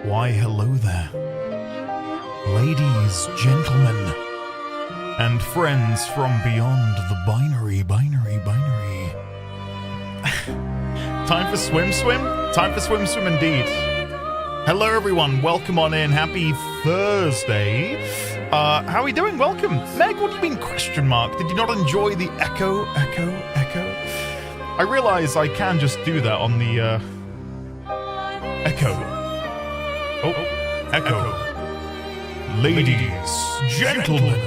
Why, hello there. Ladies, gentlemen, and friends from beyond the binary. Time for swim? Time for swim indeed. Hello everyone, welcome on in. Happy Thursday. How are we doing? Welcome. Meg, what do you mean question mark? Did you not enjoy the echo? I realize I can just do that on the echo. Oh, echo. Ladies, gentlemen,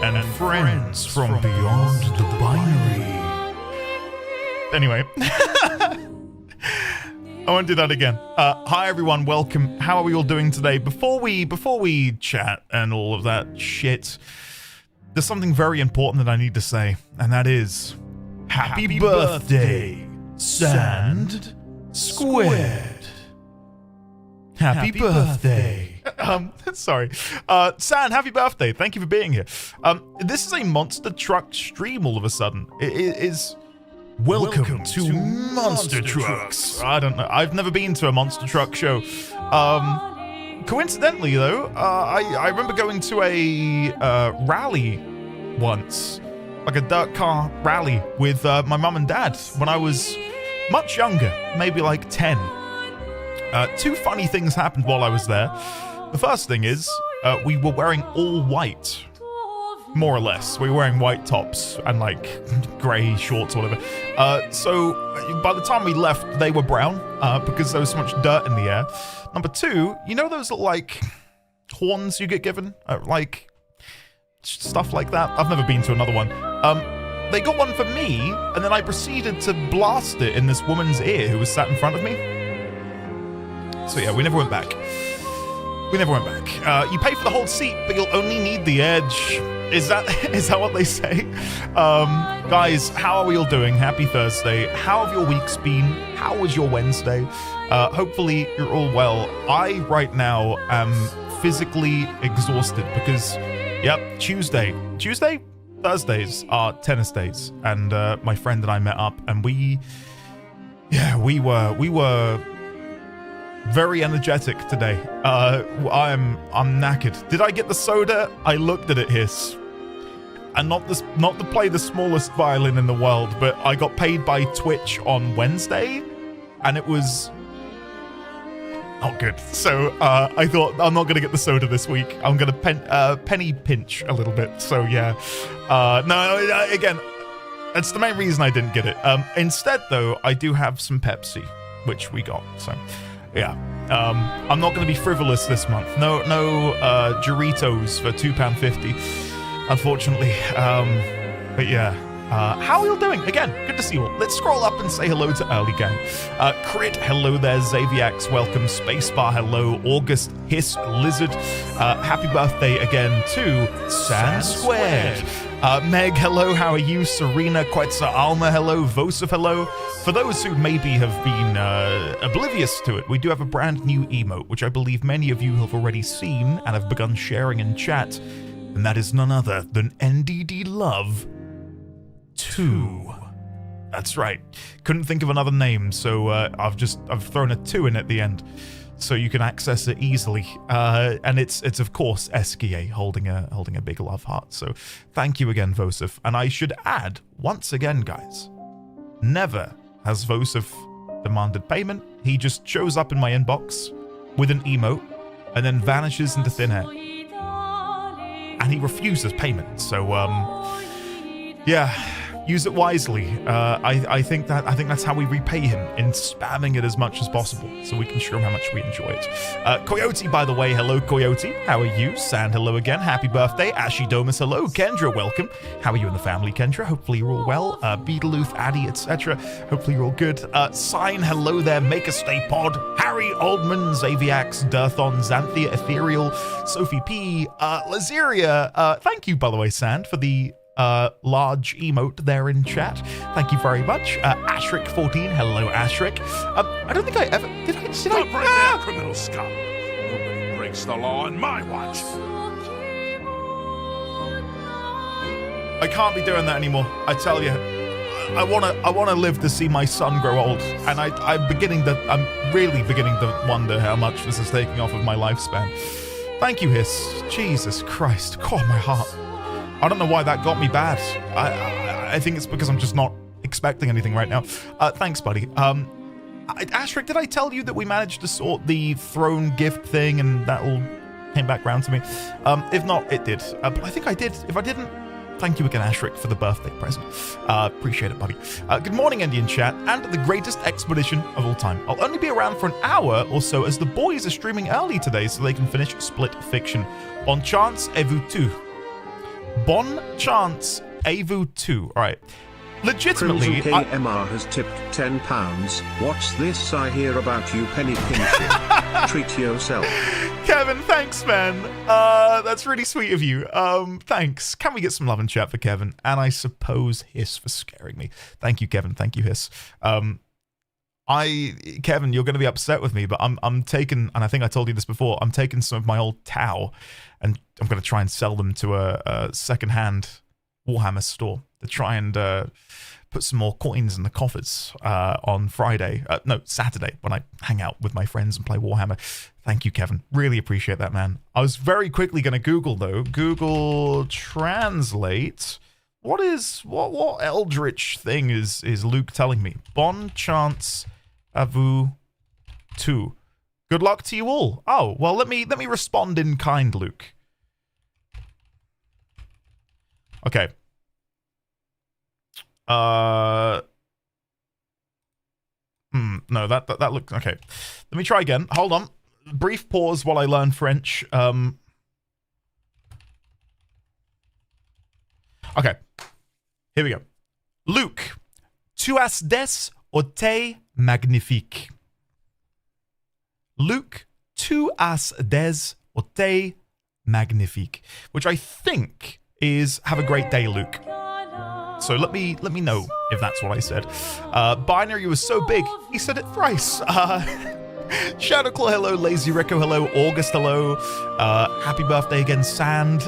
and friends from beyond the binary. Anyway, I won't do that again. Hi everyone, welcome. How are we all doing today? Before we chat and all of that shit, there's something very important that I need to say, and that is happy birthday, Sand Squared. Happy birthday. Sorry. Sand, happy birthday. Thank you for being here. This is a monster truck stream all of a sudden. It is welcome to Monster Trucks. I don't know. I've never been to a monster truck show. Coincidentally though, I remember going to a rally once, like a dirt car rally with my mum and dad when I was much younger, maybe like 10. Two funny things happened while I was there. The first thing is, we were wearing all white, more or less. We were wearing white tops and like grey shorts or whatever. So by the time we left, they were brown because there was so much dirt in the air. Number two, you know those little like horns you get given? Like stuff like that? I've never been to another one. They got one for me, and then I proceeded to blast it in this woman's ear who was sat in front of me. So yeah, we never went back. You pay for the whole seat, but you'll only need the edge. Is that what they say? Guys, how are we all doing? Happy Thursday. How have your weeks been? How was your Wednesday? Hopefully you're all well. I, right now, am physically exhausted because, yep, Thursdays are tennis days. And my friend and I met up and we were very energetic today. I'm knackered. Did I get the soda? I looked at it hiss. And not to play the smallest violin in the world, but I got paid by Twitch on Wednesday, and it was not good. So I thought I'm not gonna get the soda this week. I'm gonna penny pinch a little bit. So yeah, no, again, that's the main reason I didn't get it. Instead, though, I do have some Pepsi, which we got. So. Yeah, I'm not going to be frivolous this month. No Doritos for £2.50, unfortunately. But yeah, how are you all doing? Again, good to see you all. Let's scroll up and say hello to Early Gang. Crit, hello there. Xaviax, welcome. Spacebar, hello. August, Hiss, Lizard. Happy birthday again to Sand Squared. Meg, hello, how are you? Serena, Quetzal Alma, hello. Vosif, hello. For those who maybe have been oblivious to it, we do have a brand new emote, which I believe many of you have already seen and have begun sharing in chat, and that is none other than NDD Love 2. That's right. Couldn't think of another name, so I've thrown a 2 in at the end, so you can access it easily. And it's of course Eskia holding a big love heart. So thank you again, Vosif. And I should add once again, guys, never has Vosif demanded payment. He just shows up in my inbox with an emote and then vanishes into thin air. And he refuses payment. So yeah, use it wisely. I think that's how we repay him, in spamming it as much as possible, so we can show him how much we enjoy it. Coyote, by the way, hello Coyote. How are you? Sand, hello again. Happy birthday. Ashy Domus, hello. Kendra, welcome. How are you and the family, Kendra? Hopefully you're all well. Beetleooth, Addy, etc. Hopefully you're all good. Sign, hello there. Make a stay pod. Harry Oldman, Xaviax, Dirthon, Xanthia, Ethereal, Sophie P, Lazeria. Thank you, by the way, Sand, for the large emote there in chat. Thank you very much. Ashrick14, hello Ashrick. I don't think I ever did I Stop right there, criminal scum. Nobody breaks the law on my watch. I can't be doing that anymore, I tell you. I wanna live to see my son grow old, and I'm really beginning to wonder how much this is taking off of my lifespan. Thank you, Hiss. Jesus Christ, God, my heart. I don't know why that got me bad. I think it's because I'm just not expecting anything right now. Thanks, buddy. Ashric, did I tell you that we managed to sort the throne gift thing and that all came back round to me? If not, it did. But I think I did. If I didn't, thank you again, Ashric, for the birthday present. Appreciate it, buddy. Good morning, Indian chat, and the greatest expedition of all time. I'll only be around for an hour or so as the boys are streaming early today so they can finish Split Fiction. Bon chance et vous tout. Bon chance et vous tout. All right. Legitimately, Crimson KMR has tipped £10. What's this I hear about you, penny pinching? Treat yourself. Kevin, thanks, man. That's really sweet of you. Thanks. Can we get some love and chat for Kevin? And I suppose Hiss for scaring me. Thank you, Kevin. Thank you, Hiss. Kevin, you're going to be upset with me, but I'm taking, and I think I told you this before, I'm taking some of my old Tau, and I'm going to try and sell them to a second-hand Warhammer store to try and put some more coins in the coffers on Saturday, when I hang out with my friends and play Warhammer. Thank you, Kevin. Really appreciate that, man. I was very quickly going to Google, though. Google Translate. What eldritch thing is Luke telling me? Bon chance à vous tout. Good luck to you all. Oh, well, let me respond in kind, Luke. Okay. No, that looks okay. Let me try again. Hold on. Brief pause while I learn French. Okay. Here we go. Luke, tu as des oreilles magnifiques. Luke, tu as des oreilles magnifiques, which I think is have a great day, Luke. So let me know if that's what I said. Binary was so big, he said it thrice. Shadowclaw, hello. Lazy Rico, hello. August, hello. Happy birthday again, Sand.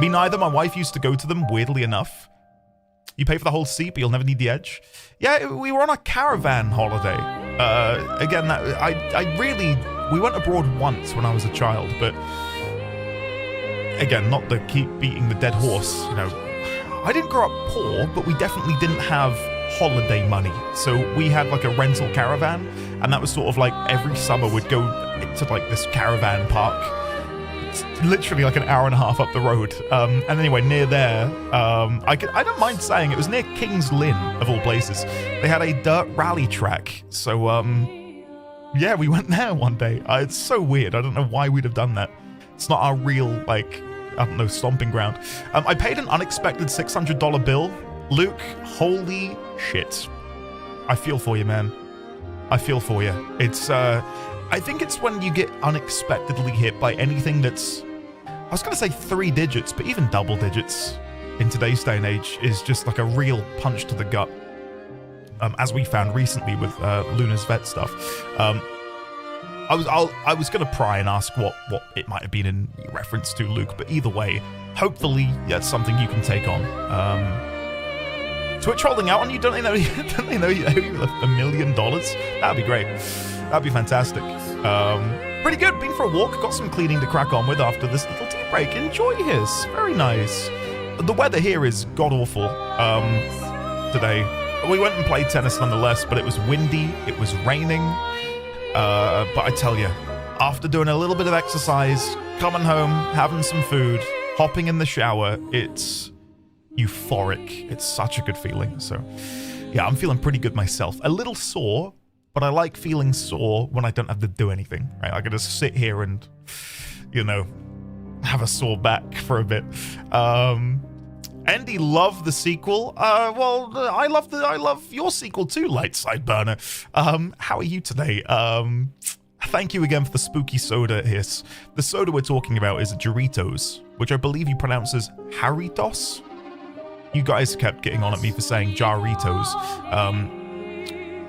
Me neither. My wife used to go to them, weirdly enough. You pay for the whole seat, but you'll never need the edge. Yeah, we were on a caravan holiday. Again, we went abroad once when I was a child, but again, not to keep beating the dead horse, you know. I didn't grow up poor, but we definitely didn't have holiday money. So we had like a rental caravan, and that was sort of like every summer we'd go to like this caravan park. It's literally like an hour and a half up the road. And anyway, near there, I don't mind saying it was near King's Lynn, of all places. They had a dirt rally track. So, yeah, we went there one day. It's so weird. I don't know why we'd have done that. It's not our real, like, I don't know, stomping ground. I paid an unexpected $600 bill. Luke, holy shit. I feel for you, man. I feel for you. It's, I think it's when you get unexpectedly hit by anything that's, I was going to say 3 digits, but even double digits in today's day and age is just like a real punch to the gut. As we found recently with Luna's vet stuff. I was going to pry and ask what it might have been in reference to, Luke, but either way, hopefully that's something you can take on. Twitch holding out on you? Don't they know you $1 million? That'd be great. That'd be fantastic. Pretty good. Been for a walk. Got some cleaning to crack on with after this little tea break. Enjoy his. Very nice. The weather here is god-awful today. We went and played tennis nonetheless, but it was windy. It was raining. But I tell you, after doing a little bit of exercise, coming home, having some food, hopping in the shower, it's euphoric. It's such a good feeling. So, yeah, I'm feeling pretty good myself. A little sore, but I like feeling sore when I don't have to do anything, right? I can just sit here and, you know, have a sore back for a bit. Andy loved the sequel. Well, I love your sequel too, Lightside Burner. How are you today? Thank you again for the spooky soda, Hiss. The soda we're talking about is Doritos, which I believe you pronounce as Jarritos. You guys kept getting on at me for saying Jarritos.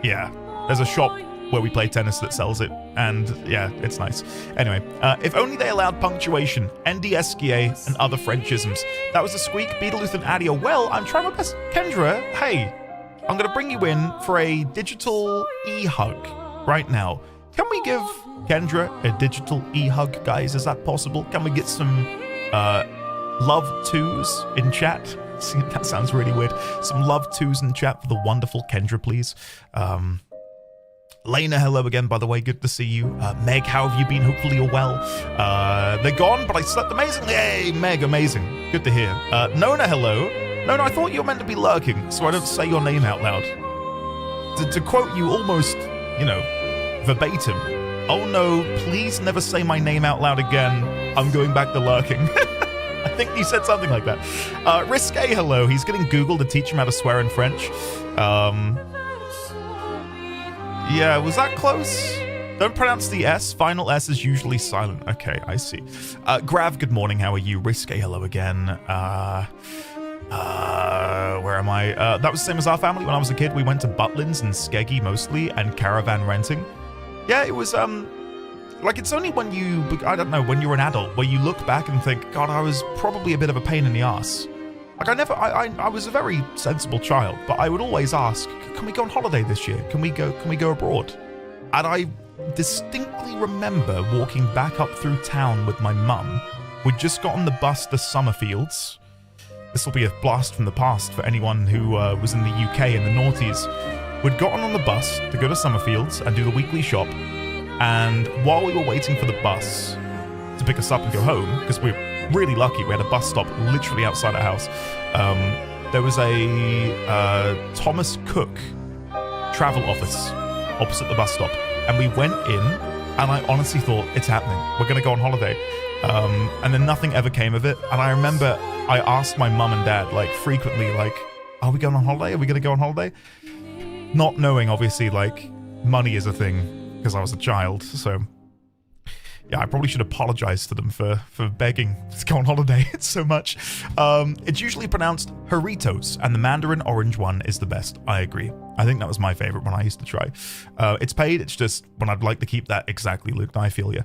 Yeah, there's a shop where we play tennis that sells it, and yeah, it's nice. Anyway, if only they allowed punctuation, NDSKA, and other Frenchisms. That was a squeak, Beetleluth and Adia. Well, I'm trying my best. Kendra, hey, I'm going to bring you in for a digital e-hug right now. Can we give Kendra a digital e-hug, guys? Is that possible? Can we get some love twos in chat? See, that sounds really weird. Some love twos in chat for the wonderful Kendra, please. Lena, hello again, by the way. Good to see you. Meg, how have you been? Hopefully you're well. They're gone, but I slept amazingly. Hey, Meg, amazing. Good to hear. Nona, hello. Nona, I thought you were meant to be lurking, so I don't say your name out loud. To quote you almost, verbatim. Oh no, please never say my name out loud again. I'm going back to lurking. I think he said something like that. Risque, hello. He's getting Google to teach him how to swear in French. Yeah, was that close? Don't pronounce the S. Final S is usually silent. Okay, I see. Grav, good morning. How are you? Risque, hello again. Where am I? That was the same as our family when I was a kid. We went to Butlins and Skeggy mostly, and caravan renting. Yeah, it was, like, it's only when when you're an adult, where you look back and think, God, I was probably a bit of a pain in the ass. Like, I was a very sensible child, but I would always ask, can we go on holiday this year? Can we go abroad? And I distinctly remember walking back up through town with my mum. We'd just got on the bus to Summerfields. This will be a blast from the past for anyone who was in the UK in the noughties. We'd gotten on the bus to go to Summerfields and do the weekly shop. And while we were waiting for the bus to pick us up and go home, because we were really lucky, we had a bus stop literally outside our house, there was a Thomas Cook travel office opposite the bus stop. And we went in, and I honestly thought, it's happening. We're going to go on holiday. And then nothing ever came of it. And I remember I asked my mum and dad, like, frequently, like, are we going on holiday? Are we going to go on holiday? Not knowing, obviously, like, money is a thing, because I was a child. So, yeah, I probably should apologize to them for begging to go on holiday so much. It's usually pronounced Doritos, and the Mandarin orange one is the best. I agree. I think that was my favorite one I used to try. It's paid, it's just when I'd like to keep that exactly, Luke, I feel you.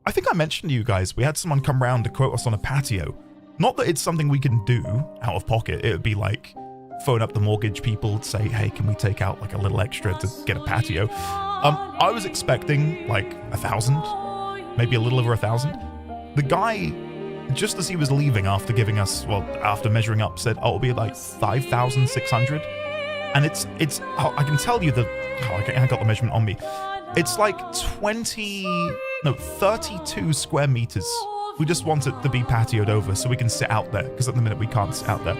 I think I mentioned to you guys, we had someone come round to quote us on a patio. Not that it's something we can do out of pocket. It would be like, phone up the mortgage people, say, hey, can we take out like a little extra to get a patio? I was expecting like 1,000, maybe a little over 1,000. The guy, just as he was leaving after giving us, well, after measuring up, said, oh, it'll be like 5,600. And it's, I can tell you I got the measurement on me. It's like 32 square meters. We just want it to be patioed over so we can sit out there, because at the minute we can't sit out there.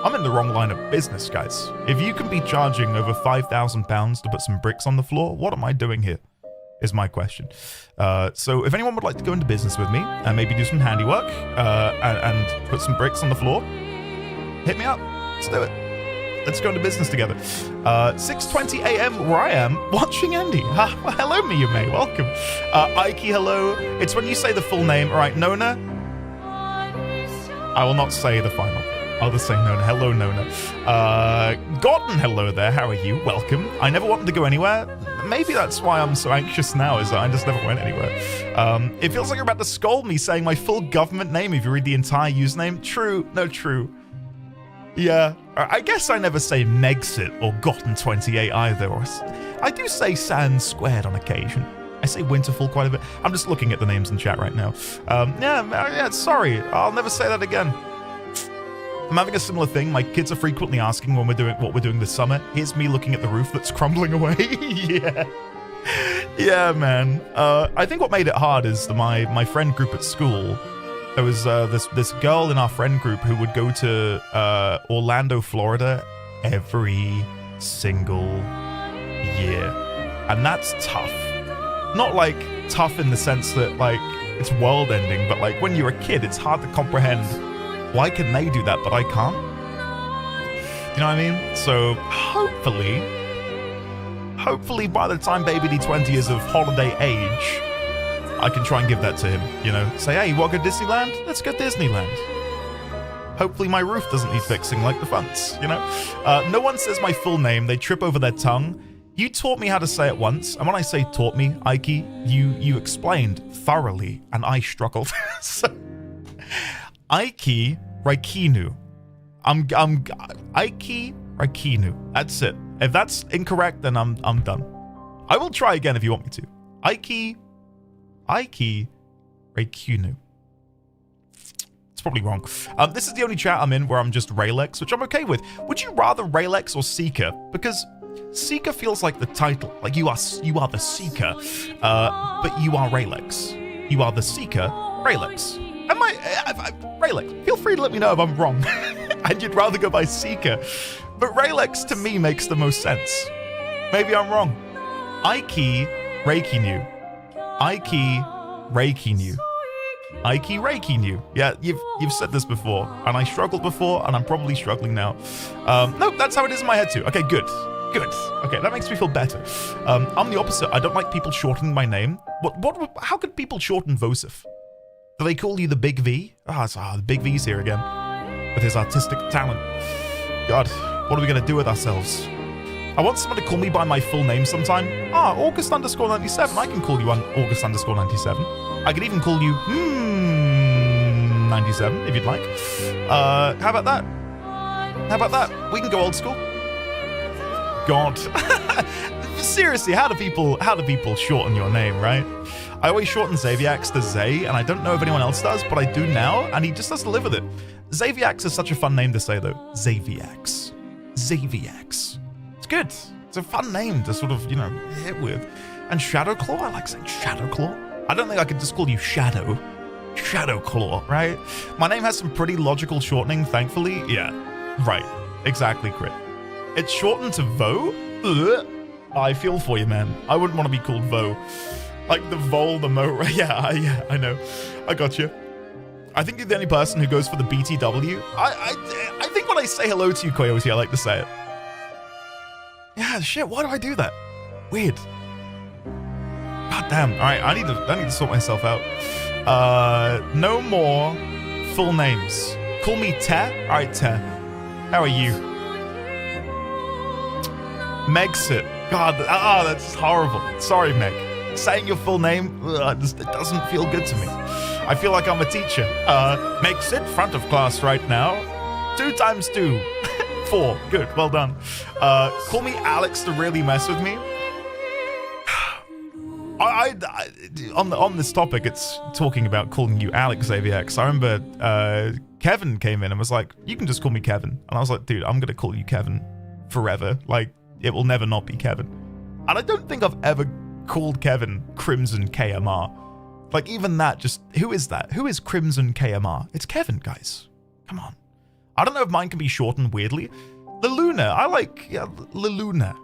I'm in the wrong line of business, guys. If you can be charging over £5,000 to put some bricks on the floor, what am I doing here? Is my question. So if anyone would like to go into business with me and maybe do some handiwork and put some bricks on the floor, hit me up. Let's do it. Let's go into business together. 6:20 a.m. where I am watching Andy. Well, hello, Miyume. Welcome. Ike, hello. It's when you say the full name. All right, Nona. I will not say the final. I'll just say Nona. Hello, Nona. Gordon, hello there. How are you? Welcome. I never wanted to go anywhere. Maybe that's why I'm so anxious now, is that I just never went anywhere. It feels like you're about to scold me saying my full government name if you read the entire username. True. No, true. Yeah. I guess I never say Megxit or Gotten28 either. Or I do say Sand Squared on occasion. I say Winterfall quite a bit. I'm just looking at the names in chat right now. Yeah, sorry. I'll never say that again. I'm having a similar thing. My kids are frequently asking when what we're doing this summer. Here's me looking at the roof that's crumbling away. Yeah. Yeah, man. I think what made it hard is my friend group at school. There was this girl in our friend group who would go to Orlando, Florida every single year. And that's tough. Not like tough in the sense that like it's world ending, but like when you're a kid, it's hard to comprehend why can they do that, but I can't? You know what I mean? So hopefully by the time baby D20 is of holiday age, I can try and give that to him, you know? Say, hey, you want to go Disneyland? Let's go Disneyland. Hopefully my roof doesn't need fixing like the fronts, you know? No one says my full name. They trip over their tongue. You taught me how to say it once, and when I say taught me, Ike, you explained thoroughly, and I struggled. So, Ike Raikinu. Ike Raikinu. That's it. If that's incorrect, then I'm done. I will try again if you want me to. Ike Raikinu. It's probably wrong. This is the only chat I'm in where I'm just Raylex, which I'm okay with. Would you rather Raylex or Seeker? Because Seeker feels like the title. Like you are the Seeker, but you are Raylex. You are the Seeker, Raylex. Am I Raylex? Feel free to let me know if I'm wrong. And you'd rather go by Seeker. But Raylex to me makes the most sense. Maybe I'm wrong. Ike Raikinu. Ike Raikinu. Ike Raikinu. Yeah, you've said this before, and I struggled before, and I'm probably struggling now. No, that's how it is in my head too. Okay, good. Okay, that makes me feel better. I'm the opposite. I don't like people shortening my name. How could people shorten Vosif? Do they call you the Big V? The Big V's here again with his artistic talent. God, what are we gonna do with ourselves? I want someone to call me by my full name sometime. August_97. I can call you on August_97. I could even call you 97 if you'd like. How about that? We can go old school. God. Seriously, how do people shorten your name, right? I always shorten Xaviax to Zay, and I don't know if anyone else does, but I do now, and he just doesn't live with it. Xaviax is such a fun name to say, though. Xaviax. It's good. It's a fun name to sort of, hit with. And Shadowclaw, I like saying Shadowclaw. I don't think I could just call you Shadow. Shadowclaw, right? My name has some pretty logical shortening, thankfully. Yeah, right. Exactly, Crit. It's shortened to Vo? Ugh. I feel for you, man. I wouldn't want to be called Vo. Like the Vol, the Mo. Yeah, I know. I got you. I think you're the only person who goes for the BTW. I think when I say hello to you, Coyote, I like to say it. Yeah, shit, why do I do that? Weird. God damn. All right, I need to sort myself out. No more full names. Call me Te. All right, Te. How are you? Megxit. God, that's horrible. Sorry, Meg. Saying your full name, it doesn't feel good to me. I feel like I'm a teacher. Megxit, front of class right now. 2 times 2. 4. Good, well done. Call me Alex to really mess with me. On this topic, it's talking about calling you Alex Xaviax. I remember Kevin came in and was like, you can just call me Kevin. And I was like, dude, I'm going to call you Kevin forever. Like, it will never not be Kevin. And I don't think I've ever called Kevin Crimson KMR. Like, even that, just, who is that? Who is Crimson KMR? It's Kevin, guys. Come on. I don't know if mine can be shortened weirdly. The Luna. I like, yeah, La Luna.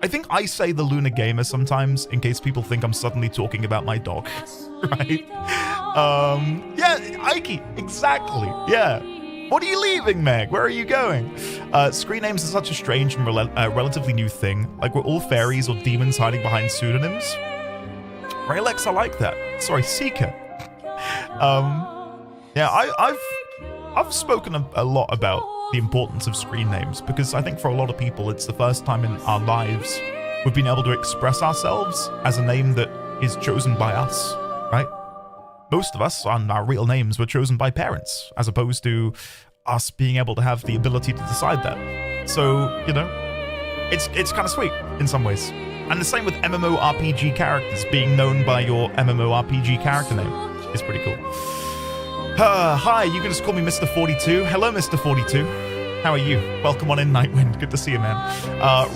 I think I say the Luna Gamer sometimes in case people think I'm suddenly talking about my dog. Right? Yeah, Ike. Exactly. Yeah. What are you leaving, Meg? Where are you going? Screen names are such a strange and relatively new thing. Like, we're all fairies or demons hiding behind pseudonyms. Raylex, I like that. Sorry, Seeker. Yeah, I've spoken a lot about the importance of screen names because I think for a lot of people, it's the first time in our lives we've been able to express ourselves as a name that is chosen by us, right? Most of us, on our real names, were chosen by parents, as opposed to us being able to have the ability to decide that. So, it's kind of sweet in some ways. And the same with MMORPG characters. Being known by your MMORPG character name is pretty cool. Hi, you can just call me Mr. 42. Hello, Mr. 42. How are you? Welcome on in, Nightwind. Good to see you, man.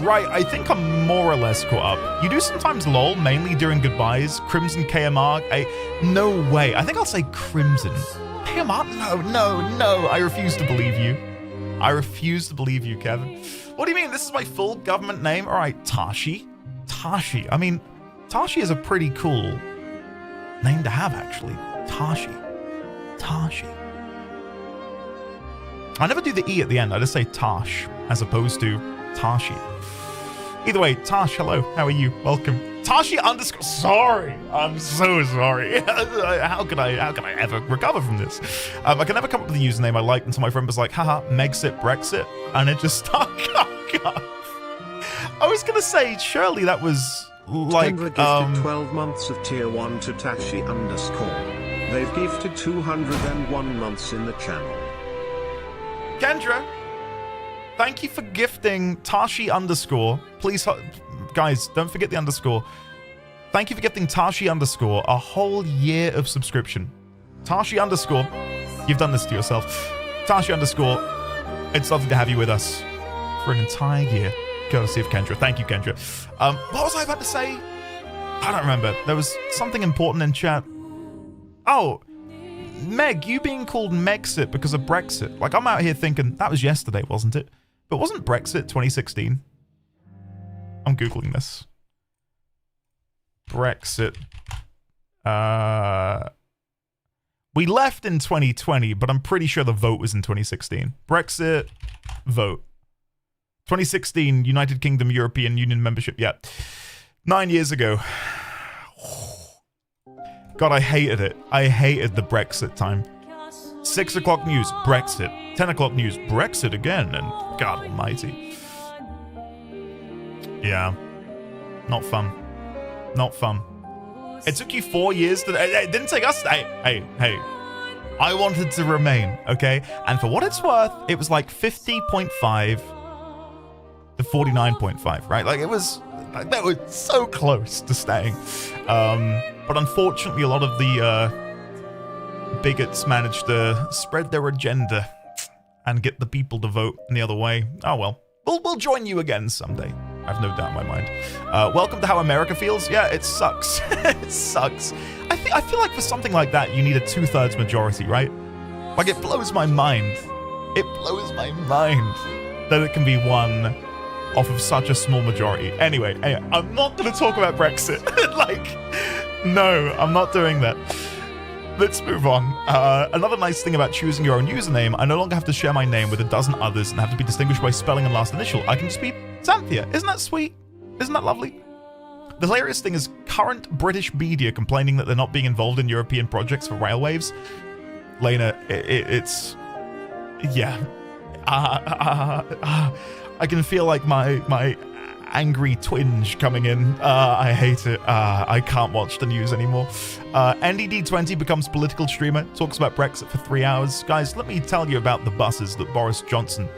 Right, I think I'm more or less caught up. You do sometimes LOL, mainly during goodbyes. Crimson KMR. No way. I think I'll say Crimson. KMR? No. I refuse to believe you. I refuse to believe you, Kevin. What do you mean? This is my full government name? All right, Tashi. I mean, Tashi is a pretty cool name to have, actually. Tashi. I never do the E at the end. I just say Tash as opposed to Tashi. Either way, Tash, hello. How are you? Welcome. Tashi _ Sorry. I'm so sorry. How could I ever recover from this? I can never come up with a username I liked until my friend was like, haha, Megxit Brexit. And it just stuck. Oh, God. I was gonna say, surely that was like Kendra gifted 12 months of tier 1 to Tashi _. They've gifted 201 months in the channel. Kendra, thank you for gifting Tashi _. Please, guys, don't forget the underscore. Thank you for gifting Tashi _ a whole year of subscription. Tashi _, you've done this to yourself. Tashi _, it's lovely to have you with us for an entire year. Courtesy of Kendra. Thank you, Kendra. What was I about to say? I don't remember. There was something important in chat. Oh, Meg, you being called Megxit because of Brexit. Like, I'm out here thinking, that was yesterday, wasn't it? But wasn't Brexit 2016? I'm Googling this. Brexit. We left in 2020, but I'm pretty sure the vote was in 2016. Brexit, vote. 2016, United Kingdom, European Union membership. Yeah. 9 years ago. God, I hated it. I hated the Brexit time. 6 o'clock news, Brexit. 10 o'clock news, Brexit again. And God almighty. Yeah. Not fun. Not fun. It took you 4 years to... It didn't take us... Hey. I wanted to remain, okay? And for what it's worth, it was like 50.5 to 49.5, right? Like, it was... Like, that was so close to staying. But unfortunately, a lot of the bigots managed to spread their agenda and get the people to vote in the other way. Oh, well. We'll join you again someday. I have no doubt in my mind. Welcome to How America Feels. Yeah, it sucks. It sucks. I feel like for something like that, you need a 2/3 majority, right? Like, it blows my mind. It blows my mind that it can be won off of such a small majority. Anyway, I'm not going to talk about Brexit. Like, no, I'm not doing that. Let's move on. Another nice thing about choosing your own username, I no longer have to share my name with a dozen others and have to be distinguished by spelling and last initial. I can just be Xanthia. Isn't that sweet? Isn't that lovely? The hilarious thing is current British media complaining that they're not being involved in European projects for railways. Lena, it's... Yeah. I can feel like my angry twinge coming in. I hate it. I can't watch the news anymore. NDD20 becomes political streamer, talks about Brexit for 3 hours. Guys, let me tell you about the buses that Boris Johnson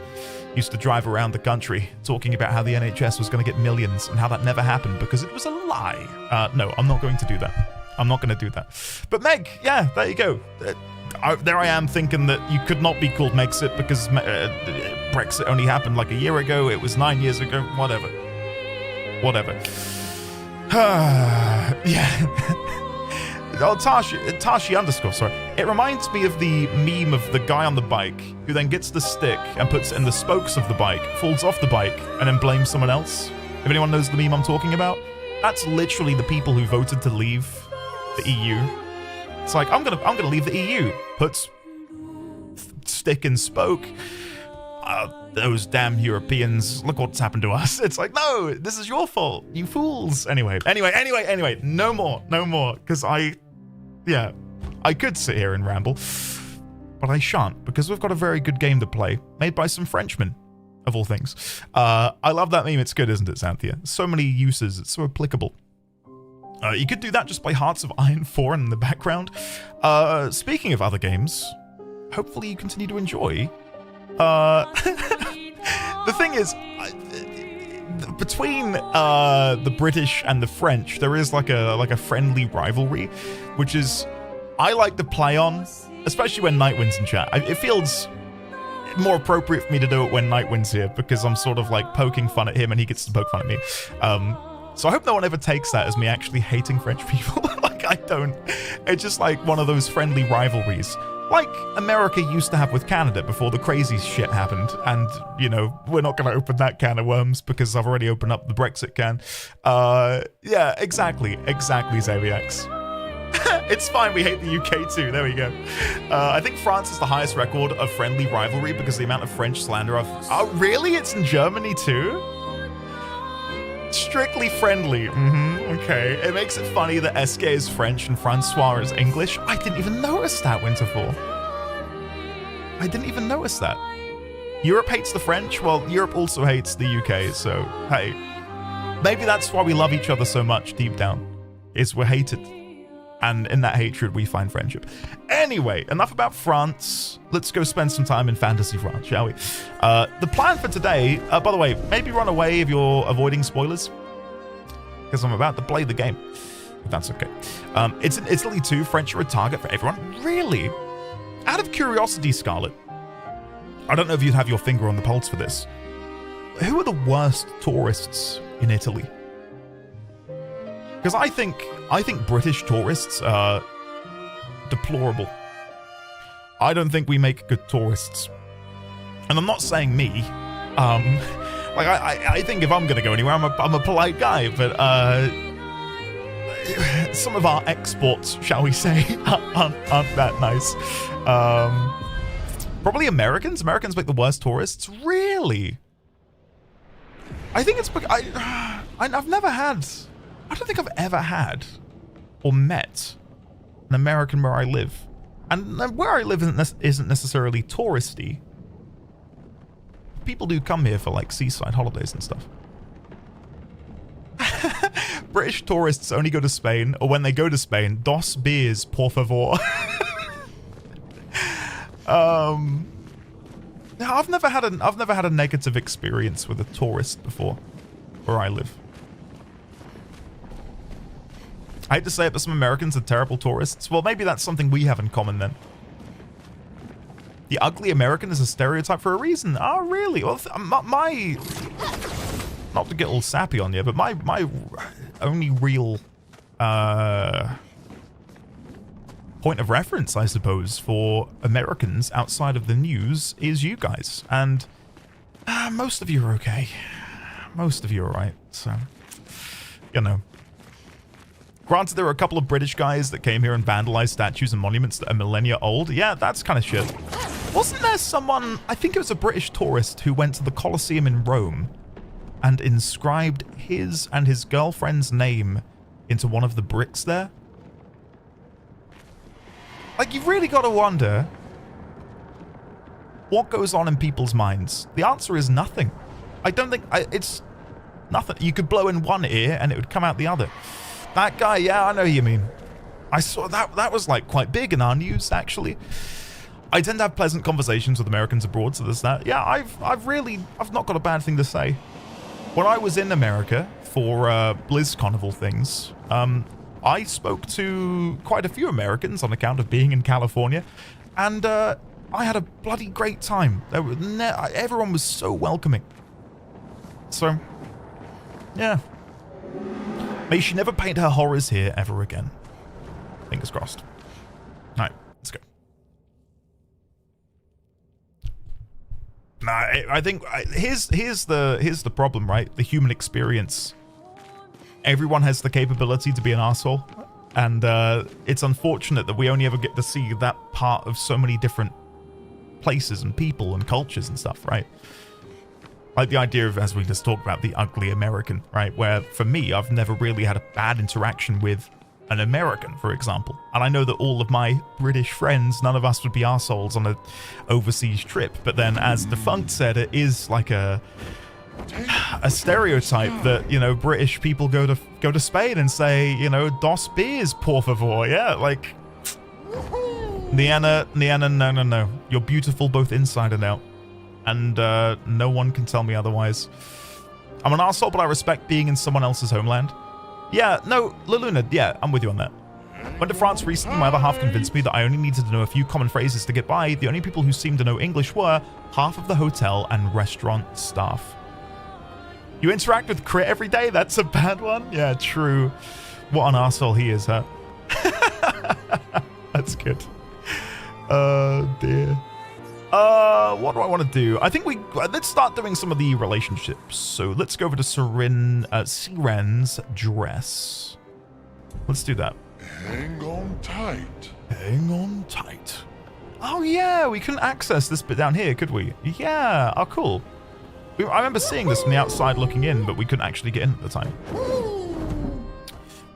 used to drive around the country, talking about how the NHS was going to get millions and how that never happened because it was a lie. No, I'm not going to do that. I'm not going to do that. But Meg, yeah, there you go. There I am thinking that you could not be called Megxit because Brexit only happened like a year ago. It was 9 years ago. Whatever. Yeah. Oh, Tashi _, sorry. It reminds me of the meme of the guy on the bike who then gets the stick and puts it in the spokes of the bike, falls off the bike, and then blames someone else. If anyone knows the meme I'm talking about, that's literally the people who voted to leave the EU. It's like, I'm gonna leave the EU. Puts stick and spoke. Those damn Europeans, look what's happened to us. It's like, no, this is your fault, you fools. Anyway, no more, because I could sit here and ramble, but I shan't, because we've got a very good game to play, made by some Frenchmen, of all things. I love that meme, it's good, isn't it, Xanthia? So many uses, it's so applicable. You could do that just by Hearts of Iron 4 in the background. Speaking of other games, hopefully you continue to enjoy. The thing is, between the British and the French, there is like a friendly rivalry, which is I like to play on, especially when Nightwind's in chat. It feels more appropriate for me to do it when Nightwind's here because I'm sort of like poking fun at him and he gets to poke fun at me. So I hope no one ever takes that as me actually hating French people. Like, I don't. It's just like one of those friendly rivalries. Like America used to have with Canada before the crazy shit happened. And, you know, we're not going to open that can of worms because I've already opened up the Brexit can. Yeah, exactly, Xaviax. It's fine, we hate the UK too, there we go. I think France is the highest record of friendly rivalry because the amount of French slander I've... Oh, really? It's in Germany too? Strictly friendly. Okay. It makes it funny that SK is French and Francois is English. I didn't even notice that, Winterfall. I didn't even notice that. Europe hates the French. Well, Europe also hates the UK, so hey. Maybe that's why we love each other so much deep down, is we're hated. And in that hatred, we find friendship. Anyway, enough about France. Let's go spend some time in fantasy France, shall we? The plan for today, by the way, maybe run away if you're avoiding spoilers, because I'm about to play the game, if that's okay. It's in Italy too. French are a target for everyone. Really? Out of curiosity, Scarlet, I don't know if you'd have your finger on the pulse for this. Who are the worst tourists in Italy? Because I think British tourists are deplorable. I don't think we make good tourists. And I'm not saying me. Like I think if I'm gonna go anywhere, I'm a polite guy, but some of our exports, shall we say, aren't that nice. Probably Americans. Americans make the worst tourists. Really? I think it's because I've never had. I don't think I've ever had or met an American where I live. And where I live isn't necessarily touristy. People do come here for like seaside holidays and stuff. British tourists only go to Spain, or when they go to Spain, dos beers, por favor. I've never had a negative experience with a tourist before where I live. I hate to say it, but some Americans are terrible tourists. Well, maybe that's something we have in common then. The ugly American is a stereotype for a reason. Oh, really? Well, my not to get all sappy on you, but my only real point of reference, I suppose, for Americans outside of the news is you guys. And most of you are okay. Most of you are right. So, you know. Granted, there were a couple of British guys that came here and vandalized statues and monuments that are millennia old. Yeah, that's kind of shit. Wasn't there someone, I think it was a British tourist, who went to the Colosseum in Rome and inscribed his and his girlfriend's name into one of the bricks there? Like, you've really got to wonder what goes on in people's minds. The answer is nothing. I don't think, it's nothing. You could blow in one ear and it would come out the other. That guy, yeah, I know who you mean. I saw that was like quite big in our news, actually. I tend to have pleasant conversations with Americans abroad, so there's that. Yeah, I've not got a bad thing to say. When I was in America for BlizzCon of all things, I spoke to quite a few Americans on account of being in California, and I had a bloody great time. Everyone was so welcoming. So, yeah. May she never paint her horrors here ever again. Fingers crossed. Alright, let's go. Nah, I think here's the problem, right? The human experience. Everyone has the capability to be an arsehole, and it's unfortunate that we only ever get to see that part of so many different places and people and cultures and stuff, right? Like the idea of, as we just talked about, the ugly American, right? Where, for me, I've never really had a bad interaction with an American, for example. And I know that all of my British friends, none of us would be arseholes on an overseas trip. But then, as Defunct said, it is like a stereotype that, you know, British people go to Spain and say, you know, dos beers, por favor. Yeah, like, Niana, no. You're beautiful both inside and out. And no one can tell me otherwise. I'm an arsehole, but I respect being in someone else's homeland. Yeah, no, Laluna, yeah, I'm with you on that. Went to France recently, my other half convinced me that I only needed to know a few common phrases to get by. The only people who seemed to know English were half of the hotel and restaurant staff. You interact with Crit every day? That's a bad one? Yeah, true. What an arsehole he is, huh? That's good. Oh, dear. What do I want to do? I think let's start doing some of the relationships. So let's go over to Siren's dress. Let's do that. Hang on tight. Hang on tight. Oh yeah, we couldn't access this bit down here, could we? Yeah, oh cool. I remember seeing this from the outside looking in, but we couldn't actually get in at the time.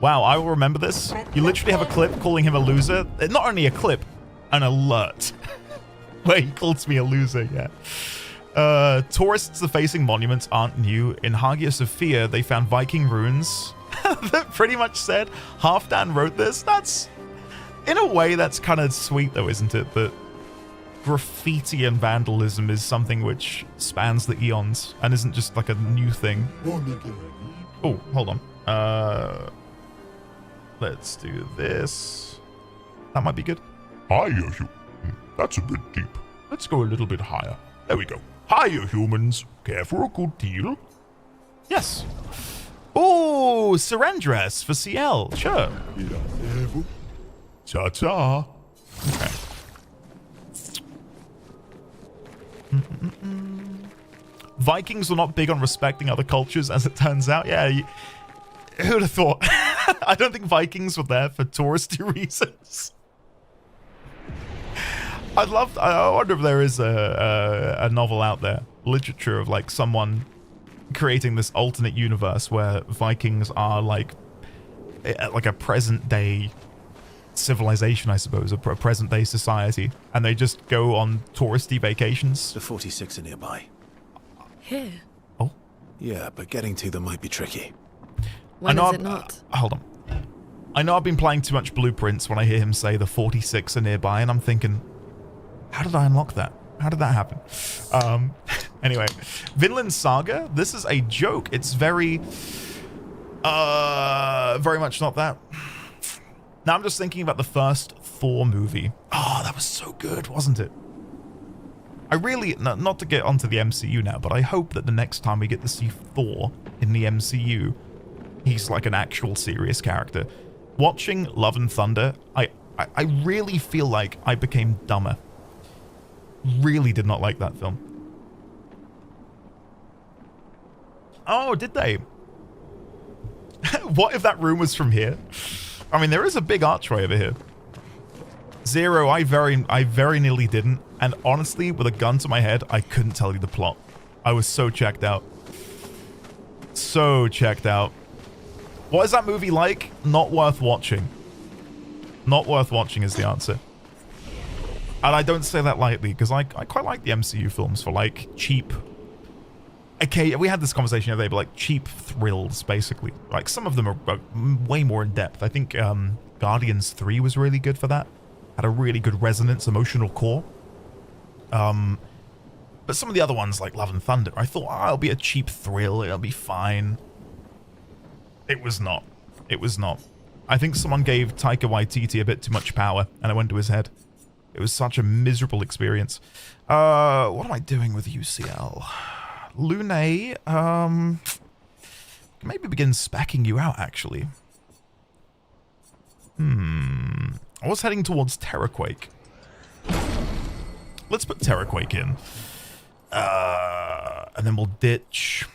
Wow, I will remember this. You literally have a clip calling him a loser. Not only a clip, an alert. Where he calls me a loser, yeah. Tourists are facing monuments aren't new. In Hagia Sophia, they found Viking runes that pretty much said Halfdan wrote this. That's, in a way, that's kind of sweet though, isn't it? That graffiti and vandalism is something which spans the eons and isn't just like a new thing. Oh, hold on. Let's do this. That might be good. Hiya, that's a bit deep. Let's go a little bit higher. There we go. Hiya, humans. Care for a good deal? Yes. Oh, Surrendress for CL. Sure. Ta-ta. Okay. Vikings were not big on respecting other cultures, as it turns out. Yeah, who would have thought? I don't think Vikings were there for touristy reasons. I wonder if there is a novel out there, literature of like someone creating this alternate universe where Vikings are like a present day civilization, I suppose, a present day society, and they just go on touristy vacations. The 46 are nearby. Here? Oh. Yeah, but getting to them might be tricky. When is it not? Hold on. I know I've been playing too much Blueprints when I hear him say the 46 are nearby, and I'm thinking, how did I unlock that? How did that happen? Anyway, Vinland Saga, this is a joke. It's very much not that. Now I'm just thinking about the first Thor movie. Oh, that was so good, wasn't it? I really, not to get onto the MCU now, but I hope that the next time we get to see Thor in the MCU, he's like an actual serious character. Watching Love and Thunder, I really feel like I became dumber. Really did not like that film. Oh, did they? What if that room was from here? I mean, there is a big archway over here. Zero, I very nearly didn't. And honestly, with a gun to my head, I couldn't tell you the plot. I was so checked out. So checked out. What is that movie like? Not worth watching. Not worth watching is the answer. And I don't say that lightly, because I quite like the MCU films for like cheap... Okay, we had this conversation the other day, but like cheap thrills, basically. Like some of them are way more in depth. I think Guardians 3 was really good for that. Had a really good resonance, emotional core. But some of the other ones, like Love and Thunder, I thought, oh, it'll be a cheap thrill, it'll be fine. It was not. It was not. I think someone gave Taika Waititi a bit too much power, and it went to his head. It was such a miserable experience. What am I doing with UCL? Lune, maybe begin speccing you out, actually. I was heading towards Terraquake. Let's put Terraquake in. And then we'll ditch...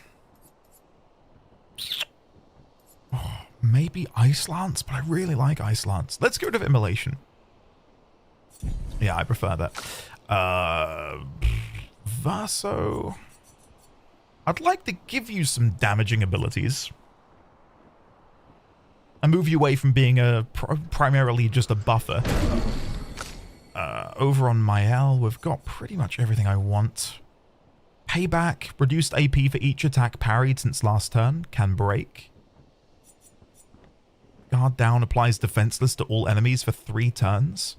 Oh, maybe Ice Lance, but I really like Ice Lance. Let's get rid of Immolation. Yeah, I prefer that. Vaso... I'd like to give you some damaging abilities. And move you away from being primarily just a buffer. Over on Mael, we've got pretty much everything I want. Payback, reduced AP for each attack parried since last turn, can break. Guard down applies defenseless to all enemies for 3 turns.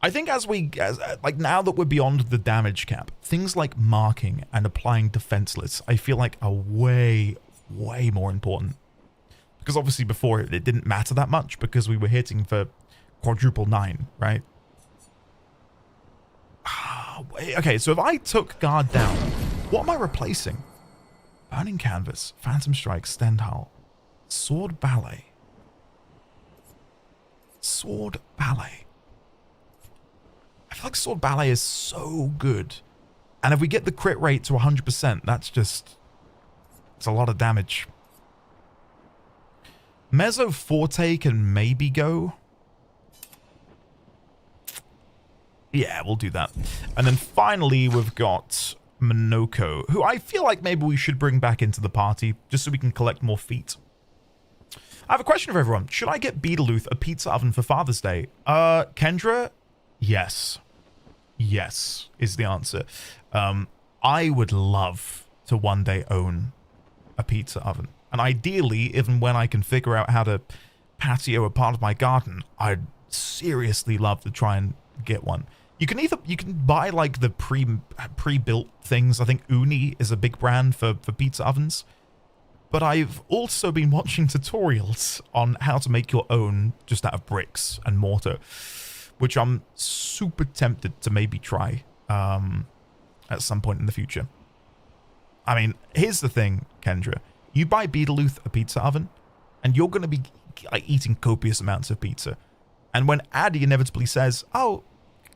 I think like now that we're beyond the damage cap, things like marking and applying defenseless, I feel like are way, way more important. Because obviously before it didn't matter that much because we were hitting for quadruple 9, right? Okay, so if I took guard down, what am I replacing? Burning Canvas, Phantom Strike, Stendhal, Sword Ballet. Sword Ballet. I feel like Sword Ballet is so good. And if we get the crit rate to 100%, that's just... it's a lot of damage. Mezzo Forte can maybe go. Yeah, we'll do that. And then finally, we've got Monoko, who I feel like maybe we should bring back into the party, just so we can collect more feet. I have a question for everyone. Should I get Beetleluth a pizza oven for Father's Day? Kendra, yes. Yes, is the answer. I would love to one day own a pizza oven. And ideally, even when I can figure out how to patio a part of my garden, I'd seriously love to try and get one. You can buy like the pre-built things. I think Uni is a big brand for pizza ovens. But I've also been watching tutorials on how to make your own just out of bricks and mortar, which I'm super tempted to maybe try at some point in the future. I mean, here's the thing, Kendra. You buy Beetleluth a pizza oven, and you're going to be eating copious amounts of pizza. And when Addy inevitably says, oh,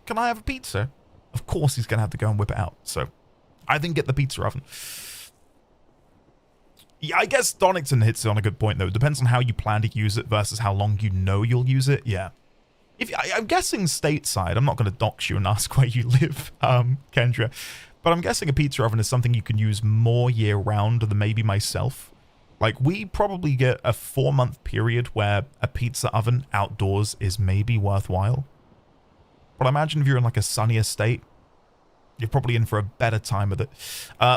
can I have a pizza? Of course he's going to have to go and whip it out. So I think get the pizza oven. Yeah, I guess Donington hits it on a good point, though. Depends on how you plan to use it versus how long you know you'll use it. Yeah. I'm guessing stateside. I'm not going to dox you and ask where you live, Kendra. But I'm guessing a pizza oven is something you can use more year-round than maybe myself. Like, we probably get a 4-month period where a pizza oven outdoors is maybe worthwhile. But I imagine if you're in, like, a sunnier state, you're probably in for a better time with it.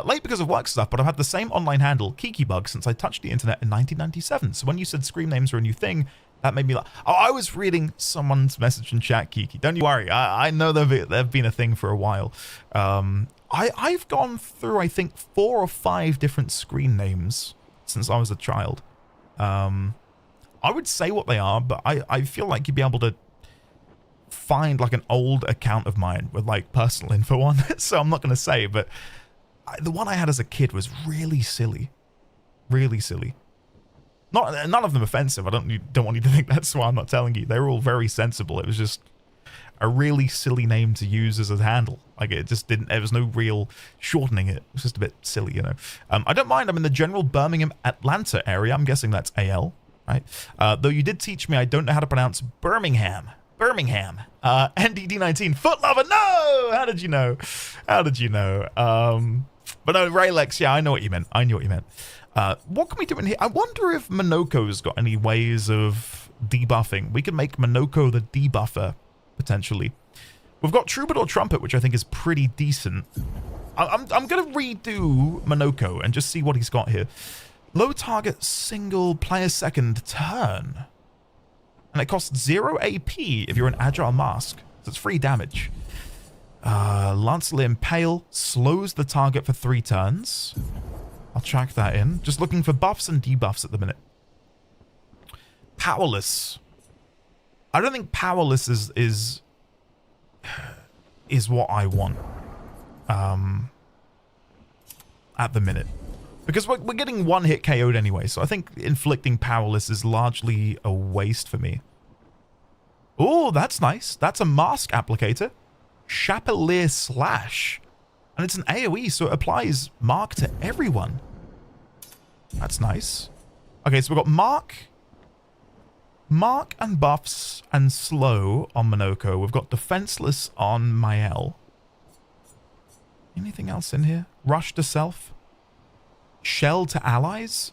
Late because of work stuff, but I've had the same online handle, KikiBug, since I touched the internet in 1997. So when you said screen names are a new thing, that made me like, oh, I was reading someone's message in chat, Kiki. Don't you worry. I know they've been a thing for a while. I've gone through, I think, 4 or 5 different screen names since I was a child. I would say what they are, but I feel like you'd be able to find like an old account of mine with like personal info on it. So I'm not going to say, but the one I had as a kid was really silly. Really silly. None of them offensive. I don't want you to think that's why I'm not telling you. They were all very sensible. It was just a really silly name to use as a handle. Like, it just didn't, there was no real shortening it. It was just a bit silly, you know. I don't mind. I'm in the general Birmingham, Atlanta area. I'm guessing that's AL, right? Though you did teach me I don't know how to pronounce Birmingham. NDD19. Foot lover. No! How did you know? How did you know? But no, Raylex, yeah, I know what you meant. What can we do in here? I wonder if Minoko's got any ways of debuffing. We can make Minoko the debuffer, potentially. We've got Troubadour Trumpet, which I think is pretty decent. I'm going to redo Minoko and just see what he's got here. Low target single player second turn. And it costs 0 AP if you're an Agile Mask. So it's free damage. Lancelot Impale slows the target for 3 turns. I'll track that in. Just looking for buffs and debuffs at the minute. Powerless. I don't think Powerless is what I want. At the minute. Because we're getting 1-hit KO'd anyway, so I think inflicting Powerless is largely a waste for me. Oh, that's nice. That's a mask applicator. Chapelier Slash. And it's an AoE, so it applies Mark to everyone. That's nice. Okay, so we've got Mark and buffs and slow on Minoko. We've got defenseless on Mael. Anything else in here? Rush to self? Shell to allies?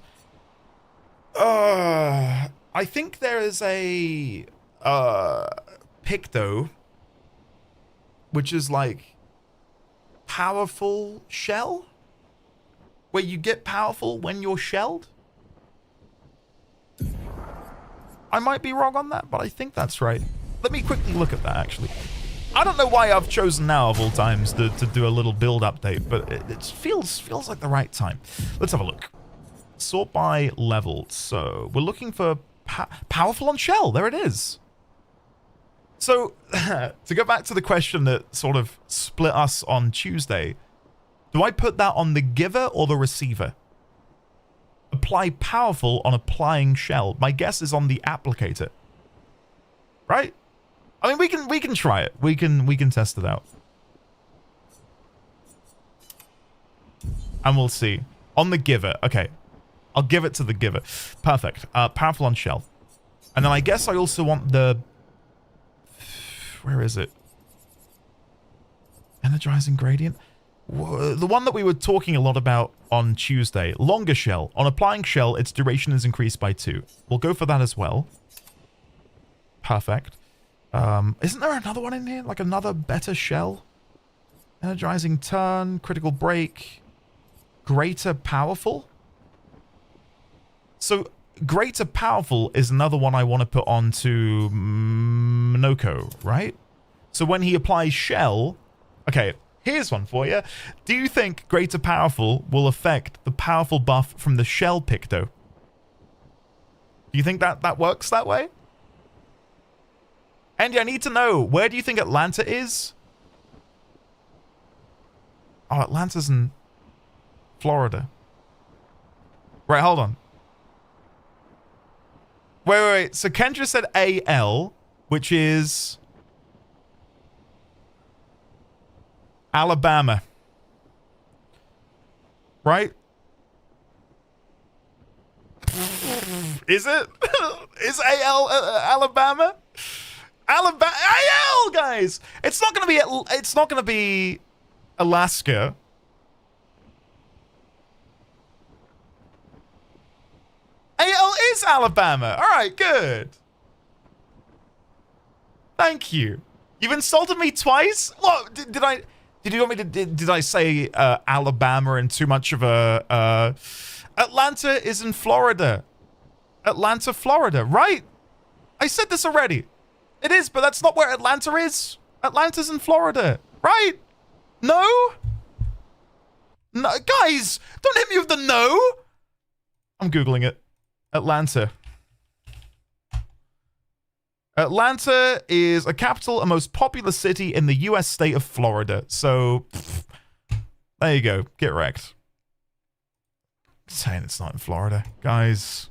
I think there is a Picto, which is like powerful shell, where you get powerful when you're shelled. I might be wrong on that, but I think that's right. Let me quickly look at that, actually. I don't know why I've chosen now of all times to do a little build update, but it feels like the right time. Let's have a look. Sort by level. So we're looking for powerful on shell. There it is. So to go back to the question that sort of split us on Tuesday, do I put that on the giver or the receiver? Apply powerful on applying shell. My guess is on the applicator. Right? I mean, we can try it. We can test it out. And we'll see. On the giver. Okay. I'll give it to the giver. Perfect. Powerful on shell. And then I guess I also want the... Where is it? Energizing gradient? The one that we were talking a lot about on Tuesday. Longer shell. On applying shell, its duration is increased by 2. We'll go for that as well. Perfect. Isn't there another one in here? Like another better shell? Energizing turn, critical break, greater powerful. So greater powerful is another one I want to put on to Minoko, right? So when he applies shell, okay, here's one for you. Do you think greater powerful will affect the powerful buff from the shell Picto? Do you think that works that way? Andy, I need to know, where do you think Atlanta is? Oh, Atlanta's in Florida. Right, hold on. Wait. So Kendra said AL, which is Alabama. Right? Is it? Is AL Alabama? Alabama, AL, guys. It's not gonna be Alaska. AL is Alabama. All right, good. Thank you. You've insulted me twice. What did I? Did you want me to? Did I say Alabama in too much of a? Atlanta is in Florida. Atlanta, Florida, right? I said this already. It is, but that's not where Atlanta is. Atlanta's in Florida, right? No? No, guys, don't hit me with the no. I'm Googling it. Atlanta. Atlanta is a capital and most populous city in the U.S. state of Florida. So, there you go. Get wrecked. Saying it's not in Florida. Guys,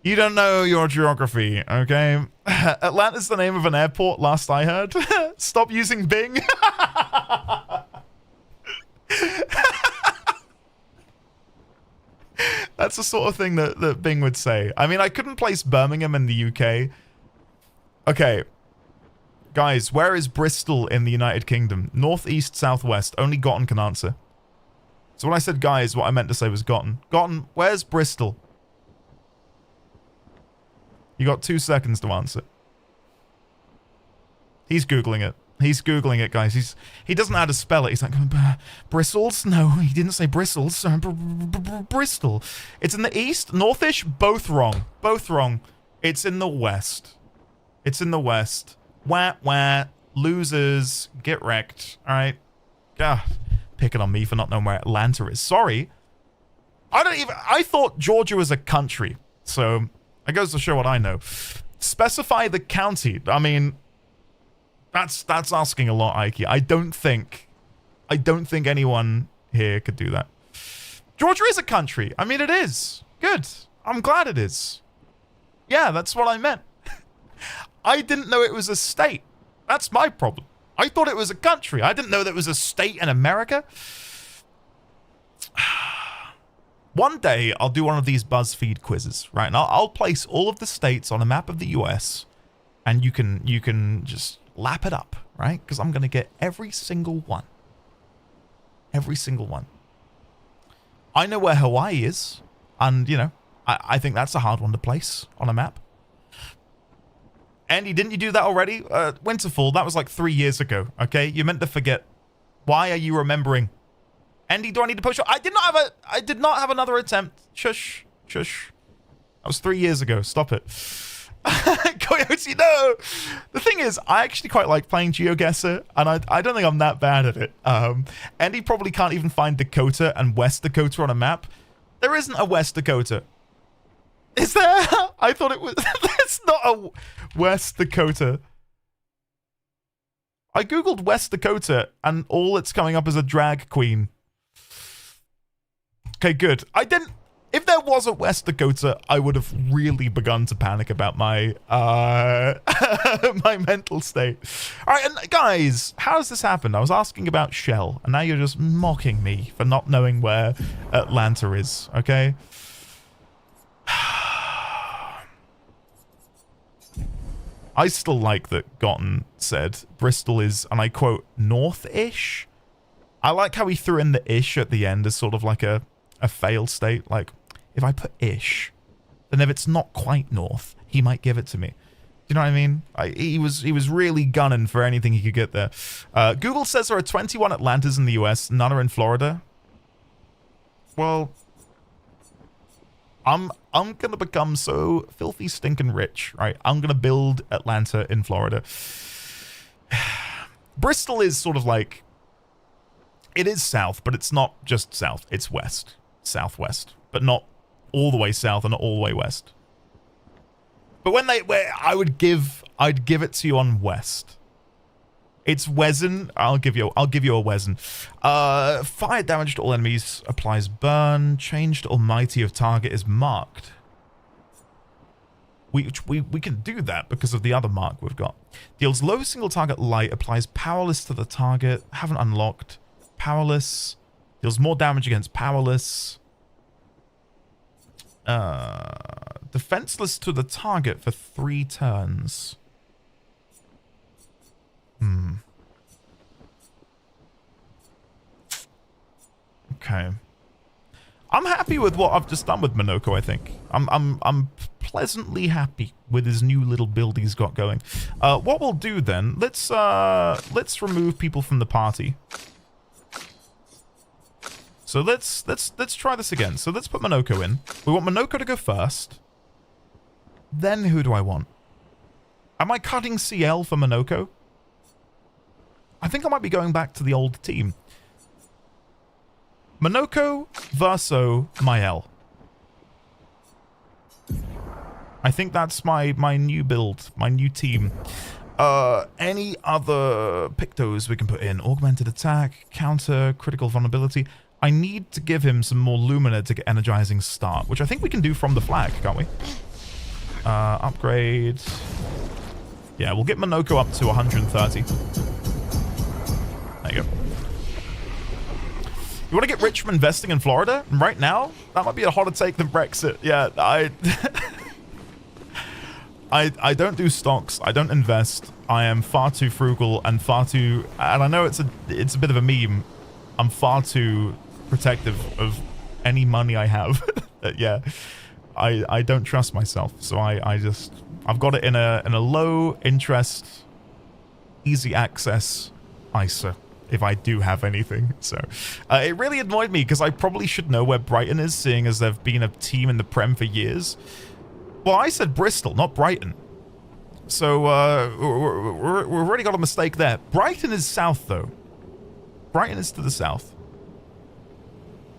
you don't know your geography, okay? Atlanta's the name of an airport, last I heard. Stop using Bing. That's the sort of thing that Bing would say. I mean, I couldn't place Birmingham in the UK. Okay. Guys, where is Bristol in the United Kingdom? North, east, southwest. Only Gotten can answer. So when I said guys, what I meant to say was Gotten. Gotten, where's Bristol? You got 2 seconds to answer. He's Googling it. He's Googling it, guys. He doesn't know how to spell it. He's like, bristles? No, he didn't say bristles. Bristol. It's in the east, northish, both wrong. Both wrong. It's in the west. It's in the west. Wah. Losers. Get wrecked. All right. God, picking on me for not knowing where Atlanta is. Sorry. I thought Georgia was a country. So, it goes to show what I know. Specify the county. I mean, that's asking a lot, Ike. I don't think anyone here could do that. Georgia is a country. I mean, it is. Good. I'm glad it is. Yeah, that's what I meant. I didn't know it was a state. That's my problem. I thought it was a country. I didn't know that it was a state in America. One day, I'll do one of these BuzzFeed quizzes, right? And I'll place all of the states on a map of the US, and you can just lap it up, right? Because I'm going to get every single one. Every single one. I know where Hawaii is, and, you know, I think that's a hard one to place on a map. Andy, didn't you do that already? Winterfall, that was like 3 years ago, okay? You meant to forget. Why are you remembering? Andy, do I need to push? I did not have another attempt. Shush. That was 3 years ago. Stop it. Coyote, no! The thing is, I actually quite like playing GeoGuessr, and I don't think I'm that bad at it. Andy probably can't even find Dakota and West Dakota on a map. There isn't a West Dakota. Is there? I thought it was... There's not a West Dakota. I googled West Dakota, and all it's coming up is a drag queen. Okay, good. I didn't... If there was a West Dakota, I would have really begun to panic about my my mental state. All right, and guys, how does this happen? I was asking about Shell, and now you're just mocking me for not knowing where Atlanta is, okay? I still like that Gotten said Bristol is, and I quote, north-ish. I like how he threw in the ish at the end as sort of like a failed state. Like, if I put ish, then if it's not quite north, he might give it to me. You know what I mean? He was really gunning for anything he could get there. Google says there are 21 Atlantas in the US, none are in Florida. Well, I'm gonna become so filthy stinking rich, right? I'm gonna build Atlanta in Florida. Bristol is sort of like, it is south, but it's not just south. It's west, southwest, but not all the way south and not all the way west. But I'd give it to you on west. It's Wezen. I'll give you a Wezen. Fire damage to all enemies applies burn. Change to almighty of target is marked. We can do that because of the other mark we've got. Deals low single target light, applies powerless to the target. Haven't unlocked. Powerless. Deals more damage against powerless. Defenseless to the target for 3 turns. Okay. I'm happy with what I've just done with Monoko, I think. I'm pleasantly happy with his new little build he's got going. What we'll do then, let's remove people from the party. So let's try this again. So let's put Monoko in. We want Monoko to go first. Then who do I want? Am I cutting CL for Monoko? I think I might be going back to the old team. Monoko, Verso, Mael. I think that's my new build, my new team. Any other Pictos we can put in? Augmented attack, counter, critical vulnerability. I need to give him some more Lumina to get energizing start, which I think we can do from the flag, can't we? Upgrade. Yeah, we'll get Monoko up to 130. There you go. You want to get rich from investing in Florida? Right now? That might be a hotter take than Brexit. Yeah, I don't do stocks. I don't invest. I am far too frugal and and I know it's a bit of a meme. I'm far too protective of any money I have. Yeah. I don't trust myself. So I've got it in a low interest, easy access ISA. If I do have anything. So it really annoyed me because I probably should know where Brighton is, seeing as they've been a team in the Prem for years. Well, I said Bristol, not Brighton. So we've already got a mistake there. Brighton is south, though. Brighton is to the south.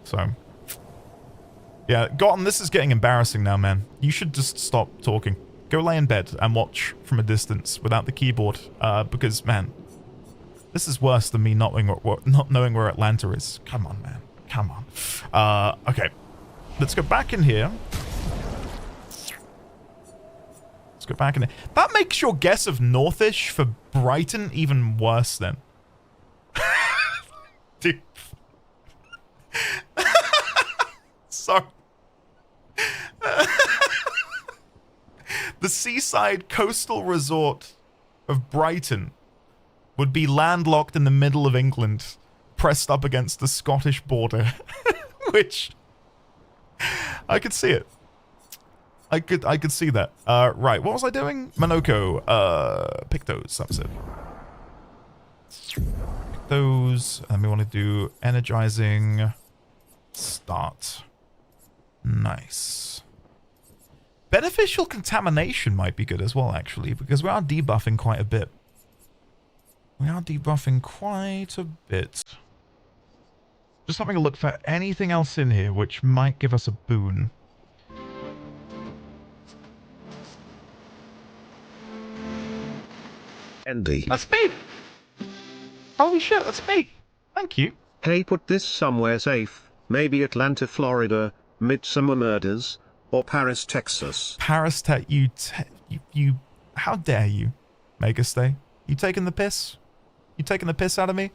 So yeah, Gotten, this is getting embarrassing now, man. You should just stop talking. Go lay in bed and watch from a distance without the keyboard, because, man, this is worse than me not knowing where Atlanta is. Come on, man. Come on. Okay. Let's go back in here. Let's go back in here. That makes your guess of Northish for Brighton even worse then. Dude. Sorry. The seaside coastal resort of Brighton would be landlocked in the middle of England, pressed up against the Scottish border, which I could see it. I could see that. Right, what was I doing? Monoko, Pictos, that was it. Pictos, and we want to do energizing start. Nice. Beneficial contamination might be good as well, actually, because we are debuffing quite a bit. We are debuffing quite a bit. Just having a look for anything else in here which might give us a boon. Andy. That's me! Holy shit, that's me! Thank you. Hey, put this somewhere safe. Maybe Atlanta, Florida, Midsummer Murders, or Paris, Texas. Paris, you... How dare you, Megastay? You taking the piss? You taking the piss out of me?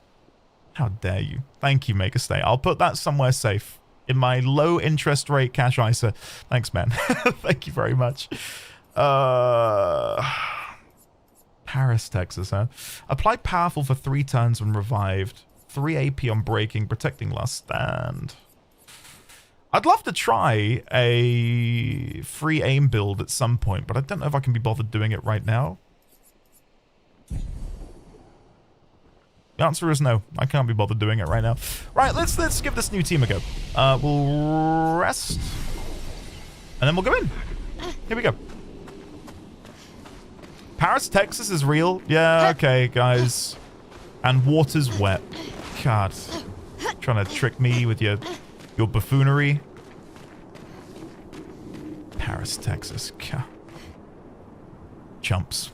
How dare you? Thank you, Megastay. I'll put that somewhere safe. In my low interest rate cash ISA. Thanks, man. Thank you very much. Paris, Texas, huh? Apply powerful for 3 turns when revived. 3 AP on breaking, protecting last stand. I'd love to try a free aim build at some point, but I don't know if I can be bothered doing it right now. The answer is no. I can't be bothered doing it right now. Right, let's give this new team a go. We'll rest. And then we'll go in. Here we go. Paris, Texas is real? Yeah, okay, guys. And water's wet. God. Trying to trick me with your buffoonery. Paris, Texas. God. Chumps.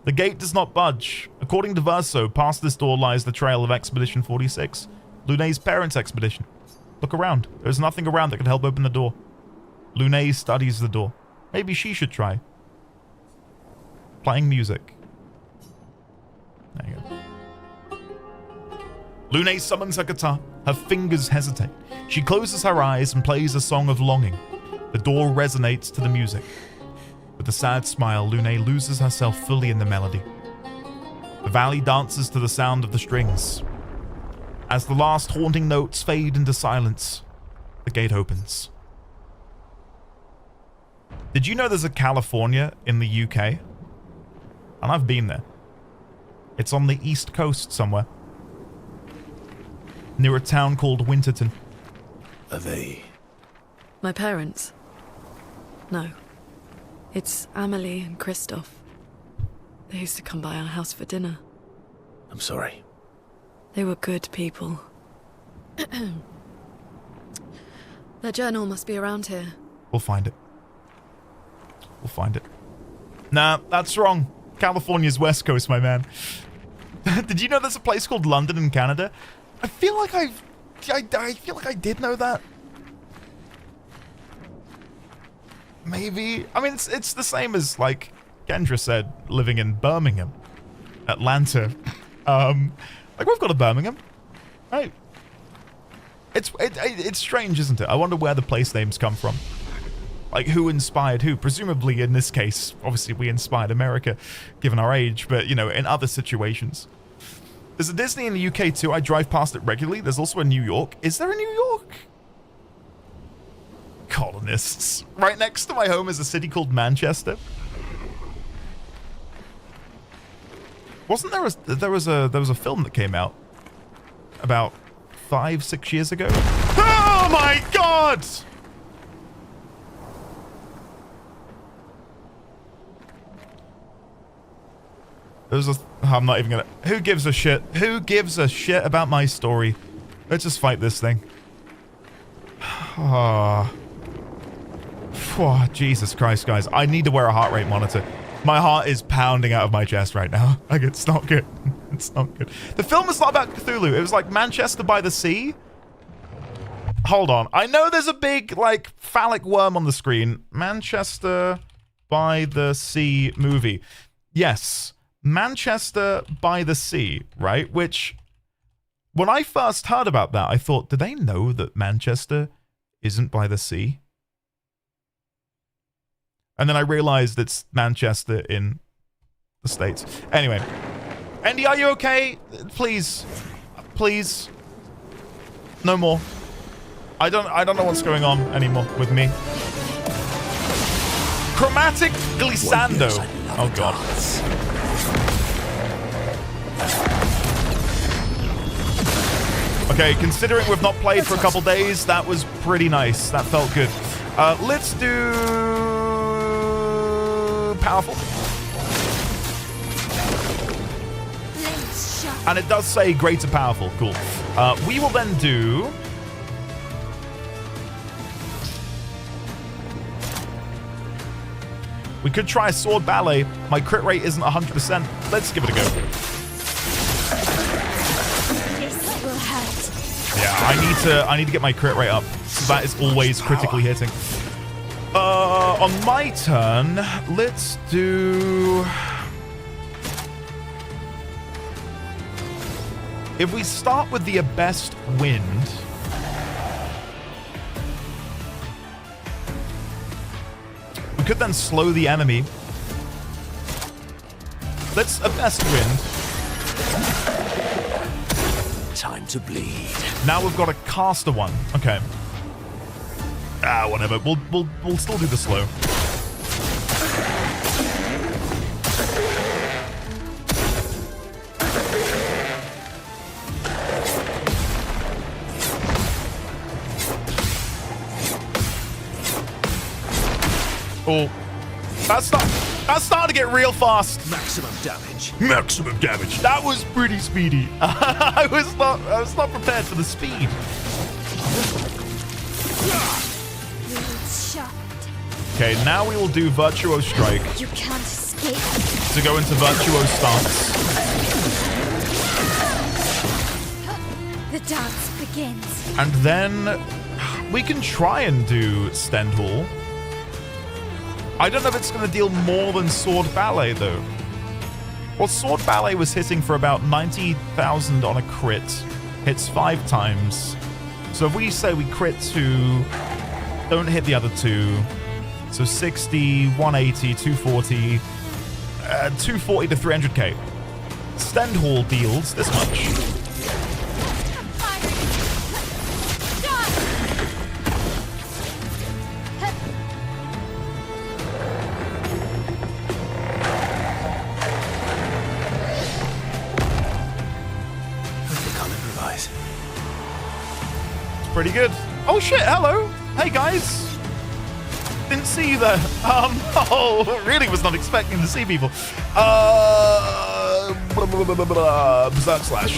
The gate does not budge. According to Verso, past this door lies the trail of Expedition 46, Lune's parents' expedition. Look around. There's nothing around that could help open the door. Lune studies the door. Maybe she should try. Playing music. There you go. Lune summons her guitar. Her fingers hesitate. She closes her eyes and plays a song of longing. The door resonates to the music. With a sad smile, Lune loses herself fully in the melody. The valley dances to the sound of the strings. As the last haunting notes fade into silence, the gate opens. Did you know there's a California in the UK? And I've been there. It's on the east coast somewhere. Near a town called Winterton. Are they? My parents? No. It's Amelie and Christoph. They used to come by our house for dinner. I'm sorry. They were good people. Their journal must be around here. We'll find it. We'll find it. Nah, that's wrong. California's West Coast, my man. Did you know there's a place called London in Canada? I feel like I feel like I did know that. Maybe. I mean, it's the same as, like Kendra said, living in Birmingham, Atlanta. Like, we've got a Birmingham, right? It's strange, isn't it? I wonder where the place names come from. Like, who inspired who? Presumably, in this case, obviously we inspired America, given our age, but, you know, in other situations. There's a Disney in the UK, too. I drive past it regularly. There's also a New York. Is there a New York? Colonists. Right next to my home is a city called Manchester. Wasn't there was a film that came out about 5-6 years ago? Oh my god! I'm not even gonna. Who gives a shit? Who gives a shit about my story? Let's just fight this thing. Oh, Jesus Christ, guys. I need to wear a heart rate monitor. My heart is pounding out of my chest right now. Like, it's not good. It's not good. The film is not about Cthulhu. It was like Manchester by the Sea. Hold on. I know there's a big, like, phallic worm on the screen. Manchester by the Sea movie. Yes. Manchester by the Sea, right? Which, when I first heard about that, I thought, do they know that Manchester isn't by the sea? And then I realized it's Manchester in the States. Anyway. Andy, are you okay? Please. Please. No more. I don't know what's going on anymore with me. Chromatic glissando. Oh god. Okay, considering we've not played for a couple days, that was pretty nice. That felt good. Let's do powerful. And it does say greater powerful. Cool. We will then do we could try a sword ballet. My crit rate isn't 100%. Let's give it a go. This will hurt. Yeah, I need to get my crit rate up. So that is always critically hitting. On my turn, let's do. If we start with the best wind. We could then slow the enemy. Let's a best wind. Time to bleed. Now we've got a caster one. Okay. Ah, whatever. We'll still do the slow. Oh, that's starting to get real fast. Maximum damage. Maximum damage. That was pretty speedy. I was not prepared for the speed. It's shut. Okay, now we will do Virtuo Strike You can't escape. to go into Virtuo Stance. The dance begins. And then we can try and do Stendhal. I don't know if it's going to deal more than Sword Ballet, though. Well, Sword Ballet was hitting for about 90,000 on a crit. Hits 5 times. So if we say we crit 2, don't hit the other 2. So 60, 180, 240, 240 to 300k. Stendhal deals this much. Pretty good. Oh shit, hello. Hey guys. Didn't see you there. Oh, really was not expecting to see people. Berserk Slash.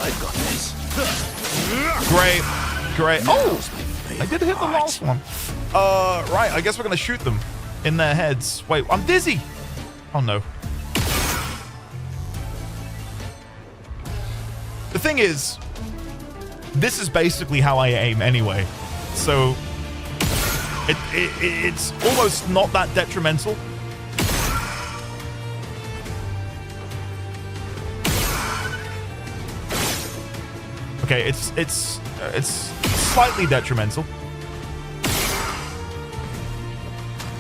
I've got this. Great. Oh, I did hit the last one. Right, I guess we're gonna shoot them in their heads. Wait, I'm dizzy. Oh no. The thing is, this is basically how I aim anyway, so it's almost not that detrimental. Okay, it's slightly detrimental.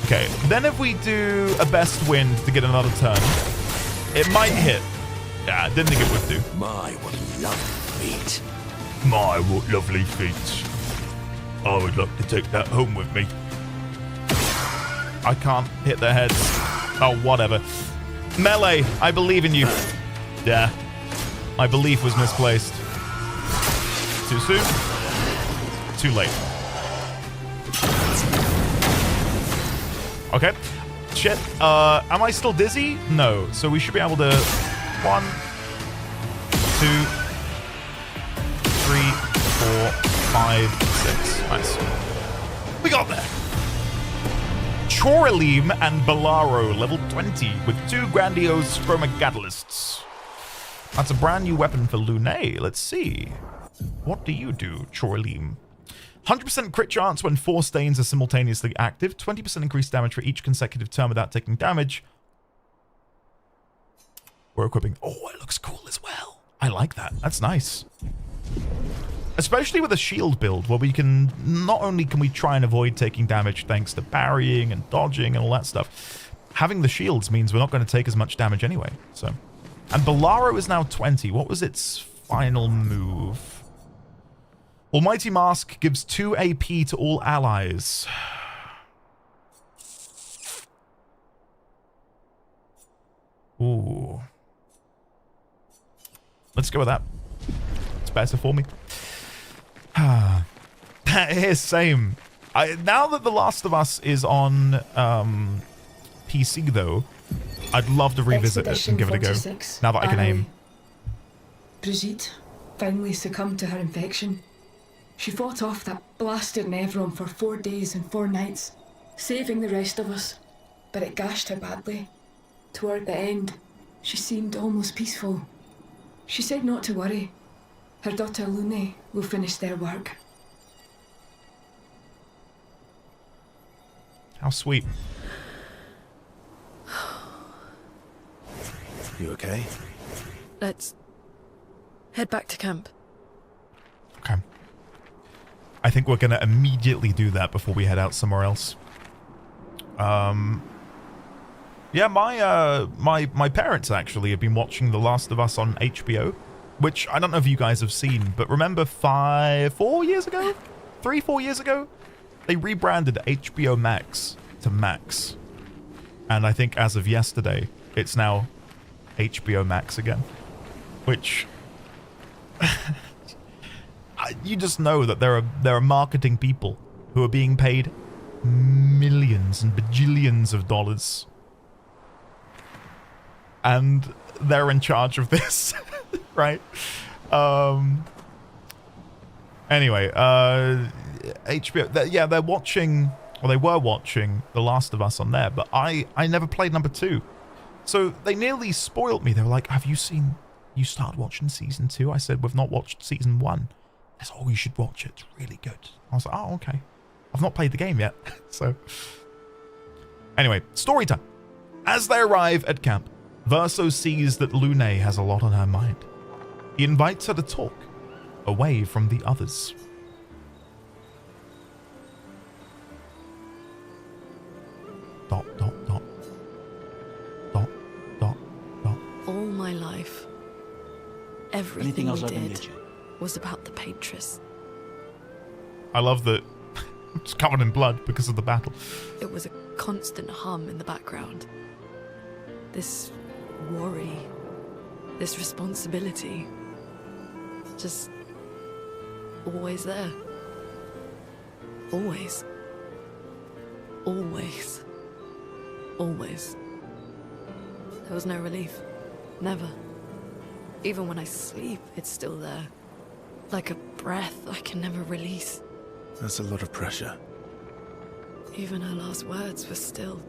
Okay, then if we do a best wind to get another turn, it might hit. Yeah, didn't think it would do. My, what lovely feet. My, what lovely feet. I would like to take that home with me. I can't hit their heads. Oh, whatever. Melee, I believe in you. Yeah. My belief was misplaced. Too soon? Too late. Okay. Shit. Am I still dizzy? No. So we should be able to... 1, 2, 3, 4, 5, 6. Nice. We got there. Chorilim and Balaro, level 20, with 2 grandiose chromacatalysts. That's a brand new weapon for Lune. Let's see. What do you do, Chorilim? 100% crit chance when 4 stains are simultaneously active. 20% increased damage for each consecutive turn without taking damage. We're equipping... Oh, it looks cool as well. I like that. That's nice. Especially with a shield build, where we can... Not only can we try and avoid taking damage thanks to parrying and dodging and all that stuff, having the shields means we're not going to take as much damage anyway. So, and Balaro is now 20. What was its final move? Almighty Mask gives 2 AP to all allies. Ooh. Let's go with that. It's better for me. Here's same. Now that The Last of Us is on PC, though, I'd love to revisit it and give it a go. Now that I can aim. Brigitte finally succumbed to her infection. She fought off that blasted Nevron for 4 days and 4 nights, saving the rest of us. But it gashed her badly. Toward the end, she seemed almost peaceful. She said not to worry. Her daughter Lune will finish their work. How sweet. You okay? Let's head back to camp. Okay. I think we're going to immediately do that before we head out somewhere else. Yeah, my parents actually have been watching The Last of Us on HBO, which I don't know if you guys have seen, but remember 4 years ago? 3-4 years ago? they rebranded HBO Max to Max. And I think as of yesterday, it's now HBO Max again. Which... you just know that there are marketing people who are being paid millions and bajillions of dollars. And they're in charge of this, right? Anyway, HBO, they're watching, or they were watching The Last of Us on there, but I never played number 2. So they nearly spoiled me. They were like, have you started watching season 2? I said, we've not watched season 1. They said, oh, you should watch it. It's really good. I was like, oh, okay. I've not played the game yet. So, anyway, story time. As they arrive at camp, Verso sees that Lune has a lot on her mind. He invites her to talk, away from the others. Dot, dot, dot. Dot, dot, dot. All my life, everything we did was about the Patress. I love that it's covered in blood because of the battle. It was a constant hum in the background. This worry, this responsibility, just always there. Always. Always. Always. There was no relief. Never. Even when I sleep, it's still there. Like a breath I can never release. That's a lot of pressure. Even her last words were still.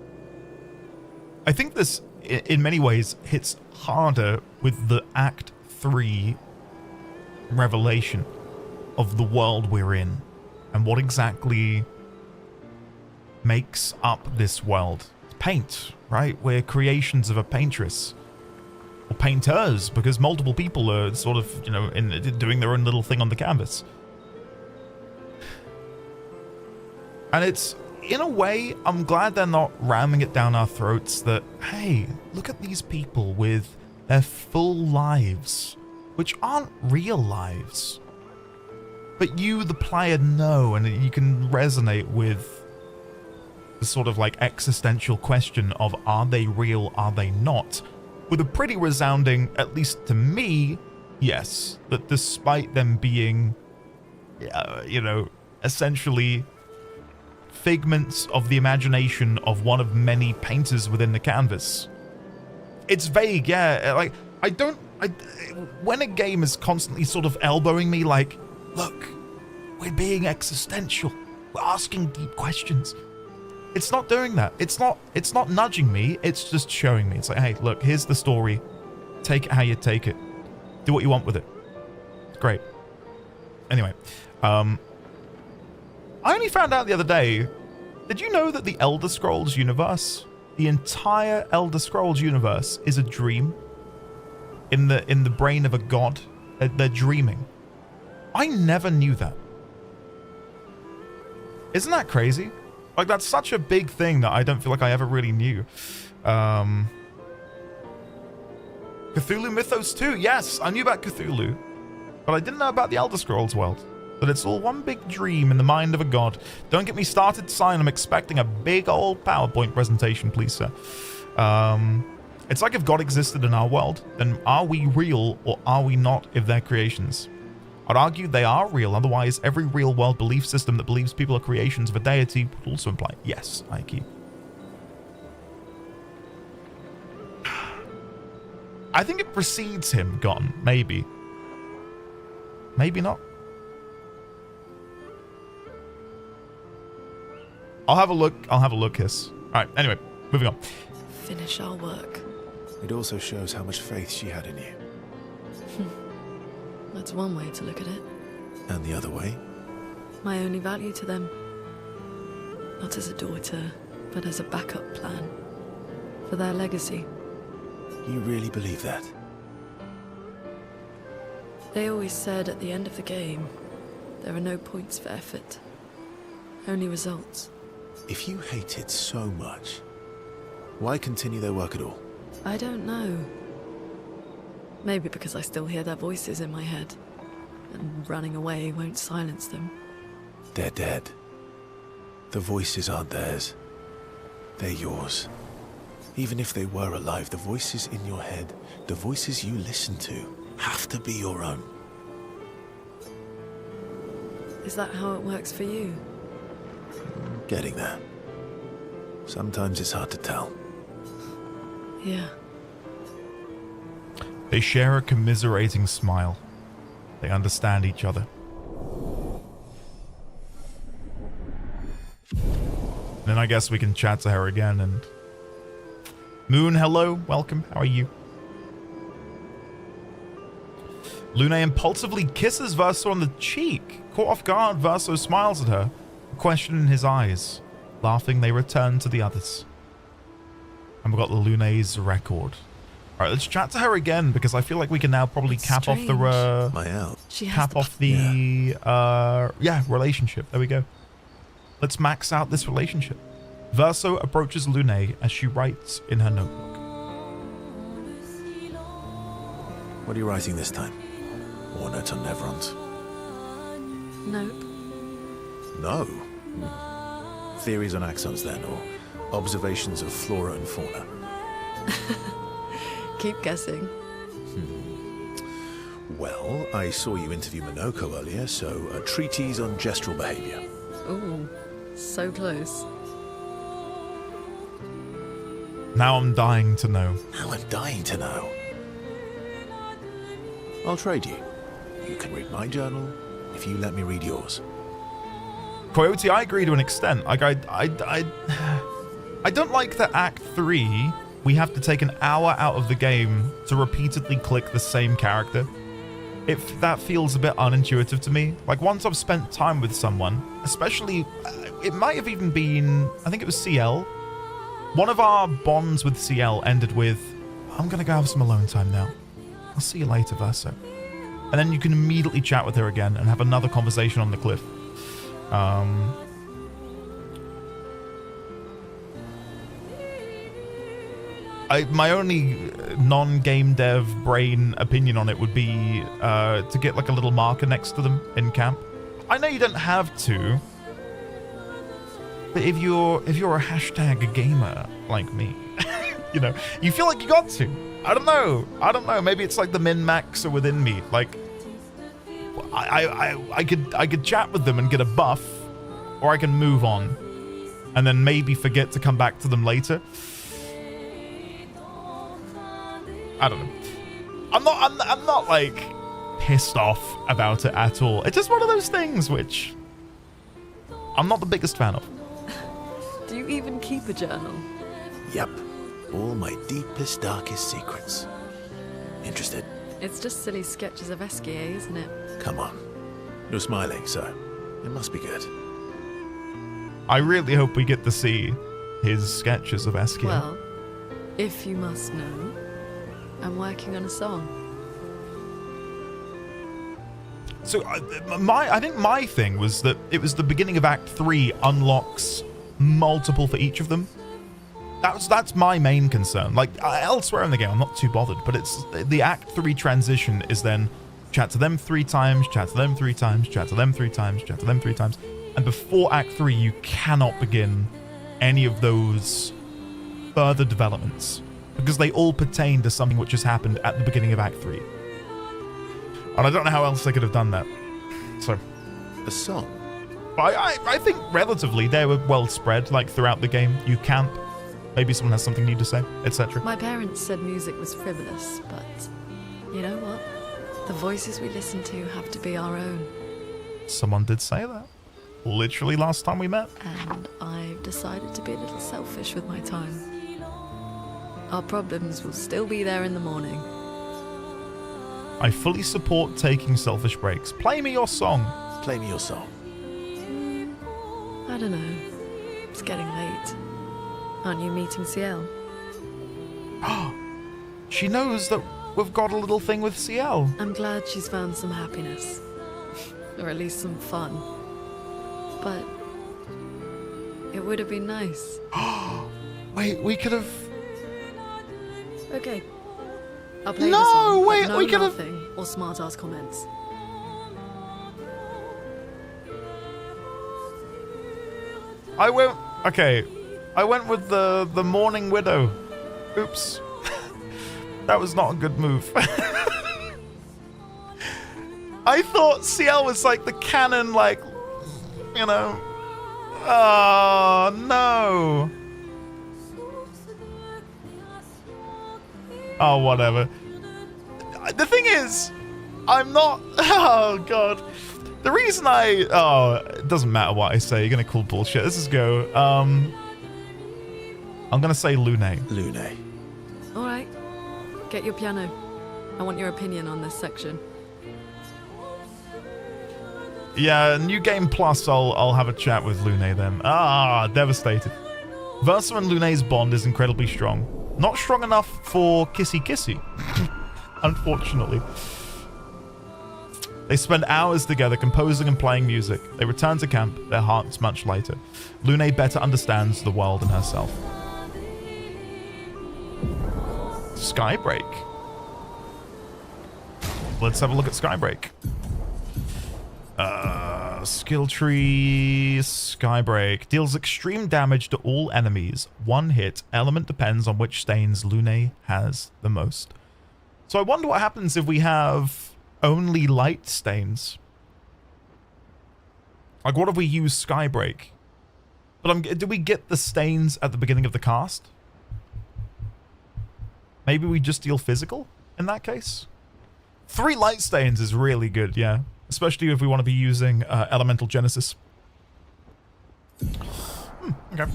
I think this, in many ways, hits harder with the Act 3 revelation of the world we're in and what exactly makes up this world. It's paint, right? We're creations of a paintress. Or painters, because multiple people are sort of, you know, doing their own little thing on the canvas. And it's, in a way, I'm glad they're not ramming it down our throats that, hey, look at these people with their full lives, which aren't real lives. But you, the player, know, and you can resonate with the sort of like existential question of, are they real, are they not? With a pretty resounding, at least to me, yes, that despite them being, you know, essentially figments of the imagination of one of many painters within the canvas. It's vague, yeah, like, when a game is constantly sort of elbowing me like, look, we're being existential, we're asking deep questions. It's not doing that. It's not nudging me. It's just showing me. It's like, hey, look, here's the story. Take it how you take it. Do what you want with it. It's great. Anyway, I only found out the other day, did you know that the Elder Scrolls universe, the entire Elder Scrolls universe is a dream in the brain of a god? They're dreaming. I never knew that. Isn't that crazy? Like, that's such a big thing that I don't feel like I ever really knew. Cthulhu Mythos 2. Yes, I knew about Cthulhu. But I didn't know about the Elder Scrolls world. That it's all one big dream in the mind of a god. Don't get me started, Sign. I'm expecting a big old PowerPoint presentation, please, sir. It's like if God existed in our world, then are we real or are we not if they're creations? I'd argue they are real, otherwise every real-world belief system that believes people are creations of a deity would also imply, yes, Ike. I think it precedes him, Gone, maybe. Maybe not. I'll have a look, Hiss. Alright, anyway, moving on. Finish our work. It also shows how much faith she had in you. That's one way to look at it. And the other way? My only value to them. Not as a daughter, but as a backup plan. For their legacy. You really believe that? They always said at the end of the game, there are no points for effort. Only results. If you hate it so much, why continue their work at all? I don't know. Maybe because I still hear their voices in my head, and running away won't silence them. They're dead. The voices aren't theirs. They're yours. Even if they were alive, the voices in your head, the voices you listen to, have to be your own. Is that how it works for you? Getting there. Sometimes it's hard to tell. Yeah. They share a commiserating smile. They understand each other. Then I guess we can chat to her again and... Moon, hello, welcome, how are you? Luna impulsively kisses Verso on the cheek. Caught off guard, Verso smiles at her, a question in his eyes. Laughing, they return to the others. And we've got Luna's record. Alright, let's chat to her again, because I feel like we can now probably That's cap off the... My out. She has cap off the... yeah, relationship. There we go. Let's max out this relationship. Verso approaches Lune as she writes in her notebook. What are you writing this time? War notes on Neveront? Nope. No. Theories on axons then, or observations of flora and fauna? Keep guessing. Well, I saw you interview Minoko earlier, so a treatise on gestural behavior. Ooh, so close. Now I'm dying to know. Now I'm dying to know. I'll trade you. You can read my journal if you let me read yours. Coyote, I agree to an extent. Like, I don't like that Act 3, we have to take an hour out of the game to repeatedly click the same character. If that feels a bit unintuitive to me. Like, once I've spent time with someone, especially, it might have even been, I think it was CL. One of our bonds with CL ended with, I'm gonna go have some alone time now. I'll see you later, Verso. And then you can immediately chat with her again and have another conversation on the cliff. My only non-game dev brain opinion on it would be to get like a little marker next to them in camp. I know you don't have to, but if you're a hashtag gamer like me, you know, you feel like you got to. I don't know. Maybe it's like the min-maxer within me. Like, I could chat with them and get a buff, or I can move on, and then maybe forget to come back to them later. I don't know. I'm not like pissed off about it at all. It's just one of those things which I'm not the biggest fan of. Do you even keep a journal? Yep. All my deepest, darkest secrets. Interested? It's just silly sketches of Esquier, isn't it? Come on. You're smiling, so it must be good. I really hope we get to see his sketches of Esquier. Well, if you must know, I'm working on a song. So I think my thing was that it was the beginning of Act 3 unlocks multiple for each of them. That's my main concern. Like, elsewhere in the game, I'm not too bothered, but it's the Act 3 transition is then chat to them 3 times, chat to them 3 times, chat to them 3 times, chat to them 3 times. And before Act 3, you cannot begin any of those further developments because they all pertain to something which has happened at the beginning of Act 3. And I don't know how else they could have done that. So, A song? I think relatively they were well spread, like throughout the game. You camp, maybe someone has something new to say, etc. My parents said music was frivolous, but you know what? The voices we listen to have to be our own. Someone did say that. Literally last time we met. And I've decided to be a little selfish with my time. Our problems will still be there in the morning. I fully support taking selfish breaks. Play me your song. Play me your song. I don't know. It's getting late. Aren't you meeting CL? She knows that we've got a little thing with CL. I'm glad she's found some happiness. Or at least some fun. But it would have been nice. Wait, we could have... Okay. I'll play No, the song, but wait, no we could've- nothing or smart-ass comments. I went... Okay. I went with the Mourning Widow. Oops. That was not a good move. I thought CL was like the canon, like, you know. Oh, no. Oh, whatever. The thing is, I'm not... Oh, God. The reason Oh, it doesn't matter what I say. You're going to call bullshit. Let's just go. I'm going to say Lune. Lune. All right. Get your piano. I want your opinion on this section. Yeah, New Game Plus, I'll have a chat with Lune then. Ah, devastated. Verso and Lune's bond is incredibly strong. Not strong enough for Kissy Kissy, unfortunately. They spend hours together composing and playing music. They return to camp, their hearts much lighter. Lune better understands the world and herself. Skybreak. Let's have a look at Skybreak. Skill tree, Skybreak. Deals extreme damage to all enemies. One hit. Element depends on which stains Lune has the most. So I wonder what happens if we have only light stains. Like, what if we use Skybreak? But do we get the stains at the beginning of the cast? Maybe we just deal physical in that case? 3 light stains is really good, yeah. Especially if we want to be using Elemental Genesis. Okay.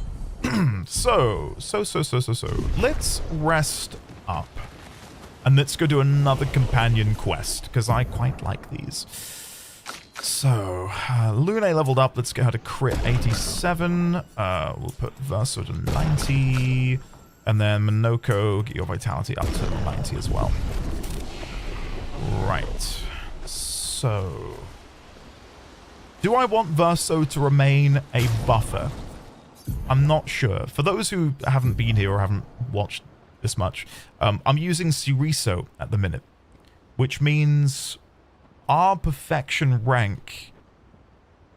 So. Let's rest up. And let's go do another companion quest, because I quite like these. So, Lune leveled up. Let's get her to crit 87. We'll put Verso to 90. And then Minoko, get your vitality up to 90 as well. Right. So, do I want Verso to remain a buffer? I'm not sure. For those who haven't been here or haven't watched this much, I'm using Suriso at the minute, which means our perfection rank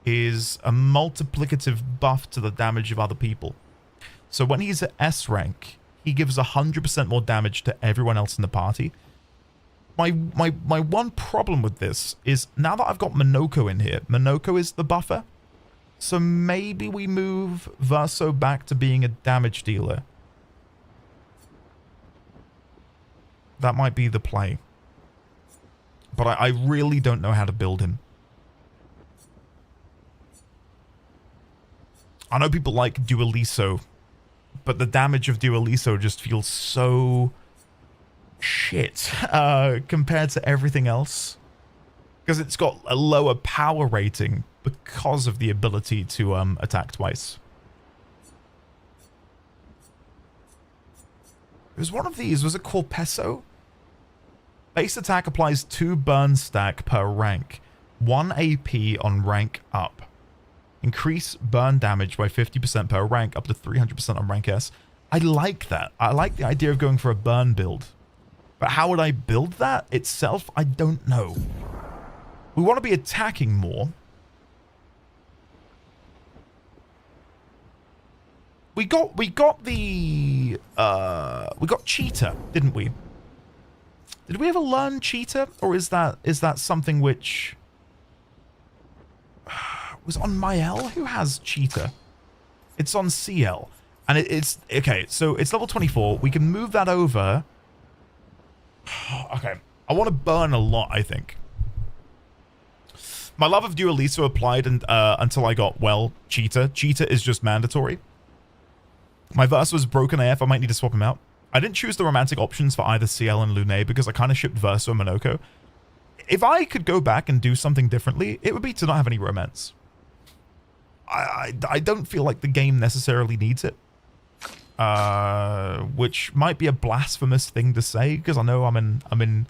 is a multiplicative buff to the damage of other people. So when he's at S rank, he gives 100% more damage to everyone else in the party. My one problem with this is now that I've got Minoko in here, Minoko is the buffer. So maybe we move Verso back to being a damage dealer. That might be the play. But I really don't know how to build him. I know people like Dualiso, but the damage of Dualiso just feels so shit compared to everything else. Because it's got a lower power rating because of the ability to attack twice. It was one of these. Was it Corpeso? Base attack applies 2 burn stack per rank. 1 AP on rank up. Increase burn damage by 50% per rank, up to 300% on rank S. I like that. I like the idea of going for a burn build. But how would I build that itself? I don't know. We want to be attacking more. We got Cheetah, didn't we? Did we ever learn Cheetah, or is that something which was on Mael? Who has Cheetah? It's on CL, and it's okay. So it's level 24. We can move that over. Okay, I want to burn a lot. I think my love of Dualiso applied until I got Cheetah. Cheetah is just mandatory. My Verso was broken AF. I might need to swap him out. I didn't choose the romantic options for either CL and Lune because I kind of shipped Verso and Minoko. If I could go back and do something differently, it would be to not have any romance. I don't feel like the game necessarily needs it. Which might be a blasphemous thing to say because I know I'm in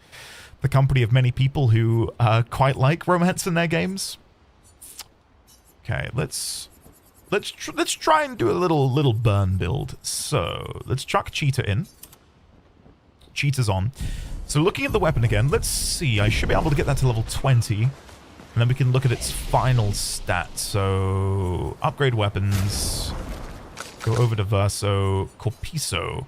the company of many people who quite like romance in their games. Okay, let's try and do a little burn build. So let's chuck Cheetah in. Cheetah's on. So looking at the weapon again, let's see. I should be able to get that to level 20. And then we can look at its final stats. So, upgrade weapons. Go over to Verso. Corpiso.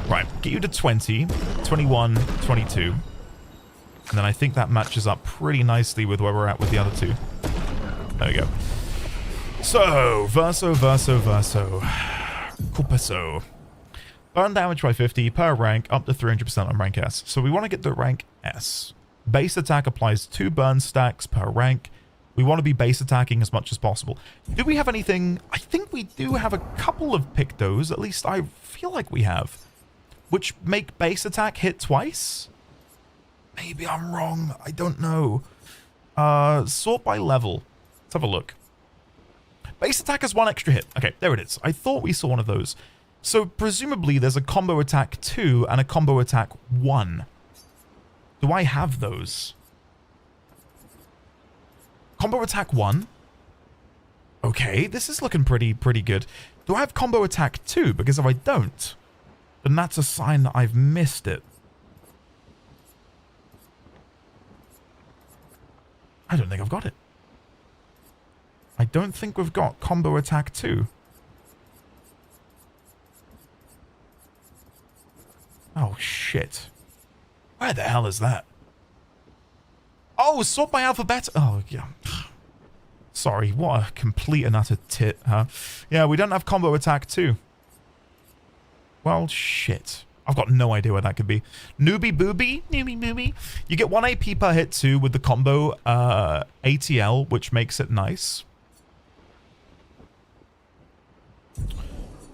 Right, get you to 20, 21, 22. And then I think that matches up pretty nicely with where we're at with the other two. There we go. So, Verso. Corpiso. Burn damage by 50 per rank, up to 300% on rank S. So we want to get to rank S. Base attack applies 2 burn stacks per rank. We want to be base attacking as much as possible. Do we have anything? I think we do have a couple of Pictos, at least I feel like we have, which make base attack hit twice? Maybe I'm wrong. I don't know. Sort by level. Let's have a look. Base attack has 1 extra hit. Okay, there it is. I thought we saw one of those. So presumably there's a combo attack 2 and a combo attack 1. Do I have those? Combo attack 1? Okay, this is looking pretty good. Do I have combo attack 2? Because if I don't, then that's a sign that I've missed it. I don't think I've got it. I don't think we've got combo attack 2. Oh, shit. Where the hell is that? Oh, sort by alphabet. Oh, yeah. Sorry, what a complete and utter tit, huh? Yeah, we don't have combo attack 2. Well, shit. I've got no idea where that could be. Newbie booby. You get 1 AP per hit too with the combo ATL, which makes it nice.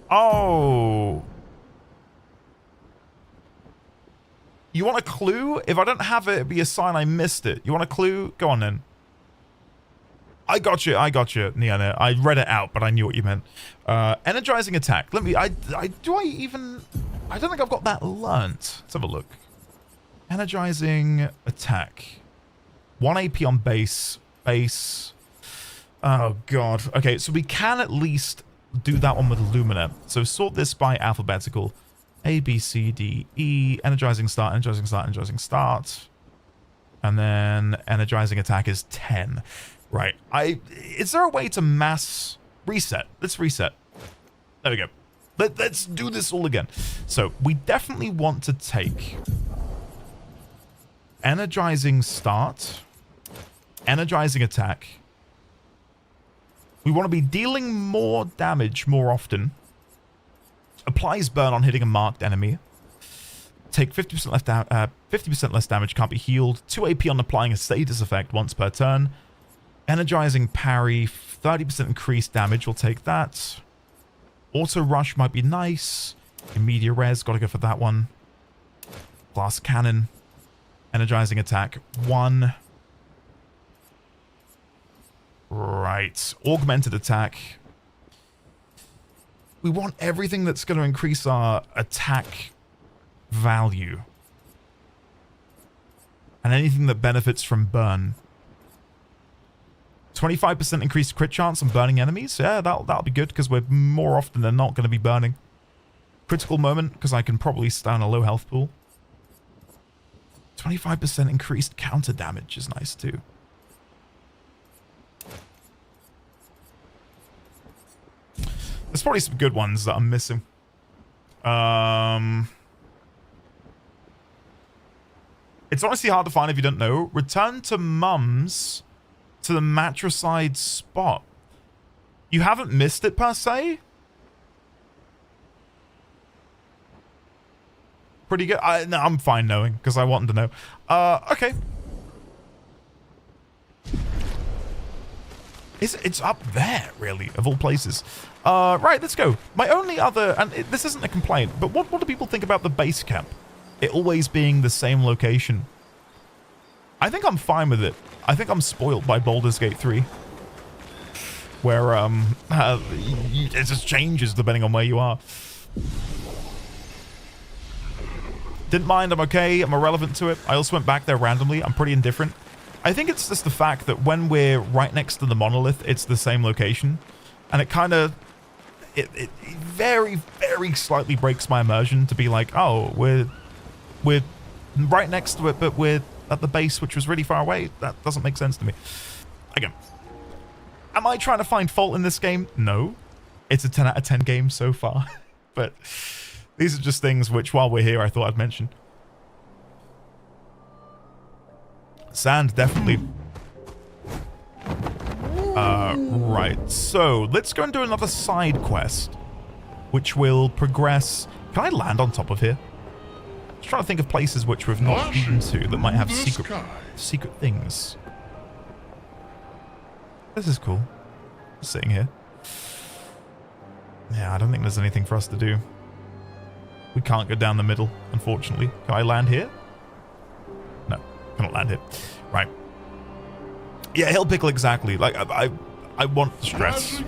Oh. You want a clue? If I don't have it, it'd be a sign I missed it. You want a clue? Go on then. I got you, Niana. I read it out, but I knew what you meant. Energizing attack. Let me, I don't think I've got that learnt. Let's have a look. Energizing attack. 1 AP on base. Oh, God. Okay, so we can at least do that one with Lumina. So sort this by alphabetical. A, B, C, D, E. Energizing start. And then energizing attack is 10. Right. Is there a way to mass reset? Let's reset. There we go. Let's do this all again. So we definitely want to take energizing start, energizing attack. We want to be dealing more damage more often. Applies burn on hitting a marked enemy. Take 50% less damage, can't be healed. 2 AP on applying a status effect once per turn. Energizing parry, 30% increased damage, we'll take that. Auto rush might be nice. Immediate res, gotta go for that one. Glass cannon. Energizing attack, 1. Right. Augmented attack. We want everything that's going to increase our attack value. And anything that benefits from burn. 25% increased crit chance on burning enemies. Yeah, that'll be good because we're more often than not going to be burning. Critical moment because I can probably stun a low health pool. 25% increased counter damage is nice too. There's probably some good ones that I'm missing. It's honestly hard to find if you don't know. Return to Mum's to the matricide spot. You haven't missed it per se? Pretty good. No, I'm fine knowing because I wanted to know. Okay. It's up there, really, of all places. Right, let's go. My only other, and this isn't a complaint, but what do people think about the base camp? It always being the same location. I think I'm fine with it. I think I'm spoiled by Baldur's Gate 3. Where, it just changes depending on where you are. Didn't mind, I'm okay, I'm irrelevant to it. I also went back there randomly, I'm pretty indifferent. I think it's just the fact that when we're right next to the monolith, it's the same location. And it kind of, it very, very slightly breaks my immersion to be like, oh, we're right next to it, but we're at the base, which was really far away. That doesn't make sense to me. again, am I trying to find fault in this game? No. It's a 10 out of 10 game so far. But these are just things which, while we're here, I thought I'd mention. Sand, definitely. Right. So, let's go and do another side quest, which will progress... Can I land on top of here? I'm just trying to think of places which we've not been to that might have secret things. This is cool. Just sitting here. Yeah, I don't think there's anything for us to do. We can't go down the middle, unfortunately. Can I land here? No, cannot land here. Right. Yeah, Hill Pickle, exactly. Like, I want the stress.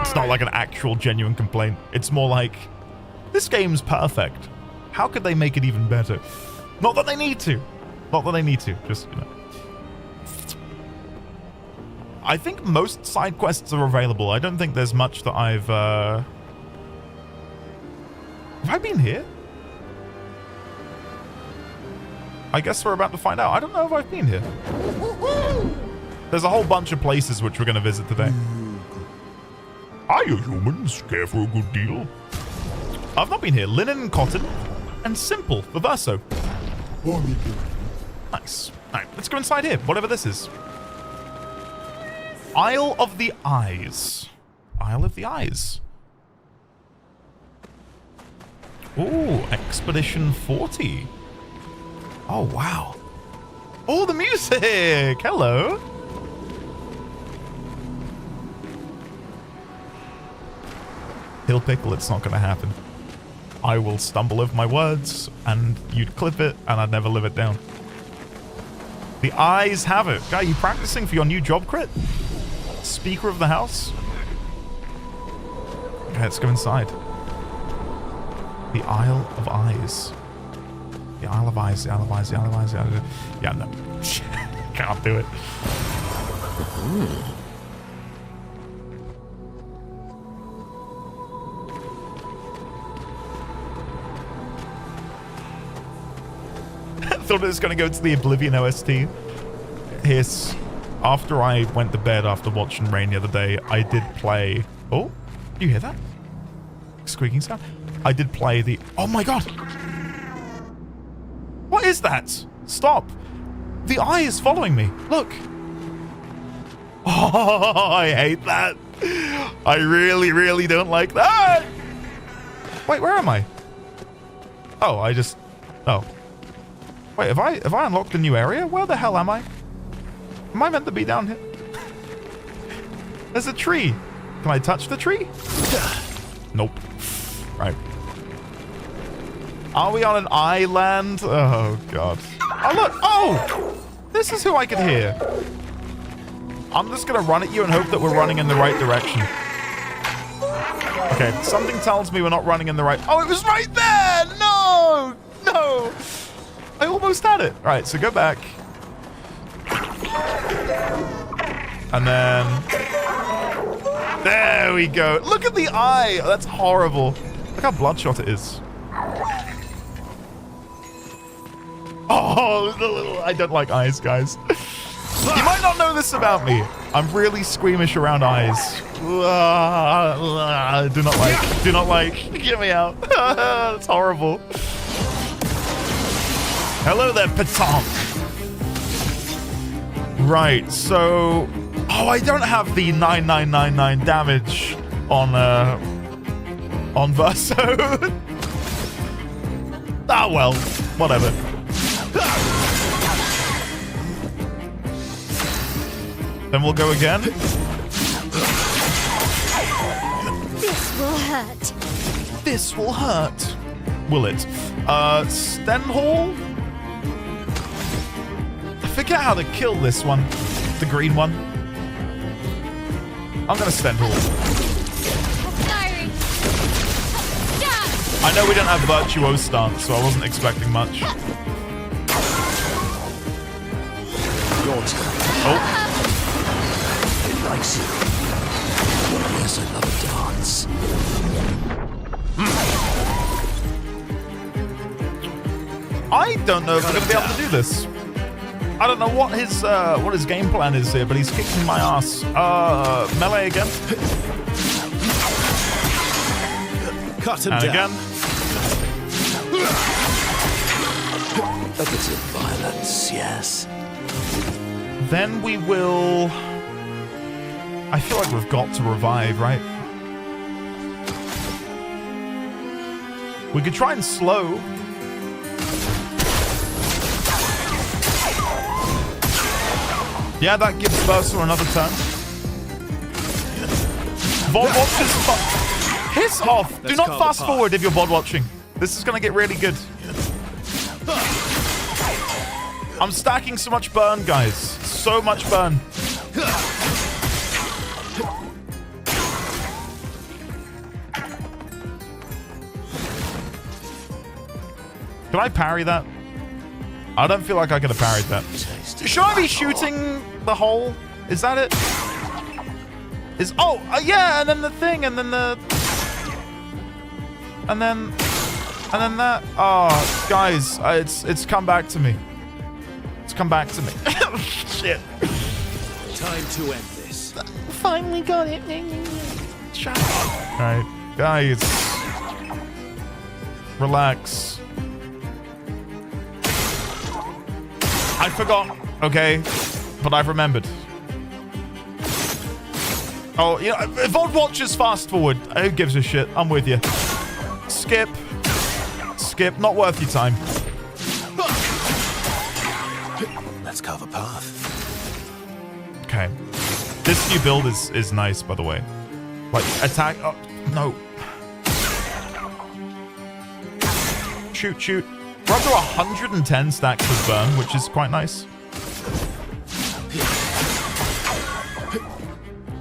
It's not like an actual genuine complaint. It's more like, this game's perfect. How could they make it even better? Not that they need to. Not that they need to. Just, you know. I think most side quests are available. I don't think there's much that I've... Have I been here? I guess we're about to find out. I don't know if I've been here. There's a whole bunch of places which we're going to visit today. Hiya, humans. Care for a good deal? I've not been here. Linen and cotton. And simple, the verso. Nice. Alright, let's go inside here. Whatever this is. Isle of the Eyes. Isle of the Eyes. Ooh, Expedition 40. Oh, wow. Oh, the music! Hello! Hill Pickle, it's not gonna happen. I will stumble over my words, and you'd clip it, and I'd never live it down. The eyes have it. Guy, you practicing for your new job crit? Speaker of the house? Okay, let's go inside. The Isle of Eyes. The Isle of Eyes, the Isle of Eyes, the Isle of Eyes, the Isle of Eyes. Yeah, no. Can't do it. I thought it was going to go to the Oblivion OST. Hiss. After I went to bed after watching Rain the other day, I did play... Oh, do you hear that? Squeaking sound? I did play the... Oh my god! What is that? Stop! The eye is following me. Look. Oh, I hate that. I really, really don't like that. Wait, where am I? Oh, I just... Oh. Wait, have I unlocked a new area? Where the hell am I? Am I meant to be down here? There's a tree. Can I touch the tree? Nope. Right. Are we on an island? Oh, God. Oh, look. Oh! This is who I could hear. I'm just going to run at you and hope that we're running in the right direction. Okay, something tells me we're not running in the right... Oh, it was right there! No! No! I almost had it. Right, so go back. And then... There we go. Look at the eye. Oh, that's horrible. Look how bloodshot it is. Oh, I don't like eyes, guys. You might not know this about me. I'm really squeamish around eyes. Do not like. Get me out. That's horrible. Hello there, Petanque. Right, so... Oh, I don't have the 9999 damage on Verso. Ah, well, whatever. Then we'll go again. This will hurt. This will hurt. Will it? Stenhall? I forget how to kill this one. The green one. I'm gonna Stenhall. I know we don't have Virtuoso stance, so I wasn't expecting much. Oh. It likes you. Yes, I love a dance. I don't know if we're gonna be able to do this. I don't know what his game plan is here, but he's kicking my ass. Melee again. Cut him And down. again. A bit of violence, yes. Then we will... I feel like we've got to revive, right? We could try and slow. Yeah, that gives Versa another turn. VOD watchers, piss off! Do Let's not call the fast path. forward if you're VOD watching. This is gonna get really good. I'm stacking so much burn, guys. So much burn. Can I parry that? I don't feel like I could have parried that. Should I be shooting the hole? Is that it? Yeah, and then the thing, and then the... And then that... Oh, guys, it's come back to me. It's come back to me. Shit. Time to end this. Finally got it. Shut up. Alright, guys. Relax. I forgot, okay? But I've remembered. Oh, you know, if VOD watchers fast forward, who gives a shit? I'm with you. Skip. Skip, not worth your time. Let's carve a path. Okay. This new build is nice, by the way. Like, attack... Oh, no. Shoot, shoot. We're up to 110 stacks of burn, which is quite nice.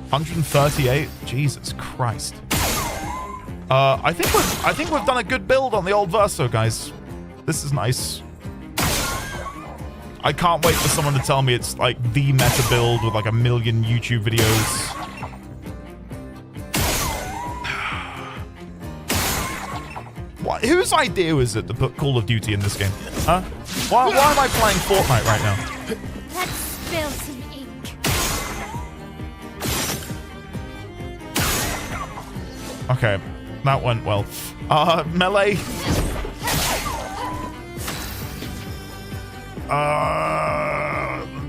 138? Jesus Christ. I think we've done a good build on the old Verso, guys. This is nice. I can't wait for someone to tell me it's like the meta build with like 1 million YouTube videos. Whose idea is it to put Call of Duty in this game? Huh? Why am I playing Fortnite right now? Let's spill some ink. Okay, that went well. Melee.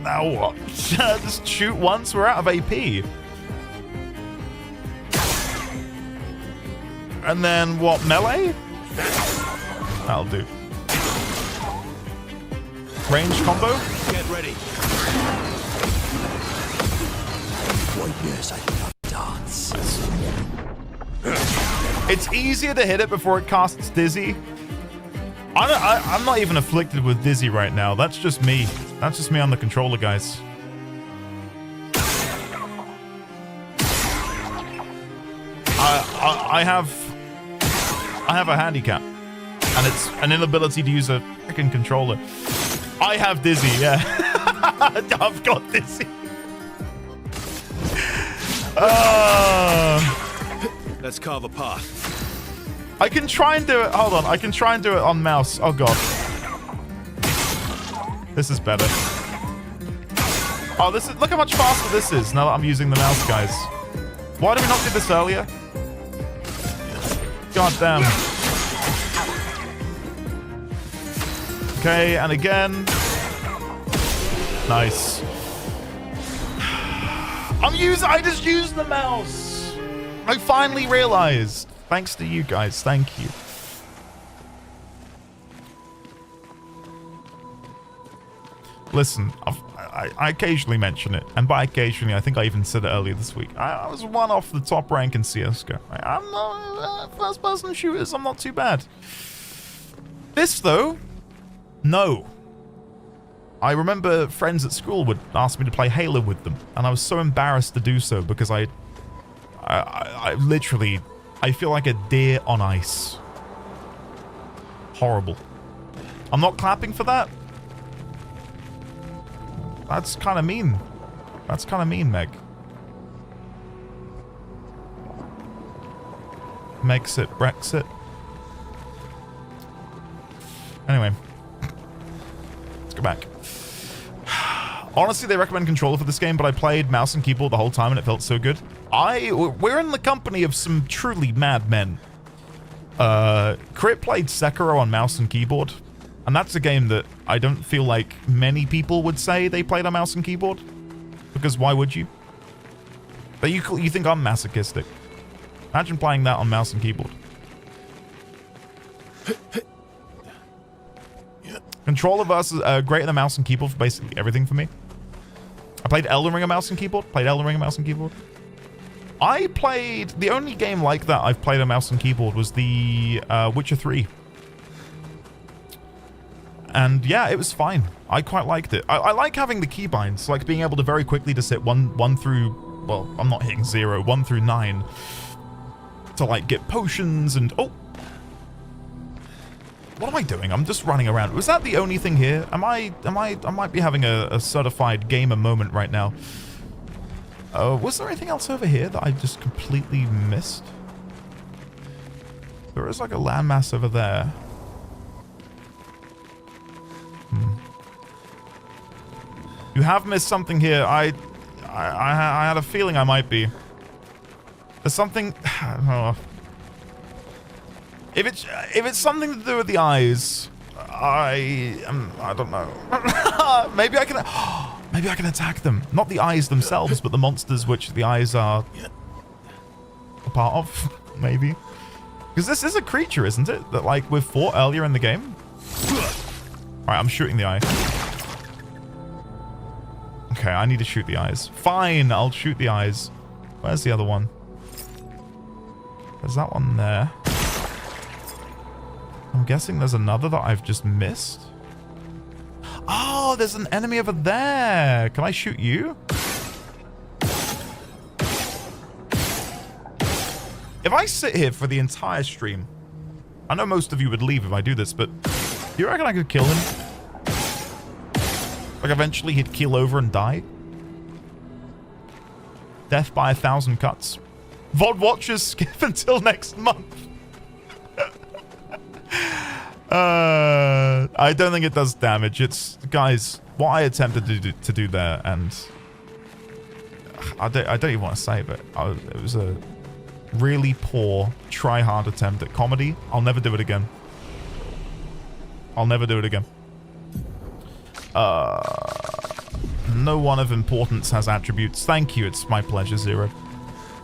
Now what? Just shoot once, we're out of AP. And then what, melee? That'll do. Range combo? Get ready. Warriors, I cannot dance. It's easier to hit it before it casts Dizzy. I'm not even afflicted with Dizzy right now. That's just me. That's just me on the controller, guys. I have a handicap. And it's an inability to use a freaking controller. I have Dizzy, yeah. I've got Dizzy. Let's carve a path. I can try and do it. Hold on. I can try and do it on mouse. Oh, God. This is better. Oh, this is... Look how much faster this is now that I'm using the mouse, guys. Why did we not do this earlier? God damn. Okay, and again. Nice. I just used the mouse. I finally realized. Thanks to you guys. Thank you. Listen, I occasionally mention it, and by occasionally, I think I even said it earlier this week. I was one off the top rank in CSGO. I'm not first-person shooters. I'm not too bad. This though, no. I remember friends at school would ask me to play Halo with them, and I was so embarrassed to do so because I literally, I feel like a deer on ice. Horrible. I'm not clapping for that. That's kind of mean. That's kind of mean, Meg. Megxit, Brexit. Anyway. Let's go back. Honestly, they recommend controller for this game, but I played mouse and keyboard the whole time and it felt so good. We're in the company of some truly mad men. Crit played Sekiro on mouse and keyboard, and that's a game that I don't feel like many people would say they played on mouse and keyboard, because why would you? But you think I'm masochistic. Imagine playing that on mouse and keyboard. Controller versus greater than mouse and keyboard for basically everything for me. I played Elden Ring on mouse and keyboard. I played... The only game like that I've played on mouse and keyboard was the Witcher 3. And yeah, it was fine. I quite liked it. I like having the keybinds, like being able to very quickly just hit one through... Well, I'm not hitting 0, 1 through 9. To like get potions and... Oh! What am I doing? I'm just running around. Was that the only thing here? I might be having a certified gamer moment right now. Was there anything else over here that I just completely missed? There is like a landmass over there. You have missed something here. I had a feeling I might be. There's something... Oh. If it's something to do with the eyes, I don't know. Maybe I can attack them. Not the eyes themselves, but the monsters which the eyes are a part of. Maybe. Because this is a creature, isn't it? That like we've fought earlier in the game. Alright, I'm shooting the eye. Okay, I need to shoot the eyes. Fine, I'll shoot the eyes. Where's the other one? There's that one there. I'm guessing there's another that I've just missed. Oh, there's an enemy over there. Can I shoot you? If I sit here for the entire stream, I know most of you would leave if I do this, but you reckon I could kill him? Like eventually he'd keel over and die? Death by 1,000 cuts. VOD watchers skip until next month. I don't think it does damage. It's, guys, what I attempted to do there, and I don't even want to say, but it was a really poor, try-hard attempt at comedy. I'll never do it again. I'll never do it again. No one of importance has attributes. Thank you. It's my pleasure, Zero.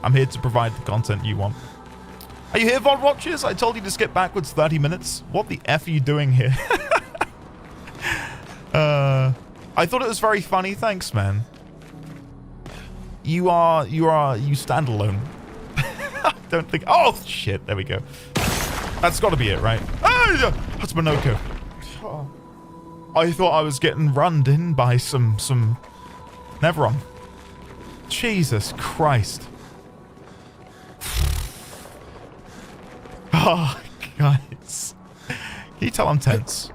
I'm here to provide the content you want. Are you here, VOD watchers? I told you to skip backwards 30 minutes. What the F are you doing here? I thought it was very funny. Thanks, man. You stand alone. Don't think... Oh, shit. There we go. That's got to be it, right? Ah, that's Monoko. I thought I was getting runned in by some Nevron. Jesus Christ. Oh, guys. Can you tell I'm tense?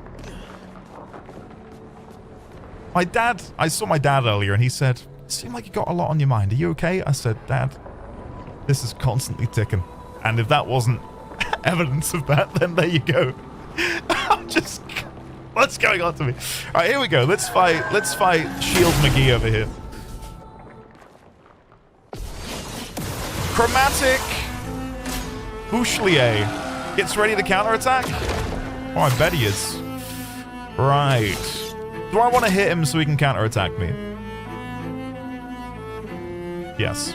My dad, I saw my dad earlier and he said, "It seemed like you got a lot on your mind. Are you okay?" I said, "Dad, this is constantly ticking." And if that wasn't evidence of that, then there you go. I'm just... What's going on to me? All right, here we go. Let's fight Shield McGee over here. Chromatic Bouchlier gets ready to counterattack. Oh, I bet he is. Right. Do I want to hit him so he can counterattack me? Yes.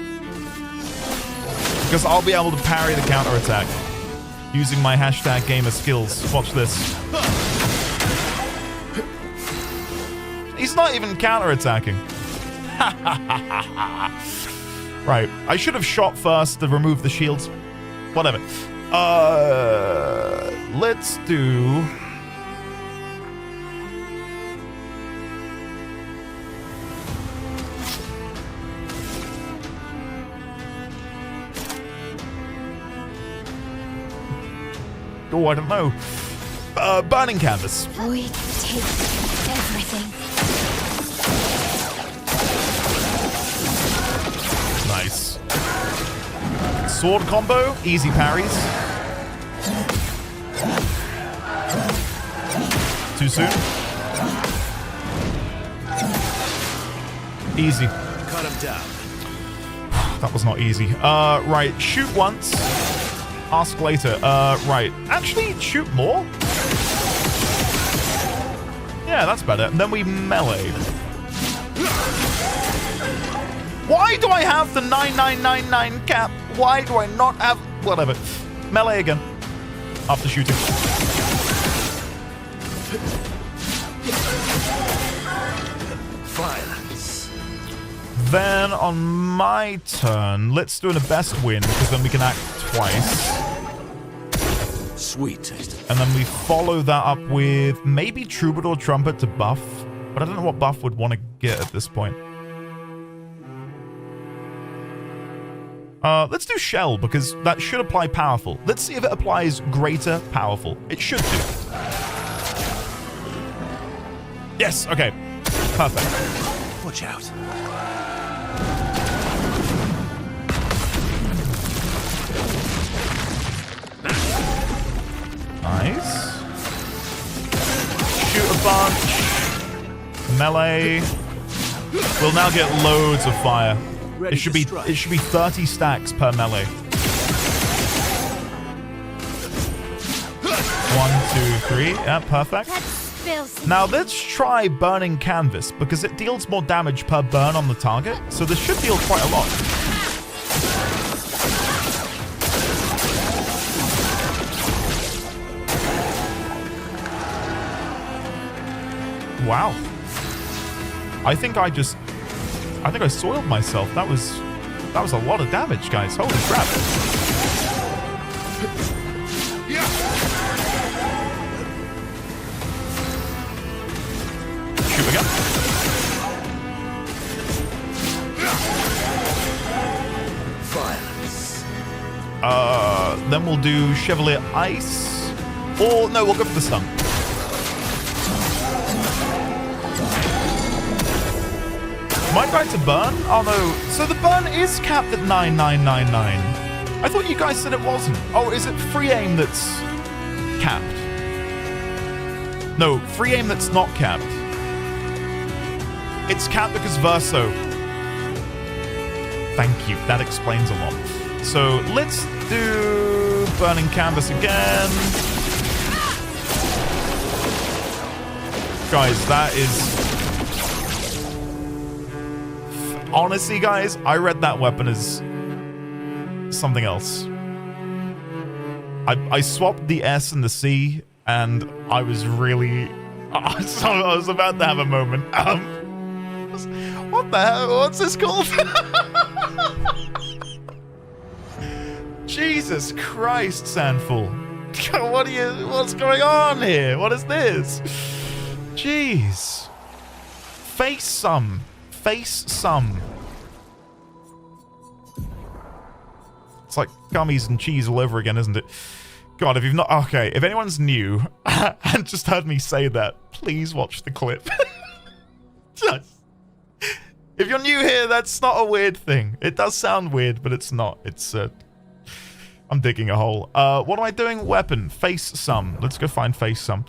Because I'll be able to parry the counterattack using my hashtag gamer skills. Watch this. He's not even counterattacking. Right. I should have shot first to remove the shields. Whatever. Let's do... Oh, I don't know. Burning Canvas. We take everything. Nice. Sword combo, easy parries. Too soon. Easy. Cut him down. That was not easy. Right. Shoot once. Ask later. Right. Actually, shoot more? Yeah, that's better. And then we melee. Why do I have the 9999 cap? Why do I not have... Whatever. Melee again. After shooting. Violence. Then on my turn, let's do a best win, because then we can act twice. Sweet taste. And then we follow that up with maybe Troubadour Trumpet to buff. But I don't know what buff would want to get at this point. Let's do Shell, because that should apply Powerful. Let's see if it applies Greater Powerful. It should do. Yes, okay. Perfect. Watch out. Nice. Shoot a bunch. Melee. We'll now get loads of fire. It should be 30 stacks per melee. 1, 2, 3. Yeah, perfect. Now let's try burning canvas, because it deals more damage per burn on the target, so this should deal quite a lot. Wow. I think I soiled myself. That was a lot of damage, guys. Holy crap. Shoot again. Violence. Then we'll do Chevalier Ice. Or no, we'll go for the stun. Might go to burn? Oh no. So the burn is capped at 9999. I thought you guys said it wasn't. Oh, is it free aim that's capped? No, free aim that's not capped. It's capped because Verso. Thank you. That explains a lot. So let's do burning canvas again. Guys, that is... Honestly, guys, I read that weapon as something else. I swapped the S and the C, and I was really... I was about to have a moment. What the hell? What's this called? Jesus Christ, Sandful. What's going on here? What is this? Jeez. Face some. Face some. It's like gummies and cheese all over again, isn't it? God, if you've not... Okay, if anyone's new and just heard me say that, please watch the clip. Just... If you're new here, that's not a weird thing. It does sound weird, but it's not. It's... I'm digging a hole. What am I doing? Weapon. Face some. Let's go find face some.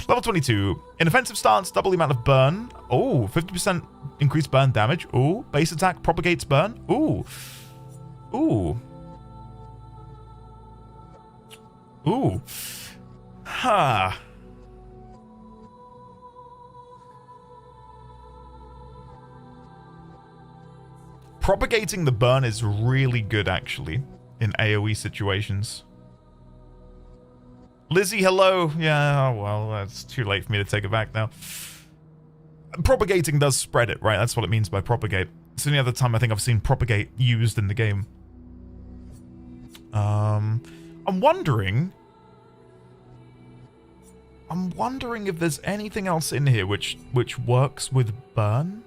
Level 22. In offensive stance, double the amount of burn. Oh, 50% increased burn damage. Ooh. Base attack propagates burn. Ooh. Ooh. Ooh. Ha. Propagating the burn is really good, actually, in AoE situations. Lizzie, hello. Yeah, well, that's too late for me to take it back now. Propagating does spread it, right? That's what it means by propagate. It's the only other time I think I've seen propagate used in the game. I'm wondering if there's anything else in here which works with burn.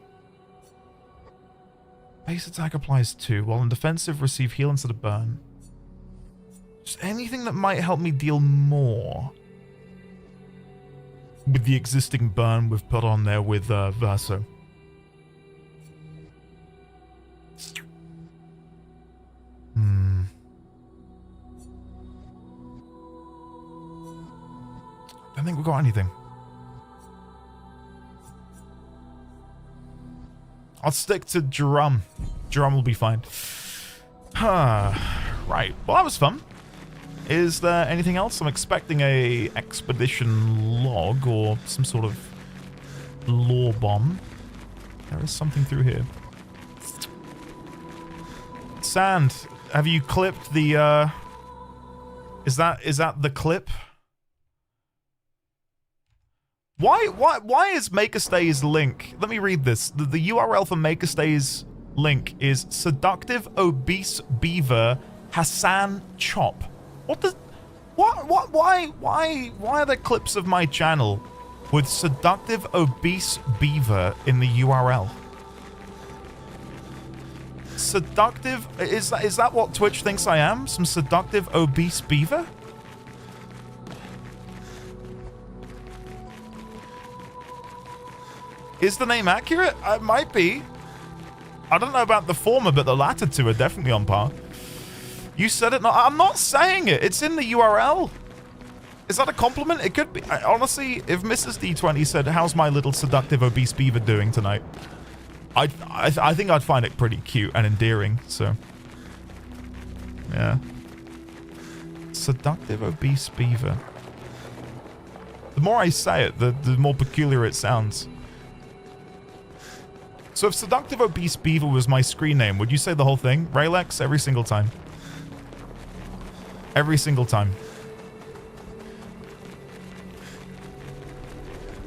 Base attack applies 2, while in defensive receive heal instead of burn. Just anything that might help me deal more with the existing burn we've put on there with Verso. I don't think we've got anything. I'll stick to drum. Drum will be fine. Right. Well, that was fun. Is there anything else? I'm expecting a expedition log or some sort of lore bomb. There is something through here. Sand, have you clipped the Is that the clip? Why is MakerStay's link? Let me read this. The URL for MakerStay's link is seductive obese beaver Hassan Chop. What the why are there clips of my channel with seductive obese beaver in the URL? Seductive, is that what Twitch thinks I am? Some seductive obese beaver? Is the name accurate? It might be. I don't know about the former, but the latter two are definitely on par. You said it. No, I'm not saying it. It's in the URL. Is that a compliment? It could be. Honestly, if Mrs. D20 said, "How's my little seductive obese beaver doing tonight?" I think I'd find it pretty cute and endearing. So, yeah. Seductive obese beaver. The more I say it, the more peculiar it sounds. So if seductive obese beaver was my screen name, would you say the whole thing? Raylex, every single time. Every single time.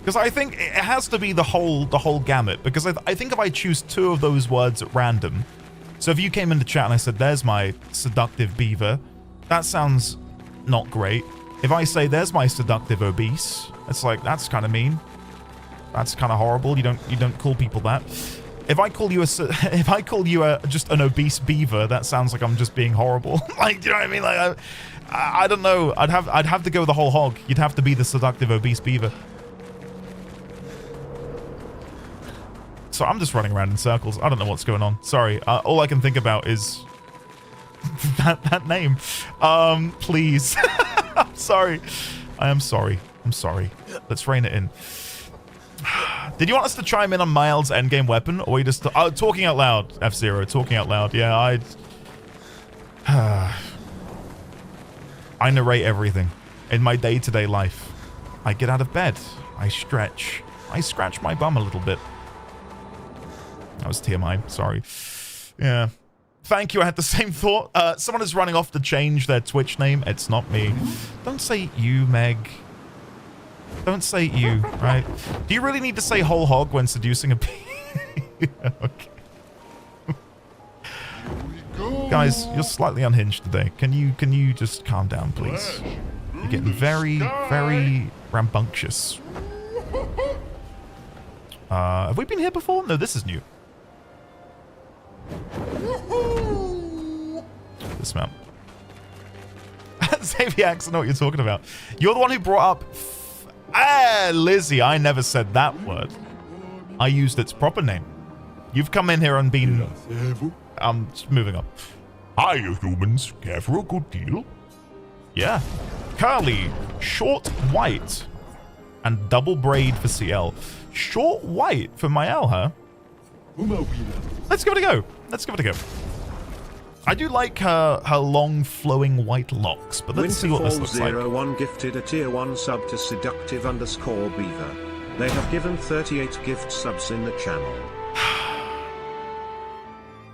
Because I think it has to be the whole gamut. Because I think if I choose two of those words at random, so if you came into chat and I said, "There's my seductive beaver," that sounds not great. If I say, "There's my seductive obese," it's like, that's kind of mean. That's kind of horrible. You don't call people that. If I call you just an obese beaver, that sounds like I'm just being horrible. Like, do you know what I mean? Like, I don't know. I'd have to go the whole hog. You'd have to be the seductive obese beaver. So I'm just running around in circles. I don't know what's going on. Sorry. All I can think about is that name. Please. I'm sorry. I am sorry. I'm sorry. Let's rein it in. Did you want us to chime in on Miles' endgame weapon, or you just talking out loud? F-Zero, talking out loud. Yeah, I narrate everything in my day-to-day life. I get out of bed. I stretch. I scratch my bum a little bit. That was TMI. Sorry. Yeah. Thank you. I had the same thought. Someone is running off to change their Twitch name. It's not me. Don't say you, Meg. Don't say you, right? Do you really need to say whole hog when seducing a yeah, okay. Guys, you're slightly unhinged today. Can you just calm down, please? You're getting very, very rambunctious. Have we been here before? No, this is new. Dismount. Xaviax, I know what you're talking about. You're the one who brought up... Lizzie, I never said that word. I used its proper name. You've come in here and been... moving on. Hi, you humans. Care for a good deal? Yeah. Curly, short white, and double braid for CL. Short white for Mael, huh? Let's give it a go. Let's give it a go. I do like her long flowing white locks, but let's see what this looks like. Winterfall01 gifted a tier 1 sub to seductive_beaver. They have given 38 gift subs in the channel.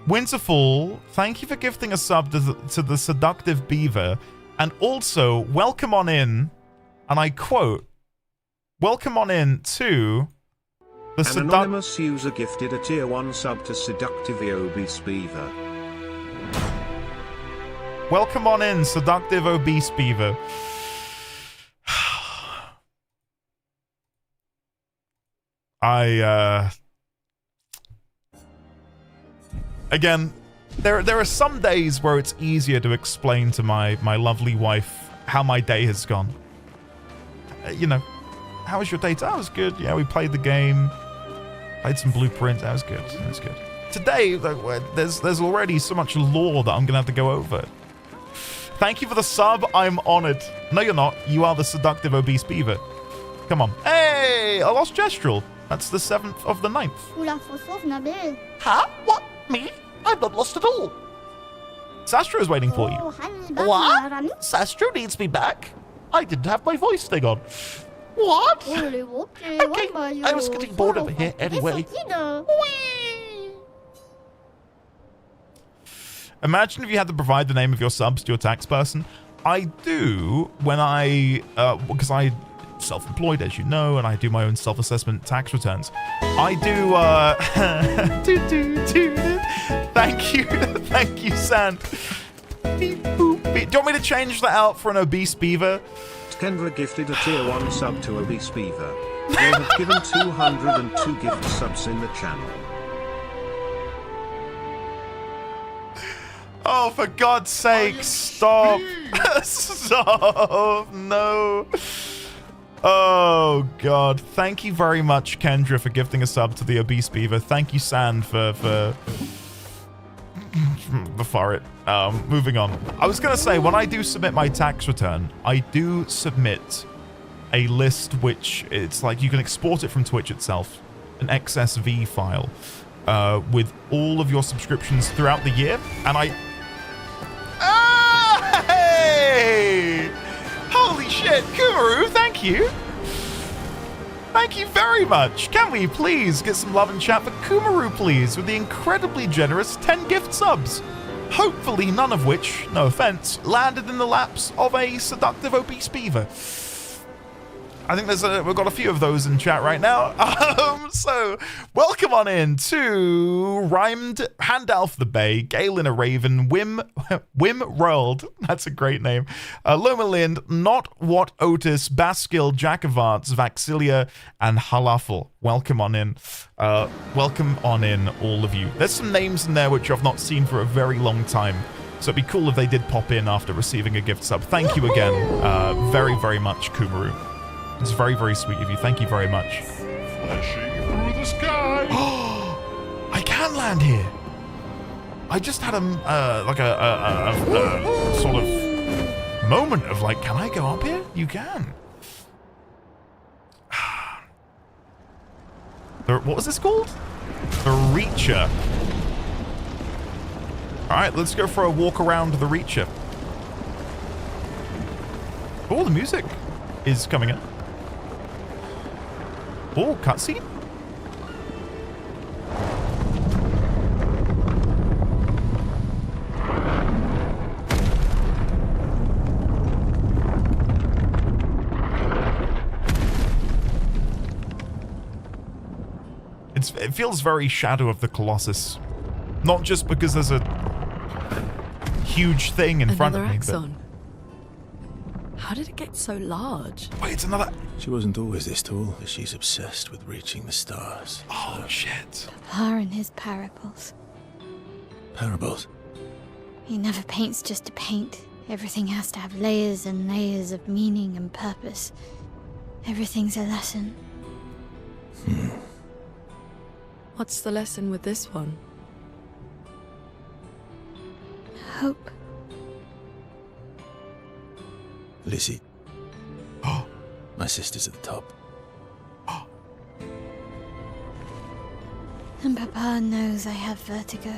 Winterfall, thank you for gifting a sub to the seductive beaver, and also welcome on in, and I quote, welcome on in to the An anonymous user gifted a tier 1 sub to seductive obese beaver. Welcome on in, seductive obese beaver. Again, there are some days where it's easier to explain to my lovely wife how my day has gone. You know, how was your day? That was good. Yeah, we played the game. Played some Blueprint. That was good. That was good. Today, there's already so much lore that I'm going to have to go over. Thank you for the sub. I'm honored. No, you're not. You are the seductive obese beaver. Come on. Hey, I lost Gestural. That's the 7th of the 9th. Huh? What? Me? I'm not lost at all. Sastro is waiting for you. What? Sastro needs me back? I didn't have my voice thing on. What? Okay, I was getting bored over here anyway. Whee! Imagine if you had to provide the name of your subs to your tax person. I do when because I'm self-employed, as you know, and I do my own self-assessment tax returns. I do, thank you, Sand. Beep, boop, beep. Do you want me to change that out for an obese beaver? Kendra gifted a tier 1 sub to Obese Beaver. They have given 202 gift subs in the channel. Oh, for God's sake, stop. Stop. No. Oh, God. Thank you very much, Kendra, for gifting a sub to the Obese Beaver. Thank you, Sand, for the forest. Moving on. I was going to say, when I do submit my tax return, I do submit a list which it's like you can export it from Twitch itself, an XSV file, with all of your subscriptions throughout the year. And I... Ah, hey! Holy shit, Kumaru, thank you. Thank you very much. Can we please get some love and chat for Kumaru, please, with the incredibly generous 10 gift subs? Hopefully none of which, no offense, landed in the laps of a seductive obese beaver. I think we've got a few of those in chat right now. So welcome on in to Rhymed, Handalf the Bay, Galen a Raven, Wim Rold, that's a great name, Loma Lind, Not What Otis, Baskil, Jack of Arts, Vaxilia, and Halafel. Welcome on in. Welcome on in, all of you. There's some names in there which I've not seen for a very long time. So it'd be cool if they did pop in after receiving a gift sub. Thank you again very, very much, Kumaru. It's very, very sweet of you. Thank you very much. Flashing through the sky. I can land here. I just had a sort of moment of like, can I go up here? You can. What was this called? The Reacher. All right, let's go for a walk around the Reacher. Oh, the music is coming in. Oh, cutscene? It feels very Shadow of the Colossus. Not just because there's a huge thing in front of me, axon. How did it get so large? Wait, it's another... She wasn't always this tall, but she's obsessed with reaching the stars. Oh, shit. Papa and his parables. Parables? He never paints just to paint. Everything has to have layers and layers of meaning and purpose. Everything's a lesson. What's the lesson with this one? Hope. Lizzie. My sister's at the top. And Papa knows I have vertigo.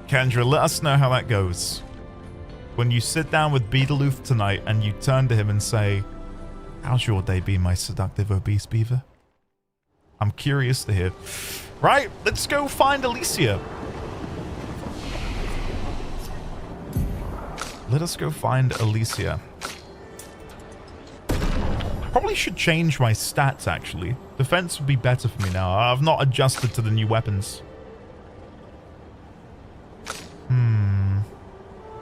Kendra, let us know how that goes. When you sit down with Beetleooth tonight and you turn to him and say, how's your day been, my seductive obese beaver? I'm curious to hear. Right, let's go find Alicia. Let us go find Alicia. Probably should change my stats, actually. Defense would be better for me now. I've not adjusted to the new weapons.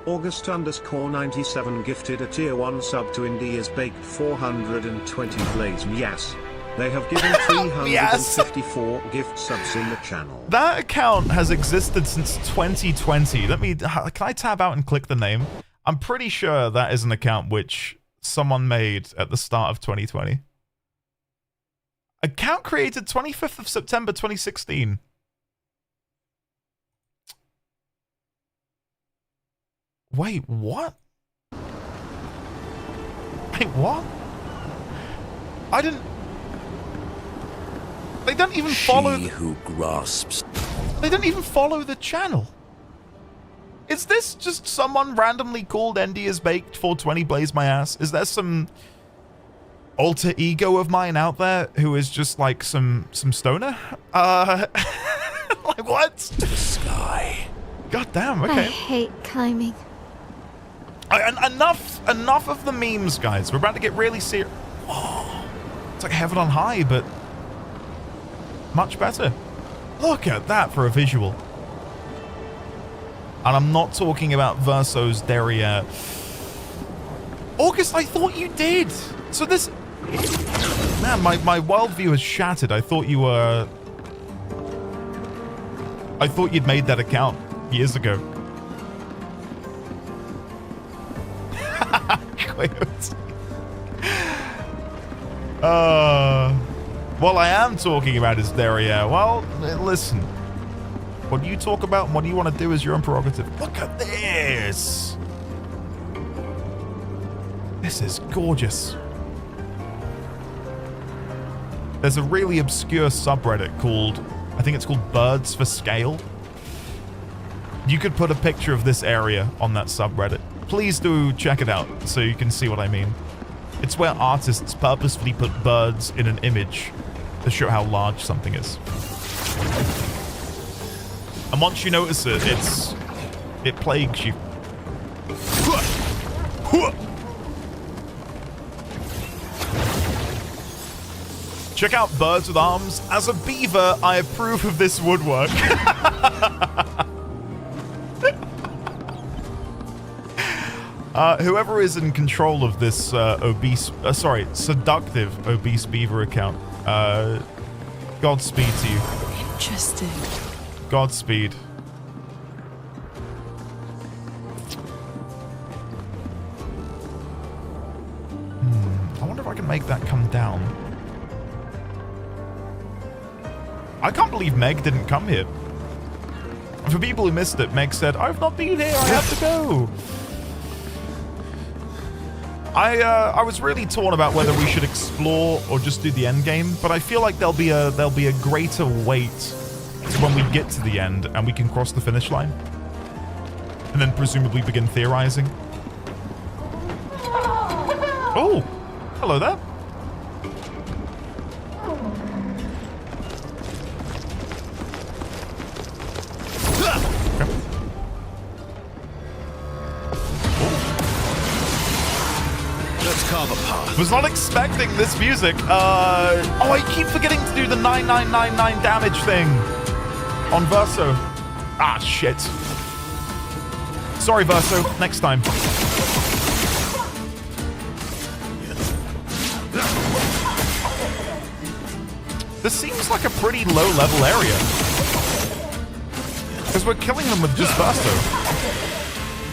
August _97 gifted a tier 1 sub to India's Baked 420 Blaze. Yes. They have given 354 gift subs in the channel. That account has existed since 2020. Can I tab out and click the name? I'm pretty sure that is an account which someone made at the start of 2020. Account created 25th of September 2016. Wait, what? Wait, what? I didn't... They don't even follow... She who grasps. They don't even follow the channel. Is this just someone randomly called ND is Baked 420 Blaze My Ass? Is there some alter ego of mine out there who is just like some stoner? Like what? The sky. God damn, okay. I hate climbing. Enough of the memes, guys. We're about to get really serious. Oh, it's like heaven on high, but much better. Look at that for a visual. And I'm not talking about Verso's derriere. August, I thought you did. So this... Man, my worldview has shattered. I thought you were... I thought you'd made that account years ago. Well, I am talking about his derriere. Well, listen. What you talk about and what you want to do is your own prerogative. Look at this. This is gorgeous. There's a really obscure subreddit called, I think it's called Birds for Scale. You could put a picture of this area on that subreddit. Please do check it out so you can see what I mean. It's where artists purposefully put birds in an image to show how large something is. And once you notice it, it plagues you. Check out Birds with Arms. As a beaver, I approve of this woodwork. Whoever is in control of this seductive obese beaver account, Godspeed to you. Interesting. Godspeed. I wonder if I can make that come down. I can't believe Meg didn't come here. For people who missed it, Meg said, I've not been here, I have to go. I was really torn about whether we should explore or just do the end game, but I feel like there'll be a greater weight to when we get to the end and we can cross the finish line. And then presumably begin theorizing. Oh, hello there. Was not expecting this music. Oh, I keep forgetting to do the 9999 damage thing on Verso. Ah, shit. Sorry, Verso. Next time. This seems like a pretty low-level area. Because we're killing them with just Verso,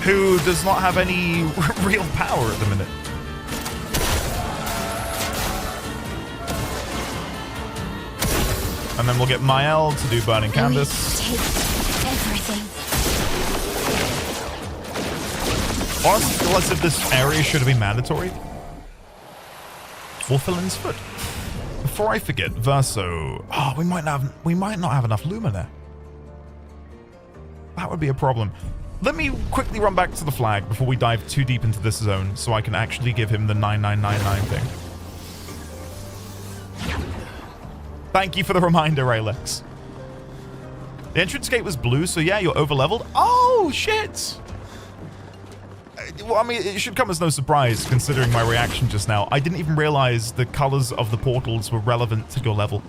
who does not have any real power at the minute. And then we'll get Mael to do Burning Canvas. Take everything. Honestly, I feel as if this area should have been mandatory. Orphelin's Foot. Before I forget, Verso. Oh, we might not have enough Lumina. That would be a problem. Let me quickly run back to the flag before we dive too deep into this zone so I can actually give him the 9999 thing. Thank you for the reminder, Alex. The entrance gate was blue, so yeah, you're over-leveled. Oh, shit! Well, I mean, it should come as no surprise, considering my reaction just now. I didn't even realize the colors of the portals were relevant to your level.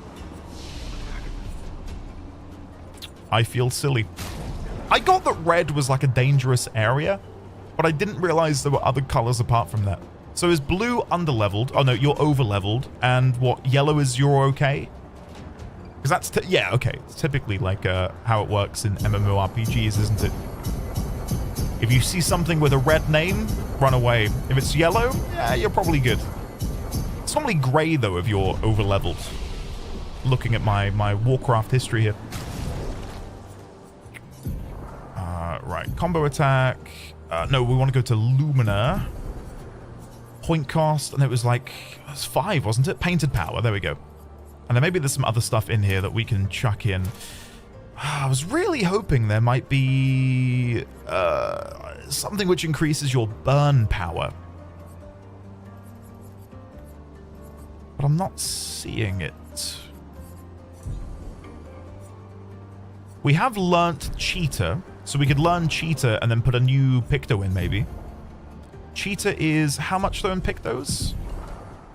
I feel silly. I got that red was like a dangerous area, but I didn't realize there were other colors apart from that. So is blue under-leveled? Oh no, you're over-leveled. And what, yellow is you're okay? Because that's, yeah, okay. It's typically like how it works in MMORPGs, isn't it? If you see something with a red name, run away. If it's yellow, yeah, you're probably good. It's normally grey, though, if you're over-leveled. Looking at my Warcraft history here. Right, combo attack. No, we want to go to Lumina. point cost, and it was like, it was 5, wasn't it? Painted power, there we go. And then maybe there's some other stuff in here that we can chuck in. I was really hoping there might be something which increases your burn power. But I'm not seeing it. We have learnt Cheetah, so we could learn Cheetah and then put a new Picto in, maybe. Cheetah is how much though in Pictos?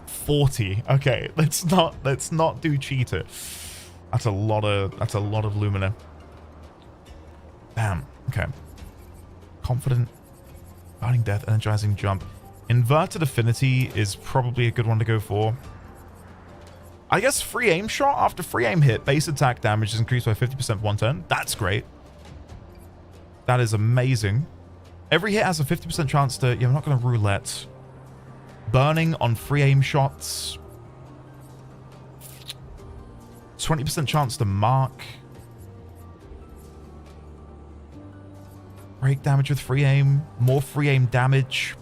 40. Okay, let's not do Cheetah. That's a lot of Lumina. Damn. Okay. Confident, Burning Death, Energizing Jump. Inverted Affinity is probably a good one to go for. I guess free aim shot. After free aim hit, base attack damage is increased by 50% for 1 turn. That's great. That is amazing. Every hit has a 50% chance to... Yeah, I'm not going to roulette. Burning on free aim shots. 20% chance to mark. Break damage with free aim. More free aim damage.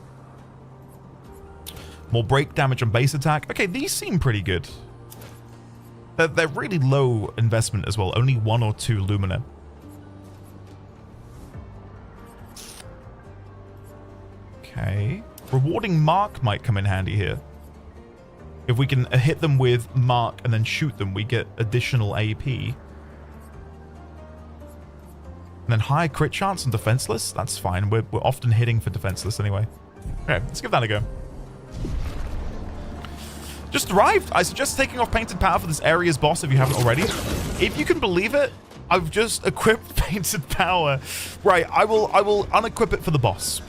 More break damage on base attack. Okay, these seem pretty good. They're really low investment as well. Only 1 or 2 Lumina. Okay. Rewarding Mark might come in handy here. If we can hit them with Mark and then shoot them, we get additional AP. And then higher crit chance on Defenseless. That's fine. We're often hitting for Defenseless anyway. Okay, let's give that a go. Just arrived. I suggest taking off Painted Power for this area's boss if you haven't already. If you can believe it, I've just equipped Painted Power. Right, I will unequip it for the boss.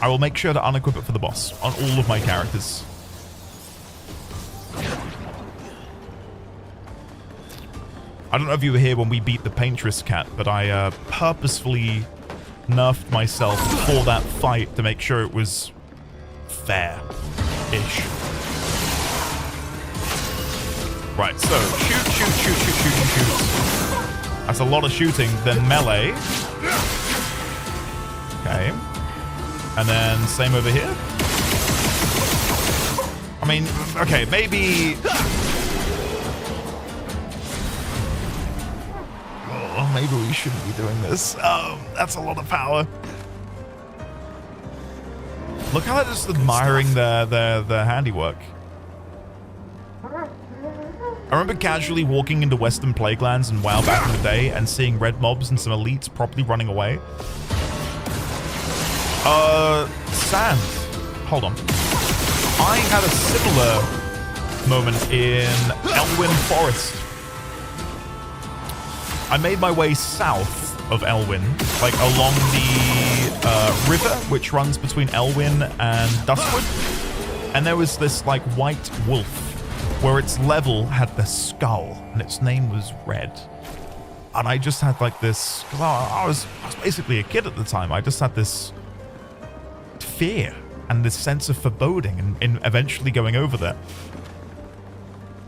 I will make sure to unequip it for the boss on all of my characters. I don't know if you were here when we beat the Paintress Cat, but I purposefully nerfed myself for that fight to make sure it was fair-ish. Right, so shoot. That's a lot of shooting. Then melee. Okay. And then same over here. I mean, okay, maybe... Oh, maybe we shouldn't be doing this. That's a lot of power. Look how they're just admiring their handiwork. I remember casually walking into Western Plaguelands and WoW back in the day and seeing red mobs and some elites properly running away. Sand. Hold on. I had a similar moment in Elwyn Forest. I made my way south of Elwyn, like along the river, which runs between Elwyn and Duskwood. And there was this like white wolf, where its level had the skull, and its name was Red. And I just had like this, because I was basically a kid at the time. I just had this fear and this sense of foreboding in eventually going over there.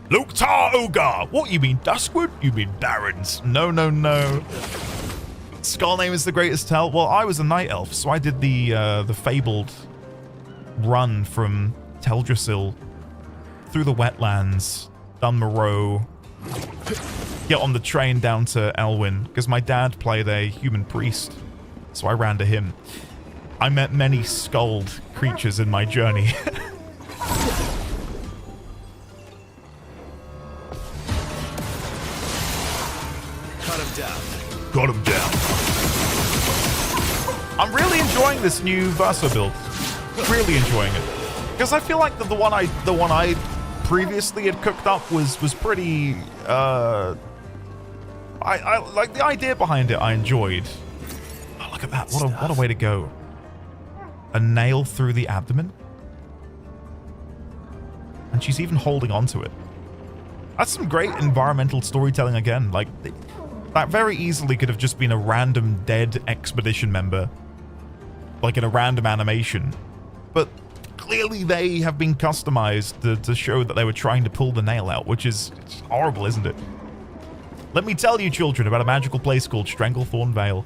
Loktar Ogar! What, you mean Duskwood? You mean Barrens? No. Skull name is the greatest tell. Well, I was a night elf, so I did the fabled run from Teldrassil through the wetlands, done Moreau, get on the train down to Elwyn, because my dad played a human priest, so I ran to him. I met many skulled creatures in my journey. Cut him down. I'm really enjoying this new Verso build. Really enjoying it. Because I feel like the one I previously had cooked up was pretty I like the idea behind it. I enjoyed. Oh, look at that. What a way to go. A nail through the abdomen. And she's even holding on to it. That's some great environmental storytelling again. Like that very easily could have just been a random dead expedition member, like in a random animation. But clearly they have been customized to show that they were trying to pull the nail out, which is horrible, isn't it? Let me tell you, children, about a magical place called Stranglethorn Vale.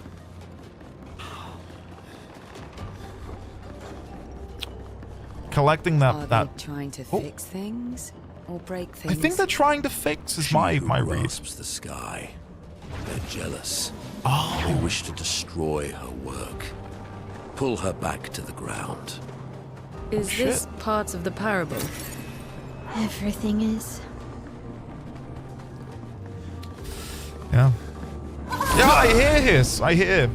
collecting Are that. they trying to Oh. fix things or break I things? think they're trying to fix. Is my read. grasps the sky. They're jealous. Oh. They wish to destroy her work. Pull her back to the ground. Is Shit. this part of the parable? Everything is. Yeah. Yeah, I hear his. I hear.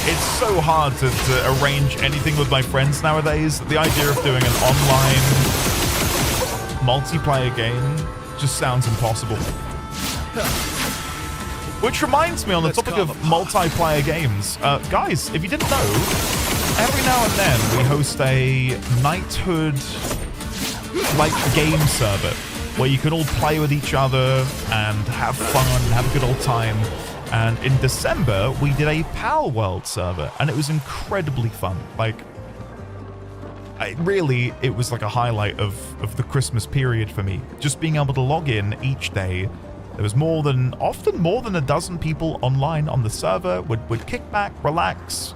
It's so hard to arrange anything with my friends nowadays. The idea of doing an online multiplayer game just sounds impossible. Which reminds me, on the topic of multiplayer games, guys, if you didn't know, every now and then we host a knighthood like game server where you can all play with each other and have fun, have a good old time. And in December, we did a Pal World server, and it was incredibly fun. Like, it was like a highlight of the Christmas period for me. Just being able to log in each day. There was often more than a dozen people online on the server, would kick back, relax.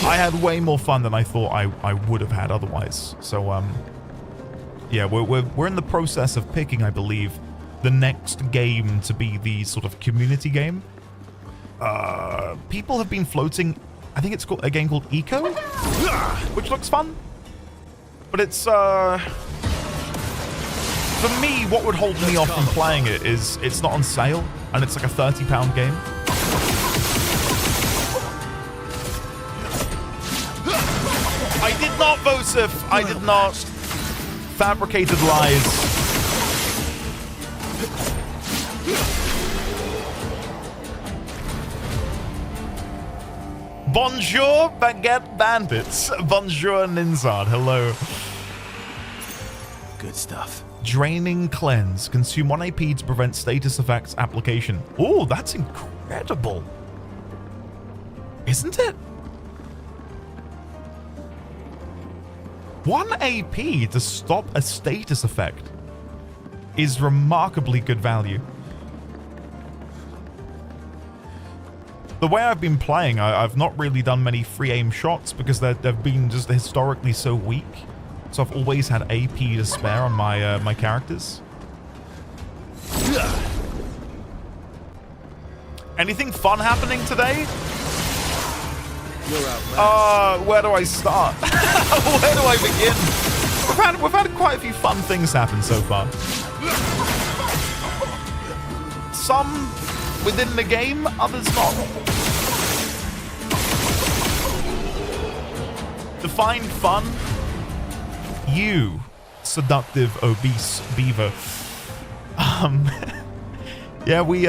I had way more fun than I thought I would have had otherwise. So, yeah, we're in the process of picking, I believe, the next game to be the sort of community game. People have been floating, I think it's called a game called Eco, which looks fun. But it's, for me, what would hold me off from playing it is it's not on sale, and it's like a £30 game. I did not, Vosif! I did not. Fabricated lies. Bonjour, Baguette Bandits. Bonjour, Ninzard. Hello. Good stuff. Draining Cleanse. Consume 1 AP to prevent status effects application. Oh, that's incredible. Isn't it? 1 AP to stop a status effect is remarkably good value. The way I've been playing, I've not really done many free aim shots because they've been just historically so weak. So I've always had AP to spare on my my characters. Anything fun happening today? Where do I start? Where do I begin? We've had quite a few fun things happen so far. Some within the game, others not. Define fun. You, seductive, obese beaver. Yeah, we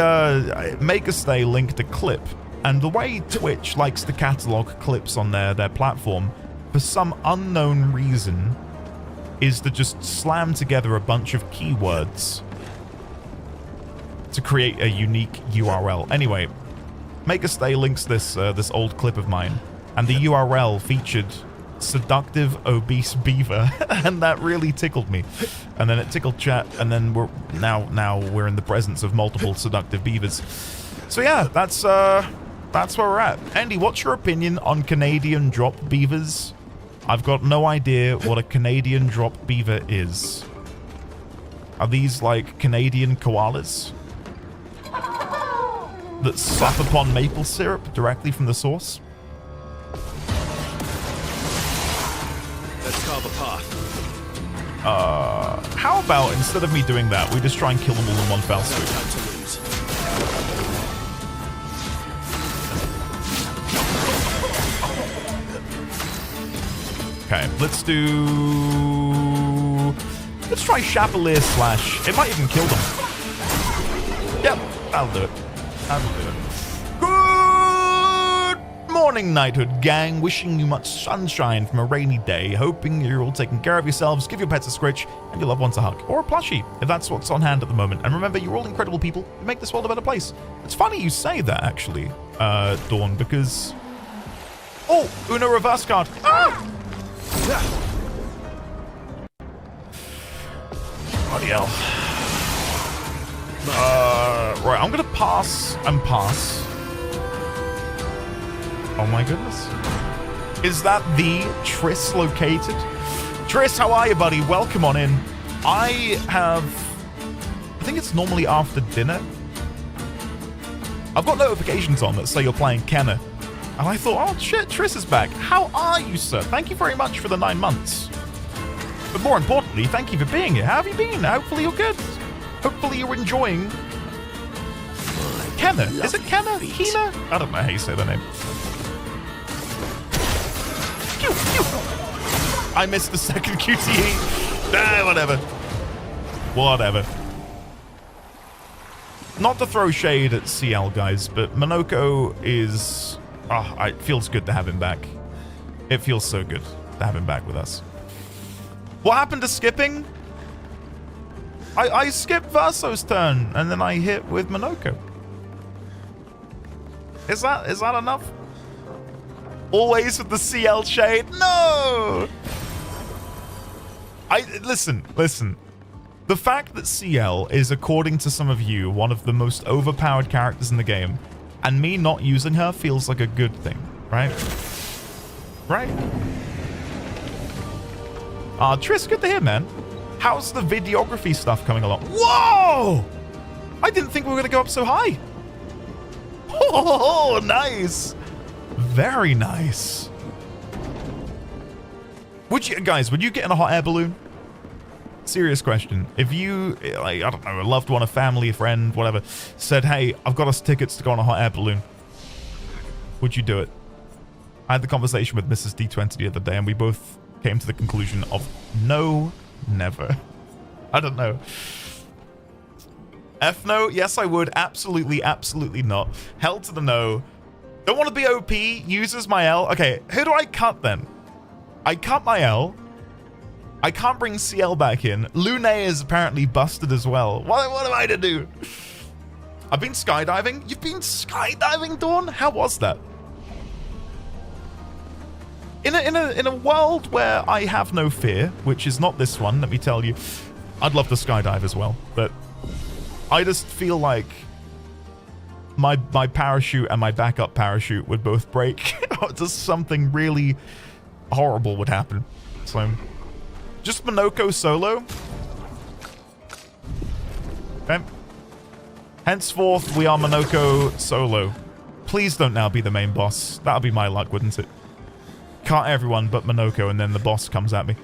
Make a Stay linked a clip, and the way Twitch likes to catalog clips on their platform, for some unknown reason, is to just slam together a bunch of keywords to create a unique URL. Anyway, Make a Stay links this old clip of mine, and the URL featured seductive obese beaver, and that really tickled me. And then it tickled chat, and then now we're in the presence of multiple seductive beavers. So yeah, that's where we're at. Andy, what's your opinion on Canadian drop beavers? I've got no idea what a Canadian drop beaver is. Are these like Canadian koalas that sup upon maple syrup directly from the source? Let's carve a path. How about instead of me doing that, we just try and kill them all in one fell swoop? Time to lose. Okay, let's try Chapelier Slash. It might even kill them. Yep, that'll do it. That'll do it. Good morning, Knighthood gang. Wishing you much sunshine from a rainy day. Hoping you're all taking care of yourselves. Give your pets a scritch and your loved ones a hug. Or a plushie, if that's what's on hand at the moment. And remember, you're all incredible people who make this world a better place. It's funny you say that, actually, Dawn, because... Oh, Uno reverse card. Ah! Bloody hell. Right, I'm gonna pass and pass. Oh my goodness. Is that the Triss located? Triss, how are you, buddy? Welcome on in. I think it's normally after dinner. I've got notifications on that say you're playing Kenna. And I thought, oh shit, Triss is back. How are you, sir? Thank you very much for the 9 months. But more importantly, thank you for being here. How have you been? Hopefully you're good. Hopefully you're enjoying Kenna. Is it Kenna? Kina? I don't know how you say the name. I missed the second QTE. Nah, whatever. Whatever. Not to throw shade at CL, guys, but Monoko is... Oh, it feels good to have him back. It feels so good to have him back with us. What happened to skipping? I skipped Verso's turn, and then I hit with Monoko. Is that enough? Always with the CL shade? No! Listen. The fact that CL is, according to some of you, one of the most overpowered characters in the game, and me not using her feels like a good thing, right? Right? Triss, good to hear, man. How's the videography stuff coming along? Whoa! I didn't think we were going to go up so high. Oh, nice. Very nice. Would you get in a hot air balloon? Serious question. If you, like, I don't know, a loved one, a family, a friend, whatever, said, hey, I've got us tickets to go on a hot air balloon, would you do it? I had the conversation with Mrs. D20 the other day, and we both came to the conclusion of no, never. I don't know. F no? Yes, I would. Absolutely, absolutely not. Hell to the no. Don't want to be OP. Uses my L. Okay, who do I cut then? I cut my L. I can't bring CL back in. Lune is apparently busted as well. What am I to do? I've been skydiving. You've been skydiving, Dawn? How was that? In a world where I have no fear, which is not this one, let me tell you, I'd love to skydive as well, but I just feel like my parachute and my backup parachute would both break. Or just something really horrible would happen. So, just Monoko solo. Okay. Henceforth, we are Monoko solo. Please don't now be the main boss. That'll be my luck, wouldn't it? Can't everyone but Monoko, and then the boss comes at me.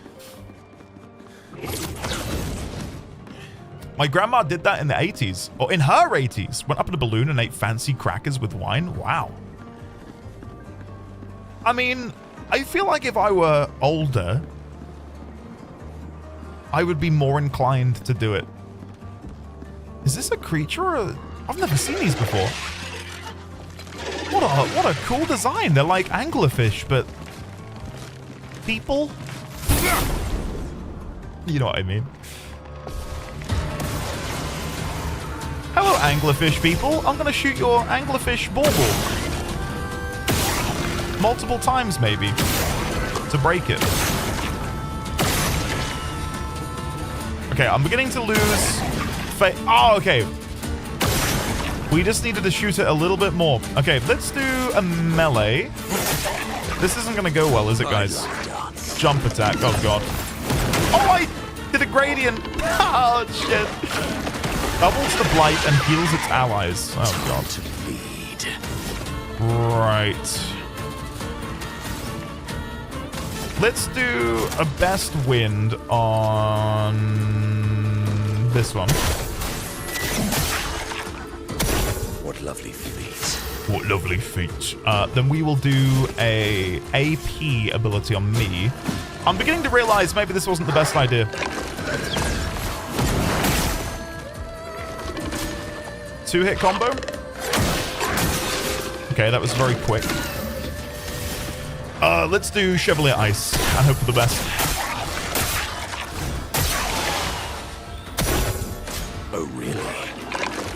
My grandma did that in the 80s. Or in her 80s. Went up in a balloon and ate fancy crackers with wine. Wow. I mean, I feel like if I were older, I would be more inclined to do it. Is this a creature? Or I've never seen these before. What a cool design. They're like anglerfish, but people? You know what I mean. Hello, anglerfish people. I'm going to shoot your anglerfish bauble. Multiple times, maybe, to break it. Okay, I'm beginning to lose faith. Oh, okay. We just needed to shoot it a little bit more. Okay, let's do a melee. This isn't going to go well, is it, guys? Jump attack. Oh, God. Oh, I did a gradient. Oh, shit. Doubles the blight and heals its allies. Oh, God. Right. Let's do a best wind on this one. What lovely feet. What lovely feet. Then we will do a AP ability on me. I'm beginning to realize maybe this wasn't the best idea. Two-hit combo. Okay, that was very quick. Let's do Chevalier Ice and hope for the best. Oh, really?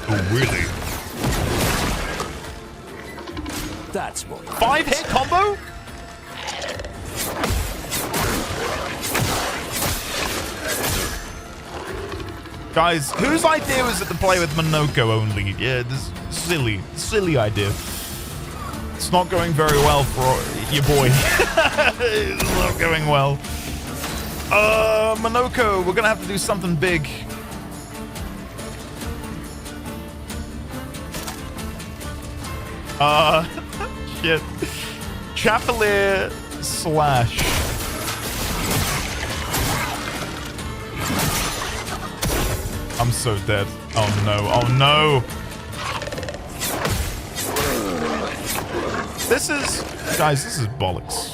Oh, really? That's what... 5-hit combo? Guys, whose idea was it to play with Monoko only? Yeah, this silly idea. It's not going very well for your boy. It's not going well. Monoko, we're gonna have to do something big. Shit. Chapelier slash. I'm so dead. Oh no, oh no. This is, guys, this is bollocks.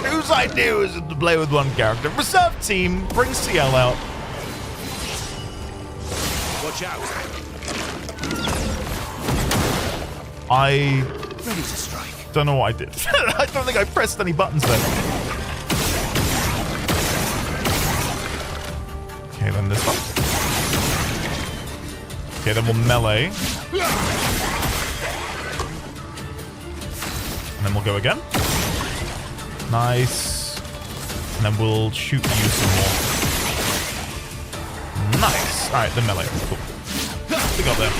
Whose idea is it to play with one character? Reserve team, bring CL out. Watch out. I Ready to strike. don't know what I did. I don't think I pressed any buttons then. Okay, then this one. Okay, then we'll melee. And then we'll go again. Nice. And then we'll shoot you some more. Nice. Alright, the melee. Cool. We got there.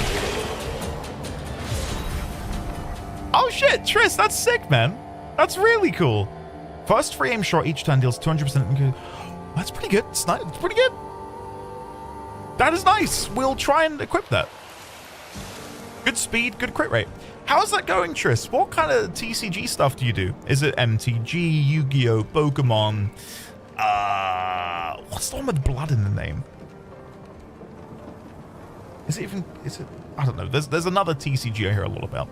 Oh shit, Triss, that's sick, man. That's really cool. First free aim shot each turn deals 200%. That's pretty good. It's pretty good. That is nice. We'll try and equip that. Good speed, good crit rate. How's that going, Triss? What kind of TCG stuff do you do? Is it MTG, Yu-Gi-Oh, Pokemon? What's the one with blood in the name? Is it? I don't know. There's another TCG I hear a lot about.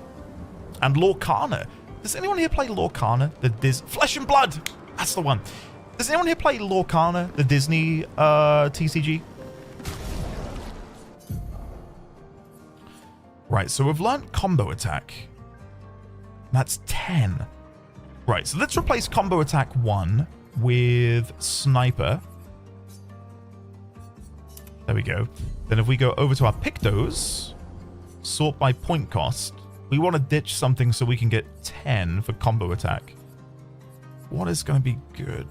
And Lorcana. Does anyone here play Lorcana? Flesh and Blood. That's the one. Does anyone here play Lorcana, the Disney TCG? Right, so we've learned combo attack. That's 10. Right, so let's replace combo attack 1 with sniper. There we go. Then if we go over to our Pictos, sort by point cost, we want to ditch something so we can get 10 for combo attack. What is going to be good?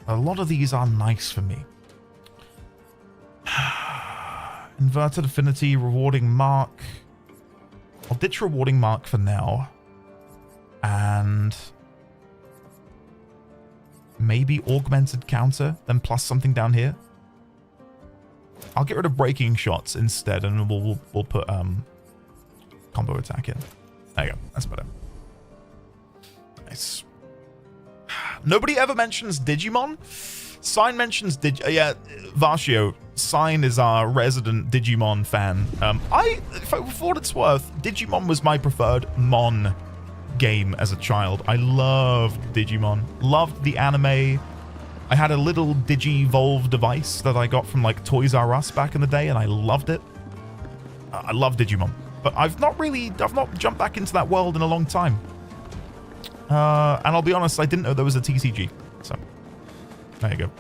A lot of these are nice for me. Inverted affinity, rewarding mark. I'll ditch rewarding mark for now. And maybe augmented counter, then plus something down here. I'll get rid of breaking shots instead, and we'll put combo attack in. There you go. That's better. Nice. Nobody ever mentions Digimon. Sign mentions Varshio. Sign is our resident Digimon fan. For what it's worth, Digimon was my preferred Mon game as a child. I loved Digimon. Loved the anime. I had a little Digivolve device that I got from like Toys R Us back in the day, and I loved it. I love Digimon, but I've not jumped back into that world in a long time. And I'll be honest, I didn't know there was a TCG. So there you go.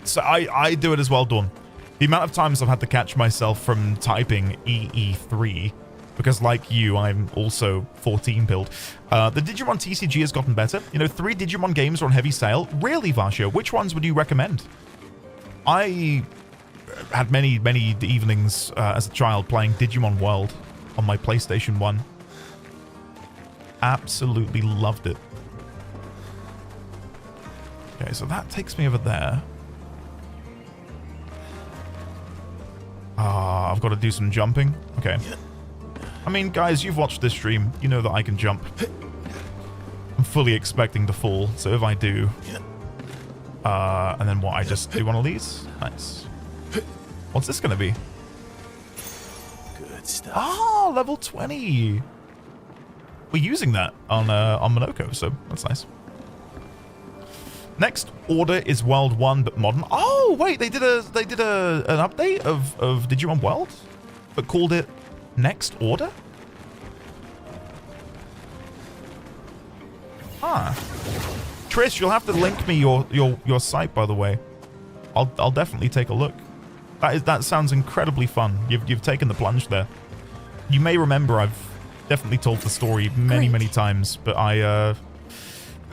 So I do it as well, Dawn. The amount of times I've had to catch myself from typing EE3, because like you, I'm also 14 build. The Digimon TCG has gotten better. You know, 3 Digimon games are on heavy sale. Really, Varshio, which ones would you recommend? I had many evenings as a child playing Digimon World on my PlayStation 1. Absolutely loved it. Okay, so that takes me over there. I've got to do some jumping. Okay. I mean, guys, you've watched this stream. You know that I can jump. I'm fully expecting to fall, so if I do... and then what? I just do one of these? Nice. What's this going to be? Good stuff. Oh, level 20. We're using that on Monoko, so that's nice. Next order is World 1, but modern. Oh, wait, they did an update of Digimon World, but called it Next Order? Ah. Trish, you'll have to link me your site, by the way. I'll definitely take a look. That sounds incredibly fun. You've taken the plunge there. You may remember I've definitely told the story many times, but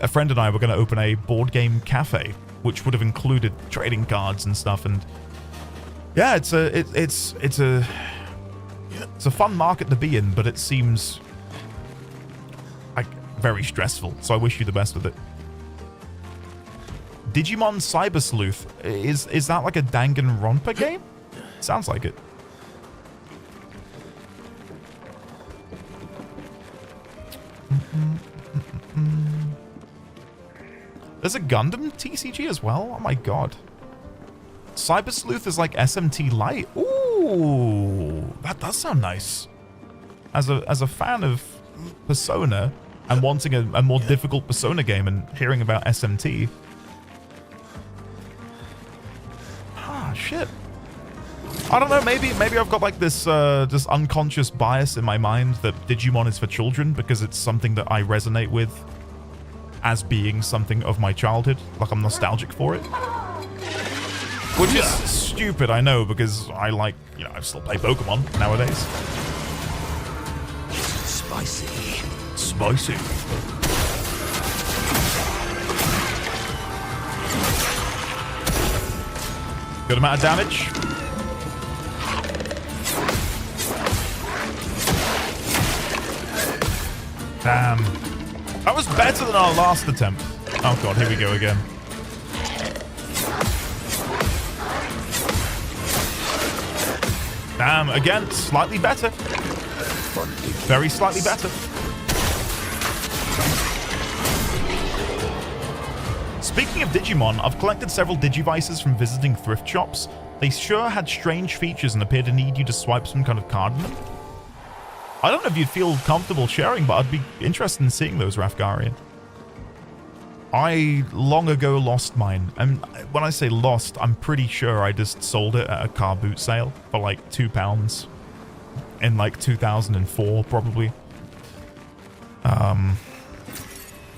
a friend and I were going to open a board game cafe, which would have included trading cards and stuff. And yeah, it's a It's a fun market to be in, but it seems like very stressful. So I wish you the best with it. Digimon Cyber Sleuth. Is that like a Danganronpa game? Sounds like it. There's a Gundam TCG as well? Oh my god. Cyber Sleuth is like SMT Light. Ooh, that does sound nice. As a fan of Persona and wanting a more difficult Persona game and hearing about SMT. Ah, shit. I don't know, maybe I've got like this just unconscious bias in my mind that Digimon is for children because it's something that I resonate with as being something of my childhood. Like I'm nostalgic for it. Which is stupid, I know, because I like, you know, I still play Pokemon nowadays. Spicy. Spicy. Good amount of damage. Damn. That was better than our last attempt. Oh god, here we go again. Damn, again, slightly better. Very slightly better. Speaking of Digimon, I've collected several Digivices from visiting thrift shops. They sure had strange features and appear to need you to swipe some kind of card in them. I don't know if you'd feel comfortable sharing, but I'd be interested in seeing those, Rafgarian. I long ago lost mine, and when I say lost, I'm pretty sure I just sold it at a car boot sale for like £2 in like 2004, probably.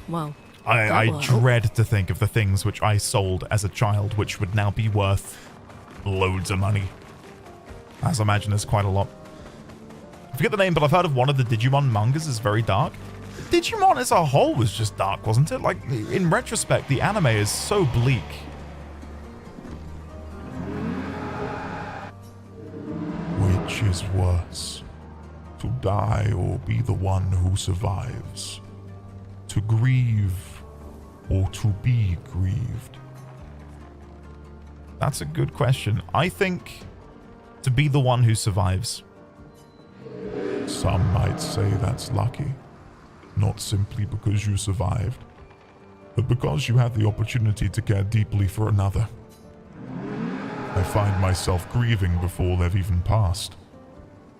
Well, I dread to think of the things which I sold as a child, which would now be worth loads of money. As I imagine there's quite a lot. I forget the name, but I've heard of one of the Digimon mangas is very dark. Digimon as a whole was just dark, wasn't it? Like, in retrospect, the anime is so bleak. Which is worse? To die or be the one who survives? To grieve or to be grieved? That's a good question. I think to be the one who survives. Some might say that's lucky. Not simply because you survived, but because you had the opportunity to care deeply for another. I find myself grieving before they've even passed.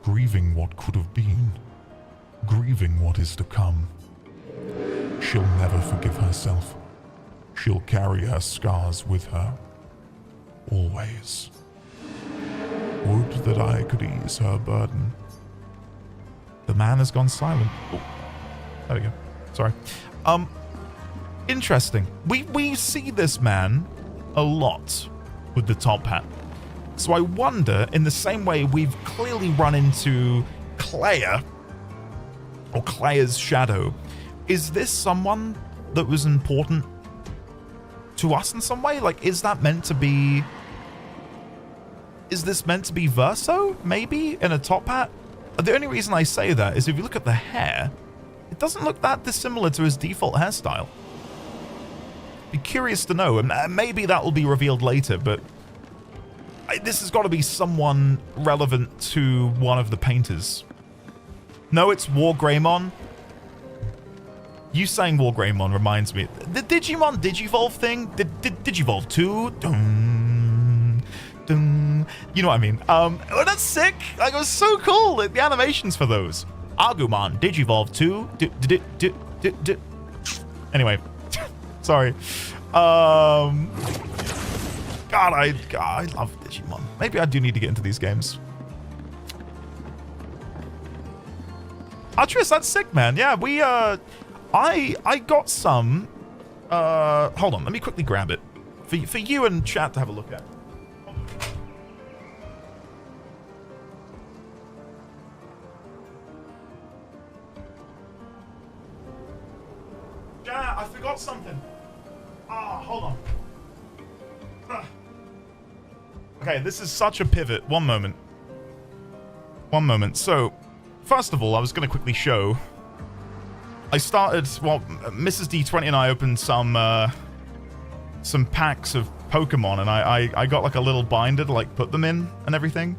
Grieving what could have been. Grieving what is to come. She'll never forgive herself. She'll carry her scars with her. Always. Would that I could ease her burden. The man has gone silent. Oh, there we go. Sorry. Interesting. We see this man a lot with the top hat. So I wonder, in the same way we've clearly run into Clea, or Clea's shadow, is this someone that was important to us in some way? Like, is that meant to be... Is this meant to be Verso, maybe, in a top hat? The only reason I say that is if you look at the hair, it doesn't look that dissimilar to his default hairstyle. Be curious to know, and maybe that will be revealed later, but this has got to be someone relevant to one of the painters. No, it's War Greymon. You saying War Greymon reminds me. The Digimon Digivolve thing? Digivolve 2? Dun, dun. You know what I mean. Oh, that's sick. Like, it was so cool. Like, the animations for those. Agumon Digivolve 2. Anyway. Sorry. God, I love Digimon. Maybe I do need to get into these games. Atreus, that's sick, man. Yeah, we, I got some, hold on, let me quickly grab it. For you and chat to have a look at. Chat, I forgot something. Hold on. Okay, this is such a pivot. One moment. One moment. So, first of all, I was going to quickly show. I started, well, Mrs. D20 and I opened some packs of Pokemon, and I got like a little binder to like put them in and everything.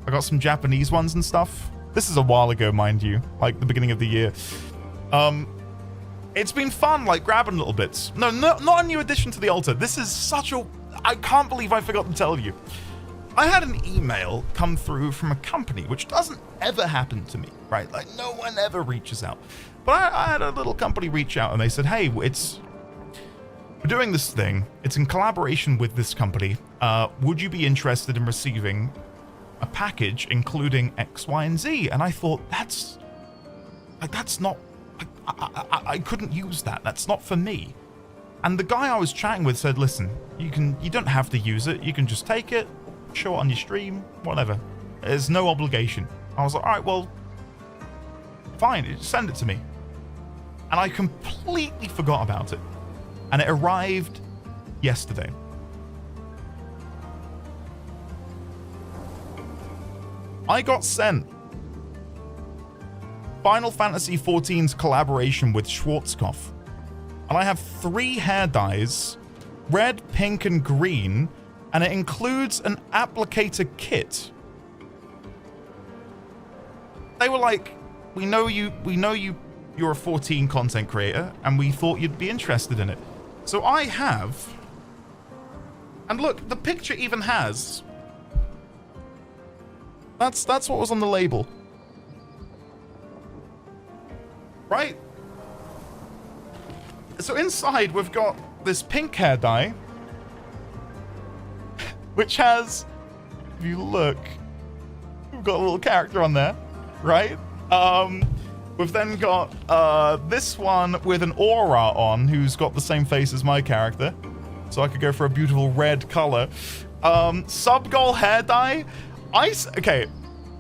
I got some Japanese ones and stuff. This is a while ago, mind you, like the beginning of the year. It's been fun, like grabbing little bits. No, not a new addition to the altar. This is such a, I can't believe I forgot to tell you. I had an email come through from a company, which doesn't ever happen to me, right? Like no one ever reaches out. But I had a little company reach out and they said, hey, we're doing this thing. It's in collaboration with this company. Would you be interested in receiving a package including X, Y, and Z? And I thought, that's not, I couldn't use that. That's not for me. And the guy I was chatting with said, listen, you don't have to use it. You can just take it, show it on your stream, whatever. There's no obligation. I was like, all right, well, fine, send it to me. And I completely forgot about it. And it arrived yesterday. I got sent Final Fantasy XIV's collaboration with Schwarzkopf. And I have 3 hair dyes, red, pink, and green, and it includes an applicator kit. They were like, we know you're a 14 content creator, and we thought you'd be interested in it. So I have, and look, the picture even has, that's what was on the label. Right? So inside we've got this pink hair dye, which has, if you look, we've got a little character on there, right? We've then got this one with an aura on, who's got the same face as my character. So I could go for a beautiful red color. Subgoal hair dye. Okay,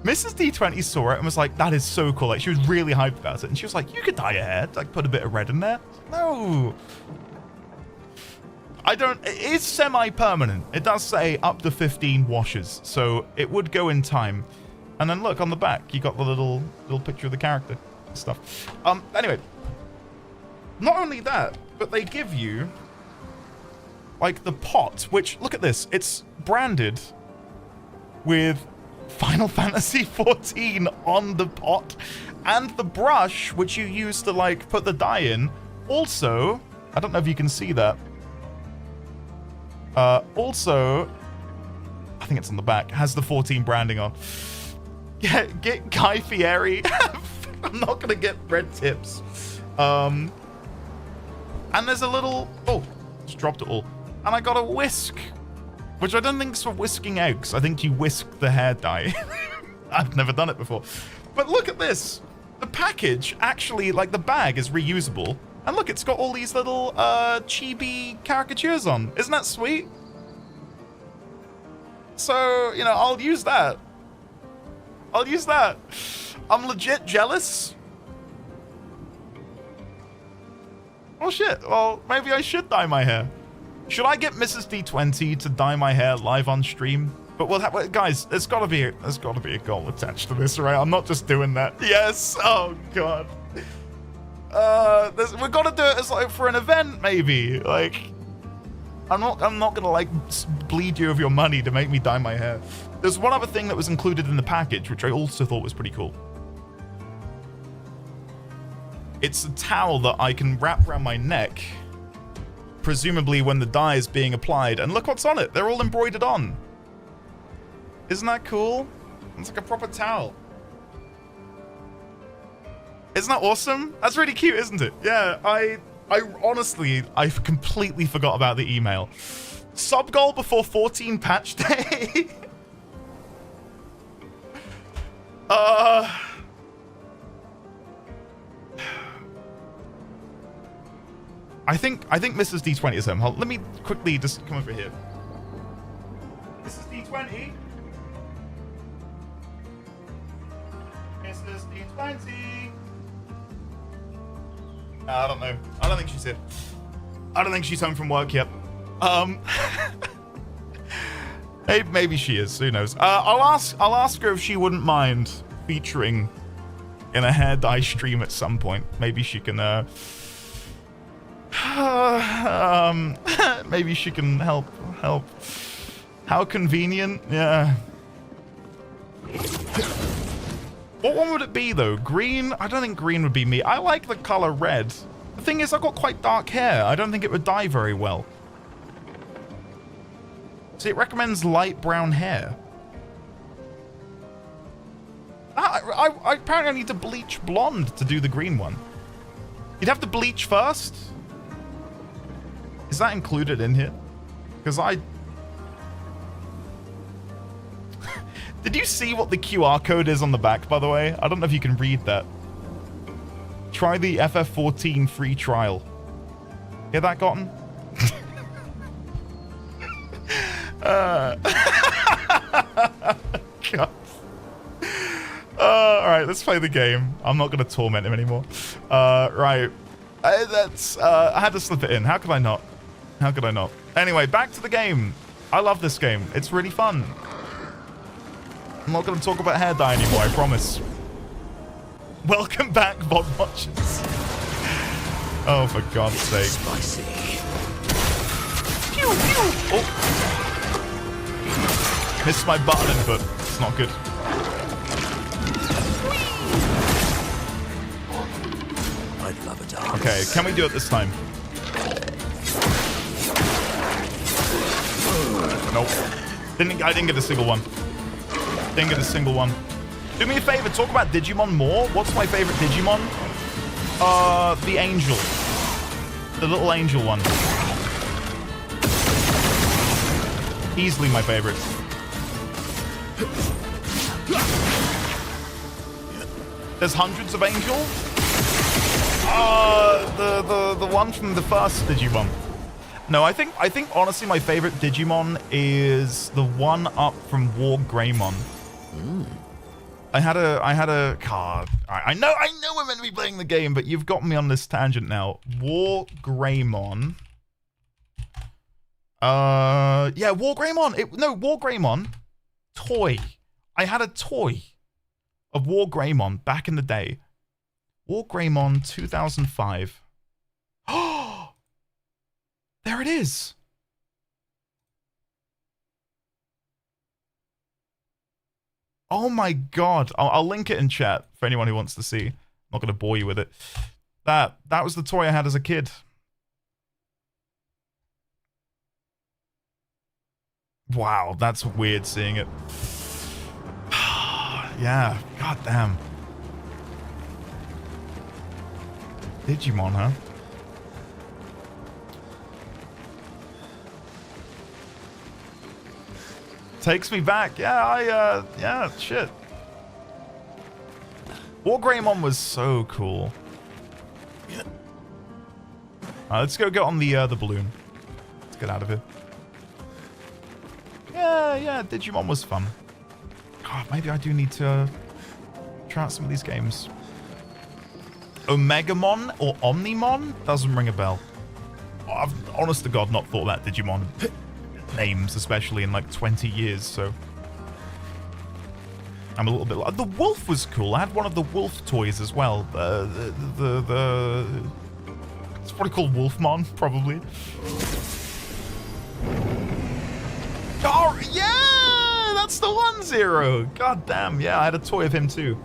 Mrs. D20 saw it and was like, that is so cool. Like, she was really hyped about it. And she was like, you could dye your hair. Like, put a bit of red in there. No. I don't, it is semi-permanent. It does say up to 15 washes. So it would go in time. And then look, on the back, you got the little picture of the character stuff. Anyway, not only that, but they give you like the pot, which, look at this, it's branded with Final Fantasy XIV on the pot, and the brush which you use to like put the dye in. Also, I don't know if you can see that. Also, I think it's on the back, has the 14 branding on. Get Guy Fieri. I'm not gonna get red tips. And there's a little, oh, just dropped it all. And I got a whisk, which I don't think is for whisking eggs. I think you whisk the hair dye. I've never done it before. But look at this. The package, actually, like the bag is reusable. And look, it's got all these little chibi caricatures on. Isn't that sweet? So, you know, I'll use that. I'll use that. I'm legit jealous. Oh shit, well, maybe I should dye my hair. Should I get Mrs. D20 to dye my hair live on stream? But we'll have, guys, there's gotta be a goal attached to this, right? I'm not just doing that. Yes, oh god. We're gonna do it as like for an event, maybe. Like, I'm not gonna like bleed you of your money to make me dye my hair. There's one other thing that was included in the package, which I also thought was pretty cool. It's a towel that I can wrap around my neck, presumably when the dye is being applied. And look what's on it. They're all embroidered on. Isn't that cool? It's like a proper towel. Isn't that awesome? That's really cute, isn't it? Yeah, I honestly, I completely forgot about the email. Sub goal before 14 patch day. I think Mrs. D20 is home. Let me quickly just come over here. Mrs. D20. Mrs. D20. I don't know. I don't think she's here. I don't think she's home from work yet. Maybe she is. Who knows? I'll ask her if she wouldn't mind featuring in a hair dye stream at some point. Maybe she can, maybe she can help. How convenient, yeah. What one would it be, though? Green? I don't think green would be me. I like the color red. The thing is, I've got quite dark hair. I don't think it would dye very well. See, it recommends light brown hair. I apparently need to bleach blonde to do the green one. You'd have to bleach first? Is that included in here? Because I... Did you see what the QR code is on the back, by the way? I don't know if you can read that. Try the FF14 free trial. Hear that, Gotten? God. Alright, let's play the game. I'm not going to torment him anymore. Right. I had to slip it in. How could I not? How could I not? Anyway, back to the game. I love this game. It's really fun. I'm not going to talk about hair dye anymore, I promise. Welcome back, VOD watchers. Oh, for God's sake. Spicy. Pew, pew. Oh. Missed my button input. It's not good. I'd love a dance. Okay, can we do it this time? Nope. I didn't get a single one. Didn't get a single one. Do me a favor, talk about Digimon more. What's my favorite Digimon? The angel. The little angel one. Easily my favorite. There's hundreds of angel. The one from the first Digimon. No, I think honestly my favorite Digimon is the one up from War Greymon. I had a card. I know we're meant to be playing the game, but you've got me on this tangent now. War Greymon. Yeah, War Greymon. War Greymon. Toy. I had a toy of War Greymon back in the day. War Greymon 2005. Oh, there it is. Oh my God. I'll link it in chat for anyone who wants to see. I'm not going to bore you with it. That was the toy I had as a kid. Wow, that's weird seeing it. Yeah, goddamn. Digimon, huh? Takes me back. Yeah, yeah, shit. War Greymon was so cool. Let's go get on the balloon. Let's get out of here. Yeah, Digimon was fun. God, maybe I do need to try out some of these games. Omegamon or Omnimon? Doesn't ring a bell. Oh, I've, honest to God, not thought about Digimon names, especially in like 20 years, so... I'm a little bit like... The wolf was cool. I had one of the wolf toys as well. It's probably called Wolfmon, probably. Oh, yeah! That's the one, Zero! God damn, yeah, I had a toy of him too.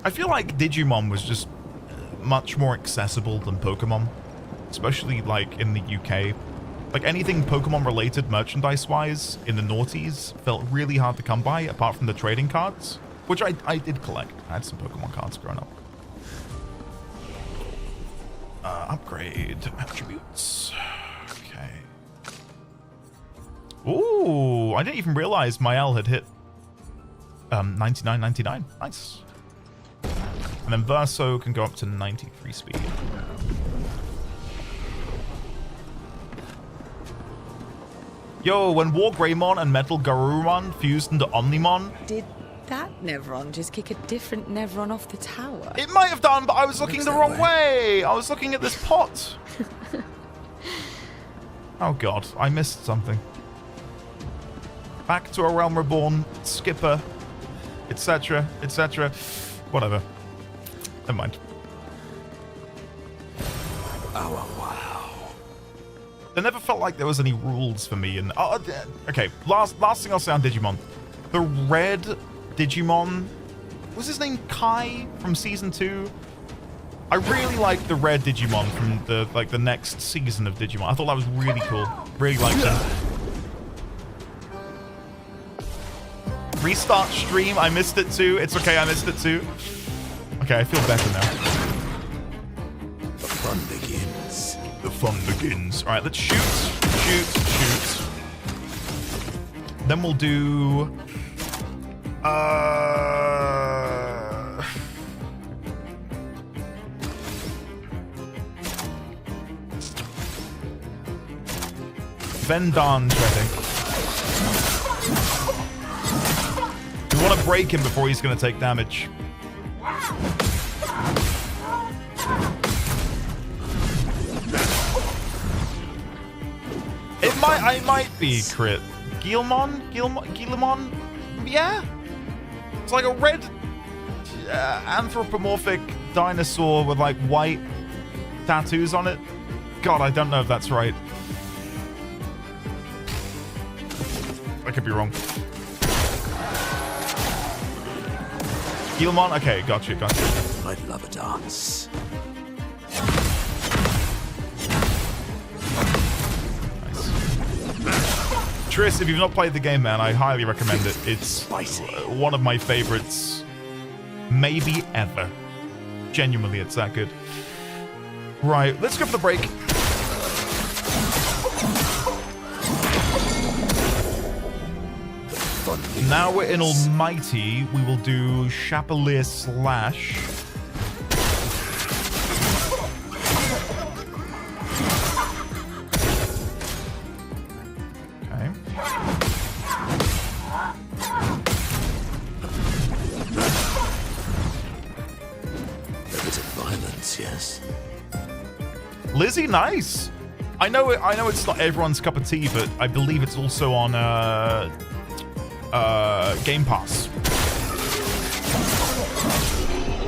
I feel like Digimon was just much more accessible than Pokemon, especially like in the UK. Like anything Pokemon related merchandise wise in the noughties felt really hard to come by apart from the trading cards, which I did collect. I had some Pokemon cards growing up. Upgrade attributes. Okay. Ooh, I didn't even realize Mael had hit 99.99. Nice. And then Verso can go up to 93 speed. Yo, when War Greymon and Metal Garurumon fused into Omnimon... Did that Nevron just kick a different Nevron off the tower? It might have done, but I was looking the wrong way. I was looking at this pot. Oh god, I missed something. Back to A Realm Reborn, Skipper, etc., etc. Whatever. Never mind. Oh, wow. There never felt like there was any rules for me. And okay, last thing I'll say on Digimon. The red Digimon, was his name Kai from season 2? I really liked the red Digimon from the next season of Digimon. I thought that was really cool. Really liked him. Restart stream. I missed it too. It's okay. I missed it too. Okay, I feel better now. The fun begins. The fun begins. All right, let's shoot, shoot, shoot. Then we'll do. Vendange, I think. We want to break him before he's going to take damage. I might be crit. Guilmon? Yeah? It's like a red anthropomorphic dinosaur with like white tattoos on it. God, I don't know if that's right. I could be wrong. Guilmon? Okay, gotcha. I'd love a dance. Triss, if you've not played the game, man, I highly recommend it. It's one of my favorites, maybe ever. Genuinely, it's that good. Right, let's go for the break. Now we're in Almighty. We will do Chapelier Slash. Yes. Lizzie, nice. I know it's not everyone's cup of tea, but I believe it's also on Game Pass.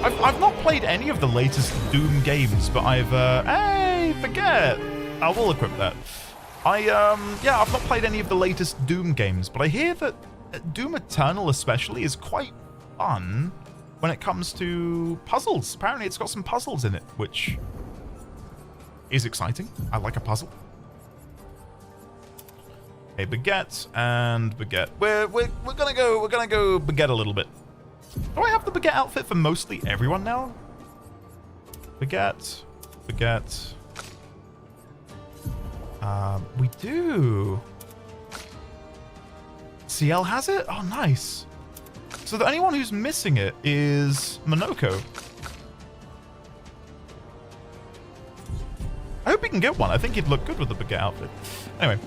I've not played any of the latest Doom games, but I've hey, forget. I will equip that. I've not played any of the latest Doom games, but I hear that Doom Eternal especially is quite fun when it comes to puzzles. Apparently it's got some puzzles in it, which is exciting. I like a puzzle. Okay, Baguette and Baguette. We're gonna go Baguette a little bit. Do I have the Baguette outfit for mostly everyone now? Baguette. We do. CL has it? Oh, nice. So the only one who's missing it is Monoko. I hope he can get one. I think he'd look good with the Baguette outfit. Anyway,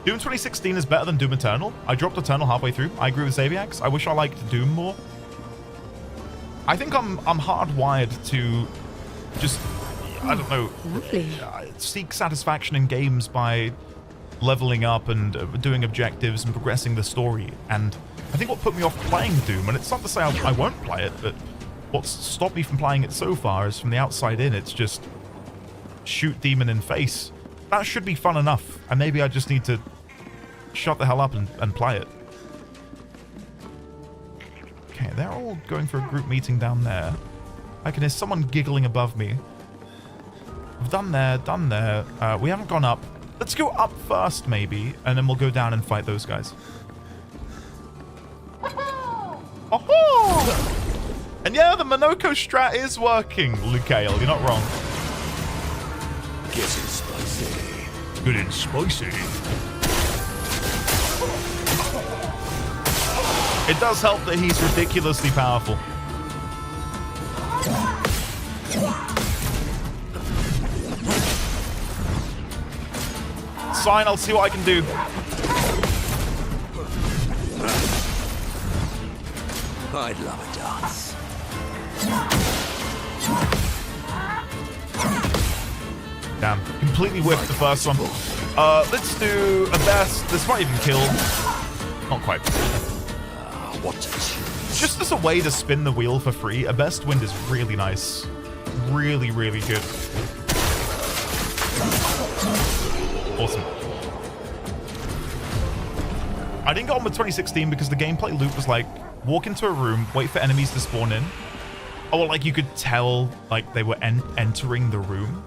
Doom 2016 is better than Doom Eternal. I dropped Eternal halfway through. I agree with Xaviax. I wish I liked Doom more. I think I'm hardwired to just, I don't know, seek satisfaction in games by leveling up and doing objectives and progressing the story. And I think what put me off playing Doom, and it's not to say I won't play it, but what's stopped me from playing it so far is from the outside in, it's just shoot demon in face. That should be fun enough, and maybe I just need to shut the hell up and play it. Okay, they're all going for a group meeting down there. I can hear someone giggling above me. We've done there. We haven't gone up. Let's go up first, maybe, and then we'll go down and fight those guys. Oh! And yeah, the Monoko strat is working, Lucael. You're not wrong. Getting spicy. Good and spicy. It does help that he's ridiculously powerful. It's fine, I'll see what I can do. I'd love a dance. Damn, completely whiffed the first one. Let's do a best. This might even kill. Not quite. What a choose. Just as a way to spin the wheel for free, a best wind is really nice. Really, really good. Awesome. I didn't get on with 2016 because the gameplay loop was like, walk into a room, wait for enemies to spawn in. Or like you could tell like they were entering the room.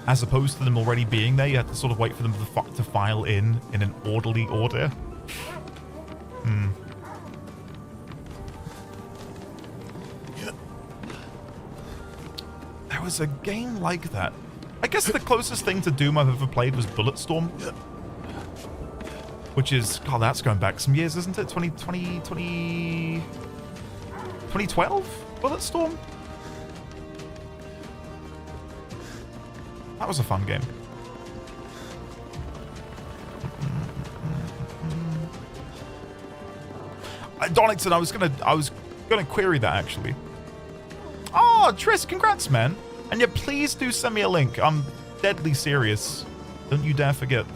As opposed to them already being there, you had to sort of wait for them to file in an orderly order. There was a game like that. I guess the closest thing to Doom I've ever played was Bulletstorm. Which is, God, that's going back some years, isn't it? 2012? Bulletstorm? That was a fun game. Donington, I was gonna query that actually. Oh, Triss, congrats, man. And yeah, please do send me a link. I'm deadly serious. Don't you dare forget.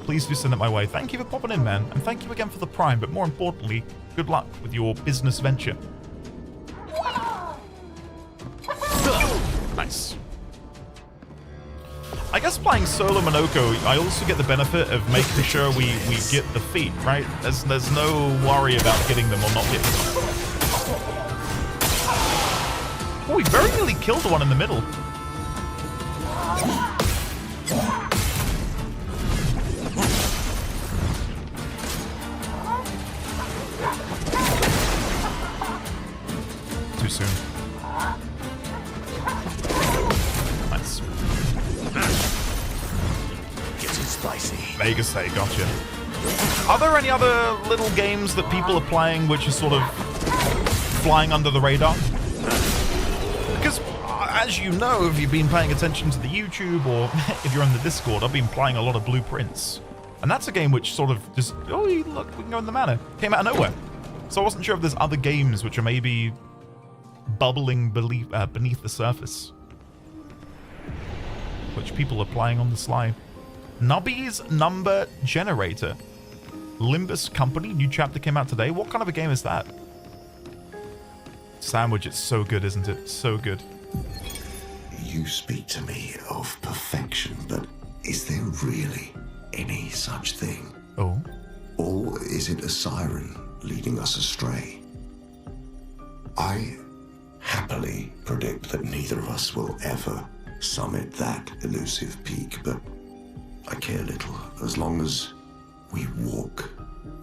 Please do send it my way. Thank you for popping in, man. And thank you again for the Prime, but more importantly, good luck with your business venture. Nice. I guess playing solo Monoko, I also get the benefit of making sure we get the feet, right? There's no worry about getting them or not getting them. Oh, we very nearly killed the one in the middle. Too soon. Nice. Getting spicy. Vegas Day, gotcha. Are there any other little games that people are playing which are sort of flying under the radar? Because, as you know, if you've been paying attention to the YouTube or if you're on the Discord, I've been playing a lot of Blueprints. And that's a game which sort of just, oh, look, we can go in the manor. Came out of nowhere. So I wasn't sure if there's other games which are maybe bubbling beneath the surface, which people are playing on the sly. Nubby's Number Generator. Limbus Company, new chapter came out today. What kind of a game is that? Sandwich, it's so good, isn't it? So good. You speak to me of perfection, but is there really any such thing? Oh? Or is it a siren leading us astray? I happily predict that neither of us will ever summit that elusive peak, but I care little as long as we walk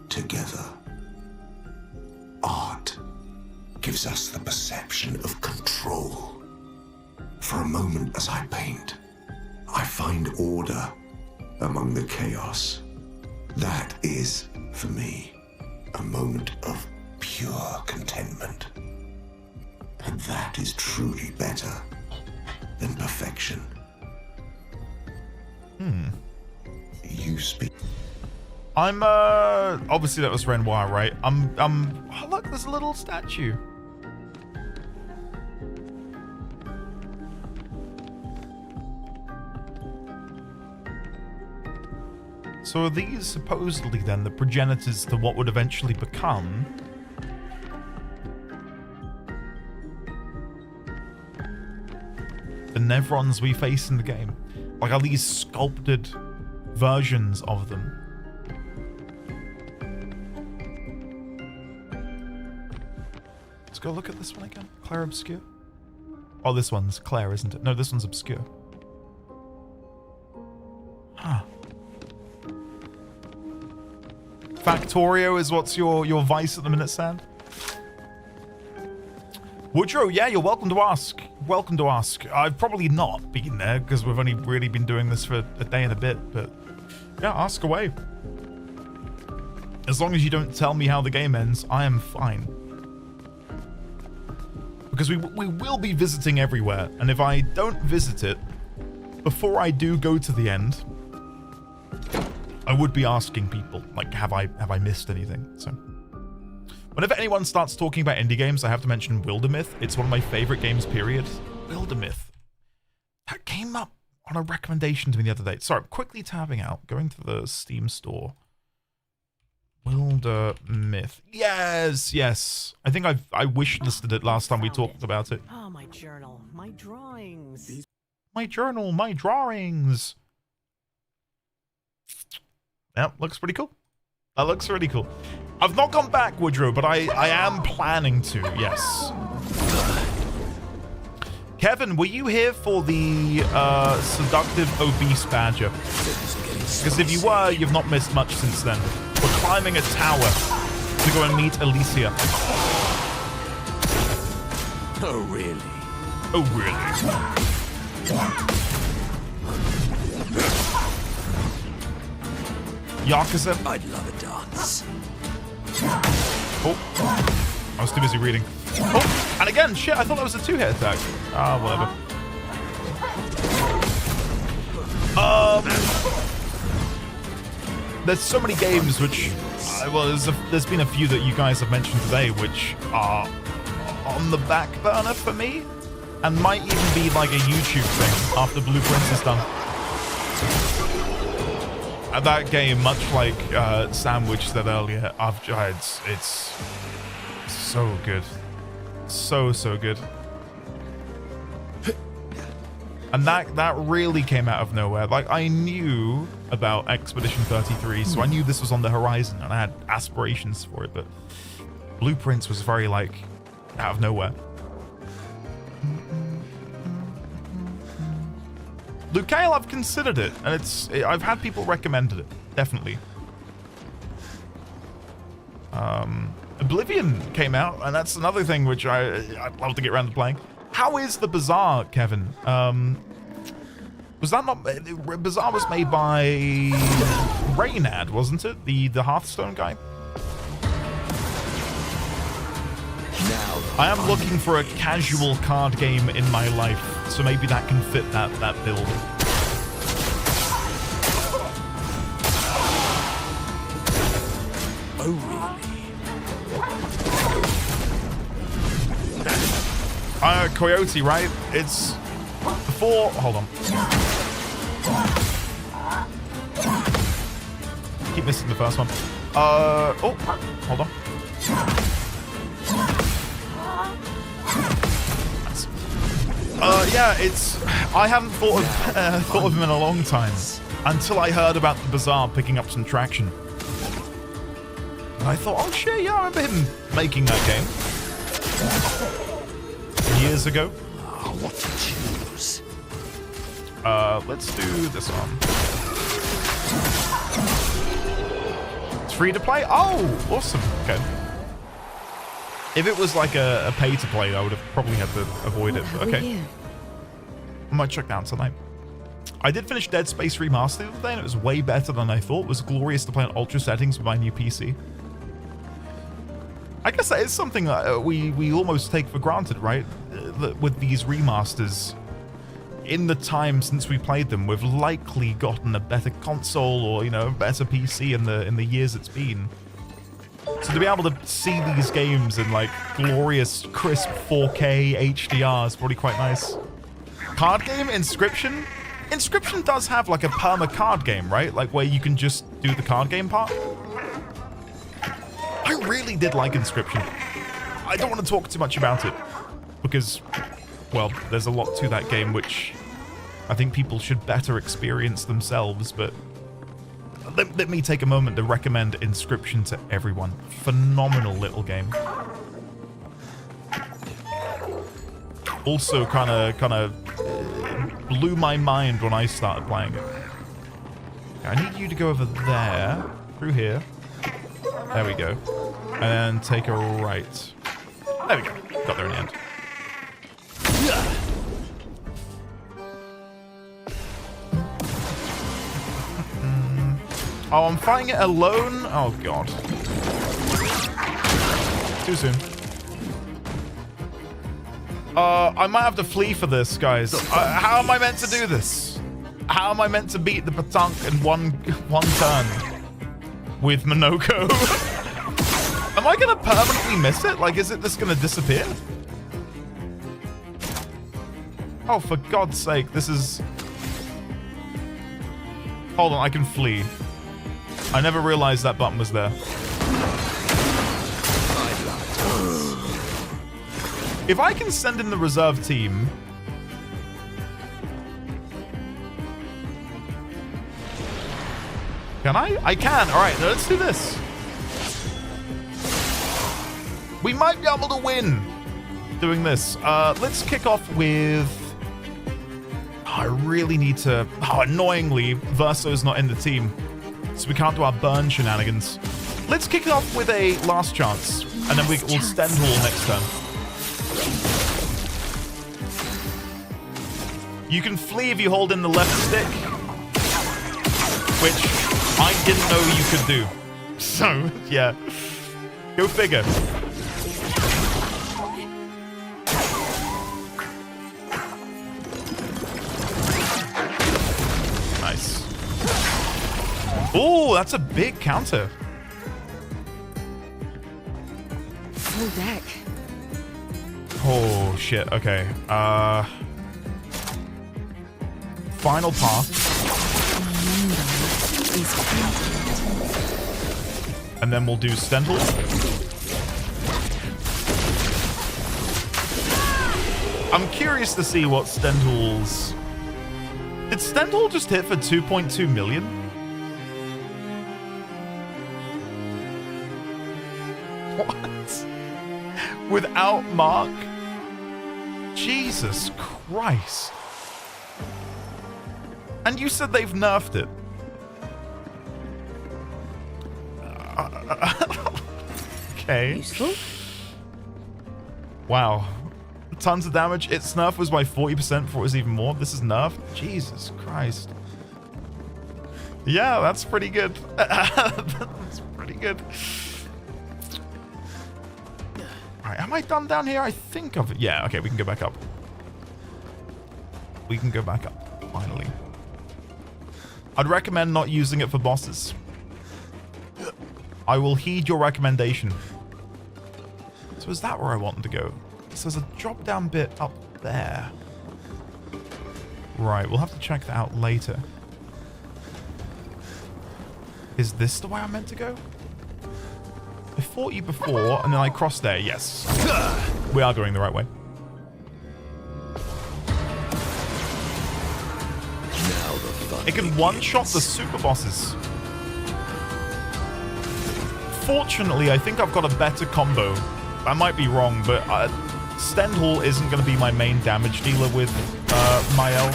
together. Art gives us the perception of control. For a moment as I paint, I find order among the chaos. That is, for me, a moment of pure contentment. And that is truly better than perfection. You speak. I'm, obviously that was Renoir, right? Oh, look, there's a little statue. So are these supposedly then the progenitors to what would eventually become the Nevrons we face in the game? Like, are these sculpted versions of them? Let's go look at this one again. Claire Obscure. Oh, this one's Claire, isn't it? No, this one's Obscure. Huh. Factorio is what's your vice at the minute, Sand? Woodrow, yeah, you're welcome to ask. Welcome to ask. I've probably not been there because we've only really been doing this for a day and a bit, but yeah, ask away. As long as you don't tell me how the game ends, I am fine. Because we will be visiting everywhere, and if I don't visit it, before I do go to the end, I would be asking people, like, have I missed anything? So, whenever anyone starts talking about indie games, I have to mention Wildermyth. It's one of my favorite games, period. Wildermyth. That came up on a recommendation to me the other day. Sorry, I'm quickly tabbing out, going to the Steam store. Wilder Myth. Yes, yes. I think I wishlisted it last time we talked about it. Oh, my journal, my drawings. My journal, my drawings. Yep, looks pretty cool. That looks really cool. I've not gone back, Woodrow, but I am planning to, yes. Kevin, were you here for the seductive obese badger? Because if you were, you've not missed much since then. We're climbing a tower to go and meet Alicia. Oh, really? Oh, really? Yakuza? I'd love a dance. Oh, I was too busy reading. Oh, and again, shit, I thought that was a two-hit attack. Ah, whatever. There's so many games which, well, there's been a few that you guys have mentioned today which are on the back burner for me, and might even be like a YouTube thing after Blueprints is done. And that game, much like Sandwich said earlier, it's so good. So good. And that really came out of nowhere. Like, I knew about Expedition 33, so I knew this was on the horizon, and I had aspirations for it, but Blueprints was very, like, out of nowhere. Luke Cale, I've considered it, and I've had people recommended it, definitely. Oblivion came out, and that's another thing which I'd love to get around to playing. How is the Bazaar, Kevin? Was that not... Bazaar was made by Reynad, wasn't it? The Hearthstone guy? Now I am looking for a casual card game in my life, so maybe that can fit that build. Oh, really? Coyote, right? It's before... Hold on. Keep missing the first one. Oh, hold on. Yeah, it's... I haven't thought of him in a long time until I heard about the Bazaar picking up some traction. And I thought, oh shit, yeah, I remember him making that game years ago. What to choose? Let's do this one. It's free to play? Oh, awesome. Okay. If it was like a pay to play, I would have probably had to avoid it. But okay. I might check that out tonight. I did finish Dead Space Remastered the other day, and it was way better than I thought. It was glorious to play on ultra settings with my new PC. I guess that is something that we almost take for granted, right? With these remasters, in the time since we played them, we've likely gotten a better console or, you know, a better PC in the years it's been. So to be able to see these games in like glorious, crisp 4K HDR is probably quite nice. Card game, Inscription? Inscription does have like a perma card game, right? Like where you can just do the card game part. I really did like Inscription. I don't want to talk too much about it because, well, there's a lot to that game which I think people should better experience themselves, but let me take a moment to recommend Inscription to everyone. Phenomenal little game. Also kind of blew my mind when I started playing it. I need you to go over there, through here. There we go. And then take a right. There we go. Got there in the end. Oh, I'm fighting it alone? Oh, God. Too soon. I might have to flee for this, guys. How am I meant to do this? How am I meant to beat the Patunk in one turn with Minoko? Am I gonna permanently miss it? Like, is it just gonna disappear? Oh, for God's sake, this is... Hold on, I can flee. I never realized that button was there. If I can send in the reserve team... Can I? I can. All right, let's do this. We might be able to win doing this. Let's kick off with... I really need to... annoyingly, Verso's not in the team, so we can't do our burn shenanigans. Let's kick it off with a last chance, and then we'll Stendhal next turn. You can flee if you hold in the left stick, which I didn't know you could do. So, yeah. Go figure. Nice. Oh, that's a big counter. Full deck. Oh, shit. Okay. Final path. And then we'll do Stendhal. I'm curious to see what Stendhal's... Did Stendhal just hit for 2.2 million? What? Without Mark? Jesus Christ. And you said they've nerfed it. Okay. Useful. Wow. Tons of damage. Its nerf was by 40% before it was even more. This is nerfed. Jesus Christ. Yeah, that's pretty good. That's pretty good. Alright, am I done down here? I think of it. Yeah, okay, we can go back up. We can go back up, finally. I'd recommend not using it for bosses. I will heed your recommendation. So is that where I wanted to go? So there's a drop down bit up there. Right, we'll have to check that out later. Is this the way I meant to go? I fought you before and then I crossed there, yes. We are going the right way. It can one-shot the super bosses. Fortunately, I think I've got a better combo. I might be wrong, but Stendhal isn't going to be my main damage dealer with Mael.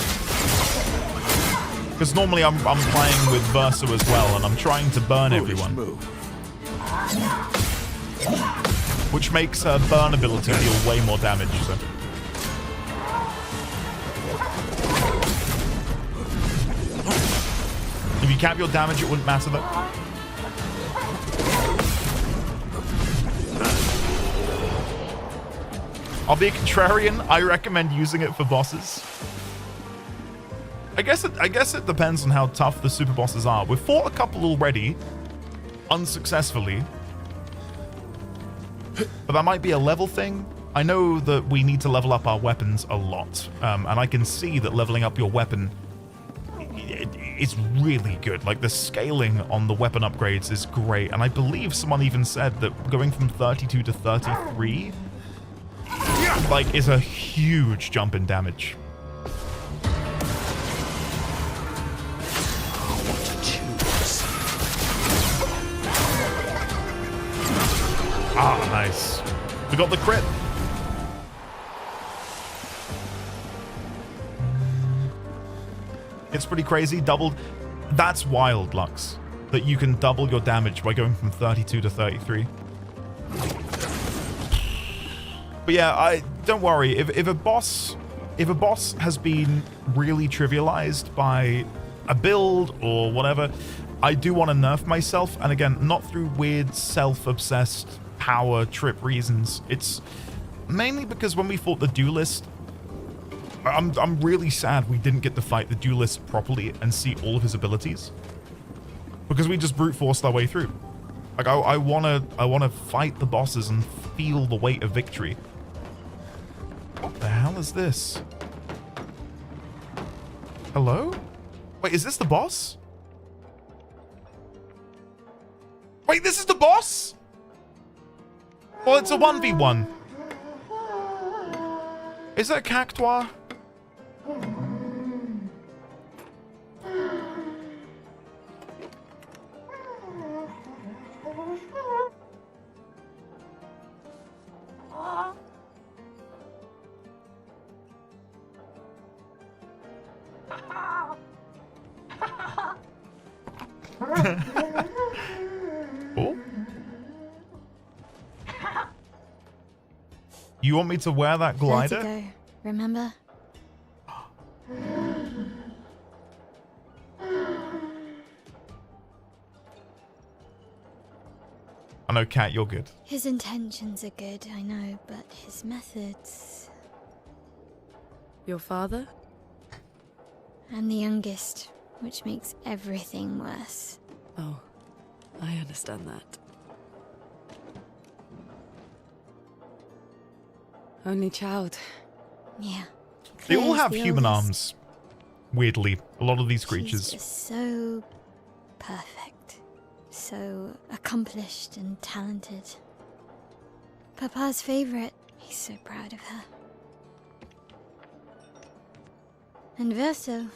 Because normally I'm playing with Verso as well, and I'm trying to burn everyone. Which makes her burn ability deal way more damage, so... If you cap your damage, it wouldn't matter though. I'll be a contrarian. I recommend using it for bosses. I guess it depends on how tough the super bosses are. We've fought a couple already, unsuccessfully. But that might be a level thing. I know that we need to level up our weapons a lot. And I can see that leveling up your weapon is really good. Like, the scaling on the weapon upgrades is great. And I believe someone even said that going from 32 to 33, like, is a huge jump in damage. Ah, nice. We got the crit. It's pretty crazy. Doubled. That's wild, Lux. That you can double your damage by going from 32 to 33. But yeah, don't worry. If a boss has been really trivialized by a build or whatever, I do want to nerf myself. And again, not through weird self-obsessed power trip reasons. It's mainly because when we fought the Duelist, I'm really sad we didn't get to fight the Duelist properly and see all of his abilities, because we just brute forced our way through. Like, I wanna fight the bosses and feel the weight of victory. What the hell is this? Hello? Wait, is this the boss? Wait, this is the boss? Well, it's a 1v1. Is that Cactuar? Oh. You want me to wear that glider? Vertigo, remember? I know, Cat, you're good. His intentions are good, I know, but his methods... Your father? I'm the youngest, which makes everything worse. Oh, I understand that. Only child. Yeah. They all Claire's have the human oldest. arms. Weirdly, a lot of these She's creatures. just so perfect. So accomplished and talented. Papa's favorite. He's so proud of her. And Verso.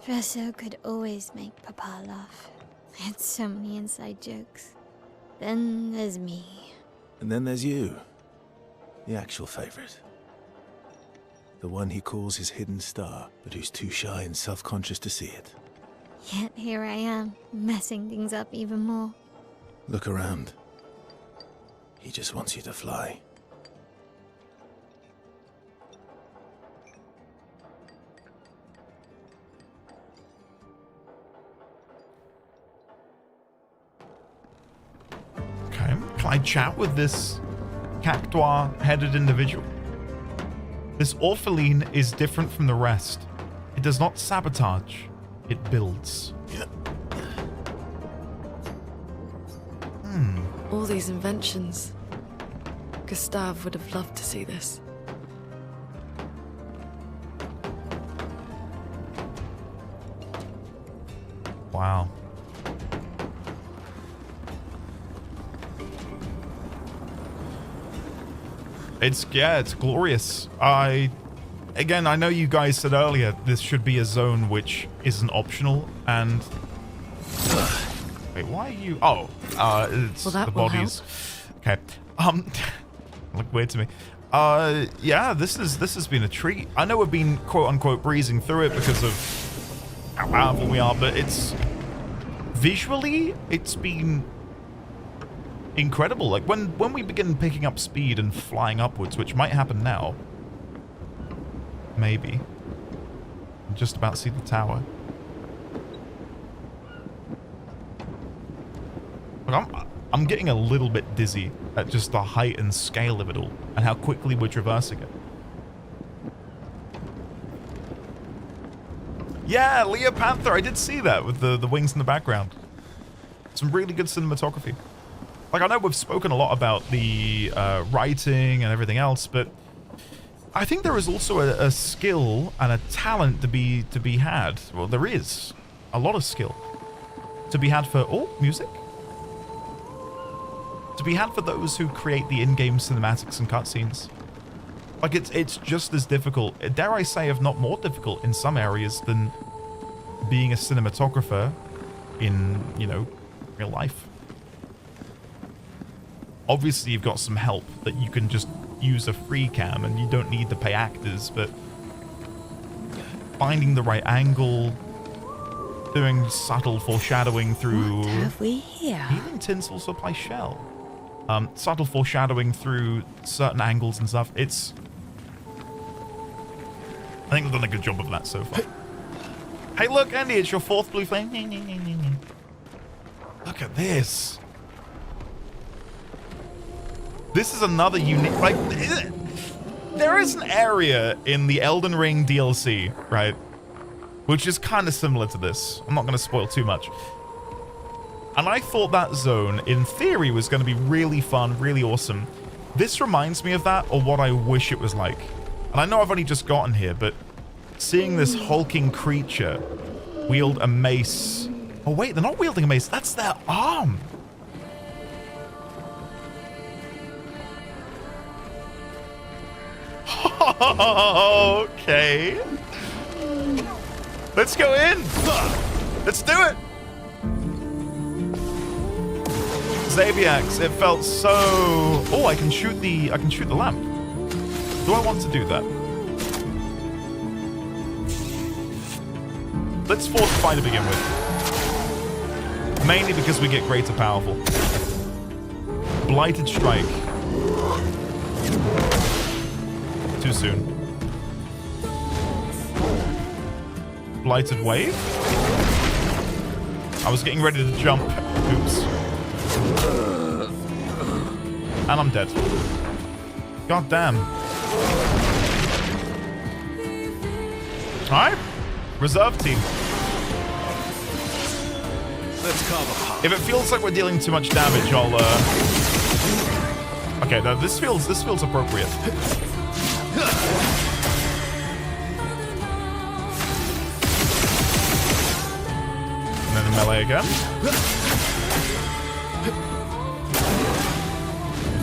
Verso could always make Papa laugh. I had so many inside jokes. Then there's me. And then there's you. The actual favorite. The one he calls his hidden star, but who's too shy and self-conscious to see it. Yet here I am, messing things up even more. Look around. He just wants you to fly. Okay, can I chat with this Cactuar-headed individual? This Orphaline is different from the rest. It does not sabotage, it builds. All these inventions. Gustave would have loved to see this. Wow. It's glorious. Again, I know you guys said earlier this should be a zone which isn't optional, and wait, why are you? Oh, it's Well, that the will bodies. Okay. Look weird to me. Yeah, this has been a treat. I know we've been quote unquote breezing through it because of how powerful we are, but it's visually it's been incredible. Like when we begin picking up speed and flying upwards, which might happen now. Maybe. I'm just about to see the tower. Look, I'm getting a little bit dizzy at just the height and scale of it all and how quickly we're traversing it. Yeah, Leo Panther, I did see that with the wings in the background. Some really good cinematography. Like, I know we've spoken a lot about the writing and everything else, but I think there is also a skill and a talent to be had. Well, there is a lot of skill to be had for music. To be had for those who create the in-game cinematics and cutscenes. Like it's just as difficult, dare I say, if not more difficult in some areas than being a cinematographer in, you know, real life. Obviously, you've got some help that you can just use a free cam and you don't need to pay actors, but finding the right angle, doing subtle foreshadowing through... What have we here? Healing tinsel supply shell. Subtle foreshadowing through certain angles and stuff. It's... I think we've done a good job of that so far. Hey, look, Andy, it's your fourth blue flame. Look at this. This is another unique... Like, there is an area in the Elden Ring DLC, right? Which is kind of similar to this. I'm not going to spoil too much. And I thought that zone, in theory, was going to be really fun, really awesome. This reminds me of that, or what I wish it was like. And I know I've only just gotten here, but seeing this hulking creature wield a mace Oh wait, they're not wielding a mace. That's their arm. Okay. Let's go in. Let's do it. Xaviax, it felt so... Oh, I can shoot the lamp. Do I want to do that? Let's fortify to begin with. Mainly because we get greater powerful. Blighted Strike. Too soon. Blighted Wave. I was getting ready to jump. Oops. And I'm dead. God damn. Alright. Reserve team. Let's carve apart. If it feels like we're dealing too much damage, I'll Okay, no, this feels appropriate. And then melee again.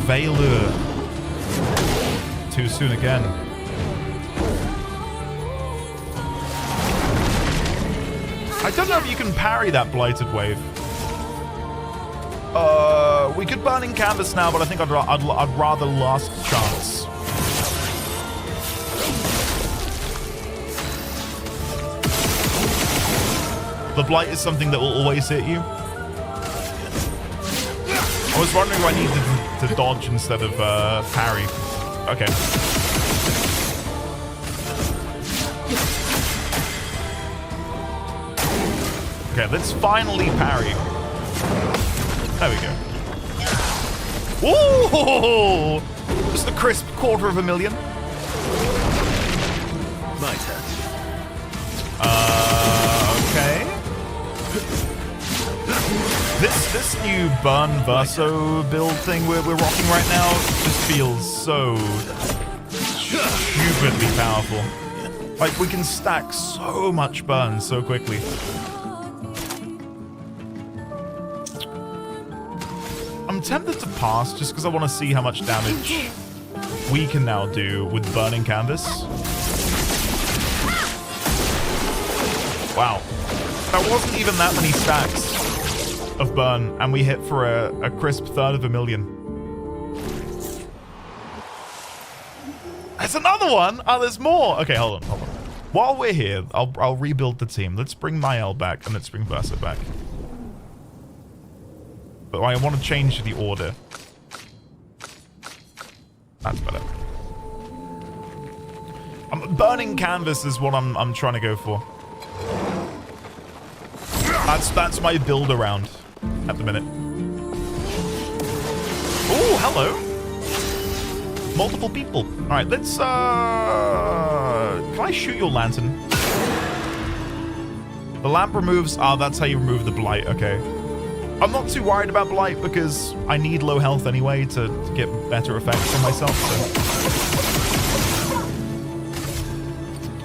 Veilure. Too soon again. I don't know if you can parry that Blighted Wave. We could Burning Canvas now, but I think I'd rather Last Chance. The Blight is something that will always hit you. I was wondering if I needed to dodge instead of parry. Okay. Okay, let's finally parry. There we go. Ooh! Just a crisp $250,000. My turn. Okay. This new Burn Verso build thing we're rocking right now just feels so stupidly powerful. Like, we can stack so much burn so quickly. I'm tempted to pass just because I want to see how much damage we can now do with Burning Canvas. Wow. That wasn't even that many stacks of burn, and we hit for a crisp $350,000. There's another one! Oh, there's more! Okay, hold on. While we're here, I'll rebuild the team. Let's bring Mael back, and let's bring Versa back. But I want to change the order. That's better. Burning Canvas is what I'm trying to go for. That's my build around at the minute. Oh, hello. Multiple people. All right, let's can I shoot your lantern? The lamp removes, that's how you remove the blight. Okay. I'm not too worried about blight because I need low health anyway to get better effects on myself.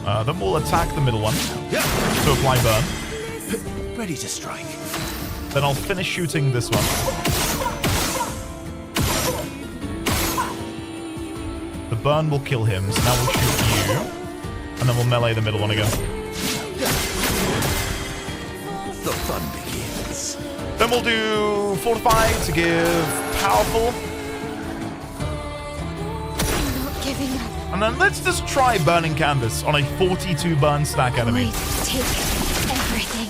So. Then we'll attack the middle one to apply burn. Ready to strike. Then I'll finish shooting this one. The burn will kill him, so now we'll shoot you. And then we'll melee the middle one again. The fun begins. Then we'll do Fortify to give Powerful. I'm not giving up. And then let's just try Burning Canvas on a 42 burn stack enemy. Wait, take everything.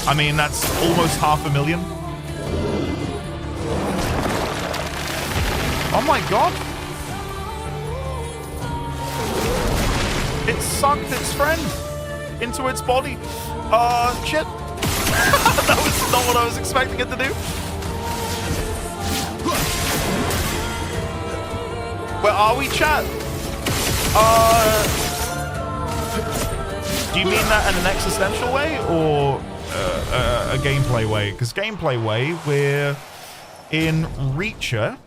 I mean, that's almost $500,000. Oh my god. It sucked its friend into its body. Shit. That was not what I was expecting it to do. Where are we, chat? Do you mean that in an existential way or a gameplay way? Because gameplay way, we're in Reacher,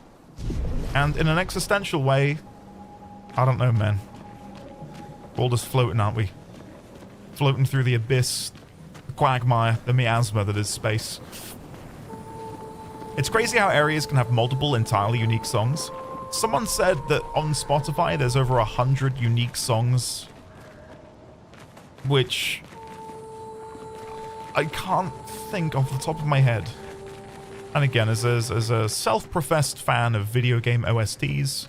and in an existential way, I don't know, man. We're all just floating, aren't we? floating through the abyss, the quagmire, the miasma that is space. It's crazy how areas can have multiple entirely unique songs. Someone said that on Spotify there's over 100 unique songs, which I can't think off the top of my head. And again, as a self-professed fan of video game OSTs,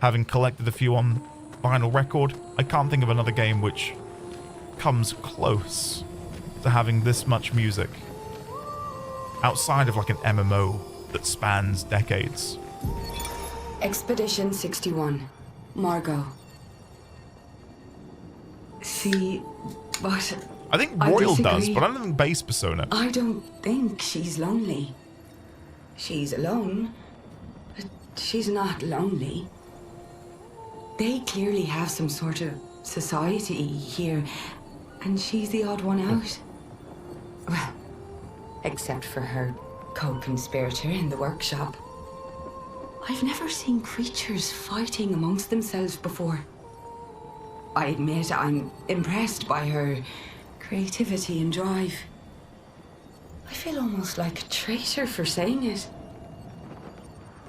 having collected a few on vinyl record, I can't think of another game which comes close to having this much music outside of like an MMO that spans decades. Expedition 61. Margot. See, but I think Royal does, but I don't think Base Persona. I don't think she's lonely. She's alone, but she's not lonely. They clearly have some sort of society here, and she's the odd one out. Well, except for her co-conspirator in the workshop. I've never seen creatures fighting amongst themselves before. I admit I'm impressed by her creativity and drive. I feel almost like a traitor for saying it.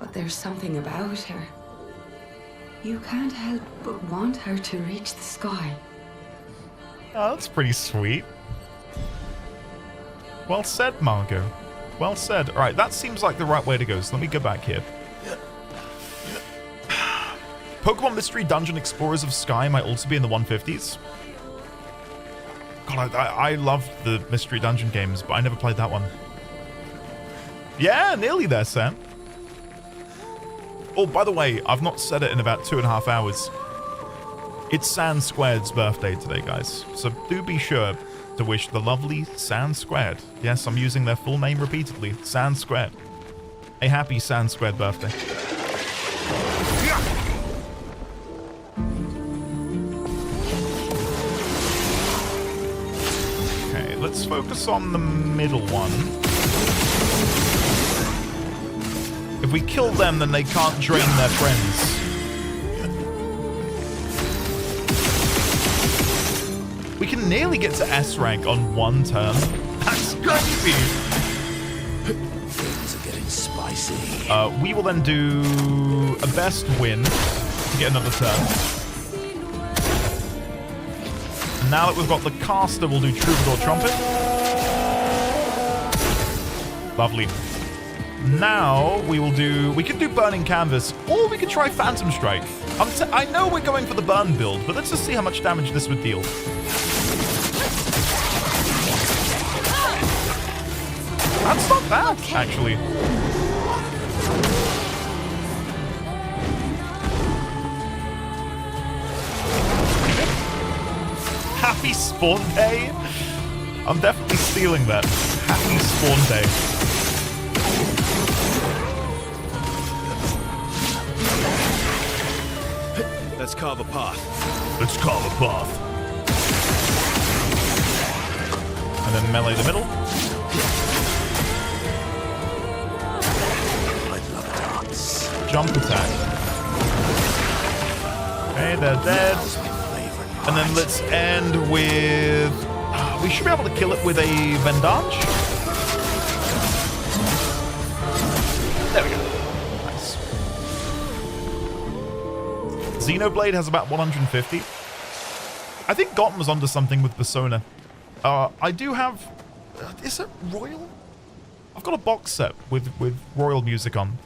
But there's something about her. You can't help but want her to reach the sky. Oh, that's pretty sweet. Well said, Margot. Well said. All right, that seems like the right way to go, so let me go back here. Pokemon Mystery Dungeon Explorers of Sky might also be in the 150s. God, I loved the Mystery Dungeon games, but I never played that one. Yeah, nearly there, Sam. Oh, by the way, I've not said it in about 2.5 hours. It's Sand Squared's birthday today, guys. So do be sure to wish the lovely Sand Squared. Yes, I'm using their full name repeatedly. Sand Squared. A happy Sand Squared birthday. Okay, let's focus on the middle one. If we kill them, then they can't drain their friends. We can nearly get to S rank on one turn. That's crazy. Things are getting spicy. We will then do a best win to get another turn. And now that we've got the caster, we'll do Troubadour Trumpet. Lovely. Now we can do Burning Canvas, or we could try Phantom Strike. I know we're going for the burn build, but let's just see how much damage this would deal. That's not bad, actually. Happy Spawn Day? I'm definitely stealing that. Happy Spawn Day. Let's carve a path. Let's carve a path. And then melee the middle. Jump attack. Okay, they're dead. And then let's end with... we should be able to kill it with a Vendage. There we go. Nice. Xenoblade has about 150. I think Gotham was onto something with Persona. I do have... is it Royal? I've got a box set with Royal music on.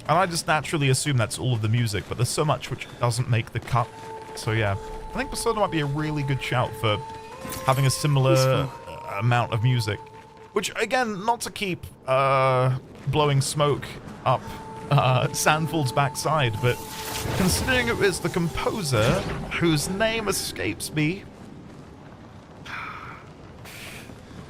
And I just naturally assume that's all of the music, but there's so much which doesn't make the cut. So yeah, I think Persona might be a really good shout for having a similar amount of music. Which, again, not to keep blowing smoke up Sandford's backside, but considering it was the composer whose name escapes me...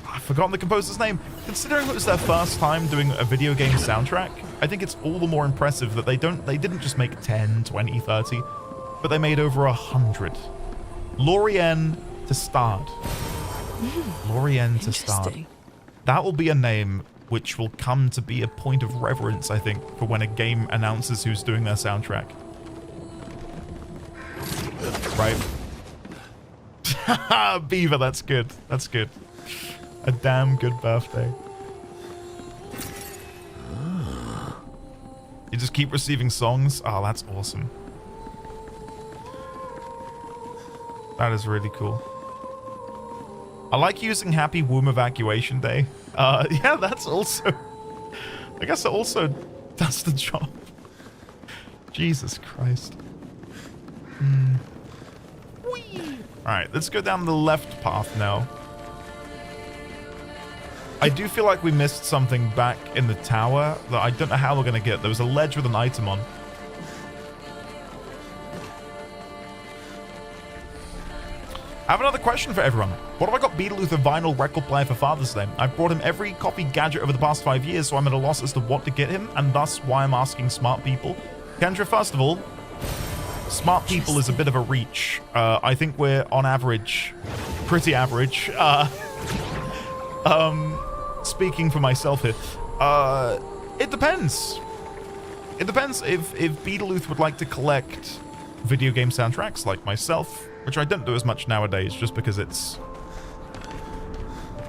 I've forgotten the composer's name. Considering it was their first time doing a video game soundtrack, I think it's all the more impressive that they didn't just make 10, 20, 30, but they made over 100. Lorien Testard. Lorien Testard. That will be a name which will come to be a point of reverence, I think, for when a game announces who's doing their soundtrack. Right? Beaver, that's good. That's good. A damn good birthday. You just keep receiving songs? Oh, that's awesome. That is really cool. I like using Happy Womb Evacuation Day. Yeah, that's also... I guess it also does the job. Jesus Christ. Alright, let's go down the left path now. I do feel like we missed something back in the tower that I don't know how we're going to get. There was a ledge with an item on. I have another question for everyone. What have I got Beetleluth a vinyl record player for Father's Day? I've brought him every coffee gadget over the past 5 years, so I'm at a loss as to what to get him, and thus why I'm asking smart people. Kendra, first of all, smart people is a bit of a reach. I think we're on average, pretty average. Speaking for myself here, it depends. It depends if Beetleluth would like to collect video game soundtracks like myself, which I don't do as much nowadays just because it's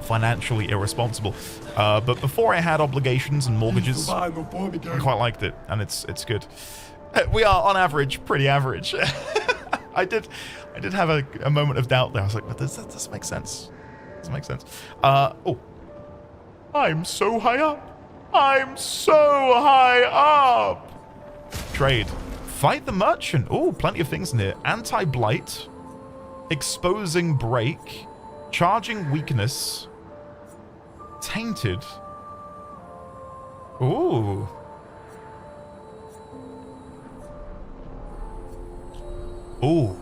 financially irresponsible. But before I had obligations and mortgages, I quite liked it, and it's good. We are on average pretty average. I did have a moment of doubt there. I was like, but does that make sense? Does it make sense? Oh. I'm so high up. I'm so high up. Trade. Fight the merchant. Oh, plenty of things in here. Anti-blight. Exposing break. Charging weakness. Tainted. Ooh. Ooh.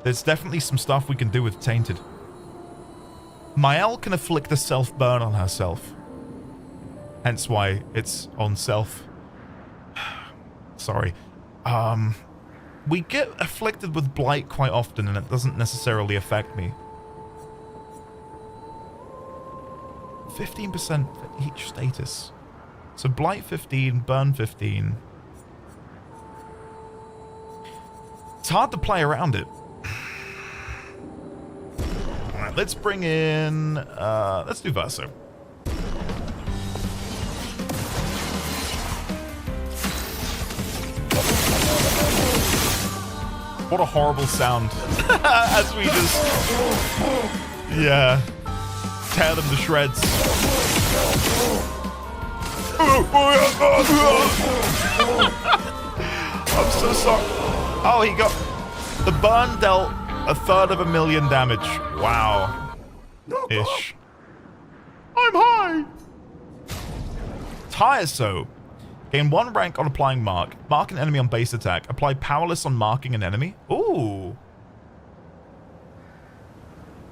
There's definitely some stuff we can do with Tainted. Mael can afflict a self-burn on herself. Hence why it's on self. Sorry. We get afflicted with blight quite often and it doesn't necessarily affect me. 15% for each status. So blight 15, burn 15. It's hard to play around it. Alright, let's bring in... let's do Verso. What a horrible sound. As we just... Yeah. Tear them to shreds. I'm so sorry. Oh, he got... The burn dealt 1/3 damage. Wow. Ish. I'm high. Tireso. Gain 1 rank on applying mark. Mark an enemy on base attack. Apply powerless on marking an enemy. Ooh.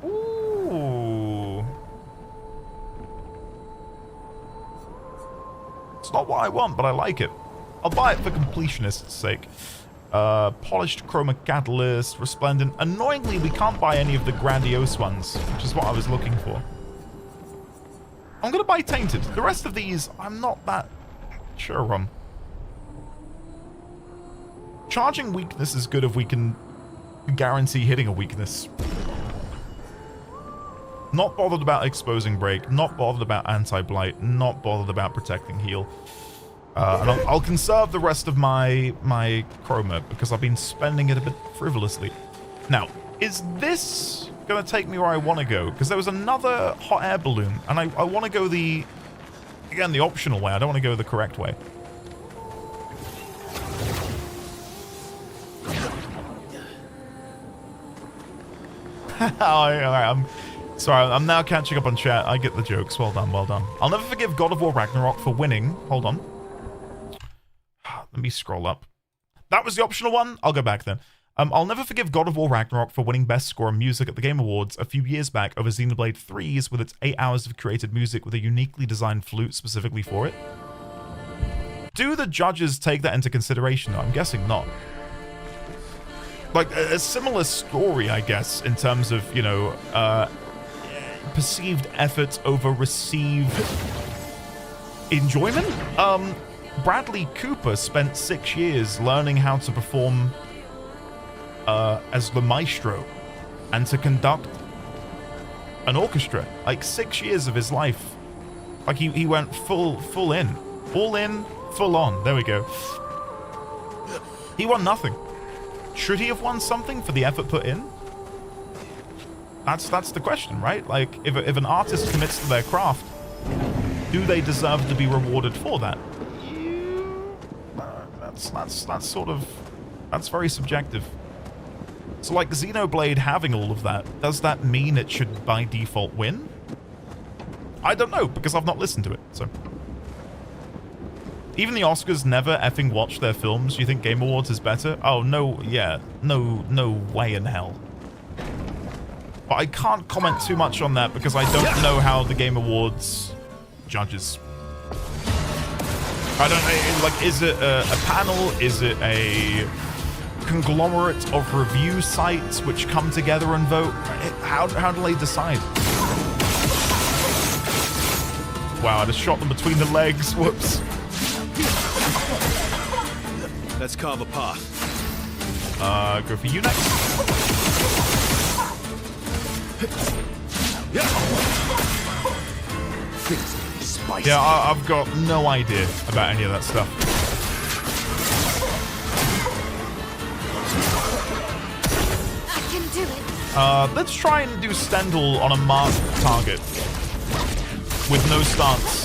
Ooh. It's not what I want, but I like it. I'll buy it for completionist's sake. Polished chroma catalyst, resplendent. Annoyingly, we can't buy any of the grandiose ones, which is what I was looking for. I'm gonna buy Tainted. The rest of these, I'm not that sure on. Charging weakness is good if we can guarantee hitting a weakness. Not bothered about exposing break, not bothered about anti-blight, not bothered about protecting heal. And I'll conserve the rest of my chroma because I've been spending it a bit frivolously. Now, is this going to take me where I want to go? Because there was another hot air balloon, and I want to go the optional way. I don't want to go the correct way. I'm sorry, I'm now catching up on chat. I get the jokes. Well done, well done. I'll never forgive God of War Ragnarok for winning. Hold on. Let me scroll up. That was the optional one? I'll go back then. I'll never forgive God of War Ragnarok for winning Best Score in Music at the Game Awards a few years back over Xenoblade 3's with its 8 hours of created music with a uniquely designed flute specifically for it. Do the judges take that into consideration though? I'm guessing not. Like, a similar story, I guess, in terms of, you know, perceived effort over received enjoyment? Bradley Cooper spent 6 years learning how to perform as the maestro and to conduct an orchestra. Like 6 years of his life. Like he went full in. All in, full on. There we go. He won nothing. Should he have won something for the effort put in? That's the question, right? Like, if an artist commits to their craft, do they deserve to be rewarded for that? That's very subjective. So like Xenoblade having all of that, does that mean it should by default win? I don't know, because I've not listened to it, so. Even the Oscars never effing watch their films. You think Game Awards is better? Oh, no, yeah. No way in hell. But I can't comment too much on that because I don't know how the Game Awards judges. I don't know, like, is it a panel? Is it a conglomerate of review sites which come together and vote? How do they decide? Wow, I just shot them between the legs. Whoops. Let's carve a path. Go for you next. Yeah, I've got no idea about any of that stuff. I can do it. Let's try and do Stendhal on a marked target with no stance.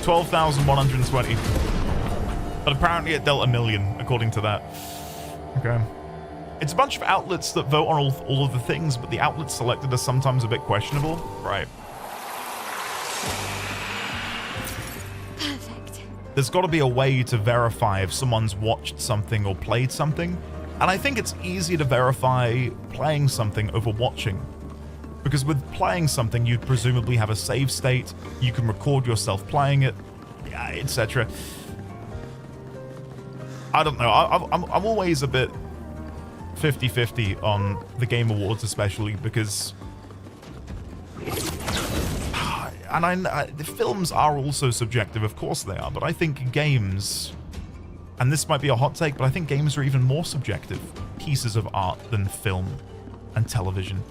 12,120. But apparently it dealt 1 million, according to that. Okay. It's a bunch of outlets that vote on all of the things, but the outlets selected are sometimes a bit questionable. Right. Perfect. There's got to be a way to verify if someone's watched something or played something. And I think it's easy to verify playing something over watching. Because with playing something, you'd presumably have a save state, you can record yourself playing it, etc. I don't know. I'm always a bit 50-50 on the Game Awards, especially because, and the films are also subjective, of course they are, but I think games, and this might be a hot take, but I think games are even more subjective pieces of art than film and television.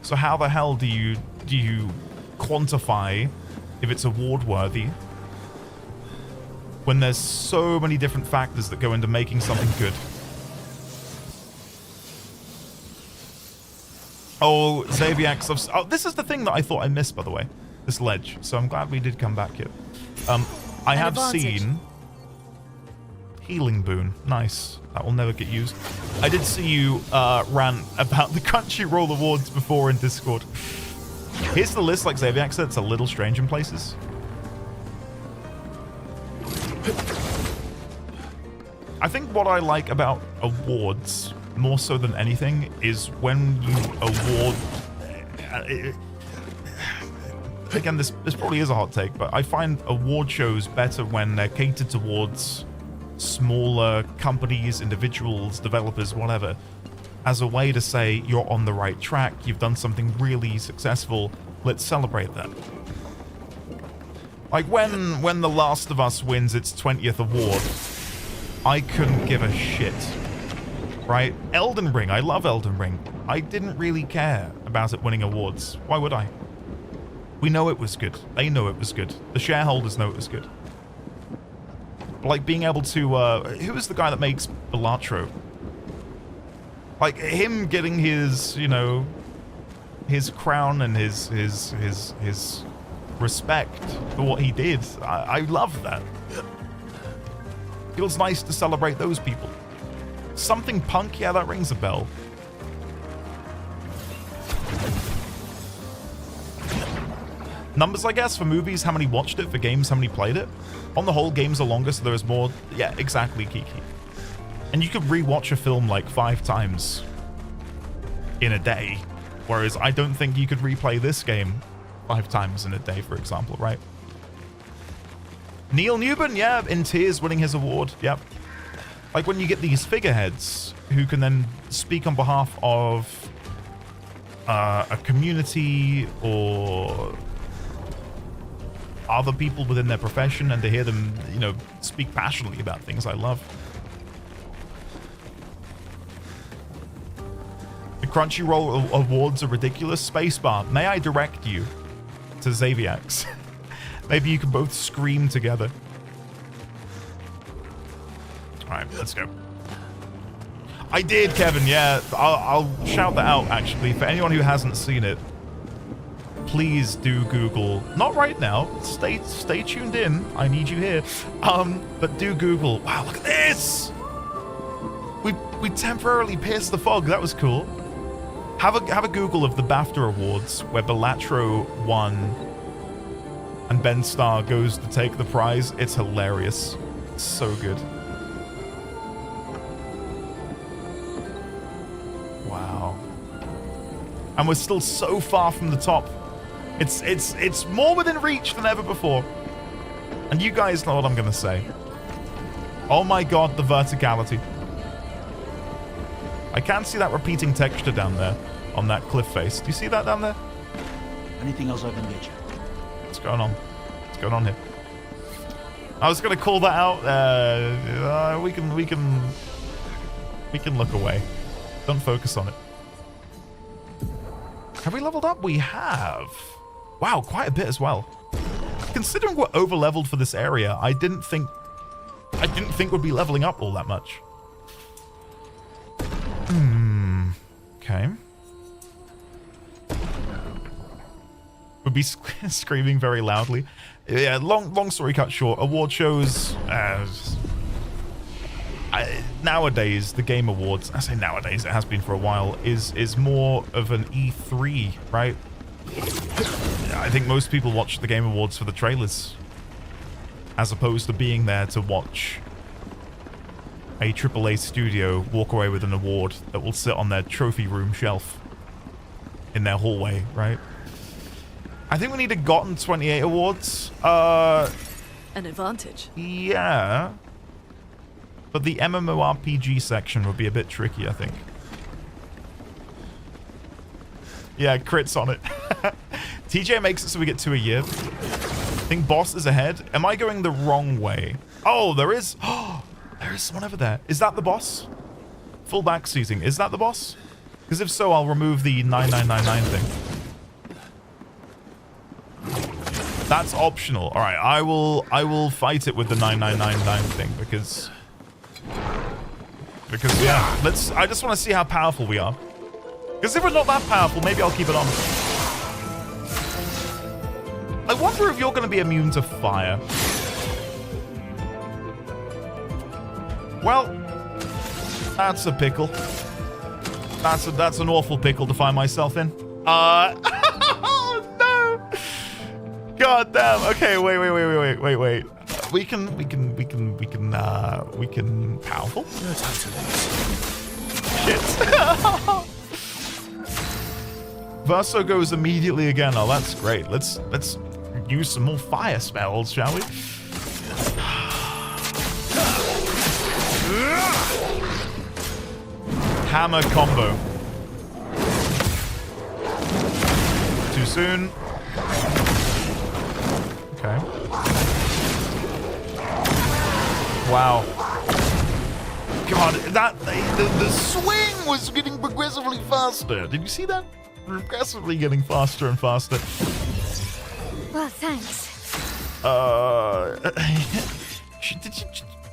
So how the hell do you quantify if it's award worthy when there's so many different factors that go into making something good? Oh, Xaviax. Oh, this is the thing that I thought I missed, by the way. This ledge. So I'm glad we did come back here. I have seen Healing Boon. Nice. That will never get used. I did see you rant about the Crunchyroll Awards before in Discord. Here's the list, like Xaviax said, it's a little strange in places. I think what I like about awards, more so than anything, is when you award... Again, this probably is a hot take, but I find award shows better when they're catered towards smaller companies, individuals, developers, whatever, as a way to say you're on the right track, you've done something really successful, let's celebrate that. Like when The Last of Us wins its 20th award, I couldn't give a shit, right? Elden Ring, I love Elden Ring. I didn't really care about it winning awards. Why would I? We know it was good. They know it was good. The shareholders know it was good. Like being able to, who is the guy that makes Balatro? Like him getting his, you know, his crown and his respect for what he did. I love that. Feels nice to celebrate those people. Something Punk, yeah, that rings a bell. Numbers, I guess, for movies, how many watched it, for games, how many played it. On the whole, games are longer, so there is more. Yeah, exactly, Kiki. And you could rewatch a film like 5 times in a day, whereas I don't think you could replay this game 5 times in a day, for example, right? Neil Newbern, yeah, in tears winning his award, yep. Like when you get these figureheads who can then speak on behalf of a community or other people within their profession and to hear them, you know, speak passionately about things I love. The Crunchyroll awards are ridiculous. Spacebar, may I direct you to Xaviax? Maybe you can both scream together. All right, let's go. I did, Kevin. Yeah, I'll shout that out, actually. For anyone who hasn't seen it, please do Google. Not right now. Stay tuned in. I need you here. But do Google. Wow, look at this. We temporarily pierced the fog. That was cool. Have a Google of the BAFTA Awards where Belatro won and Ben Starr goes to take the prize. It's hilarious. It's so good. Wow. And we're still so far from the top. It's more within reach than ever before. And you guys know what I'm gonna say. Oh my god, the verticality. I can see that repeating texture down there on that cliff face. Do you see that down there? Anything else I can get you? What's going on? What's going on here? I was gonna call that out. We can look away. Don't focus on it. Have we leveled up? We have. Wow, quite a bit as well. Considering we're over leveled for this area, I didn't think we'd be leveling up all that much. Okay. Would be screaming very loudly. Yeah, long story cut short, award shows, nowadays, the Game Awards, I say nowadays, it has been for a while, is more of an E3, right? I think most people watch the Game Awards for the trailers, as opposed to being there to watch a AAA studio walk away with an award that will sit on their trophy room shelf in their hallway, right? I think we need a Gotten 28 awards. An advantage. Yeah. But the MMORPG section would be a bit tricky, I think. Yeah, crits on it. TJ makes it so we get 2 a year. I think boss is ahead. Am I going the wrong way? Oh, there is. Oh, there is someone over there. Is that the boss? Full back seizing. Is that the boss? Because if so, I'll remove the 9999 thing. That's optional. All right, I will fight it with the 9999 thing because yeah, I just want to see how powerful we are. Because if we're not that powerful, maybe I'll keep it on. I wonder if you're going to be immune to fire. Well, that's a pickle. That's an awful pickle to find myself in. Oh no! God damn. Okay, wait. We can powerful. No time to lose. Shit. Verso goes immediately again. Oh, that's great. Let's use some more fire spells, shall we? Hammer combo. Too soon. Okay. Wow. God, the swing was getting progressively faster. Did you see that? Progressively getting faster and faster. Well, thanks.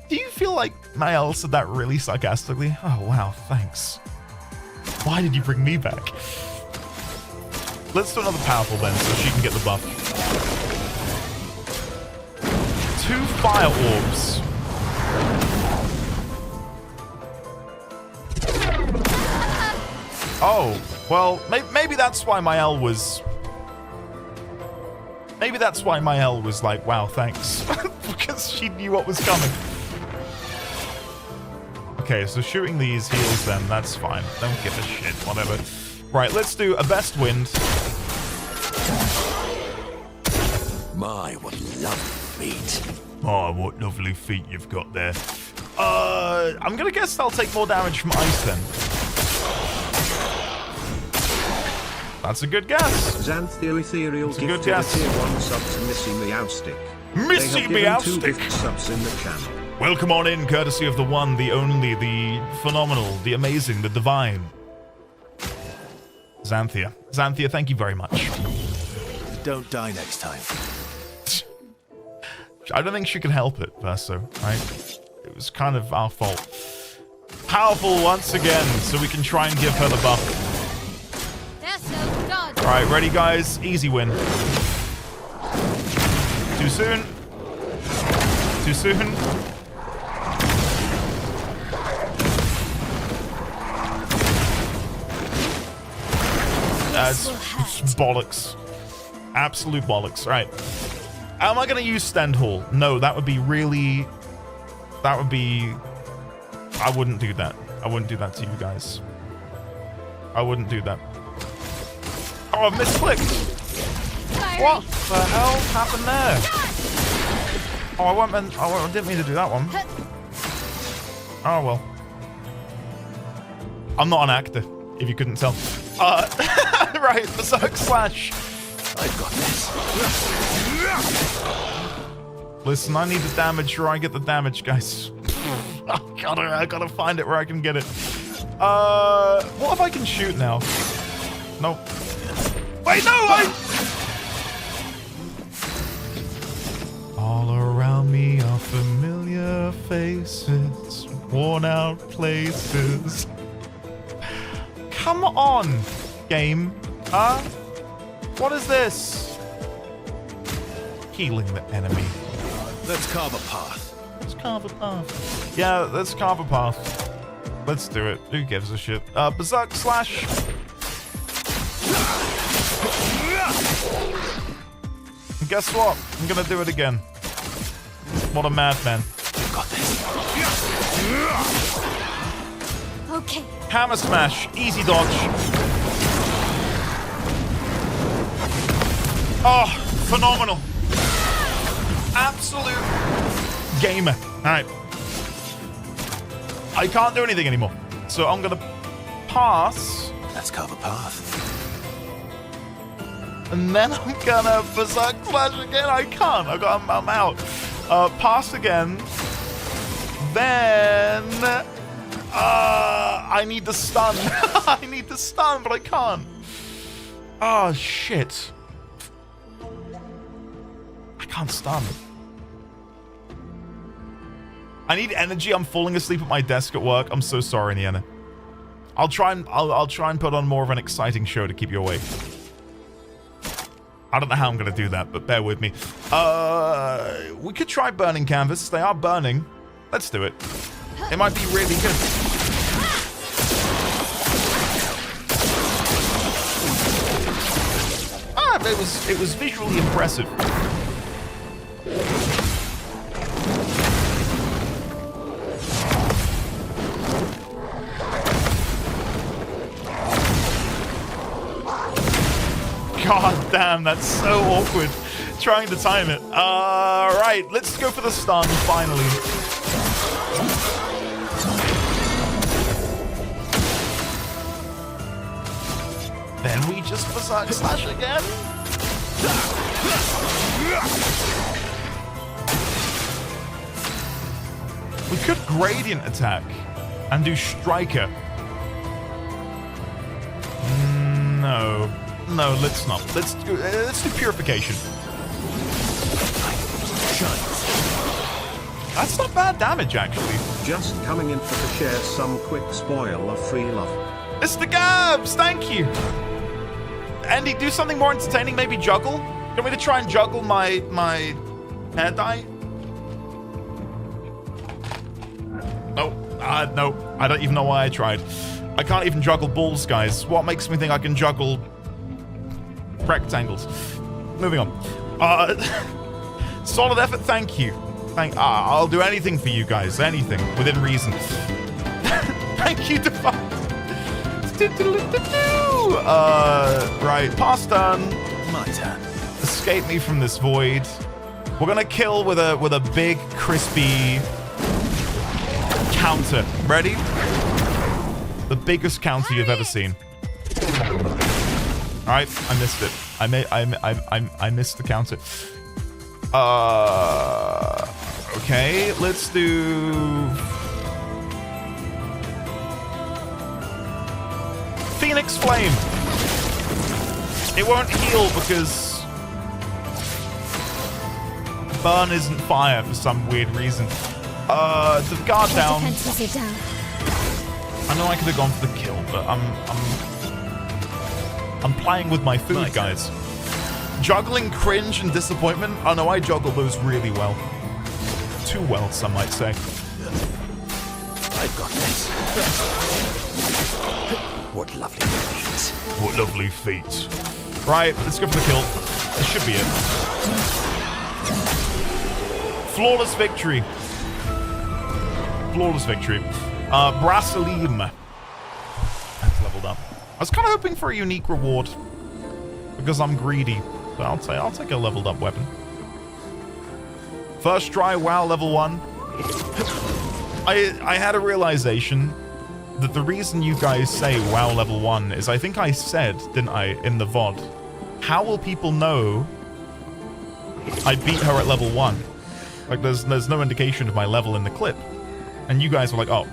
Do you feel like Mael said that really sarcastically? Oh, wow, thanks. Why did you bring me back? Let's do another powerful then, so she can get the buff. 2 fire orbs. Oh, well, maybe that's why Mael was... Maybe that's why Mael was like, wow, thanks. Because she knew what was coming. Okay, so shooting these heals then, that's fine. Don't give a shit, whatever. Right, let's do a best wind. My, what lovely feet. Oh, what lovely feet you've got there. I'm gonna guess I'll take more damage from ice then. That's a good guess. Xanthia Ethereal That's a good gifted a guess. tier 1 sub to Missy Meowstick. Missy They have given 2 Meowstick. gift subs in the channel. Welcome on in, courtesy of the one, the only, the phenomenal, the amazing, the divine. Xanthia. Xanthia, thank you very much. Don't die next time. I don't think she could help it, Verso, right? It was kind of our fault. Powerful once again, so we can try and give her the buff. Alright, ready guys? Easy win. Too soon. Too soon. That's bollocks. Absolute bollocks. Right. Am I going to use Stend Hall? No, that would be really... That would be... I wouldn't do that. I wouldn't do that to you guys. I wouldn't do that. Oh, I've misclicked. What the hell happened there? Oh, I didn't mean to do that one. Oh, well. I'm not an actor, if you couldn't tell. Right, Berserk Slash. I've got this. Listen, I need the damage or I get the damage, guys. I gotta find it where I can get it. What if I can shoot now? No. Wait, no! All around me are familiar faces, worn out places. Come on, game. Huh? What is this? Healing the enemy. Let's carve a path. Let's carve a path. Yeah, let's carve a path. Let's do it. Who gives a shit? Berserk Slash. And guess what? I'm gonna do it again. What a madman. Got this. Okay. Hammer Smash. Easy dodge. Oh, phenomenal. Absolute gamer. Alright. I can't do anything anymore. So I'm gonna pass. Let's carve a path. And then I'm gonna Berserk Slash again. I can't. I'm out. Pass again. Then I need the stun. I need the stun, but I can't. Oh shit. I can't stun. I need energy. I'm falling asleep at my desk at work. I'm so sorry, Nienna. I'll try and put on more of an exciting show to keep you awake. I don't know how I'm gonna do that, but bear with me. We could try burning canvas. They are burning. Let's do it. It might be really good. It was visually impressive. God damn, that's so awkward. Trying to time it. Right, let's go for the stun, finally. Then we just Berserk Slash again. We could Gradient attack and do Striker. No. No, let's not. Let's do Purification. That's not bad damage, actually. Just coming in to share some quick spoil of free love. Mr. Gabs, thank you. Andy, do something more entertaining. Maybe juggle. You want me to try and juggle my hair dye? No, no. I don't even know why I tried. I can't even juggle balls, guys. What makes me think I can juggle rectangles? Moving on. Solid effort, thank you. I'll do anything for you guys. Anything within reason. Thank you, Defiant. Right, pass turn. My turn. Escape me from this void. We're gonna kill with a big crispy counter. Ready? The biggest counter you've ever seen. Alright, I missed it. I missed the counter. Okay, let's do... Phoenix Flame. It won't heal because burn isn't fire for some weird reason. The guard down. I know I could have gone for the kill, but I'm playing with my food, guys. Juggling cringe and disappointment. Oh no, I juggle those really well. Too well, some might say. I've got this. What lovely feet. What lovely feet. Right, let's go for the kill. This should be it. Flawless victory. Flawless victory. Brasilim. That's leveled up. I was kind of hoping for a unique reward because I'm greedy. But I'll take a leveled up weapon. First try, WoW level 1. I had a realization that the reason you guys say WoW level 1 is I think I said, didn't I, in the VOD, how will people know I beat her at level 1? Like, there's no indication of my level in the clip. And you guys were like, oh,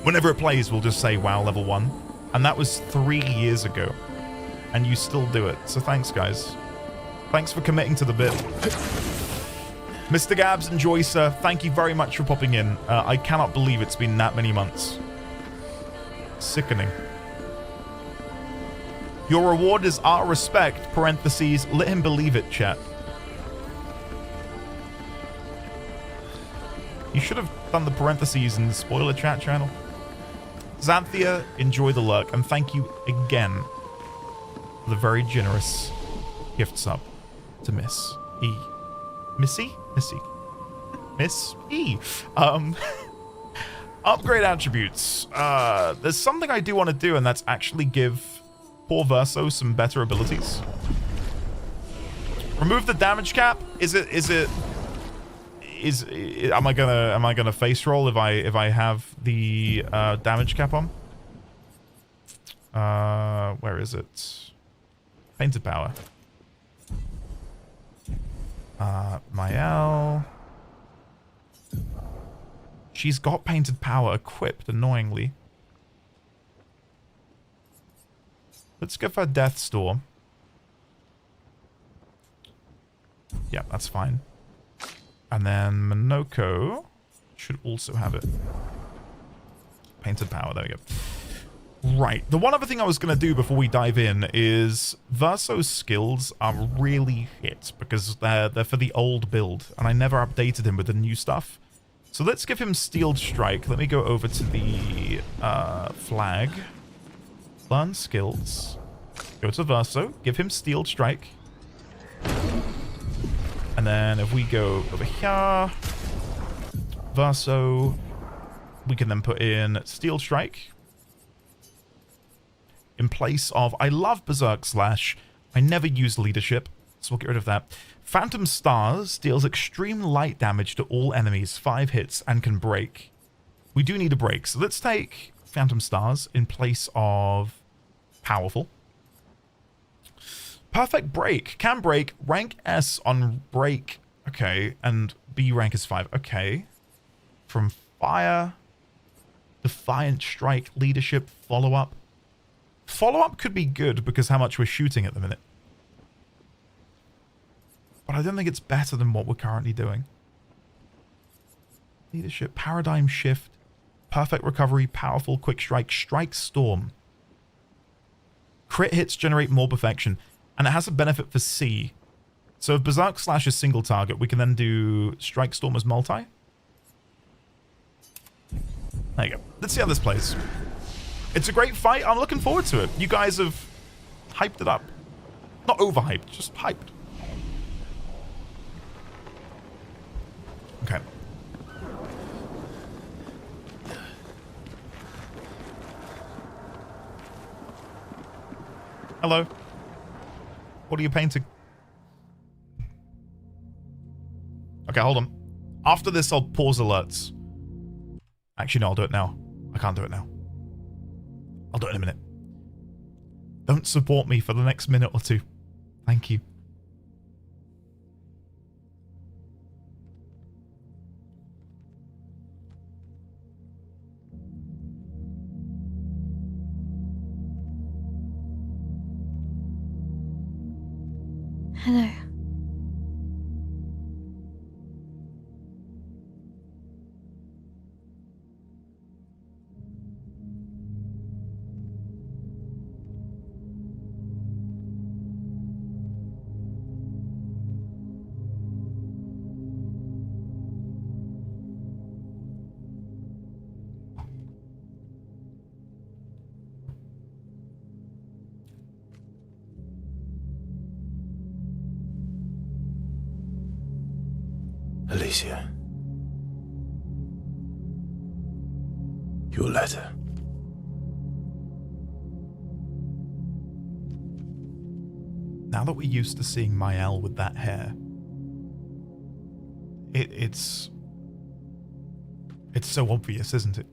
whenever it plays, we'll just say WoW level 1. And that was 3 years ago. And you still do it. So thanks, guys. Thanks for committing to the bit. Mr. Gabs and Joycer, thank you very much for popping in. I cannot believe it's been that many months. Sickening. Your reward is our respect, parentheses, let him believe it, chat. You should have done the parentheses in the spoiler chat channel. Xanthia, enjoy the lurk, and thank you again for the very generous gift sub to Miss E. Missy? Missy. Miss E. Upgrade attributes. There's something I do want to do, and that's actually give poor Verso some better abilities. Remove the damage cap. Am I gonna face roll if I have the damage cap on? Where is it? Painted power. Mael. She's got painted power equipped, annoyingly. Let's give her Death Storm. Yeah, that's fine. And then Monoko should also have it. Painted power, there we go. Right, the one other thing I was going to do before we dive in is Verso's skills are really hit because they're for the old build, and I never updated him with the new stuff. So let's give him Steeled Strike. Let me go over to the flag. Learn skills. Go to Verso, give him Steeled Strike. And then if we go over here, Verso, we can then put in Steeled Strike. In place of, I love Berserk Slash. I never use leadership, so we'll get rid of that. Phantom Stars deals extreme light damage to all enemies, 5 hits, and can break. We do need a break, so let's take Phantom Stars in place of Powerful. Perfect Break. Can break. Rank S on break. Okay, and B rank is 5. Okay. From Fire, Defiant Strike, Leadership, Follow-Up. Follow-up could be good because how much we're shooting at the minute. But I don't think it's better than what we're currently doing. Leadership, Paradigm Shift, Perfect Recovery, Powerful, Quick Strike, Strike Storm. Crit hits generate more perfection. And it has a benefit for C. So if Berserk Slash is single target, we can then do Strike Storm as multi. There you go. Let's see how this plays. It's a great fight. I'm looking forward to it. You guys have hyped it up. Not overhyped, just hyped. Okay. Hello. What are you painting? Okay, hold on. After this, I'll pause alerts. Actually, no, I'll do it now. I can't do it now. I'll do it in a minute. Don't support me for the next minute or two. Thank you. Hello. Alicia. Your letter. Now that we're used to seeing Mael with that hair, it's so obvious, isn't it?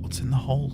What's in the hole?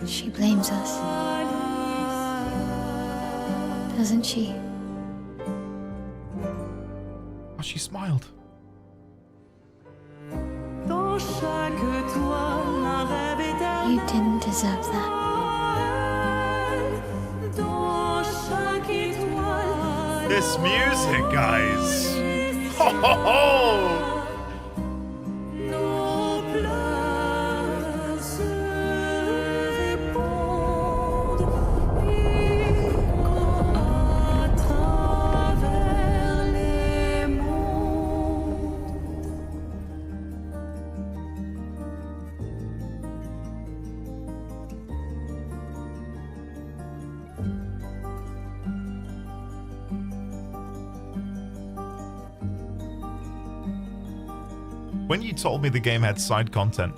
She blames us. Doesn't she? Oh, she smiled. You didn't deserve that. This music, guys. Ho ho ho! When you told me the game had side content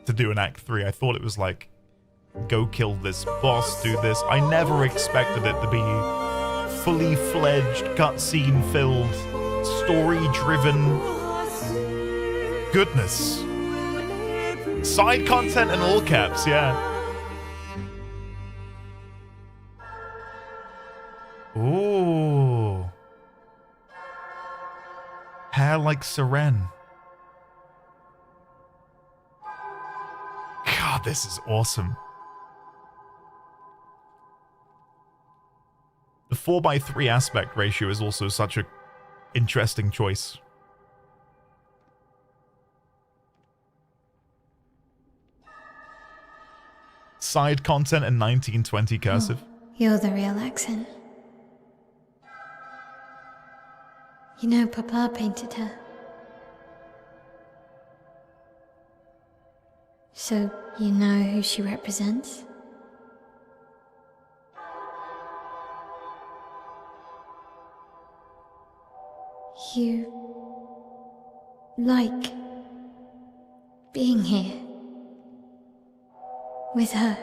to do in Act 3, I thought it was like, go kill this boss, do this. I never expected it to be fully fledged, cutscene filled, story driven. Goodness. Side content in all caps, yeah. Ooh. Hair like Seren. God, this is awesome. The 4:3 aspect ratio is also such a interesting choice. Side content in 1920 cursive. You're the real accent. You know, Papa painted her. So, you know who she represents? You like being here with her.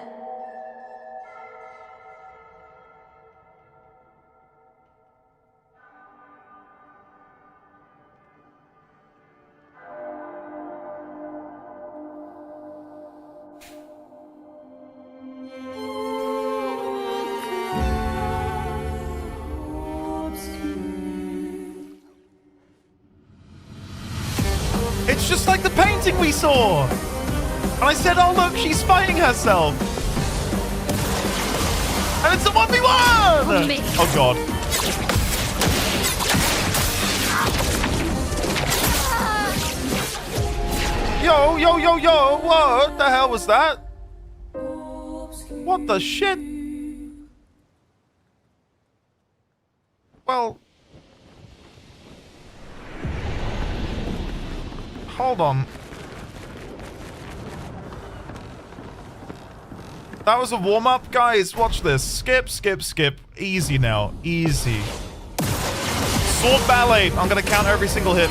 looks just like the painting we saw. And I said, oh, look, she's fighting herself. And it's a 1v1! Oh, God. Yo, yo, yo, yo. What the hell was that? What the shit? Well... Hold on. That was a warm-up? Guys, watch this. Skip, skip, skip. Easy now. Easy. Sword ballet. I'm gonna count every single hit.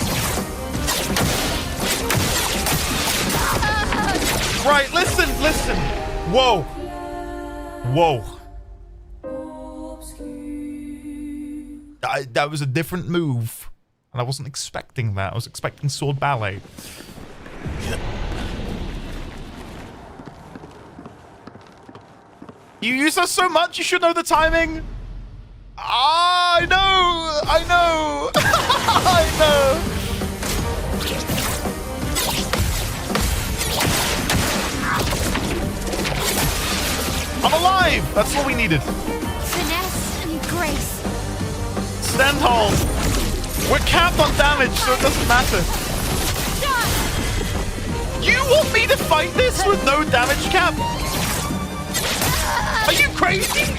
Right, listen, listen. Whoa. Whoa. That was a different move. And I wasn't expecting that. I was expecting sword ballet. You use us so much, you should know the timing. Ah, I know. I know. I know. I'm alive. That's what we needed. Finesse and grace. Stand hold. We're capped on damage, so it doesn't matter. You want me to fight this with no damage cap? Are you crazy?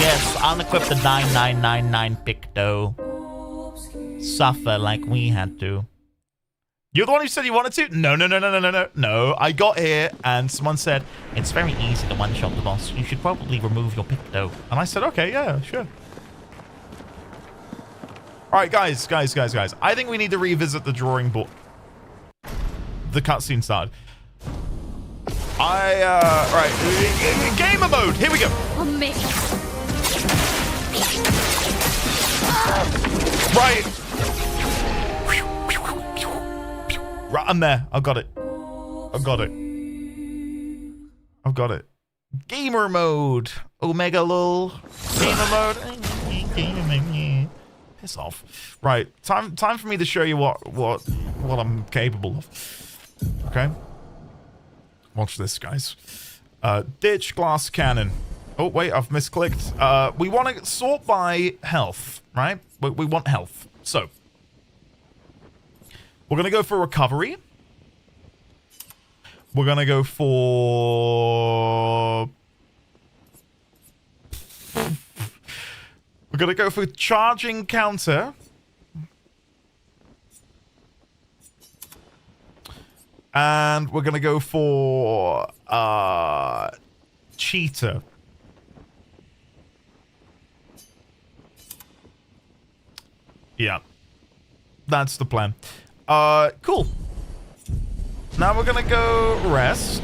Yes, unequip the 9999 Picto. Suffer like we had to. You're the one who said you wanted to? No, no, no, no, no, no, no. No, I got here and someone said, it's very easy to one-shot the boss. You should probably remove your Picto. And I said, okay, yeah, sure. All right, guys. I think we need to revisit the drawing board. The cutscene started. Right. Gamer mode. Here we go. On me. Right. Right, I'm there. I've got it. I've got it. I've got it. Gamer mode. Omega lol. Gamer mode. Piss off. Right. Time for me to show you what I'm capable of. Okay. Watch this, guys. Ditch glass cannon. Oh, wait, I've misclicked. We want to sort by health, right? We want health. So, we're going to go for recovery. We're going to go for... We're going to go for charging counter. And we're going to go for cheetah. Yeah. That's the plan. Cool. Now we're going to go rest.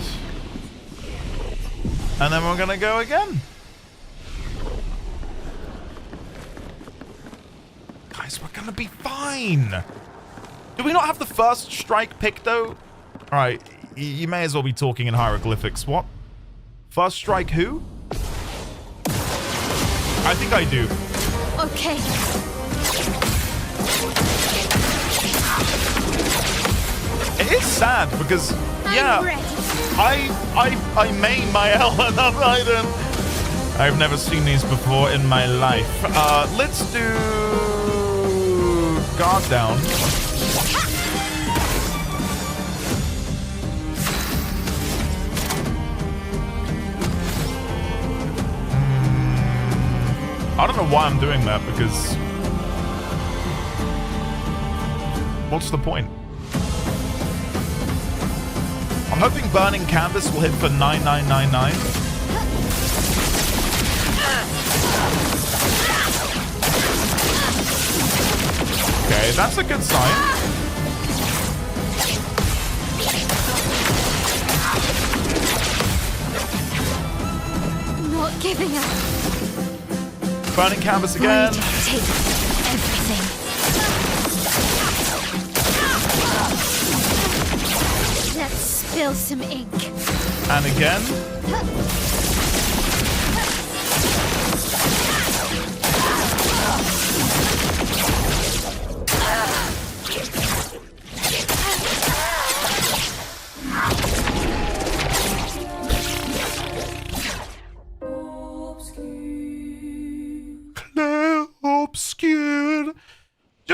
And then we're going to go again. Guys, we're going to be fine. Do we not have the first strike Picto? Alright, you may as well be talking in hieroglyphics. What? First strike who? I think I do. Okay. It is sad because, yeah, I main my Elena Raiden. I've never seen these before in my life. Let's do guard down. I don't know why I'm doing that, because... What's the point? I'm hoping Burning Canvas will hit for 9999. Okay, that's a good sign. Not giving up. Burning Canvas again. Take everything. Let's spill some ink. And again.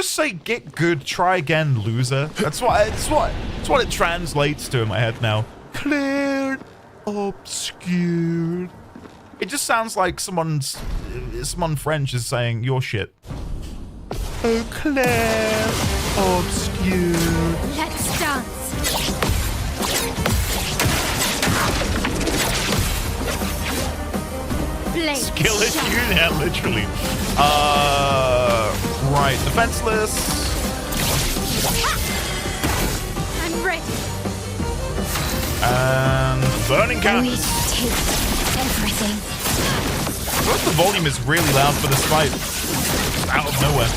just say get good, try again, loser? That's what it translates to in my head now. Cleared, obscured. It just sounds like someone French is saying your shit. Oh, Claire, obscured. Let's dance. Blade Skill issue? Yeah, literally. Right, defenseless. I'm ready. And burning canvas. We take everything. Plus the volume is really loud for this fight. Just out of nowhere.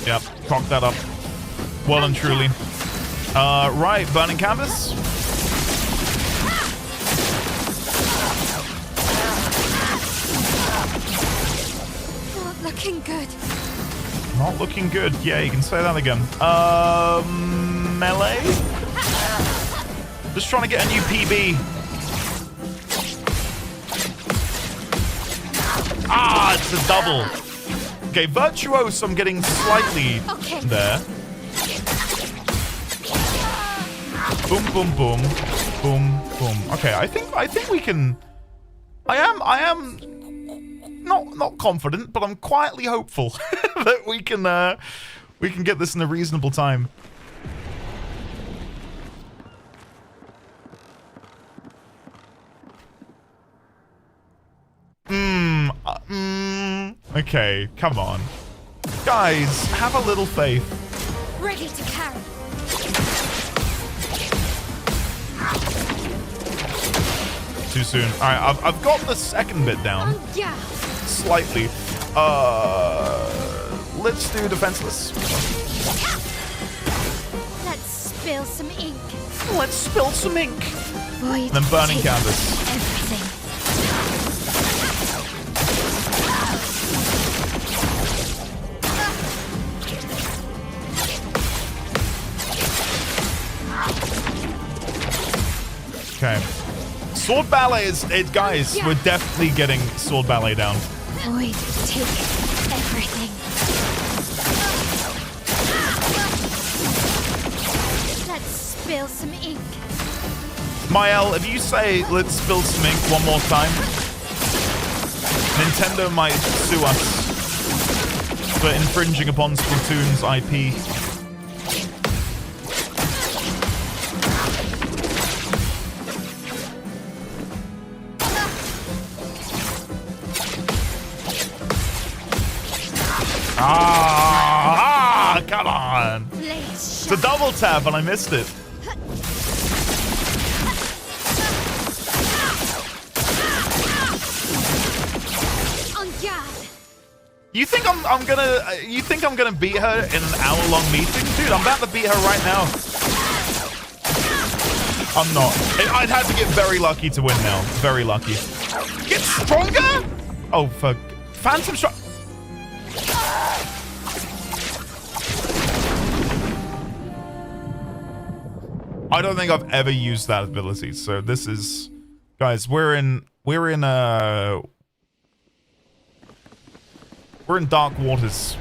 Yep, cock that up. Well and truly. Right, burning canvas. Not looking good. Not looking good. Yeah, you can say that again. Melee? Just trying to get a new PB. Ah, it's a double. Okay, Virtuose, I'm getting slightly there. Boom, boom, boom. Boom, boom. Okay, I think we can... I am not confident, but I'm quietly hopeful that we can get this in a reasonable time. Okay, come on. Guys, have a little faith. Ready to carry. Too soon. Alright, I've got the second bit down. Oh, yeah. Slightly. Let's do defenseless. Let's spill some ink. Let's spill some ink. Void Then burning take canvas. Everything. Okay. Sword ballet is guys, we're definitely getting sword ballet down. Void take everything. Let's spill some ink. Mael, if you say let's spill some ink one more time, Nintendo might sue us for infringing upon Splatoon's IP. Come on. It's a double tap and I missed it. You think I'm gonna beat her in an hour-long meeting? Dude, I'm about to beat her right now. I'm not. I'd have to get very lucky to win now. Very lucky. Get stronger? Oh, fuck. Phantom Strike. I don't think I've ever used that ability, so this is... Guys, we're in dark waters.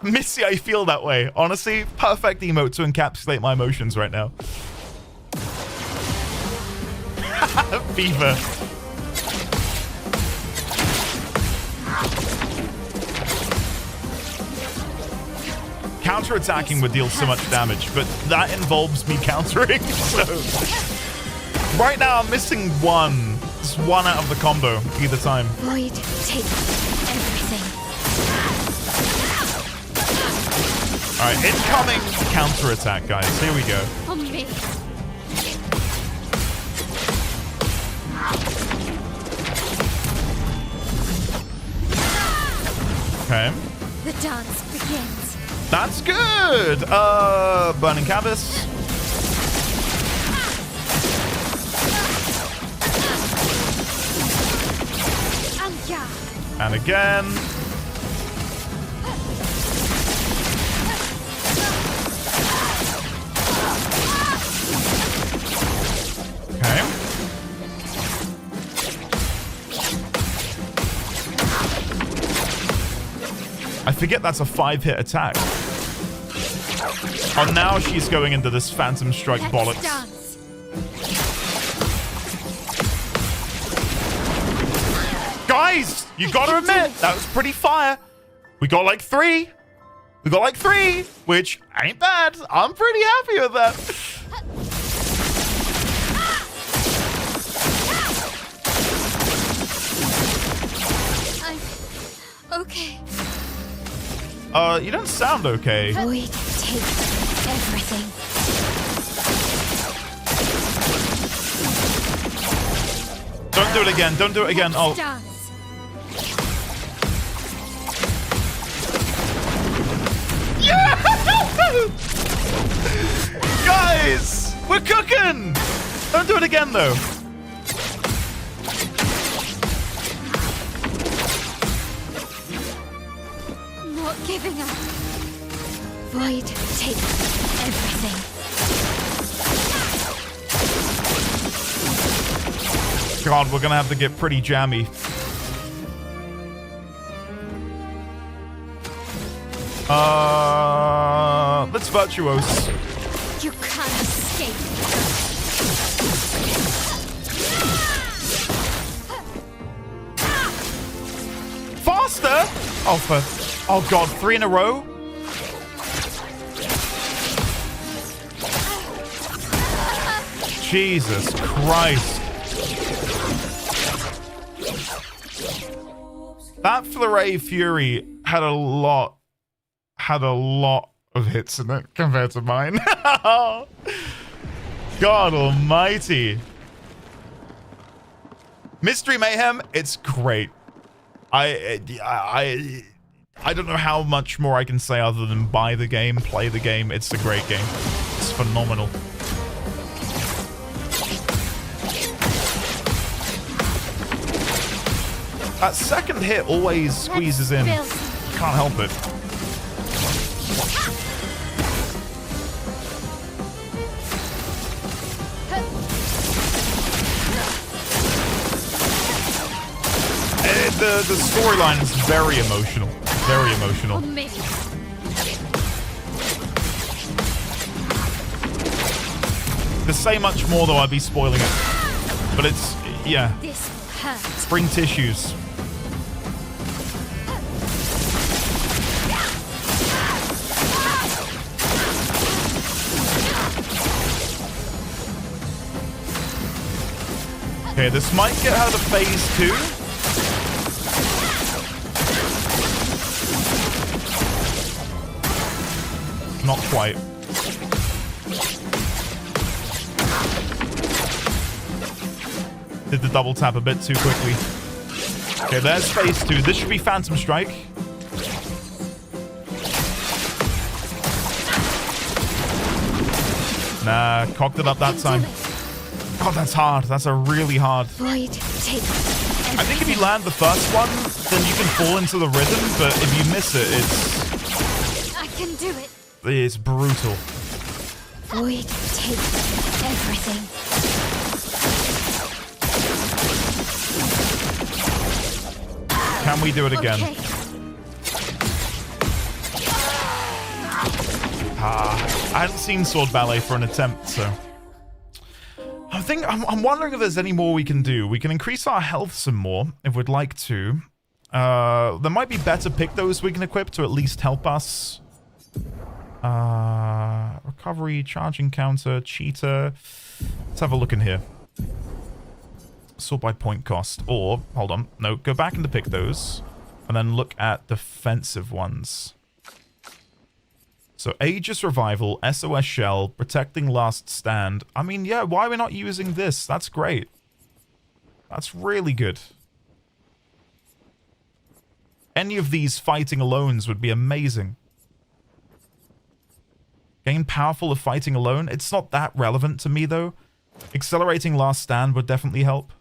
Missy, I feel that way. Honestly, perfect emote to encapsulate my emotions right now. Fever. Counter-attacking would deal so much damage, but that involves me countering, so... Right now, I'm missing one. Just one out of the combo, either time. Void take everything. Alright, incoming counter-attack, guys. Here we go. On me. Okay. The dance begins. That's good! Burning canvas. And again. forget that's a 5-hit attack. Oh, now she's going into this Phantom Strike bollocks. Guys, you gotta admit, that was pretty fire. We got like 3. We got like 3, which ain't bad. I'm pretty happy with that. Okay. You don't sound okay. Void takes everything. Don't do it again. Don't do it again. Oh. Yeah! Guys, we're cooking. Don't do it again, though. Not giving up. Void takes everything. God, we're gonna have to get pretty jammy. Let's Virtuose. You can't escape. Faster? Oh God, 3 in a row? Jesus Christ. That Fleury Fury had a lot of hits in it compared to mine. God almighty. Mystery Mayhem, it's great. I don't know how much more I can say other than buy the game, play the game. It's a great game. It's phenomenal. That second hit always squeezes in. Can't help it. The storyline is very emotional. Very emotional. To say much more, though, I'd be spoiling it. But it's, yeah. Spring tissues. Okay, this might get her to phase 2. Not quite. Did the double tap a bit too quickly. Okay, there's phase 2. This should be Phantom Strike. Nah, cocked it up that time. God, that's hard. That's a really hard. Void takes everything. I think if you land the first one, then you can fall into the rhythm, but if you miss it, I can do it. It's brutal. Void takes everything. Can we do it again? Okay. I hadn't seen Sword Ballet for an attempt, so I'm wondering if there's any more we can do. We can increase our health some more if we'd like to. There might be better Pictos we can equip to at least help us. Recovery, charging counter, cheetah. Let's have a look in here. Sort by point cost. Or, hold on, no, go back into Pictos and then look at defensive ones. So Aegis Revival, SOS Shell, Protecting Last Stand. I mean, yeah, why are we not using this? That's great. That's really good. Any of these fighting alones would be amazing. Gain powerful of fighting alone. It's not that relevant to me, though. Accelerating Last Stand would definitely help.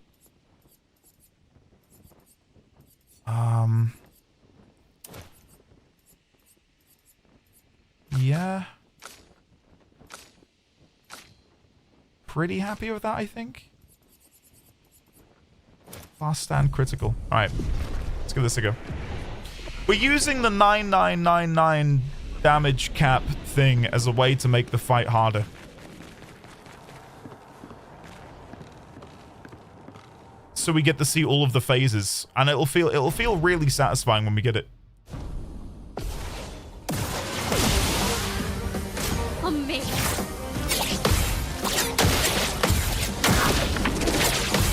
Yeah. Pretty happy with that, I think. Last Stand critical. Alright. Let's give this a go. We're using the 9999 damage cap thing as a way to make the fight harder. So we get to see all of the phases, and it'll feel really satisfying when we get it. On me.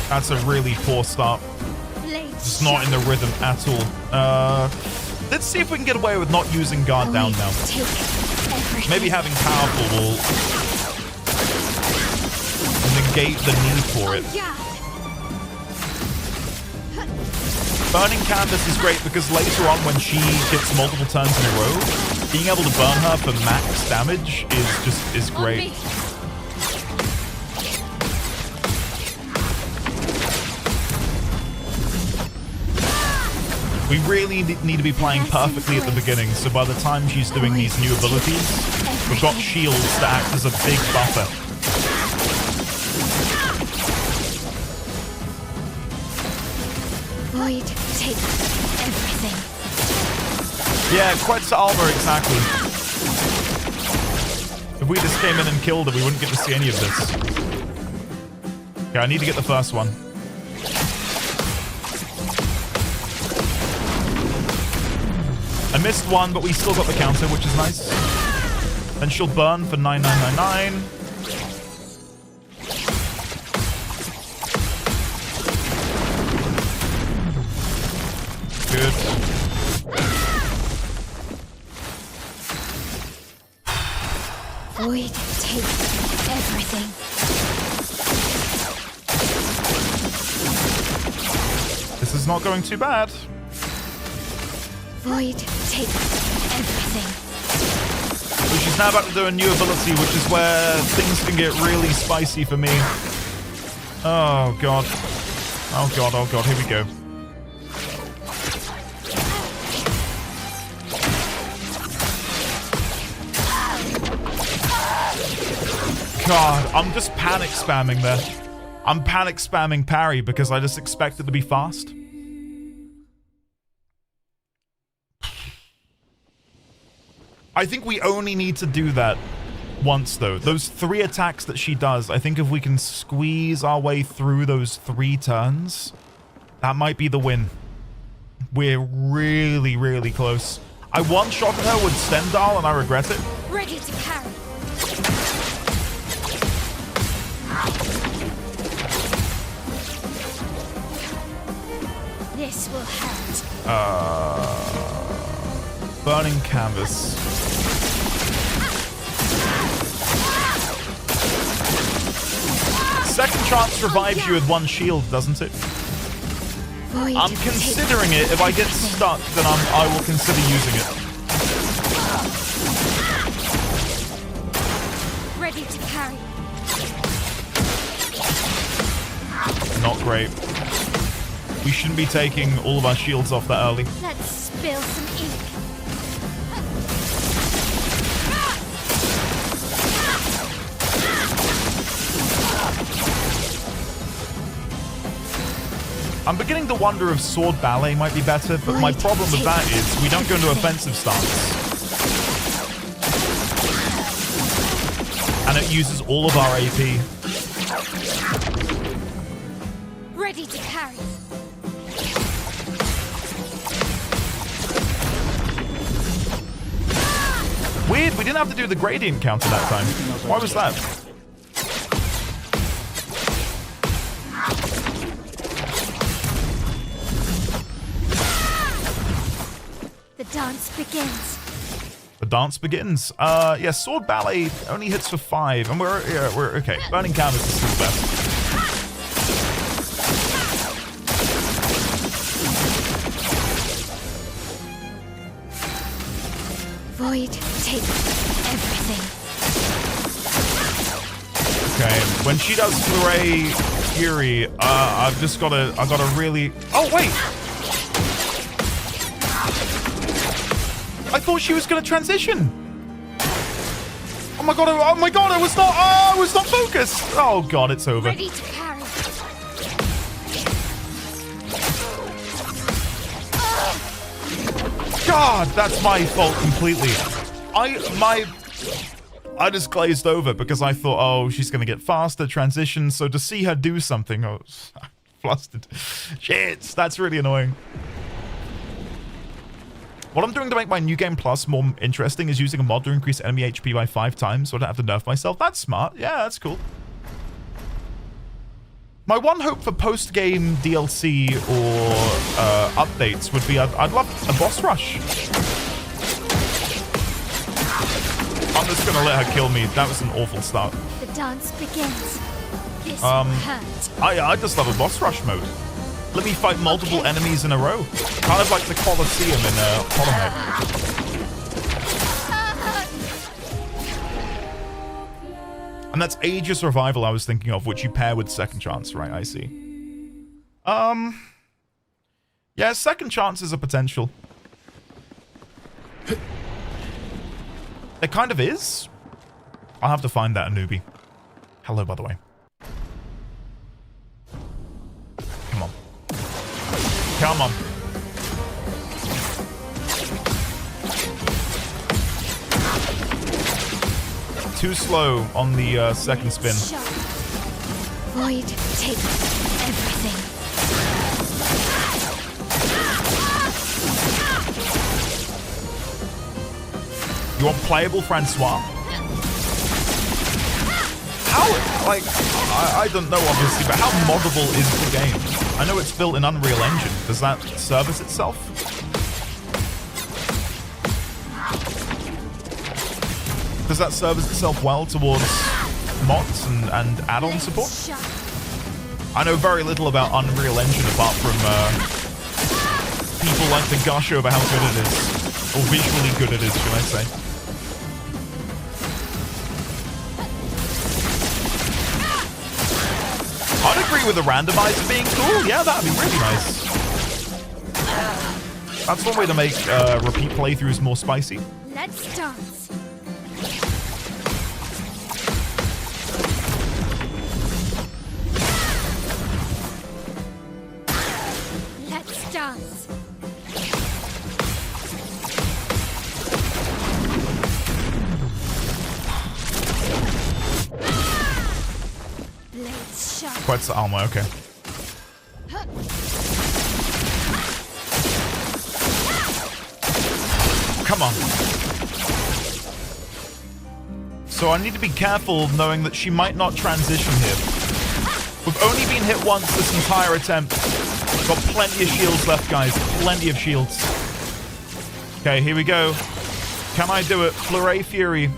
That's a really poor start. It's not in the rhythm at all. Let's see if we can get away with not using guard down now. Maybe having powerful will negate the need for it. Burning Canvas is great because later on when she gets multiple turns in a row, being able to burn her for max damage is great. We really need to be playing perfectly at the beginning, so by the time she's doing these new abilities, we've got shields that act as a big buffer. Void, take everything. Yeah, Quetzal armor, exactly. If we just came in and killed her, we wouldn't get to see any of this. Okay, I need to get the first one. I missed one, but we still got the counter, which is nice. Then she'll burn for 9999. Good. Void, take everything. This is not going too bad. Void, take everything. So she's now about to do a new ability, which is where things can get really spicy for me. Oh god. Oh god, oh god, here we go. God, I'm just panic spamming there. I'm panic spamming parry because I just expect it to be fast. I think we only need to do that once, though. Those 3 attacks that she does, I think if we can squeeze our way through those 3 turns, that might be the win. We're really, really close. I one-shotted her with Stendhal, and I regret it. Ready to carry. This will hurt. Burning Canvas. Second chance revives you with 1 shield, doesn't it? Void, I'm considering it. If I get stuck, then I will consider using it. Ready to carry. Not great. We shouldn't be taking all of our shields off that early. Let's spill some ink. I'm beginning to wonder if Sword Ballet might be better, but my problem with that is we don't go into offensive stance. And it uses all of our AP. Ready to carry. Weird, we didn't have to do the gradient counter that time. Why was that? The dance begins. The dance begins. Yeah, Sword Ballet only hits for 5, and we're okay. Burning Canvas is still the best. Void, take everything. Okay, when she does Flurry Fury, I gotta really. Oh wait. I thought she was gonna transition. Oh my god! I was not. Oh, I was not focused. Oh god, it's over. Ready to carry. God, that's my fault completely. I just glazed over because I thought, oh, she's going to get faster, transition. So to see her do something, I was flustered. Shit, that's really annoying. What I'm doing to make my New Game Plus more interesting is using a mod to increase enemy HP by 5 times so I don't have to nerf myself. That's smart. Yeah, that's cool. My one hope for post-game DLC or updates would be I'd love a boss rush. I'm just gonna let her kill me. That was an awful start. The dance begins. This will hurt. I just love a boss rush mode. Let me fight multiple enemies in a row. Kind of like the Colosseum in Hollow Knight. And that's Age of Survival I was thinking of, which you pair with Second Chance, right? I see. Yeah, Second Chance is a potential. It kind of is. I'll have to find that, a newbie. Hello, by the way. Come on. Come on. Too slow on the second spin. Void takes everything. You want playable Francois? How, like, I don't know obviously, but how moddable is the game? I know it's built in Unreal Engine. Does that service itself? Does that service itself well towards mods and add-on support? I know very little about Unreal Engine apart from people like to gush over how good it is. Or visually good it is, should I say. I'd agree with the randomizer being cool. Yeah, that'd be really nice. That's one way to make repeat playthroughs more spicy. Let's dance. Let's dance. Blades sharp. Quite the armor, okay. Come on. So I need to be careful knowing that she might not transition here. We've only been hit once this entire attempt. Got plenty of shields left, guys. Plenty of shields. Okay, here we go. Can I do it? Fleuret Fury.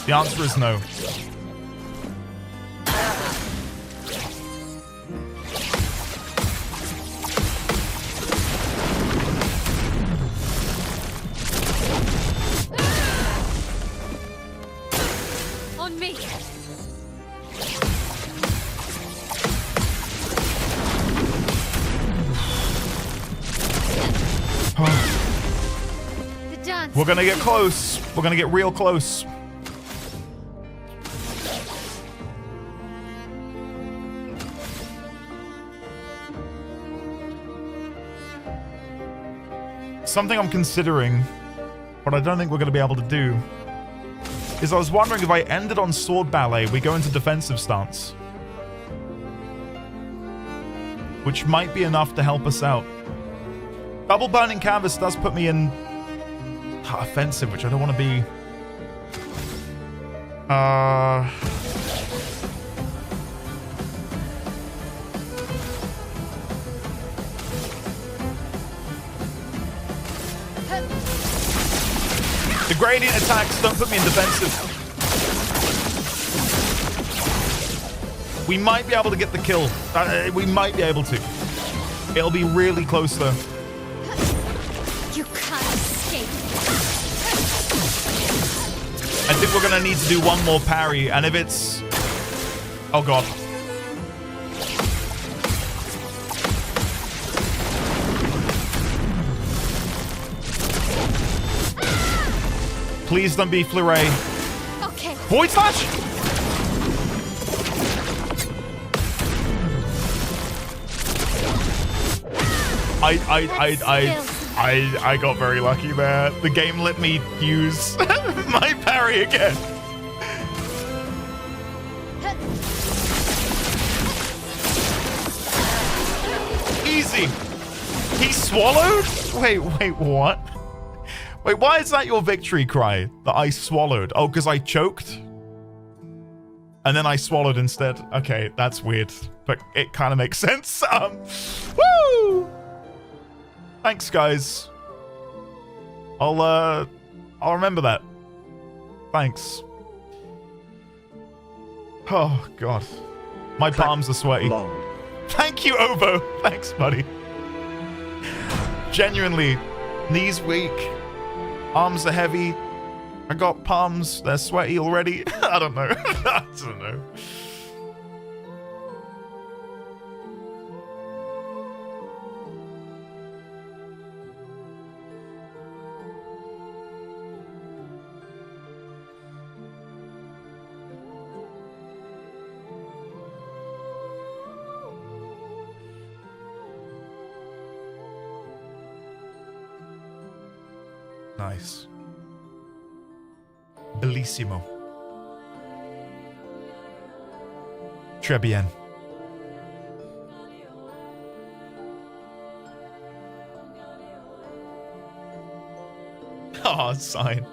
The answer is no. On me. The dance. We're gonna get close. We're gonna get real close. Something I'm considering, but I don't think we're going to be able to do, is I was wondering if I ended on Sword Ballet, we go into defensive stance. Which might be enough to help us out. Double Burning Canvas does put me in offensive, which I don't want to be. The gradient attacks don't put me in defensive. We might be able to get the kill. We might be able to. It'll be really close though. You can't escape. I think we're gonna need to do one more parry, and if it's... Oh god. Please don't be Fleuret. Okay. Void Slash! I got very lucky there. The game let me use my parry again. Easy. He swallowed? Wait, what? Wait, why is that your victory cry? That I swallowed? Oh, because I choked? And then I swallowed instead. Okay, that's weird, but it kind of makes sense. Woo! Thanks, guys. I'll remember that. Thanks. Oh God, my palms are sweaty. Thank you, Ovo. Thanks, buddy. Genuinely, knees weak, arms are heavy. I got palms, they're sweaty already. I don't know. I don't know. Nice. Bellissimo. Très bien. Oh, sign.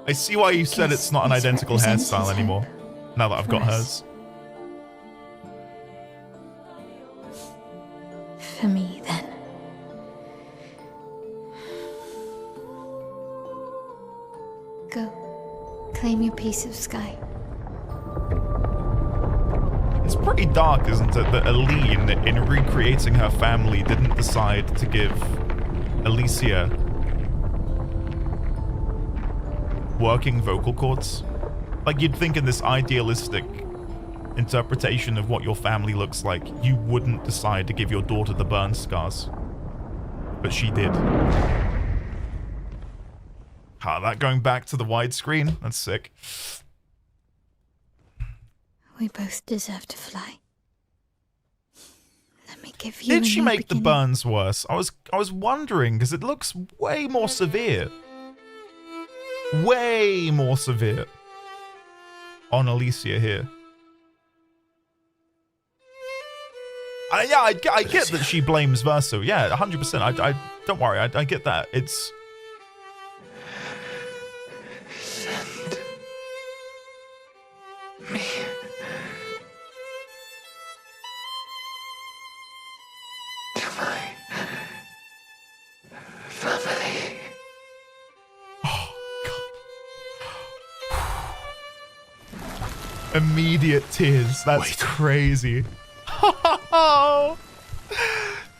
I see why you said it's not an identical hairstyle anymore. Now that I've got hers. For me, then. Go. Claim your piece of sky. It's pretty dark, isn't it, that Aline, in recreating her family, didn't decide to give Alicia working vocal cords? Like, you'd think in this idealistic interpretation of what your family looks like, you wouldn't decide to give your daughter the burn scars. But she did. Ah, that going back to the widescreen? That's sick. We both deserve to fly. Let me give you. Did she make the burns worse? I was wondering, because it looks way more severe. Way more severe on Alicia here. Yeah, I get that she blames Verso. Yeah, 100%. I don't worry. I get that. It's. Send me. To my family. Immediate tears. That's crazy.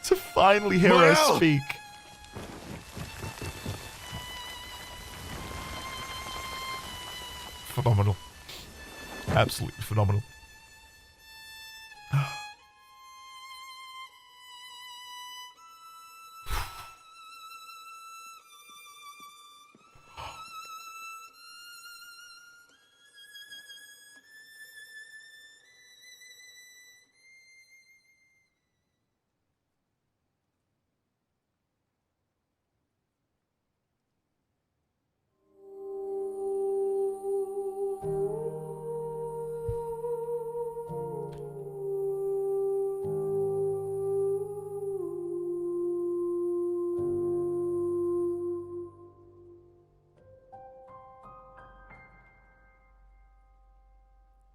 To finally hear her speak. Phenomenal. Absolutely phenomenal.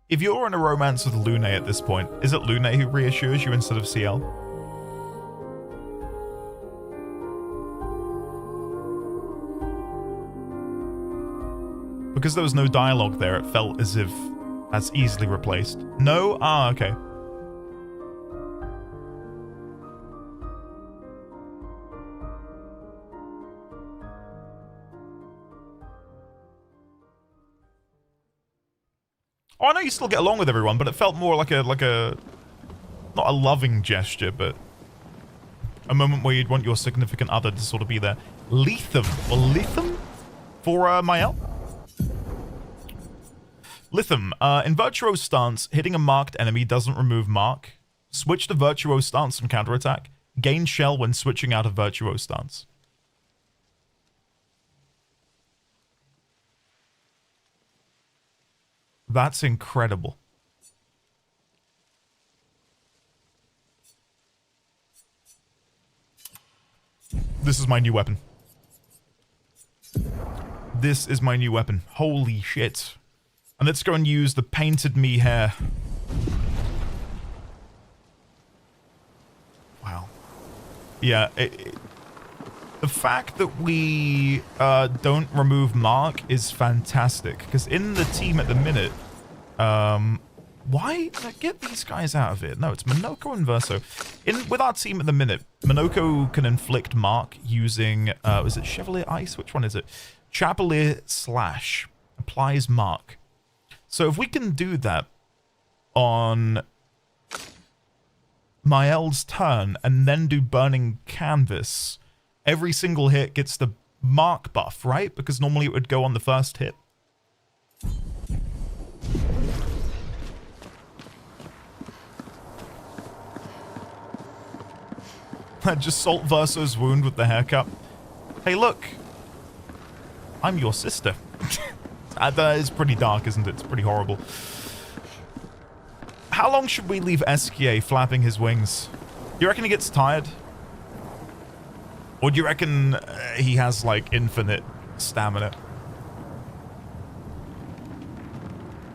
If you're in a romance with Lune at this point, is it Lune who reassures you instead of CL? Because there was no dialogue there, it felt as if that's easily replaced. No? Ah, okay. Oh, I know you still get along with everyone, but it felt more like a not a loving gesture, but a moment where you'd want your significant other to sort of be there. Lethum or Lithum for Mael. Lithum, in Virtuo's stance, hitting a marked enemy doesn't remove mark. Switch to Virtuoso Stance on counterattack. Gain shell when switching out of Virtuoso Stance. That's incredible. This is my new weapon. This is my new weapon. Holy shit. And let's go and use the Painted Me hair. Wow. Yeah, the fact that we don't remove Mark is fantastic. Because in the team at the minute... why did I get these guys out of it? No, it's Minoko and Verso. With our team at the minute, Minoko can inflict Mark using... is it Chevalier Ice? Which one is it? Chevalier Slash. Applies Mark. So if we can do that on Mael's turn and then do Burning Canvas, every single hit gets the Mark buff, right? Because normally it would go on the first hit. Just salt Verso's wound with the haircut. Hey, look. I'm your sister. That is pretty dark, isn't it? It's pretty horrible. How long should we leave SKA flapping his wings? Do you reckon he gets tired? Or do you reckon he has, like, infinite stamina?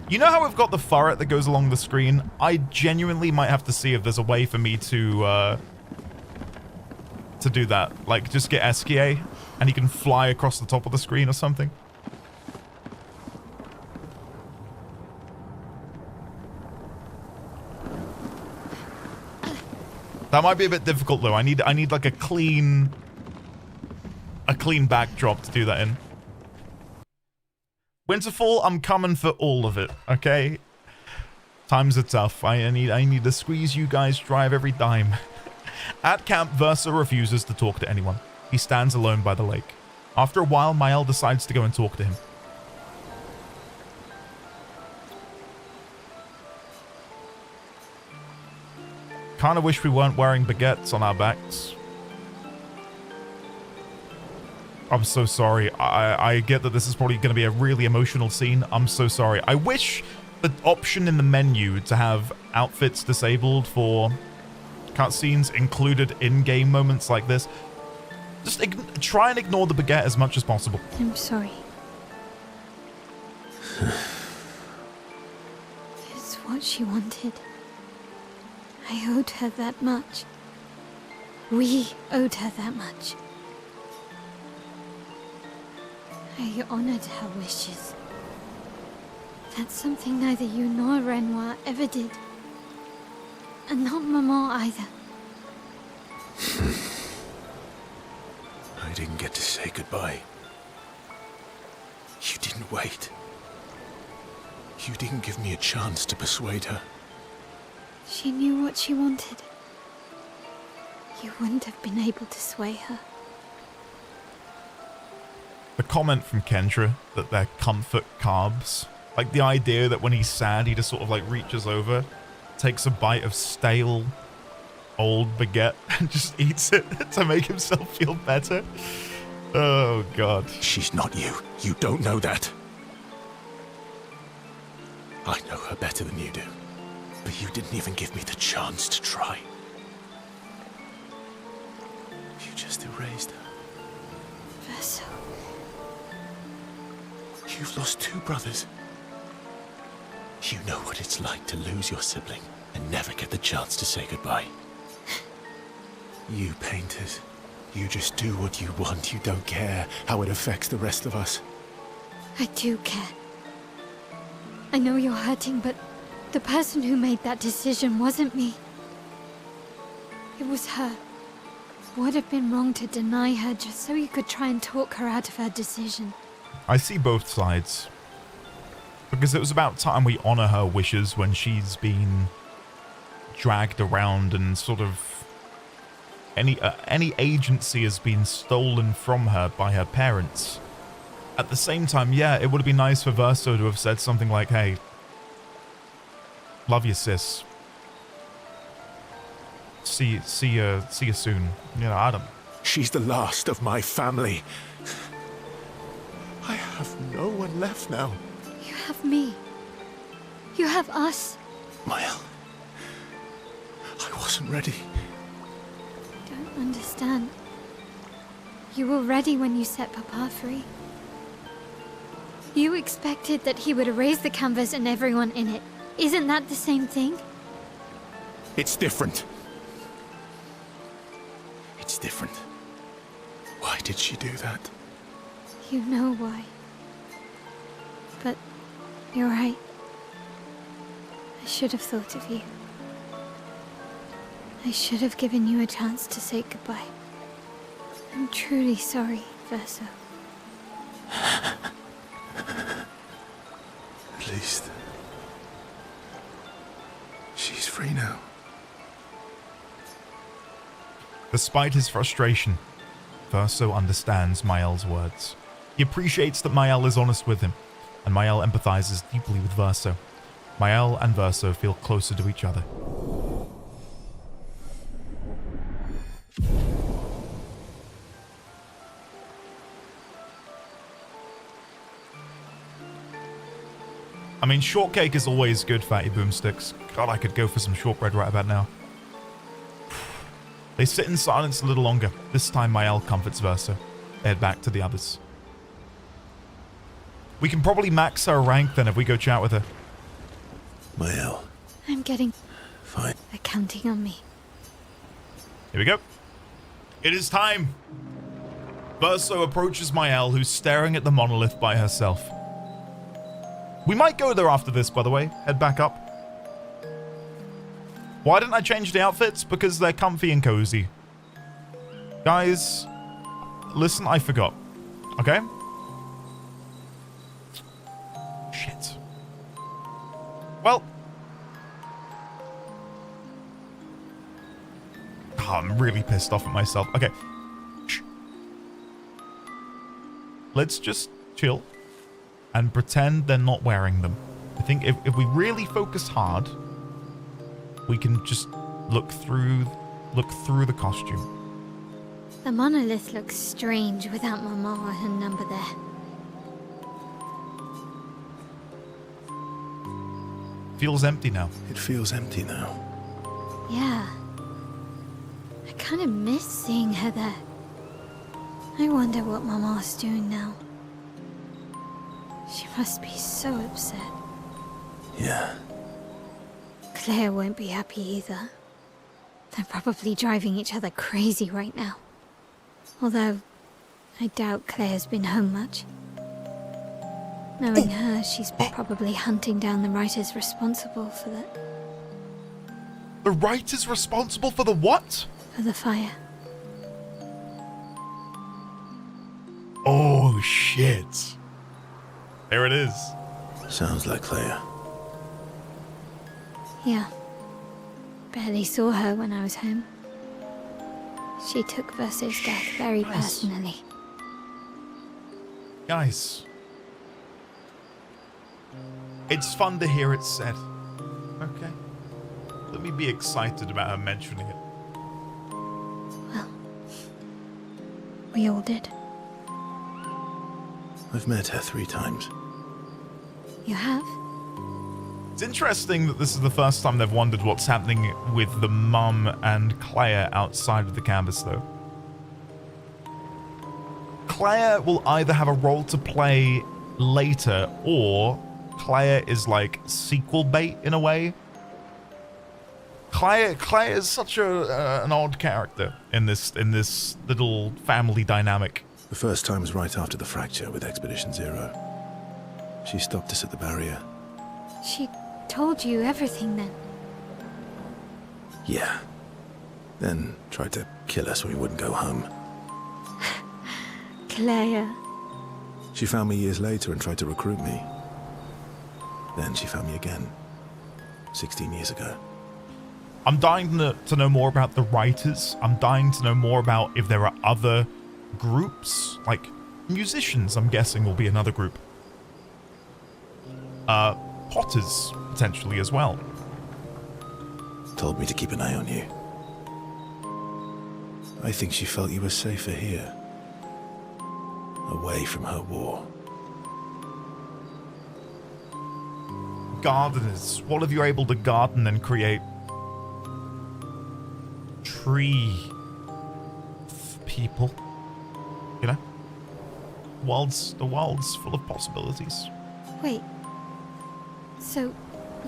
You know how we've got the turret that goes along the screen? I genuinely might have to see if there's a way for me to do that. Like, just get SKA, and he can fly across the top of the screen or something. That might be a bit difficult, though. I need like a clean backdrop to do that in. Winterfall, I'm coming for all of it, okay? Times are tough. I need to squeeze you guys, drive every dime. At camp, Versa refuses to talk to anyone. He stands alone by the lake. After a while, Mael decides to go and talk to him. Kinda wish we weren't wearing baguettes on our backs. I'm so sorry. I get that this is probably going to be a really emotional scene. I'm so sorry. I wish the option in the menu to have outfits disabled for cutscenes included in-game moments like this. Just try and ignore the baguette as much as possible. I'm sorry. It's what she wanted. I owed her that much. We owed her that much. I honored her wishes. That's something neither you nor Renoir ever did. And not Maman either. I didn't get to say goodbye. You didn't wait. You didn't give me a chance to persuade her. She knew what she wanted. You wouldn't have been able to sway her. The comment from Kendra that they're comfort carbs. Like the idea that when he's sad, he just sort of like reaches over, takes a bite of stale, old baguette and just eats it to make himself feel better. Oh, God. She's not you. You don't know that. I know her better than you do. But you didn't even give me the chance to try. You just erased her. Verso. You've lost 2 brothers. You know what it's like to lose your sibling and never get the chance to say goodbye. You painters, you just do what you want. You don't care how it affects the rest of us. I do care. I know you're hurting, but the person who made that decision wasn't me. It was her. Would have been wrong to deny her just so you could try and talk her out of her decision. I see both sides. Because it was about time we honor her wishes when she's been dragged around and sort of any agency has been stolen from her by her parents. At the same time, yeah, it would have been nice for Verso to have said something like, hey, love you, sis. see you soon. You know, I don't. She's the last of my family. I have no one left now. You have me. You have us. Mael, I wasn't ready. Don't understand. You were ready when you set Papa free. You expected that he would erase the canvas and everyone in it. Isn't that the same thing? It's different. It's different. Why did she do that? You know why. But you're right. I should have thought of you. I should have given you a chance to say goodbye. I'm truly sorry, Verso. At least she's free now. Despite his frustration, Verso understands Mael's words. He appreciates that Mael is honest with him, and Mael empathizes deeply with Verso. Mael and Verso feel closer to each other. I mean, shortcake is always good, Fatty Boomsticks. God, I could go for some shortbread right about now. They sit in silence a little longer. This time, Mael comforts Verso. They head back to the others. We can probably max her rank then if we go chat with her. Mael. I'm getting... Fine. They're counting on me. Here we go. It is time. Verso approaches Mael, who's staring at the monolith by herself. We might go there after this, by the way. Head back up. Why didn't I change the outfits? Because they're comfy and cozy. Guys, listen, I forgot. Okay? Shit. Well. Oh, I'm really pissed off at myself. Okay. Shh. Let's just chill and pretend they're not wearing them. I think if we really focus hard, we can just look through the costume. The monolith looks strange without Mama or her number there. Feels empty now. It feels empty now. Yeah. I kind of miss seeing her there. I wonder what Mama's doing now. She must be so upset. Yeah. Claire won't be happy either. They're probably driving each other crazy right now. Although, I doubt Claire's been home much. Knowing her, she's probably hunting down the writers responsible for that. The writers responsible for the what? For the fire. Oh, shit. There it is. Sounds like Claire. Yeah. Barely saw her when I was home. She took Verso's death very personally. Guys. It's fun to hear it said. Okay. Let me be excited about her mentioning it. Well, we all did. I've met her 3 times. You have? It's interesting that this is the first time they've wondered what's happening with the mum and Claire outside of the canvas, though. Claire will either have a role to play later, or Claire is like sequel bait in a way. Claire is such an odd character in this little family dynamic. The first time was right after the fracture with Expedition Zero. She stopped us at the barrier. She told you everything then? Yeah. Then tried to kill us when we wouldn't go home. Claire. She found me years later and tried to recruit me. Then she found me again. 16 years ago. I'm dying to know more about the writers. I'm dying to know more about if there are other groups. Like, musicians, I'm guessing, will be another group. Potters, potentially, as well. Told me to keep an eye on you. I think she felt you were safer here. Away from her war. Gardeners. What if you're able to garden and create tree people? You know? The world's full of possibilities. Wait. So,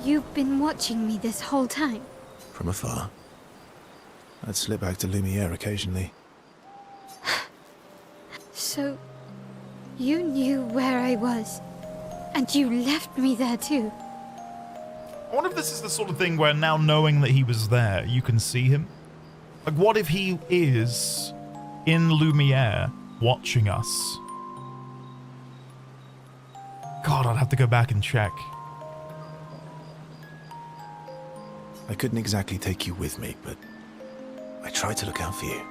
you've been watching me this whole time? From afar. I'd slip back to Lumiere occasionally. So, you knew where I was, and you left me there too. I wonder if this is the sort of thing where now knowing that he was there, you can see him? Like, what if he is in Lumiere watching us? God, I'd have to go back and check. I couldn't exactly take you with me, but I tried to look out for you.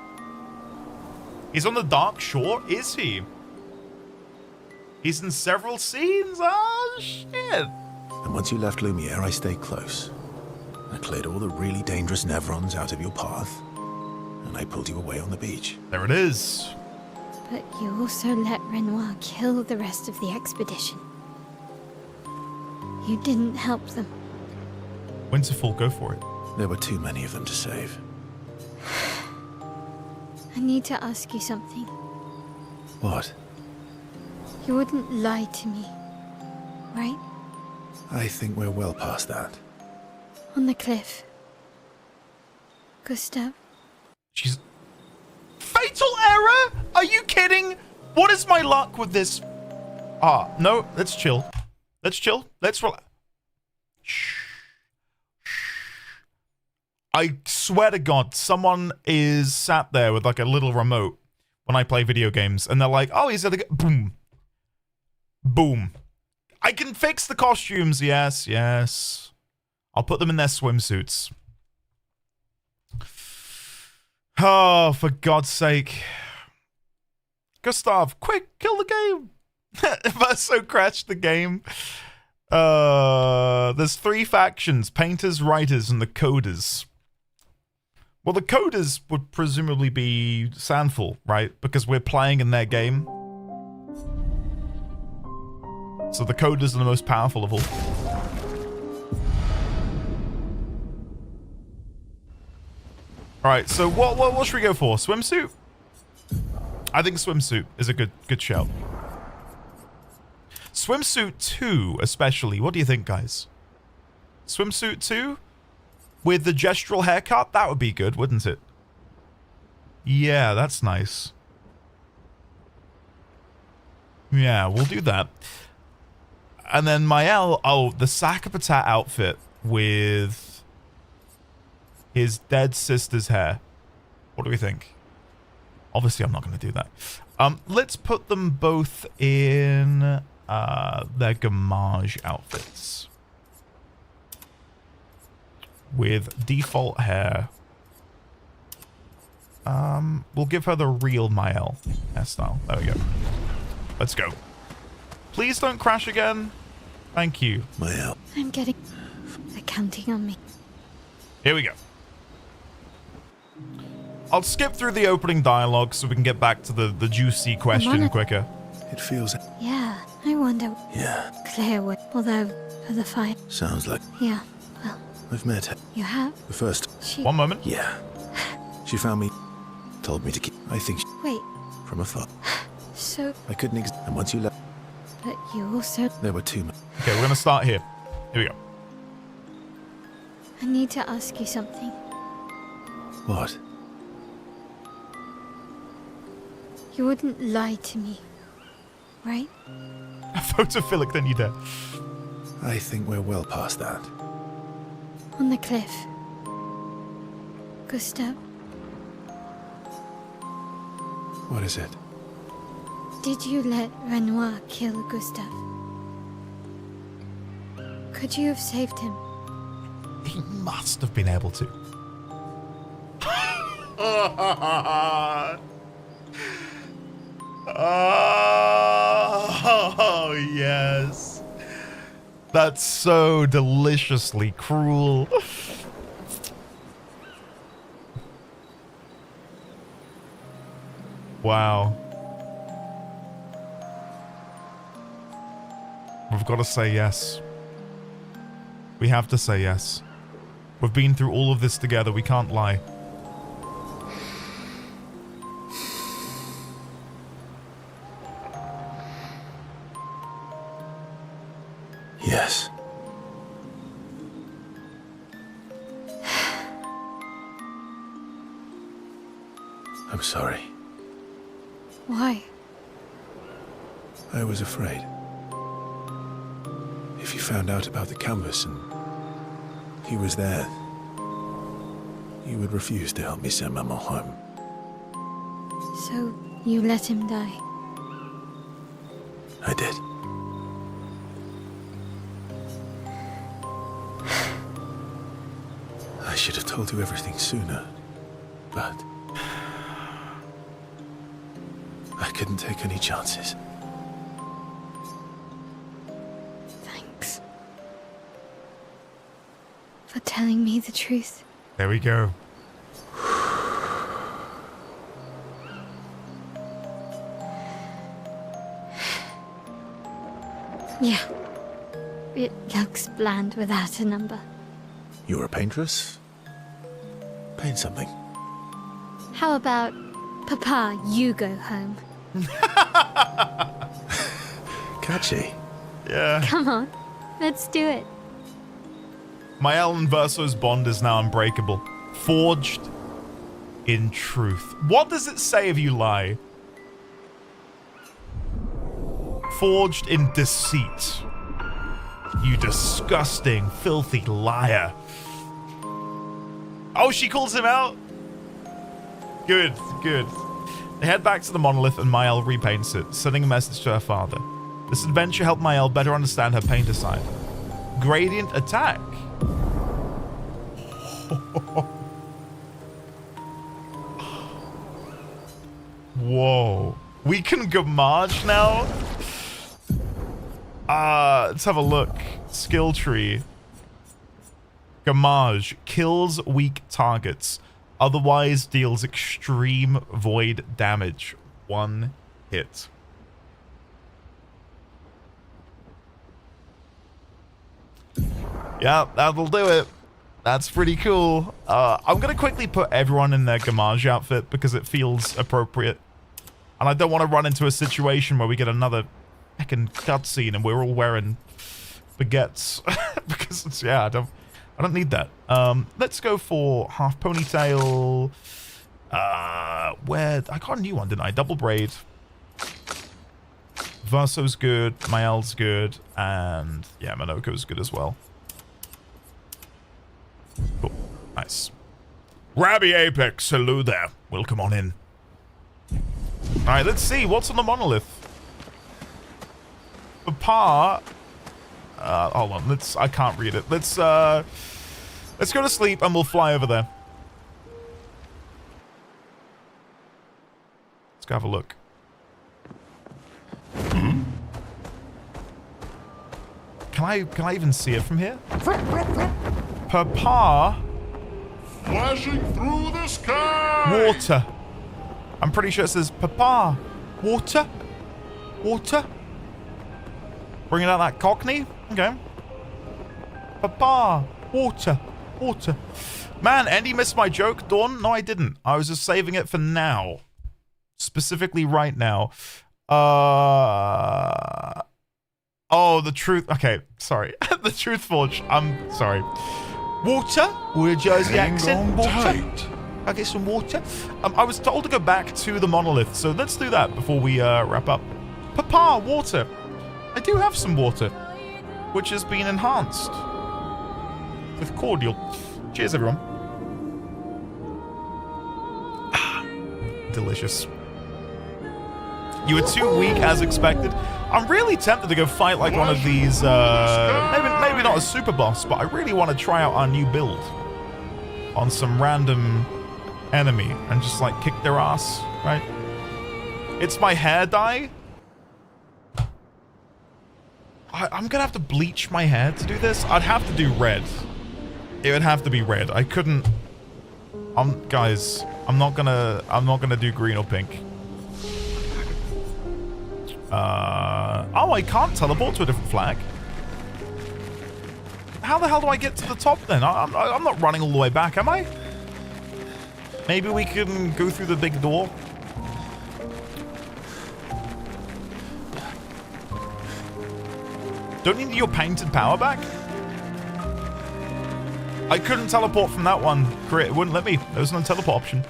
He's on the Dark Shore, is he? He's in several scenes? Oh, shit. And once you left Lumiere, I stayed close. I cleared all the really dangerous Nevrons out of your path, and I pulled you away on the beach. There it is. But you also let Renoir kill the rest of the expedition. You didn't help them. Winterfall, go for it. There were too many of them to save. I need to ask you something. What? You wouldn't lie to me, right? I think we're well past that. On the cliff. Gustav? She's... Fatal error? Are you kidding? What is my luck with this? No, let's chill. Let's chill. Let's relax. Shh. I swear to God, someone is sat there with like a little remote when I play video games, and they're like, oh, he's at the... Boom. Boom. I can fix the costumes, yes, yes. I'll put them in their swimsuits. Oh, for God's sake. Gustav, quick, kill the game. Verso crashed the game. There's 3 factions, painters, writers, and the coders. Well, the coders would presumably be Sandfall, right? Because we're playing in their game. So the coders are the most powerful of all. Alright, so what should we go for? Swimsuit? I think swimsuit is a good shout. Swimsuit 2, especially. What do you think, guys? Swimsuit 2? With the gestural haircut? That would be good, wouldn't it? Yeah, that's nice. Yeah, we'll do that. And then Mael, oh, the Sakapatat outfit with his dead sister's hair. What do we think? Obviously, I'm not going to do that. Let's put them both in their Gamage outfits. With default hair. We'll give her the real Mael hairstyle. There we go. Let's go. Please don't crash again. Thank you. Mael. I'm getting... They're counting on me. Here we go. I'll skip through the opening dialogue so we can get back to the juicy question quicker. It feels... Yeah, I wonder... Yeah. Claire would... Although, for the fight... Sounds like... Yeah, well... I've met her. You have? The first... She... One moment. Yeah. She found me... Told me to keep... I think... Wait. From afar. So... I couldn't... And once you left... But you also... There were too many... Okay, we're gonna start here. Here we go. I need to ask you something. What? You wouldn't lie to me, right? Photophilic, then you dare. I think we're well past that. On the cliff. Gustav, What is it? did you let Renoir kill Gustav? Could you have saved him? He must have been able to. Oh, yes. That's so deliciously cruel. Wow. We've got to say yes. We have to say yes. We've been through all of this together. We can't lie. Yes. I'm sorry. Why? I was afraid. If you found out about the canvas and he was there, you would refuse to help me send Maman home. So you let him die? I did. I should have told you everything sooner, but I couldn't take any chances. Thanks for telling me the truth. There we go. Yeah. It looks bland without a number. You're a paintress? Paint something. How about, Papa, you go home? Catchy. Yeah. Come on, let's do it. Mael and Verso's bond is now unbreakable. Forged in truth. What does it say if you lie? Forged in deceit. You disgusting, filthy liar. Oh, she calls him out? Good, good. They head back to the monolith and Mael repaints it, sending a message to her father. This adventure helped Mael better understand her painter side. Gradient attack. Whoa. We can Gamage now? Let's have a look. Skill tree. Gamage. Kills weak targets. Otherwise deals extreme void damage. 1 hit. Yeah, that'll do it. That's pretty cool. I'm going to quickly put everyone in their Gamage outfit because it feels appropriate. And I don't want to run into a situation where we get another heckin' cutscene and we're all wearing baguettes. Because, it's, yeah, I don't need that. Let's go for half ponytail. Where... I got a new one, didn't I? Double braid. Verso's good. Mael's good. And, yeah, Minoko's good as well. Cool. Nice. Rabbi Apex, hello there. Welcome on in. Alright, let's see. What's on the monolith? Papa... hold on. I can't read it. Let's go to sleep and we'll fly over there. Let's go have a look. Can I even see it from here? Papa. Flashing through the sky. Water. I'm pretty sure it says Papa. Water. Water. Bringing out that Cockney. Okay. Papa. Water. Water. Man, Andy missed my joke. Dawn? No, I didn't. I was just saving it for now. Specifically right now. Oh, the truth. Okay, sorry. The Truth Forge. I'm sorry. Water? We're Jersey accent. Water. Tight. I'll get some water. I was told to go back to the monolith, so let's do that before we wrap up. Papa, water. I do have some water, which has been enhanced with cordial. Cheers, everyone. Delicious. You were too weak as expected. I'm really tempted to go fight like one of these, maybe not a super boss, but I really want to try out our new build on some random enemy and just like kick their ass, right? It's my hair dye. I'm gonna have to bleach my hair to do this. I'd have to do red. It would have to be red. I couldn't. Guys, I'm not gonna do green or pink. Oh, I can't teleport to a different flag. How the hell do I get to the top then? I'm not running all the way back, am I? Maybe we can go through the big door. Don't need your painted power back? I couldn't teleport from that one. It wouldn't let me. There was no teleport option.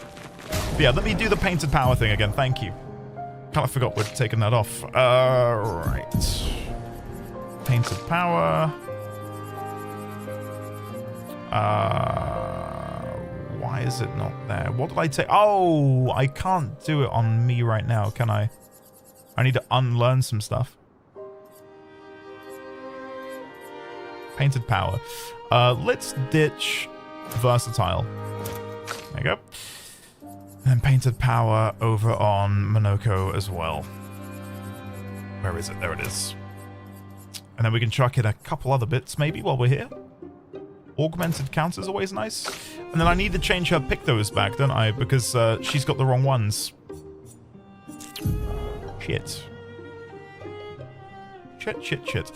But yeah, let me do the painted power thing again. Thank you. Kind of forgot we'd taken that off. Right. Painted power. Why is it not there? What did I take? Oh, I can't do it on me right now, can I? I need to unlearn some stuff. Painted power. Let's ditch versatile. There you go. And painted power over on Monoko as well. Where is it? There it is. And then we can chuck in a couple other bits maybe while we're here. Augmented counter is always nice. And then I need to change her Pictos back, don't I? Because she's got the wrong ones. Shit. Shit.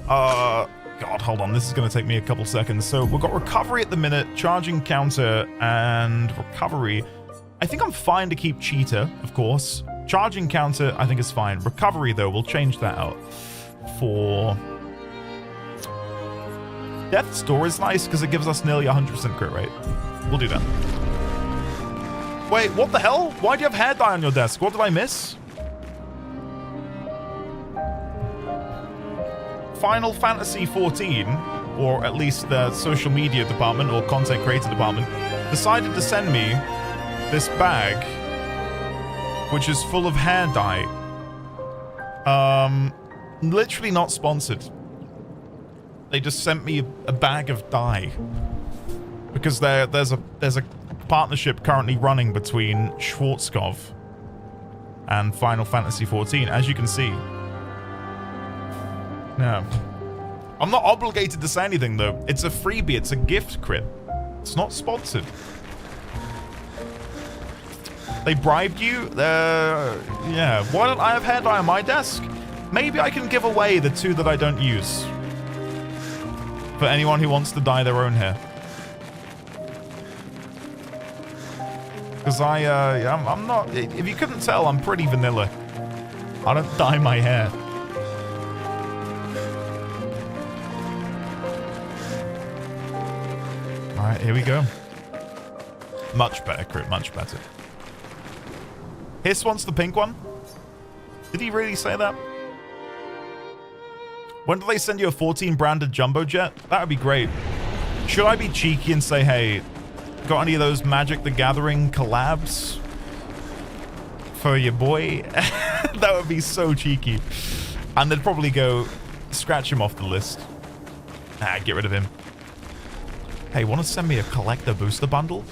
God, hold on. This is going to take me a couple seconds. So we've got recovery at the minute, charging counter, and recovery. I think I'm fine to keep cheetah, of course. Charging counter, I think is fine. Recovery, though, we'll change that out for... Death's Door is nice because it gives us nearly 100% crit rate. We'll do that. Wait, what the hell? Why do you have hair dye on your desk? What did I miss? Final Fantasy XIV, or at least the social media department or content creator department, decided to send me this bag, which is full of hair dye. Literally not sponsored. They just sent me a bag of dye because there's a partnership currently running between Schwarzkopf and Final Fantasy XIV, as you can see. Yeah. I'm not obligated to say anything though. It's a freebie. It's a gift crit. It's not sponsored. They bribed you? Yeah. Why don't I have hair dye on my desk? Maybe I can give away the two that I don't use. For anyone who wants to dye their own hair. Because I'm not... If you couldn't tell, I'm pretty vanilla. I don't dye my hair. Alright, here we go. Much better, crit, much better. Hiss wants the pink one? Did he really say that? When do they send you a 14 branded jumbo jet? That would be great. Should I be cheeky and say, hey, got any of those Magic the Gathering collabs for your boy? That would be so cheeky. And they'd probably go, scratch him off the list. Get rid of him. Hey, want to send me a collector booster bundle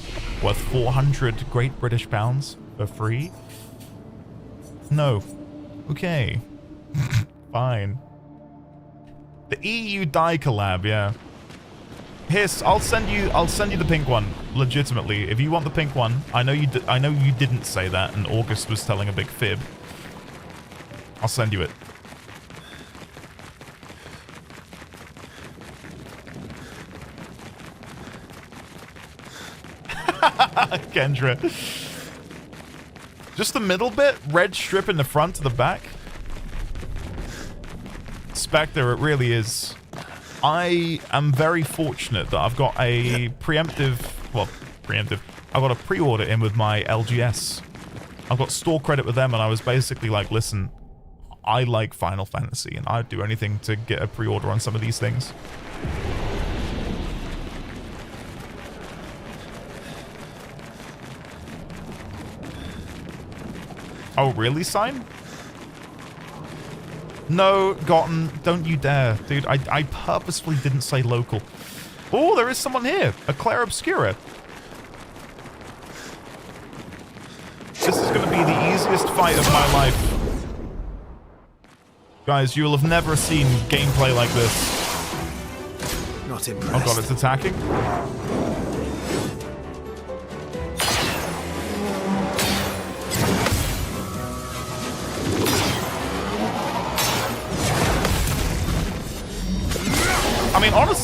worth 400 Great British pounds for free? No. Okay. Fine. The EU dye collab, yeah. Hiss, I'll send you the pink one, legitimately. If you want the pink one, I know you didn't say that, and August was telling a big fib. I'll send you it. Kendra. Just the middle bit, red strip in the front to the back. Spectre, it really is. I am very fortunate that I've got a preemptive, I've got a pre-order in with my LGS. I've got store credit with them, and I was basically like, listen, I like Final Fantasy, and I'd do anything to get a pre-order on some of these things. Oh, really, Sign? No, Gotten, don't you dare. Dude, I purposefully didn't say local. Oh, there is someone here. A Claire Obscura. This is going to be the easiest fight of my life. Guys, you will have never seen gameplay like this. Not impressed. Oh god, it's attacking.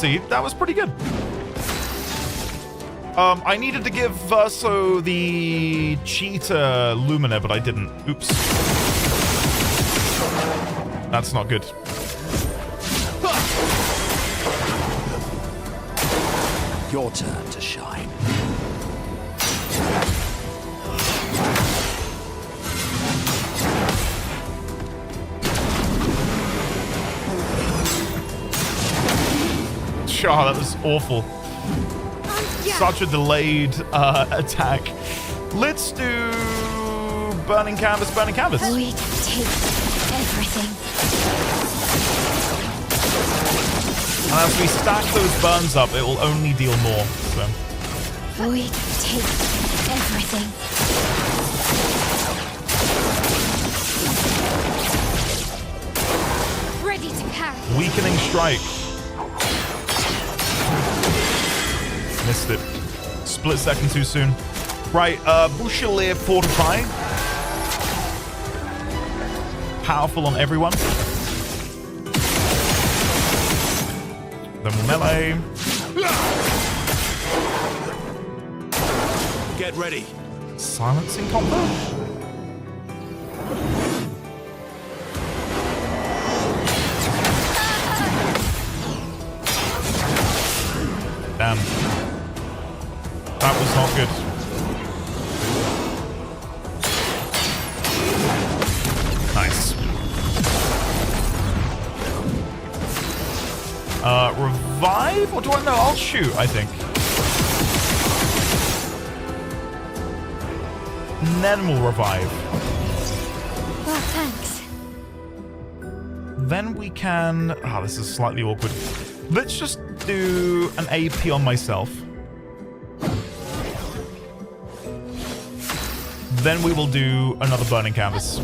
See, that was pretty good. I needed to give Verso the cheetah Lumina, but I didn't. Oops. That's not good. Your turn to shine. Oh, that was awful. Such a delayed attack. Let's do burning canvas, burning canvas. Void takes everything. And as we stack those burns up, it will only deal more. So. Void takes everything. Ready to carry. Weakening strike. Missed it. Split second too soon. Right, Bouchelier Fortify. Powerful on everyone. Then we'll melee. Get ready. Silencing combo? Damn. That was not good. Nice. Revive? Or do I know? I'll shoot, I think. And then we'll revive. Well, thanks. Then we can... Ah, this is slightly awkward. Let's just do an AP on myself. Then we will do another burning canvas.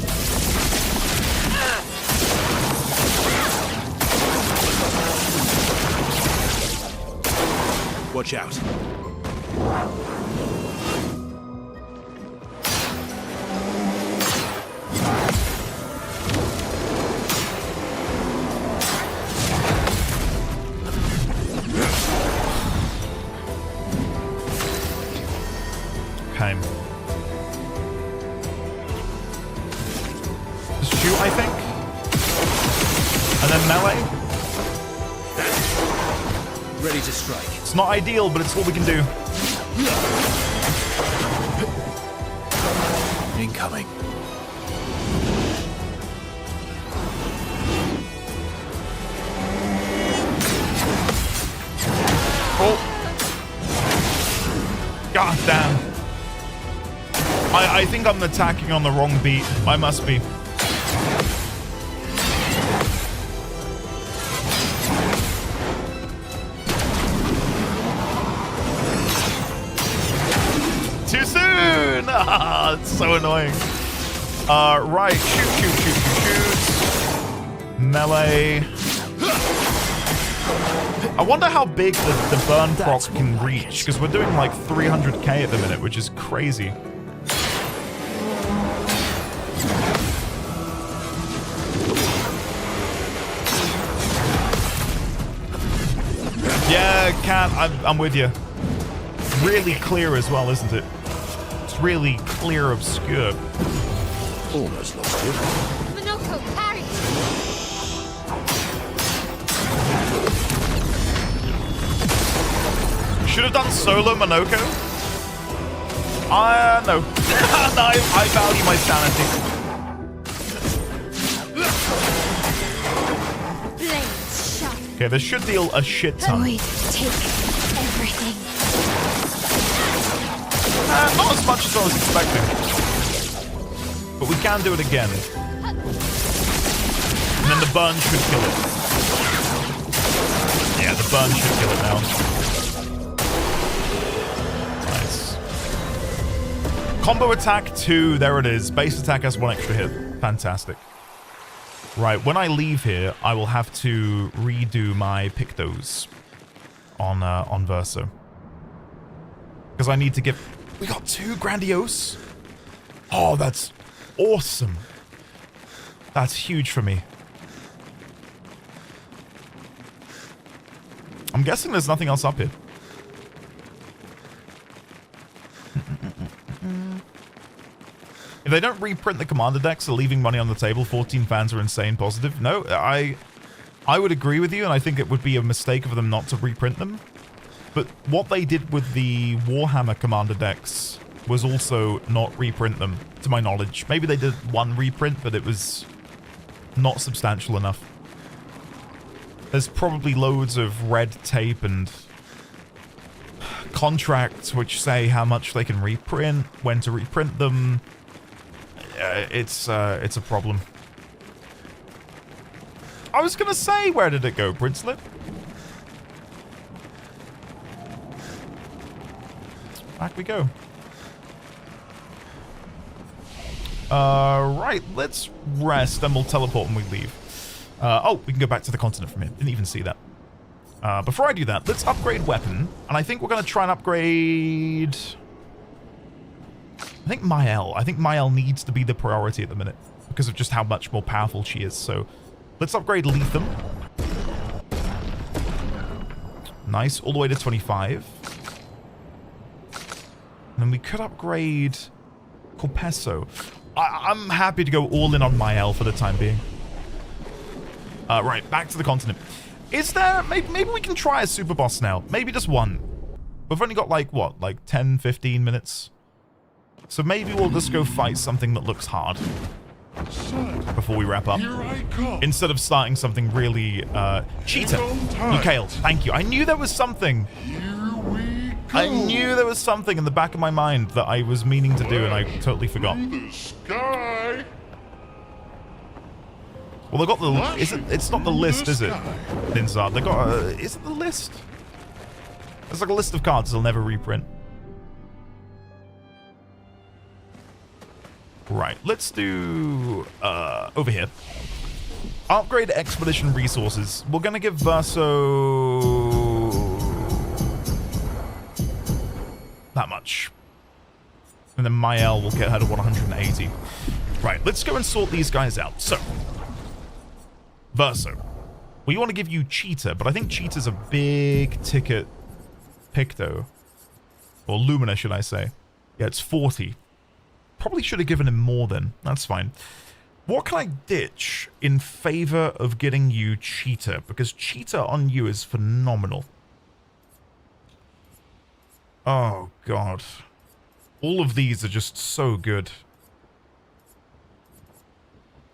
Watch out. Okay. Just shoot, I think. And then melee. Ready to strike. It's not ideal, but it's what we can do. Incoming. Oh. God damn. I think I'm attacking on the wrong beat. I must be. Too soon! Ah, it's so annoying. Right. Shoot. Melee. I wonder how big the burn proc can reach, because we're doing like 300k at the minute, which is crazy. Yeah, Cat, I'm with you. Really clear as well, isn't it? It's really clear, obscure. Almost lost you. Minoko, parry! Should have done solo Minoko. No. No, I value my sanity. Blades sharp. Okay, this should deal a shit ton. Void take everything. Not as much as I was expecting. But we can do it again. And then the burn should kill it. Yeah, the burn should kill it now. Nice. Combo attack 2, there it is. Base attack has 1 extra hit. Fantastic. Right, when I leave here, I will have to redo my Pictos on Verso. Because I need to give... We got 2 Grandiose. Oh, that's awesome. That's huge for me. I'm guessing there's nothing else up here. If they don't reprint the commander decks, they're leaving money on the table. 14 fans are insane positive. No, I would agree with you, and I think it would be a mistake of them not to reprint them. But what they did with the Warhammer commander decks was also not reprint them, to my knowledge. Maybe they did one reprint, but it was not substantial enough. There's probably loads of red tape and contracts which say how much they can reprint, when to reprint them. It's a problem. I was gonna say, where did it go, Princelet? Back we go. Right, let's rest, then we'll teleport when we leave. Oh, we can go back to the continent from here. Didn't even see that. Before I do that, let's upgrade weapon. And I think we're going to try and upgrade... I think Mael. I think Mael needs to be the priority at the minute because of just how much more powerful she is. So let's upgrade Lethem. Nice, all the way to 25. And then we could upgrade Corpesso. I'm happy to go all in on Mael for the time being. Right, back to the continent. Is there... Maybe we can try a super boss now. Maybe just one. We've only got like, what? Like 10, 15 minutes? So maybe we'll just go fight something that looks hard before we wrap up. Instead of starting something really... Cheetah. Mikhail, thank you. I knew there was something. I knew there was something in the back of my mind that I was meaning to do and I totally forgot. Well, they got the... It's not the list, is it? Ninzard. They got a... Is it the list? It's like a list of cards they'll never reprint. Right, let's do... over here. Upgrade expedition resources. We're going to give Verso... that much. And then Mael will get her to 180. Right, let's go and sort these guys out. So... Verso. We want to give you Cheetah, but I think Cheetah's a big ticket pick, though. Or Lumina, should I say. Yeah, it's 40. Probably should have given him more then. That's fine. What can I ditch in favor of getting you Cheetah? Because Cheetah on you is phenomenal. Oh, God. All of these are just so good.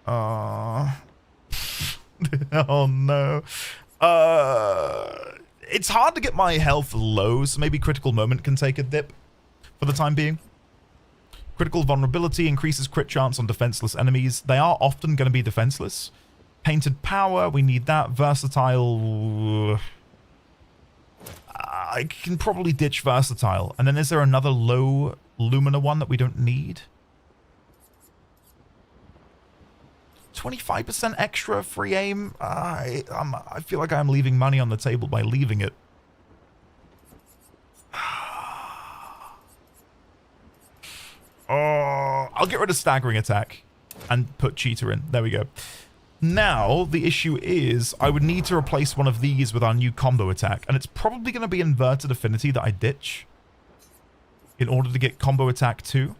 Oh no. It's hard to get my health low, so maybe Critical Moment can take a dip for the time being. Critical Vulnerability increases crit chance on defenseless enemies. They are often going to be defenseless. Painted Power, we need that. Versatile... I can probably ditch Versatile. And then is there another low Lumina one that we don't need? 25% extra free aim. I feel like I'm leaving money on the table by leaving it. Oh, I'll get rid of Staggering Attack and put Cheetah in. There we go. Now, the issue is I would need to replace one of these with our new combo attack, and it's probably going to be Inverted Affinity that I ditch in order to get Combo Attack 2.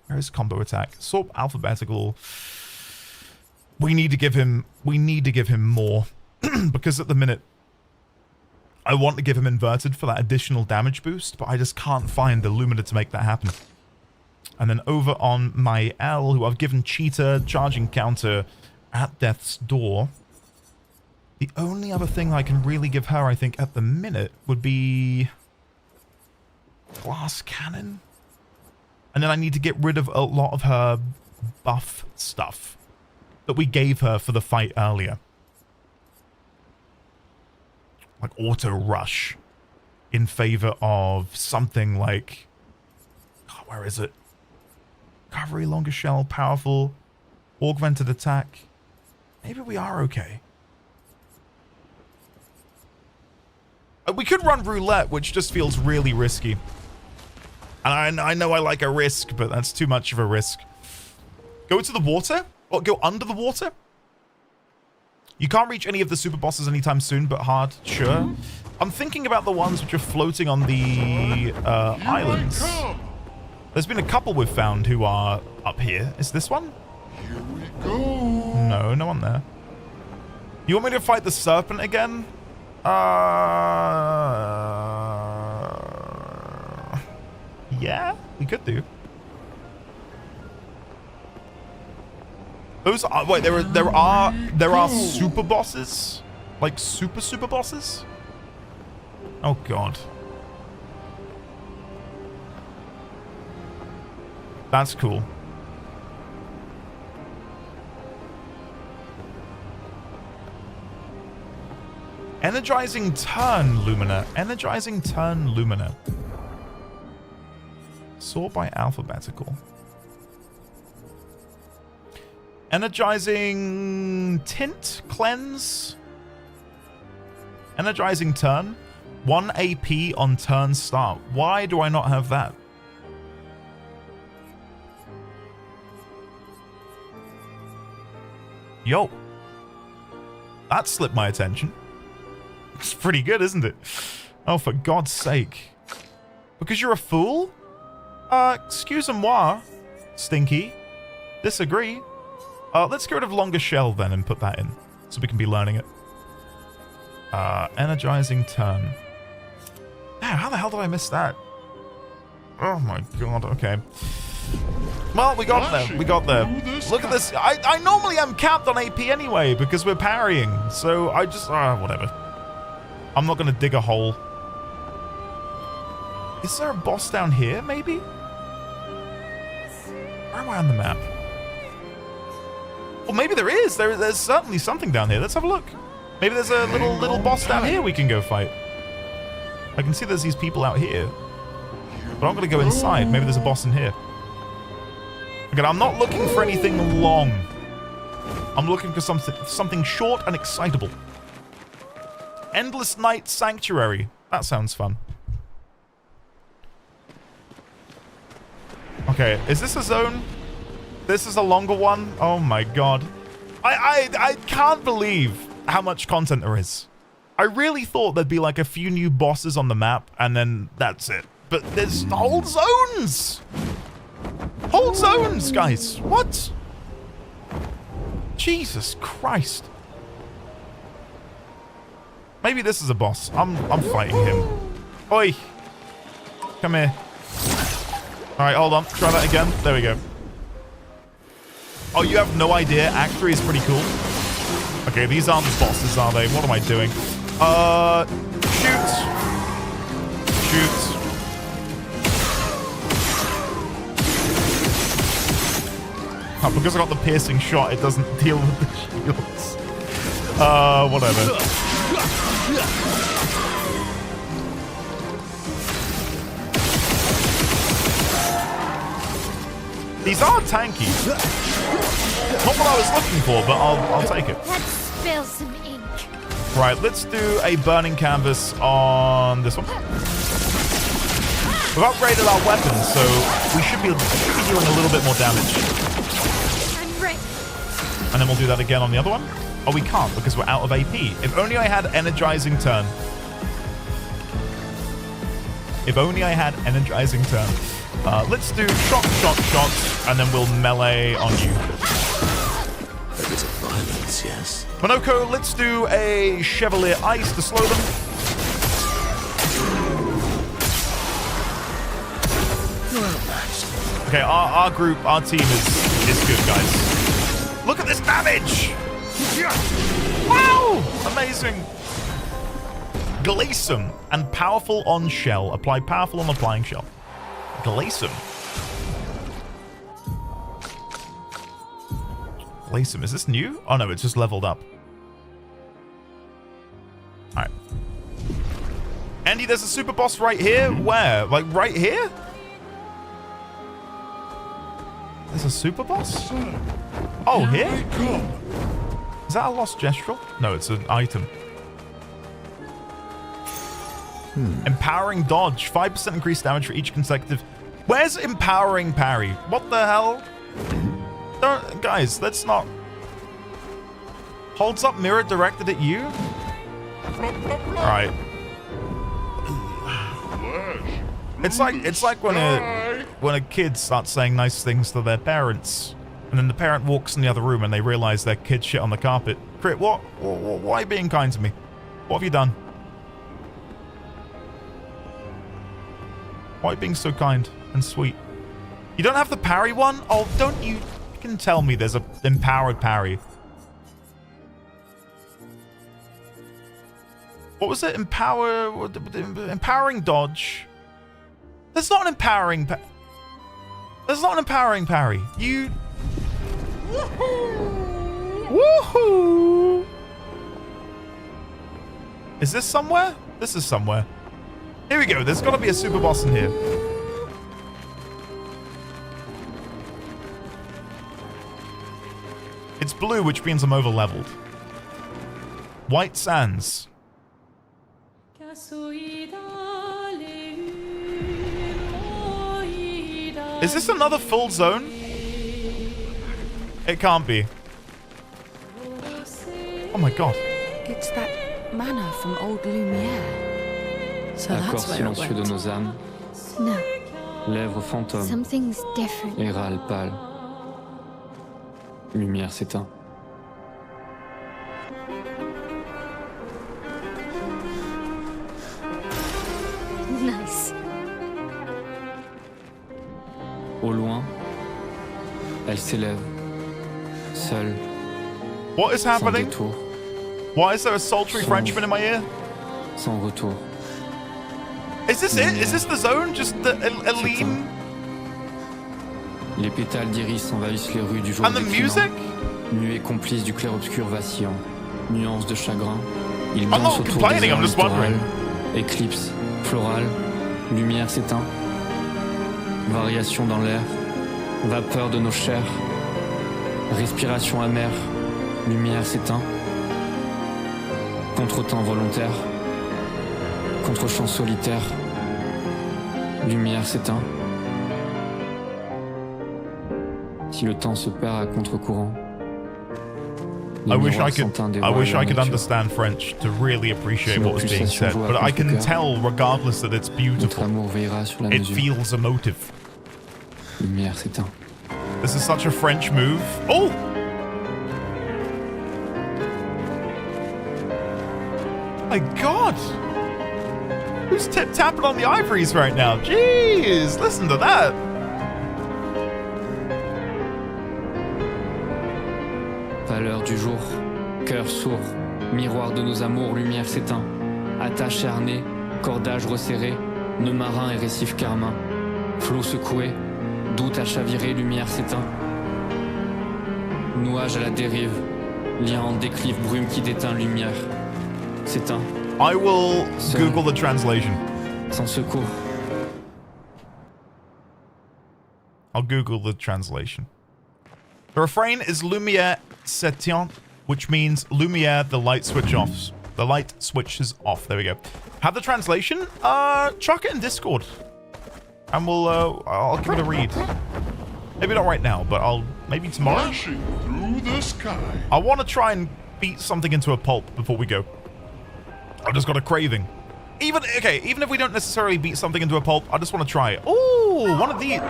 Where is Combo Attack? Sort alphabetical. We need to give him more because at the minute I want to give him Inverted for that additional damage boost, but I just can't find the Lumina to make that happen. And then over on Mael, who I've given Cheetah, charging counter at Death's Door. The only other thing I can really give her, I think, at the minute would be Glass Cannon. And then I need to get rid of a lot of her buff stuff that we gave her for the fight earlier. Like Auto Rush in favor of something like... Oh, where is it? Cavalry, Longer Shell, Powerful, Augmented Attack. Maybe we are okay. We could run Roulette, which just feels really risky. And I know I like a risk, but that's too much of a risk. Go to the water? Or go under the water? You can't reach any of the super bosses anytime soon, but hard, sure. I'm thinking about the ones which are floating on the islands. There's been a couple we've found who are up here. Is this one? Here we go. No, no one there. You want me to fight the serpent again? Yeah, we could do. Those are, wait, there are super bosses? Like super bosses? Oh god. That's cool. Energizing turn, Lumina. Energizing turn, Lumina. Sort by alphabetical. Energizing tint, cleanse. Energizing turn. 1 AP on turn start. Why do I not have that? Yo. That slipped my attention. It's pretty good, isn't it? Oh, for God's sake. Because you're a fool? Excuse-moi, Stinky. Disagree. Let's get rid of Longer Shell then and put that in. So we can be learning it. Energizing turn. Damn, how the hell did I miss that? Oh my god, okay. Well, we got there. We got there. Look at this. I normally am capped on AP anyway because we're parrying. So I just... whatever. I'm not going to dig a hole. Is there a boss down here, maybe? Where am I on the map? Well, maybe there is. There's certainly something down here. Let's have a look. Maybe there's a little boss down here we can go fight. I can see there's these people out here. But I'm going to go inside. Maybe there's a boss in here. Again, I'm not looking for anything long. I'm looking for something short and excitable. Endless Night Sanctuary. That sounds fun. Okay, is this a zone? This is a longer one? Oh my god. I can't believe how much content there is. I really thought there'd be like a few new bosses on the map and then that's it. But there's whole zones! Whole zones, guys! What? Jesus Christ. Maybe this is a boss. I'm fighting him. Oi! Come here. Alright, hold on. Try that again. There we go. Oh, you have no idea? Act 3 is pretty cool. Okay, these aren't the bosses, are they? What am I doing? Shoot! Shoot. Oh, because I got the piercing shot, it doesn't deal with the shields. Whatever. These are tanky. Not what I was looking for, but I'll take it. Let's spill some ink. Right, let's do a burning canvas on this one. We've upgraded our weapons, so we should be doing a little bit more damage. I'm ready. And then we'll do that again on the other one. Oh, we can't because we're out of AP. If only I had energizing turn. If only I had energizing turn. Let's do shot, and then we'll melee on you. A bit of violence, yes. Monoko, let's do a Chevalier Ice to slow them. Well matched. Okay, our group, our team is good, guys. Look at this damage! Wow! Amazing. Glacium and powerful on shell. Apply powerful on applying shell. Glacium. Glacium, is this new? Oh no, it's just leveled up. Alright. Andy, there's a super boss right here? Where? Like right here? There's a super boss? Oh, here? Is that a lost gestural? No, it's an item. Empowering dodge. 5% increased damage for each consecutive. Where's empowering parry? What the hell? Don't, guys, let's not. Holds up mirror directed at you? Alright. It's like when a kid starts saying nice things to their parents, and then the parent walks in the other room and they realize their kid shit on the carpet. Crit, why are you being kind to me? What have you done? Why are you being so kind and sweet? You don't have the parry one? Oh, don't you can tell me there's a empowered parry. What was it? Empowering dodge. There's not an empowering There's not an empowering parry. You Woohoo! Is this somewhere? This is somewhere. Here we go. There's got to be a super boss in here. It's blue, which means I'm over leveled. White Sands. Is this another full zone? It can't be. Oh my god. It's that manor from old Lumiere. So that's where it went. De nos âmes. No. Lèvres fantômes. Something's different. Et râle pâle. Lumière s'éteint. Nice. Au loin, elle s'élève, seule. What is happening? Sans détour. Why is there a sultry Frenchman in my ear? Sans retour. Is this it? Is this the zone? Just the a lean? Les pétales d'iris envahissent les rues du jour. And the music? Nuée complice du clair-obscur vacillant. Nuance de chagrin. Il I'm danse not autour complaining, des I'm just wondering. Éclipse, florale, lumière s'éteint. Variation dans l'air, vapeur de nos chairs. Respiration amère, lumière s'éteint. Contretemps volontaire, contre-champ solitaire, lumière s'éteint. Si le temps se perd à contre-courant, I wish I could understand French to really appreciate what was being said, but I can tell, regardless, that it's beautiful. It feels emotive. Lumière s'éteint. This is such a French move. Oh! My God! Who's tip-tapping on the ivories right now? Jeez, listen to that. Pâleur du jour, cœur sourd, miroir de nos amours, lumière s'éteint. Attache harnais, cordage resserré, nœud marin et récif carmin. Flot secoué, doute à chavirer, lumière s'éteint. Nuage à la dérive, lien en déclive, brume qui déteint, lumière s'éteint. I will Google the translation. Sans secours. I'll Google the translation. The refrain is Lumière s'éteint, which means Lumière, the light switch off. The light switch is off. There we go. Have the translation? Chuck it in Discord. And I'll give it a read. Maybe not right now, but maybe tomorrow. Flashing through the sky. I want to try and beat something into a pulp before we go. I've just got a craving. Even if we don't necessarily beat something into a pulp, I just want to try it. Ooh, one of these.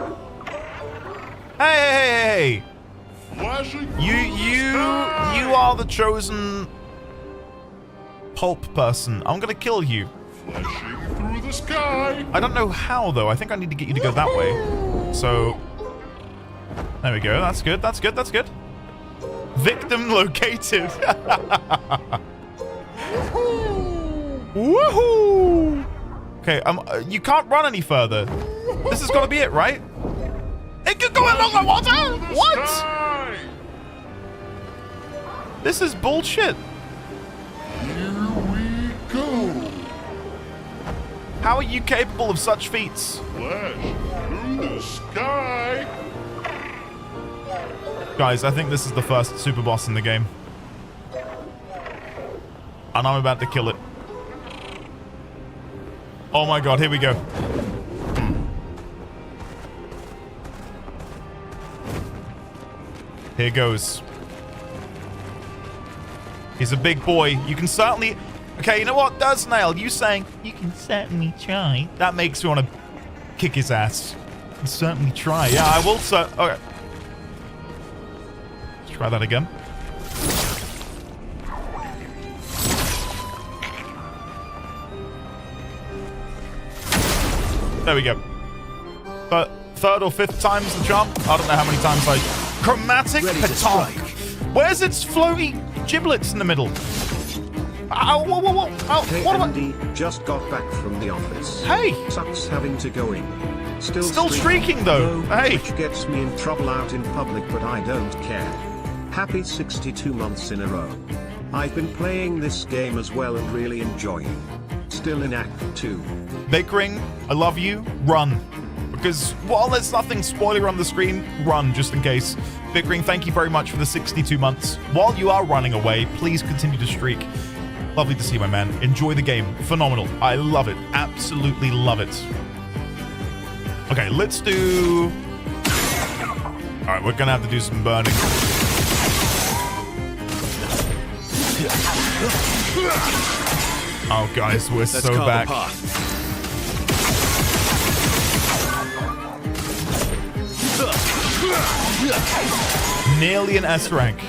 Hey. You are the chosen pulp person. I'm gonna kill you. Flashing through the sky. I don't know how though. I think I need to get you to go that way. So there we go. That's good. That's good. That's good. Victim located. Woohoo! Okay, you can't run any further. This has got to be it, right? It could go along the water. What? This is bullshit. Here we go. How are you capable of such feats? Flash through the sky. Guys, I think this is the first super boss in the game. And I'm about to kill it. Oh my god, here we go. Here goes. He's a big boy. You can certainly... Okay, you know what? Dursnail, you saying, you can certainly try. That makes me want to kick his ass. You can certainly try. Yeah, I will, sir. Okay. Let's try that again. There we go. But third or fifth time's the charm. I don't know how many times I... Chromatic Petanque. Where's its floaty giblets in the middle? Ow, whoa, whoa, whoa. Ow, Hey, what am Andy, just got back from the office. Hey! Sucks having to go in. Still streaking, though. Hey! Which gets me in trouble out in public, but I don't care. Happy 62 months in a row. I've been playing this game as well and really enjoying. Still in Act 2. Bickering, I love you, run. Because while there's nothing spoiler on the screen, run just in case. Bickering, thank you very much for the 62 months. While you are running away, please continue to streak. Lovely to see you, my man. Enjoy the game. Phenomenal. I love it. Absolutely love it. Okay, let's do... Alright, we're gonna have to do some burning. Oh, guys, we're so back. Nearly an S rank.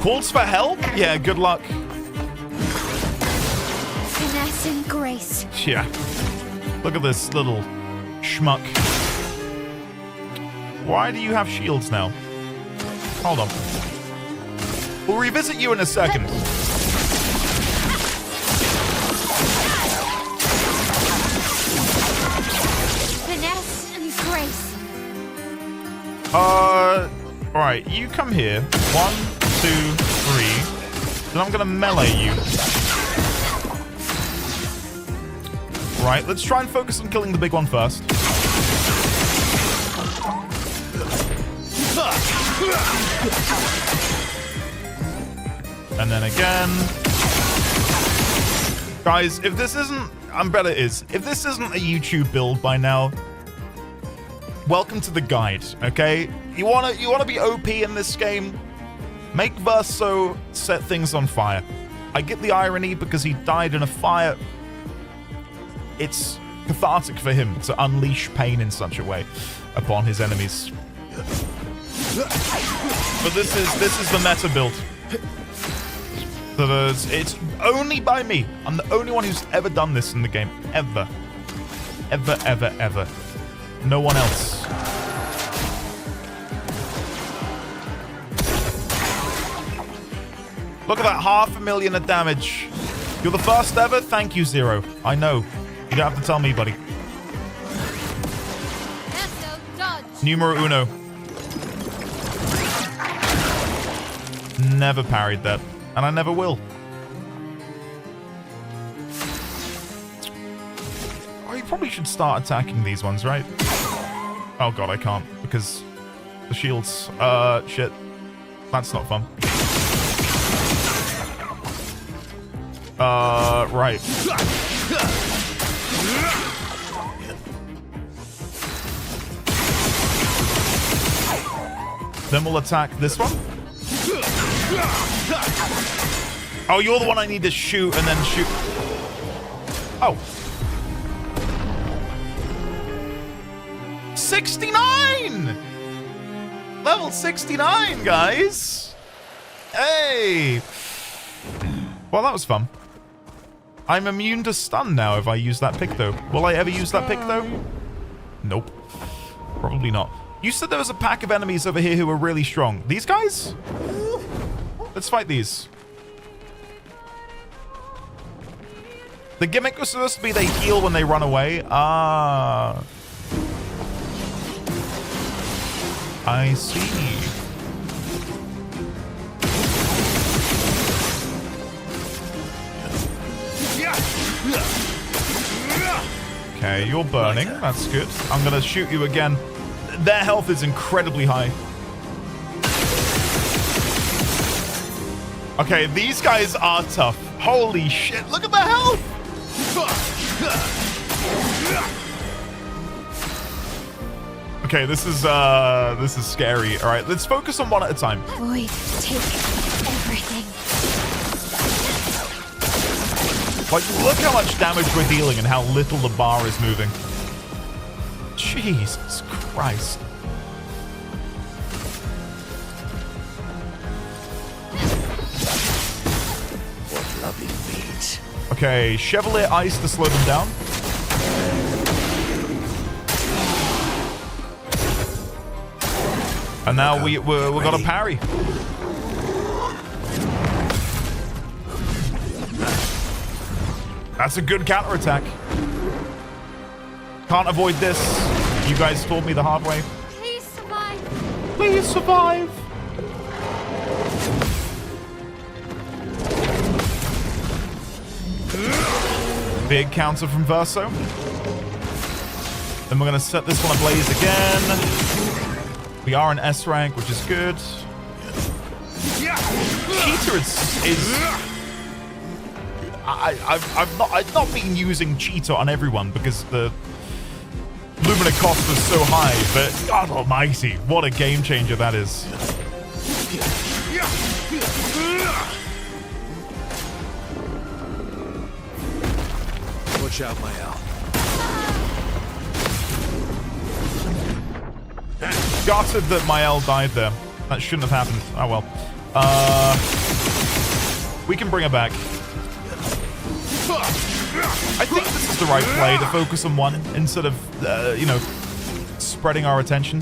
Calls for help? Yeah, good luck. Finesse and grace. Yeah. Look at this little schmuck. Why do you have shields now? Hold on. We'll revisit you in a second. Finesse and grace. Alright, you come here. 1, 2, 3. Then I'm gonna melee you. Right, let's try and focus on killing the big one first. And then again. Guys, if this isn't... I bet it is. If this isn't a YouTube build by now, welcome to the guide, okay? You wanna be OP in this game? Make Verso set things on fire. I get the irony because he died in a fire. It's cathartic for him to unleash pain in such a way upon his enemies. But this is the meta build. It's only by me. I'm the only one who's ever done this in the game. Ever. Ever, ever, ever. No one else. Look at that, 500,000 of damage. You're the first ever? Thank you, Zero. I know. You don't have to tell me, buddy. Numero uno. Never parried that. And I never will. Oh, you probably should start attacking these ones, right? Oh god, I can't. Because the shields. Shit. That's not fun. Right. Then we'll attack this one. Oh, you're the one I need to shoot and then shoot. Oh. 69! Level 69, guys. Hey. Well, that was fun. I'm immune to stun now if I use that pick, though. Will I ever use that pick, though? Nope. Probably not. You said there was a pack of enemies over here who were really strong. These guys? Let's fight these. The gimmick was supposed to be they heal when they run away. Ah. I see. Okay, you're burning. That's good. I'm gonna shoot you again. Their health is incredibly high. Okay, these guys are tough. Holy shit, look at the health! Okay, this is scary. All right, let's focus on one at a time. Void, take everything. Like, look how much damage we're dealing and how little the bar is moving. Jesus Christ. What lovely feet. Okay, Chevalier Ice to slow them down. And now we're gonna parry. That's a good counterattack. Can't avoid this. You guys told me the hard way. Please survive. Please survive. Big counter from Verso. Then we're going to set this one ablaze again. We are in S rank, which is good. Cheetah is I've not been using Cheetah on everyone because the Lumina cost was so high, but God almighty, what a game changer that is. Watch out, Mael. Gutted that Mael died there. That shouldn't have happened. Oh well. We can bring her back. I think this is the right play to focus on one instead of, you know, spreading our attention.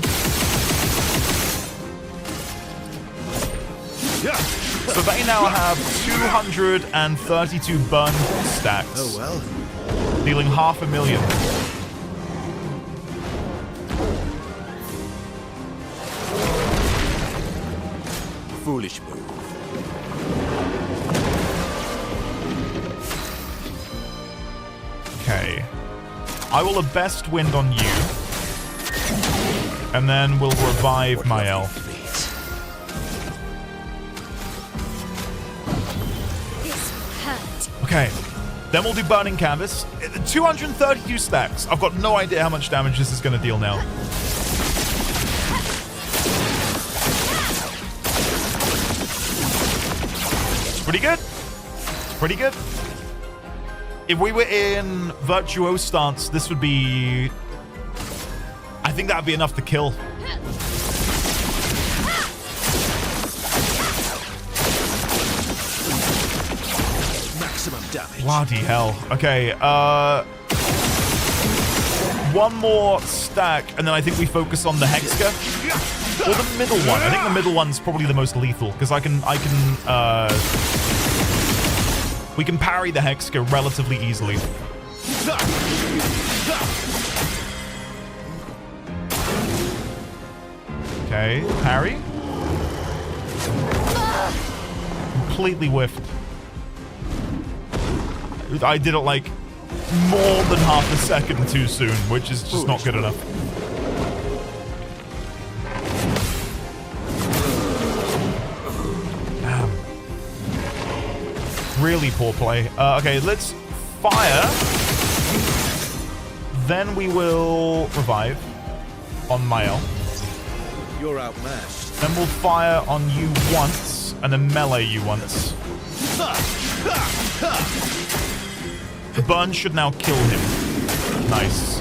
So they now have 232 burn stacks. Oh well. Dealing 500,000. Foolish move. Okay. I will have best wind on you. And then we'll revive Mael. Okay. Then we'll do Burning Canvas. 232 stacks. I've got no idea how much damage this is going to deal now. It's pretty good. It's pretty good. If we were in Virtuoso stance, this would be... I think that would be enough to kill. Maximum damage. Bloody hell. Okay, one more stack, and then I think we focus on the Hexka. Or the middle one. I think the middle one's probably the most lethal, because we can parry the Hexka relatively easily. Okay, parry. Completely whiffed. I did it like more than half a second too soon, which is just not good enough. Damn. Really poor play. Okay, let's fire. Then we will revive on Mael. You're outmatched. Then we'll fire on you once, and then melee you once. The burn should now kill him. Nice.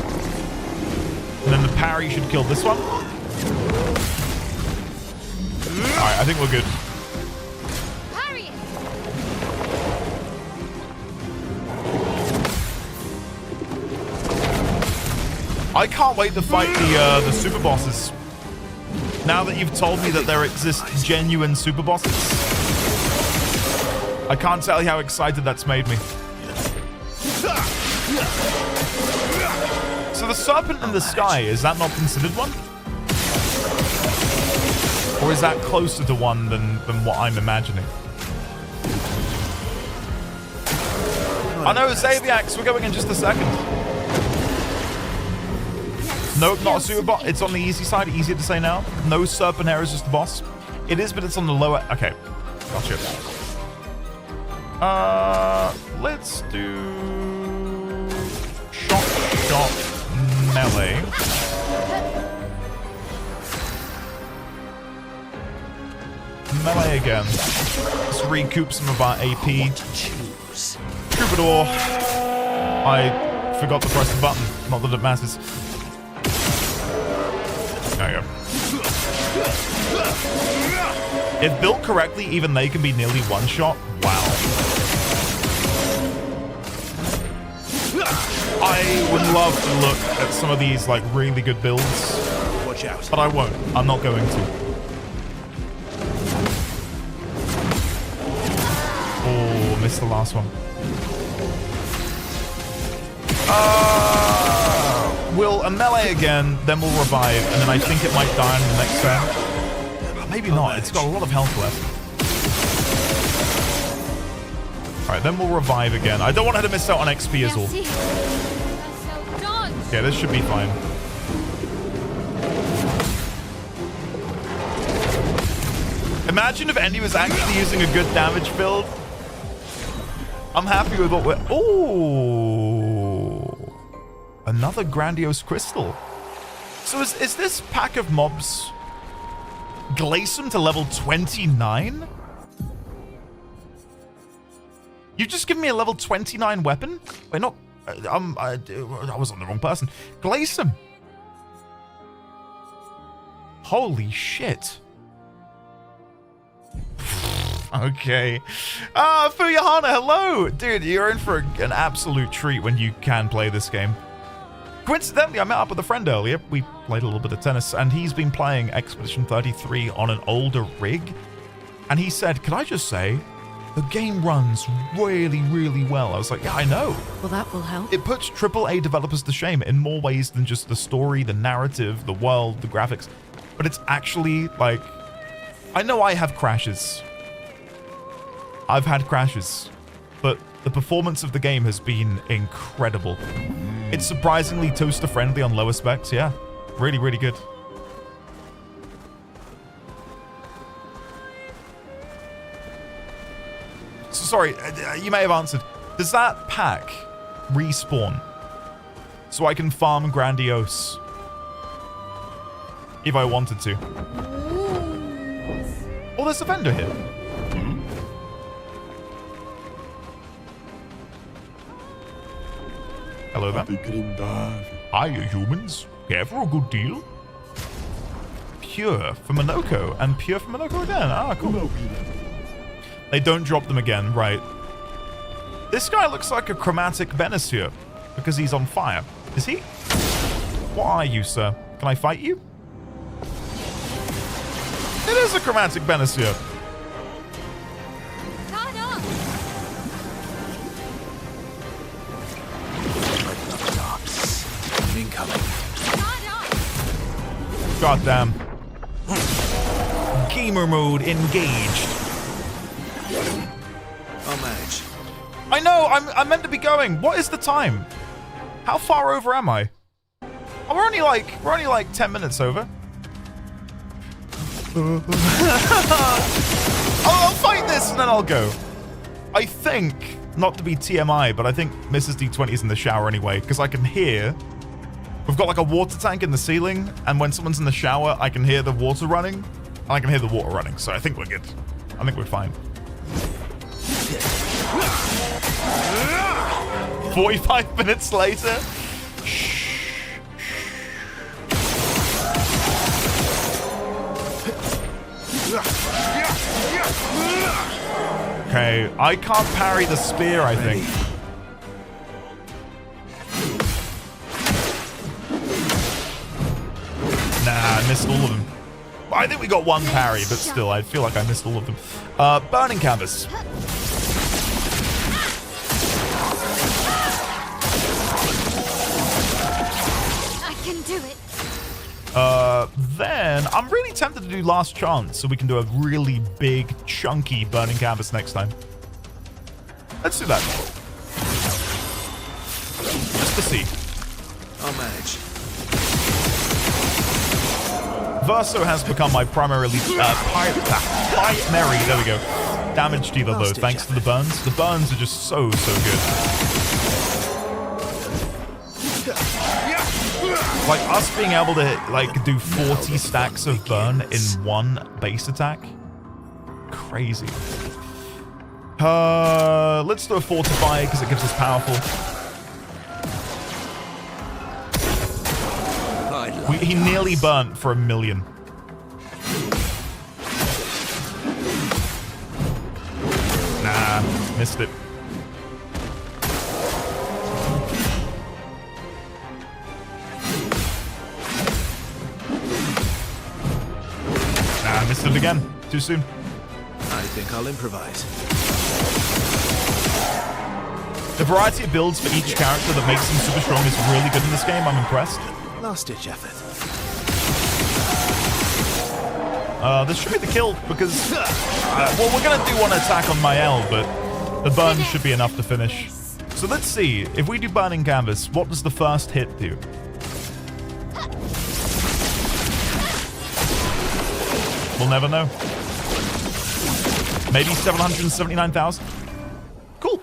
And then the parry should kill this one. Alright, I think we're good. I can't wait to fight the super bosses. Now that you've told me that there exist genuine super bosses, I can't tell you how excited that's made me. So the serpent in the sky, is that not considered one? Or is that closer to one than what I'm imagining? I know, Xaviax, we're going in just a second. Nope, not a super boss. It's on the easy side, easier to say now. No serpent hair is just the boss. It is, but it's on the lower... Okay, gotcha. Let's do... Shot, melee. Melee again. Let's recoup some of our AP. True Troubadour. I forgot to press the button. Not that it matters. There you go. If built correctly, even they can be nearly one-shot. Wow. I would love to look at some of these like really good builds. Watch out. But I won't. I'm not going to. Oh, missed the last one. We'll a melee again, then we'll revive, and then I think it might die in the next turn. Maybe not. It's got a lot of health left. Alright, then we'll revive again. I don't want her to miss out on XP as well. Yeah, this should be fine. Imagine if Andy was actually using a good damage build. I'm happy with what we're... Oh, another grandiose crystal. So is this pack of mobs Glacium to level 29? You just give me a level 29 weapon? Wait, not... I was on the wrong person. Glacium. Holy shit. Okay. Fuyahana, hello! Dude, you're in for an absolute treat when you can play this game. Coincidentally, I met up with a friend earlier. We played a little bit of tennis, and he's been playing Expedition 33 on an older rig. And he said, can I just say, the game runs really, really well. I was like, yeah, I know. Well, that will help. It puts AAA developers to shame in more ways than just the story, the narrative, the world, the graphics. But it's actually, like... I know I have crashes. I've had crashes. But the performance of the game has been incredible. It's surprisingly toaster-friendly on lower specs, yeah. Really, really good. So, sorry, you may have answered. Does that pack respawn so I can farm Grandiose if I wanted to? Oh, there's a vendor here. Hello there. Hiya, humans. Care for a good deal? Pure for Monoko, and Pure for Monoko again. Ah, cool. They don't drop them again, right. This guy looks like a chromatic Benesier because he's on fire. Is he? What are you, sir? Can I fight you? It is a chromatic Benesier. Incoming. Goddamn. Gamer mode engaged. I'll manage. I know, I'm meant to be going. What is the time? How far over am I? Oh, we're only like 10 minutes over. I'll fight this and then I'll go. I think, not to be TMI, but I think Mrs. D20 is in the shower anyway, because I can hear. We've got like a water tank in the ceiling, and when someone's in the shower, I can hear the water running, and I can hear the water running, so I think we're good. I think we're fine. 45 minutes later. Okay, I can't parry the spear, I think. Nah, I missed all of them. I think we got one parry, but still, I feel like I missed all of them. Burning canvas. I can do it. Then I'm really tempted to do Last Chance so we can do a really big, chunky burning canvas next time. Let's do that. Just to see. I'll manage. Verso has become my primary there we go, damage dealer though, thanks to the burns. The burns are just so good. Like us being able to like do 40 stacks of burn in one base attack. Crazy. Let's do a fortify because it gives us powerful. He nearly burnt for 1 million. Nah, missed it. Nah, missed it again. Too soon. I think I'll improvise. The variety of builds for each character that makes them super strong is really good in this game. I'm impressed. Last-ditch effort. This should be the kill because, well, we're going to do one attack on Mael, but the burn should be enough to finish. So let's see. If we do Burning Canvas, what does the first hit do? We'll never know. Maybe 779,000? Cool.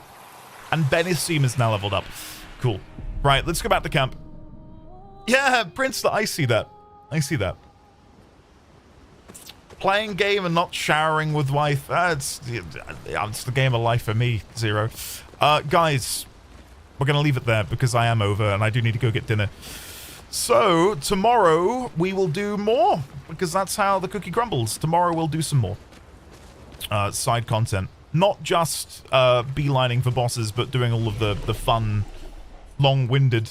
And Benissim is now leveled up. Cool. Right, let's go back to camp. Yeah, Prince, I see that. I see that. Playing game and not showering with wife. It's the game of life for me, Zero. Guys, we're going to leave it there because I am over and I do need to go get dinner. So, tomorrow we will do more because that's how the cookie crumbles. Tomorrow we'll do some more side content. Not just beelining for bosses, but doing all of the fun, long-winded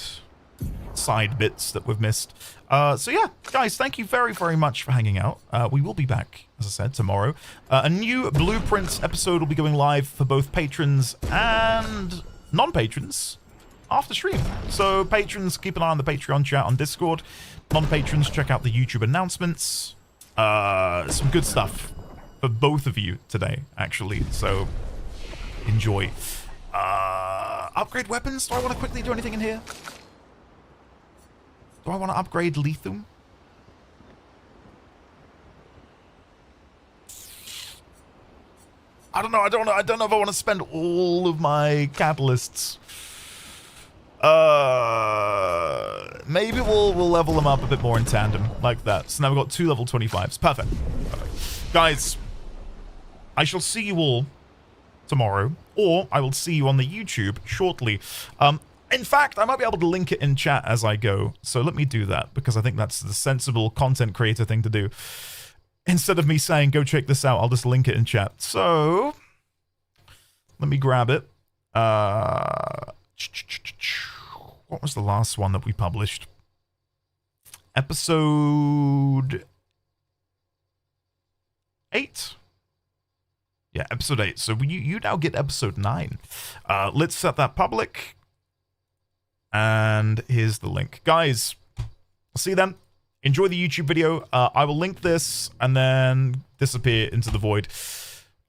side bits that we've missed. So yeah, guys, thank you very, very much for hanging out. We will be back, as I said, tomorrow. A new Blueprints episode will be going live for both patrons and non-patrons after stream. So patrons, keep an eye on the Patreon chat on Discord. Non-patrons, check out the YouTube announcements. Some good stuff for both of you today, actually. So enjoy. Upgrade weapons? Do I want to quickly do anything in here? Do I want to upgrade Lethum? I don't know. I don't know if I want to spend all of my catalysts. Maybe we'll level them up a bit more in tandem, like that. So now we've got 2 level 25s. Perfect. Perfect. Guys, I shall see you all tomorrow, or I will see you on the YouTube shortly. In fact, I might be able to link it in chat as I go. So let me do that, because I think that's the sensible content creator thing to do. Instead of me saying, go check this out, I'll just link it in chat. So, let me grab it. What was the last one that we published? Episode 8? Yeah, episode 8. So you now get episode 9. Let's set that public. And here's the link. Guys, I'll see you then. Enjoy the YouTube video. I will link this and then disappear into the void.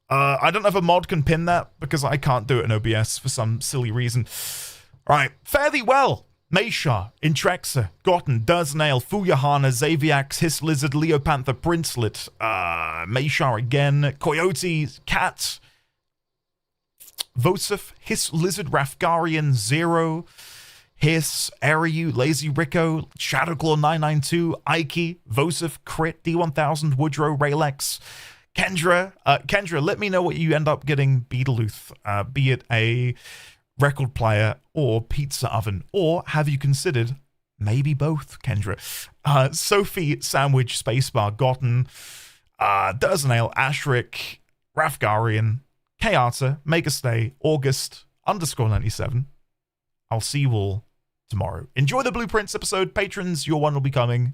I don't know if a mod can pin that because I can't do it in OBS for some silly reason. All right, fare thee well. Meshar, Intrexa, Gotten, Durznail, Fuyahana, Xaviax, Hiss Lizard, Leopanther, Princelet, Meshar again, Coyote, Cat, Vosif, Hiss Lizard, Rafgarian, Zero, Hiss, Ariu, Lazy Rico, Shadowclaw 992, Ike, Vosif, Crit, D1000, Woodrow, Raylex, Kendra. Kendra, let me know what you end up getting Beetleluth, be it a record player or pizza oven, or have you considered maybe both, Kendra? Sophie, Sandwich, Spacebar, Gotten, Durznail, Ashric, Rafgarian, Kayata, Make a Stay, August, _97. I'll see you all tomorrow. Enjoy the Blueprints episode. Patrons, your one will be coming